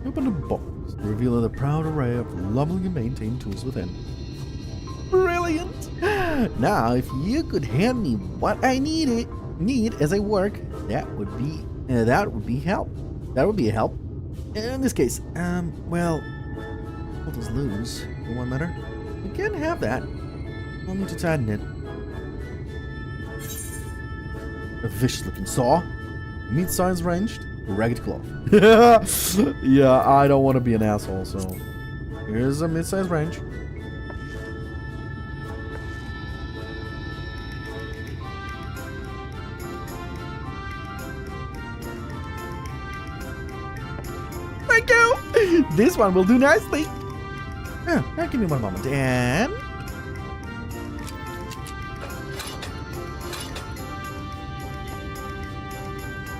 Open the box, revealing the proud array of lovely and maintained tools within. Brilliant! Now, if you could hand me what I need as I work, that would be help. That would be a help. In this case, well, all those lose for one matter. You can have that. I'll need to tighten it. A vicious-looking saw, mid-size ranged, ragged cloth. Yeah, I don't want to be an asshole, so here's a mid-size range. Thank you! This one will do nicely. Now give me one moment, and...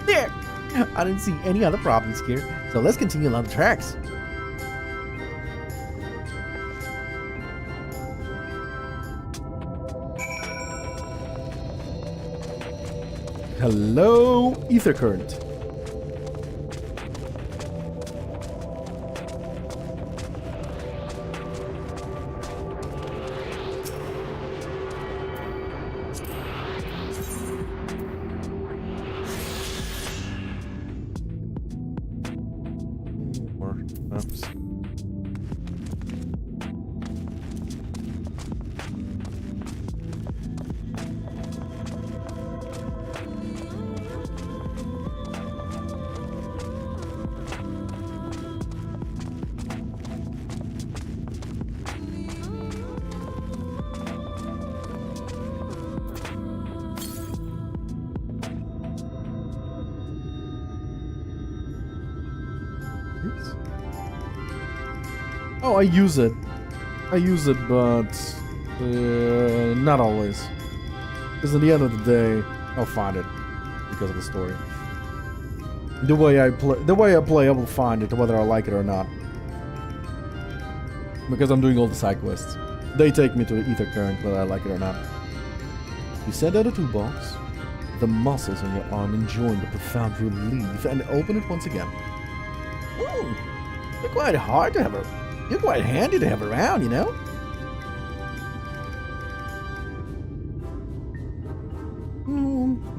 there! I didn't see any other problems here, so let's continue along the tracks. Hello, ether current. Oops. Oh, I use it. But not always. Because at the end of the day, I'll find it because of the story. The way I play, I will find it, whether I like it or not. Because I'm doing all the side quests. They take me to the ether current, whether I like it or not. You set out a toolbox. The muscles on your arm enjoying the profound relief, and open it once again. Ooh, you're quite hard to have around. You're quite handy to have around, you know?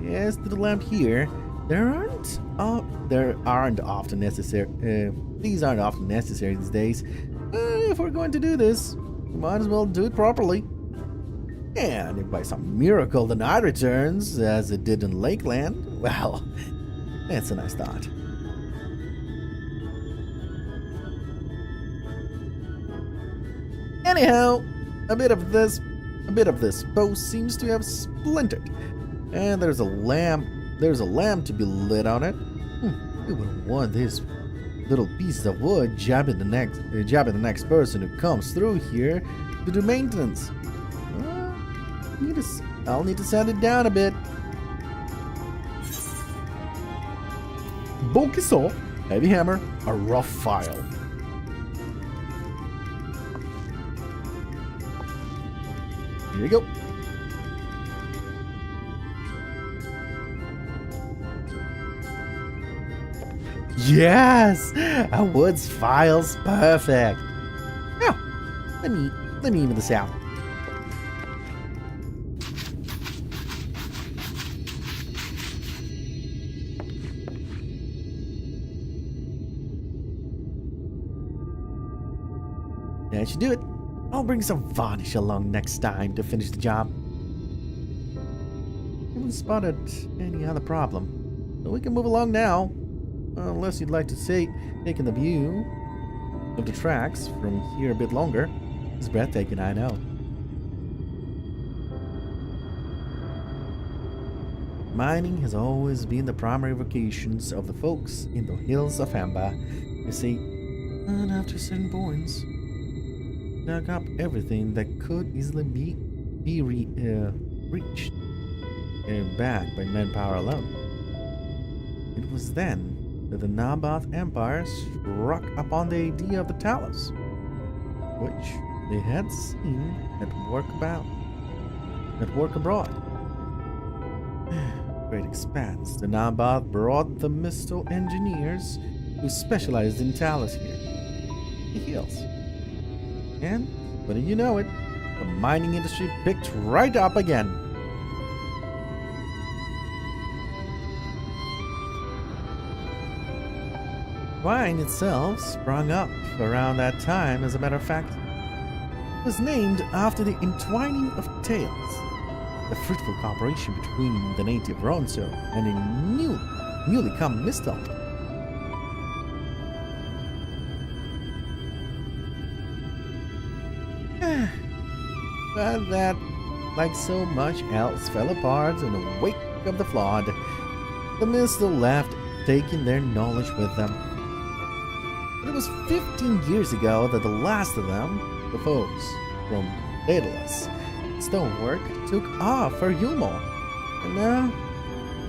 Yes, to the lamp here. These aren't often necessary these days. If we're going to do this, we might as well do it properly. And if by some miracle the night returns, as it did in Lakeland, well, that's a nice thought. Anyhow, a bit of this post seems to have splintered, and there's a lamp to be lit on it. We wouldn't want this little piece of wood jabbing the next person who comes through here to do maintenance. I'll need to sand it down a bit. Bulky saw, heavy hammer, a rough file. Here you go. Yes! A wood's file's perfect. Now, let me even this out. That should do it. I'll bring some varnish along next time to finish the job. Haven't spotted any other problem, so we can move along now. Unless you'd like to say, taking the view of the tracks from here a bit longer. It's breathtaking, I know. Mining has always been the primary vocations of the folks in the hills of Amber. You see, and after certain points, dug up everything that could easily be reached and back by manpower alone. It was then that the Naboth Empire struck upon the idea of the Talus, which they had seen at work abroad. Great expanse, the Naboth brought the Mistal engineers who specialized in talus here. He heals. And, wouldn't you know it, the mining industry picked right up again. Wine itself sprung up around that time, as a matter of fact. It was named after the entwining of tales, the fruitful cooperation between the native Ronso and a newly come Mistel. But that, like so much else, fell apart in the wake of the flood. The Mistel left, taking their knowledge with them. But it was 15 years ago that the last of them, the folks from Daedalus stonework, took off for Yulmore. And now,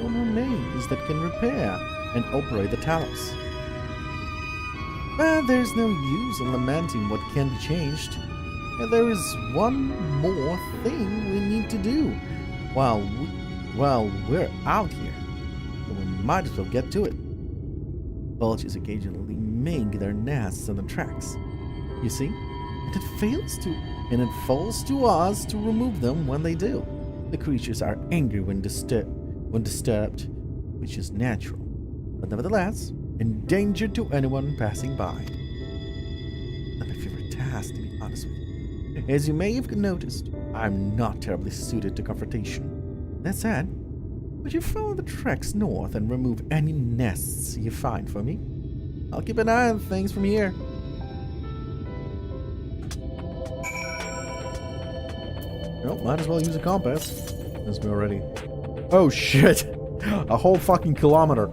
no more remains that can repair and operate the Talos. But there's no use in lamenting what can be changed. And there is one more thing we need to do while we're out here. And we might as well get to it. Vultures occasionally make their nests on the tracks, you see, and it falls to us to remove them when they do. The creatures are angry when disturbed, which is natural, but nevertheless endangered to anyone passing by. Not my favorite task, to be honest with you. As you may have noticed, I'm not terribly suited to confrontation. That said, would you follow the tracks north and remove any nests you find for me? I'll keep an eye on things from here. Well, might as well use a compass, since we're already... Oh shit! A whole fucking kilometer.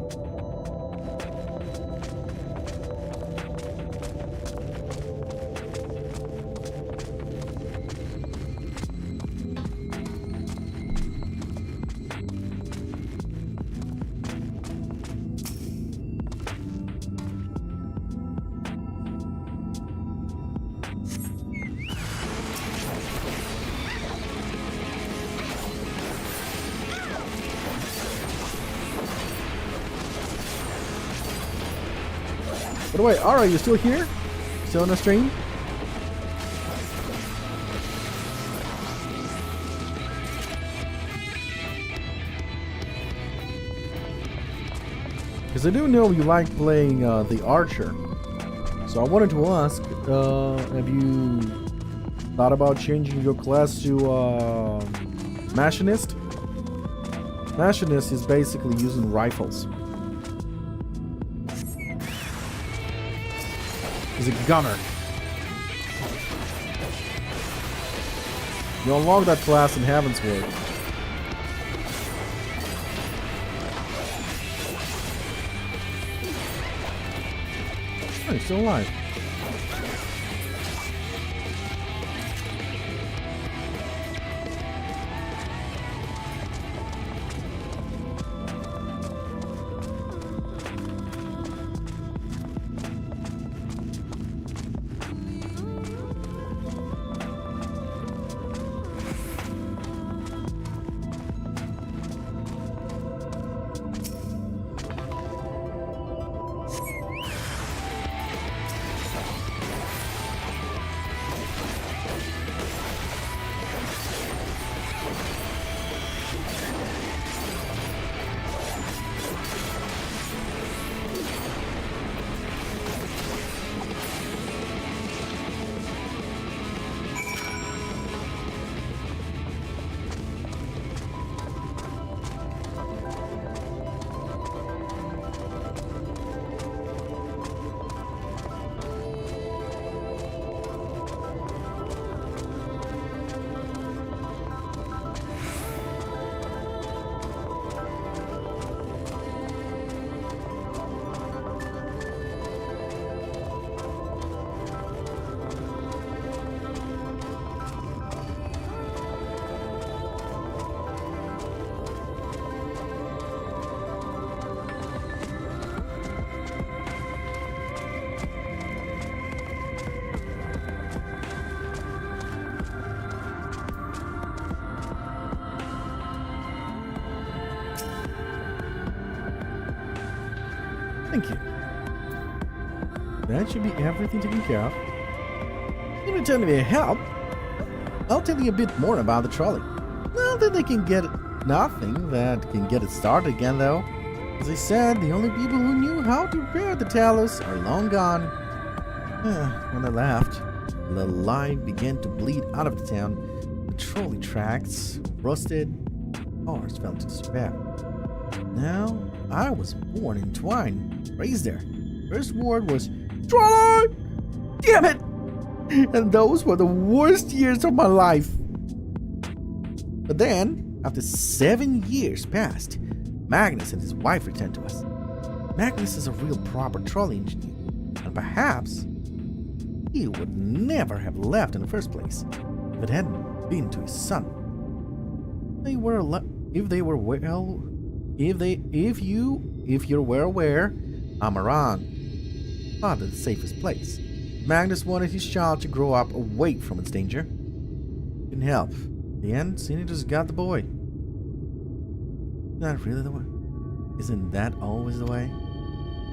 By the way, Ara, you still here? Still on the stream? Because I do know you like playing the Archer. So I wanted to ask, have you thought about changing your class to Machinist? Machinist is basically using rifles. He's a gunner. You unlock that class in Heavensward. Oh, he's still alive. that should be everything taken care of. In return for your help, I'll tell you a bit more about the trolley. Not that they can get nothing that can get it started again, though. As I said, the only people who knew how to repair the Talus are long gone. When I left, the life began to bleed out of the town. The trolley tracks rusted, cars fell into despair. Now, I was born in Twine, raised there. First word was, "Trolley! Damn it!" And those were the worst years of my life. But then, after 7 years passed, Magnus and his wife returned to us. Magnus is a real proper trolley engineer, and perhaps he would never have left in the first place if it hadn't been to his son. If you're well aware, Amaran thought it the safest place. Magnus wanted his child to grow up away from its danger. Couldn't help. In the end, Sinitus got the boy. Not really the way. Isn't that always the way?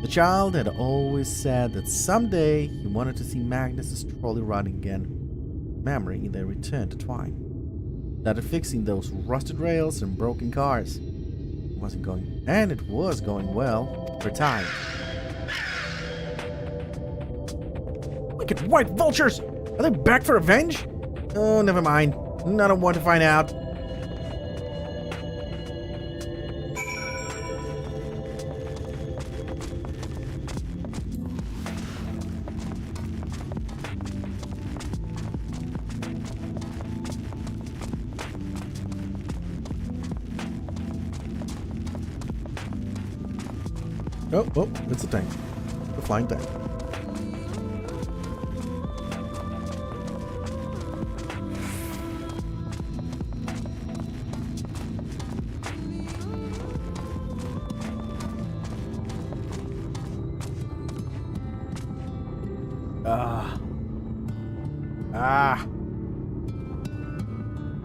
The child had always said that someday he wanted to see Magnus's trolley running again, memory their return to Twine. Started fixing those rusted rails and broken cars. It was going well for time. Wicked white vultures! Are they back for revenge? Oh, never mind. I don't want to find out. Oh, it's a tank. A flying tank.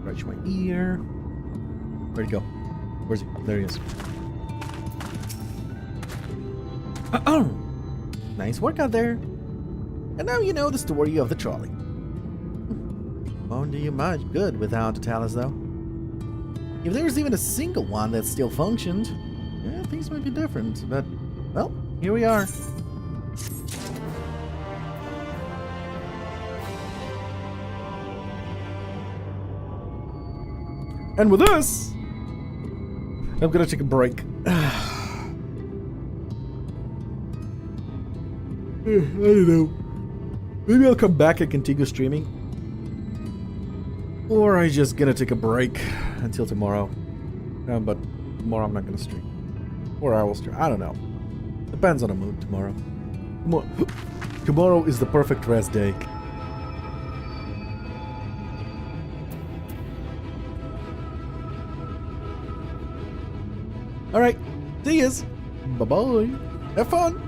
Scratch my ear. Where'd he go? Where's he? There he is. Nice work out there. And now you know the story of the trolley. Won't do you much good without the Talus, though. If there was even a single one that still functioned, yeah, things might be different. But, well, here we are. And with this, I'm gonna take a break. I don't know. Maybe I'll come back and continue streaming. Or I just gonna take a break until tomorrow. But tomorrow I'm not gonna stream. Or I will stream. I don't know. Depends on the mood tomorrow. Tomorrow is the perfect rest day. Alright. See yous. Bye-bye. Have fun.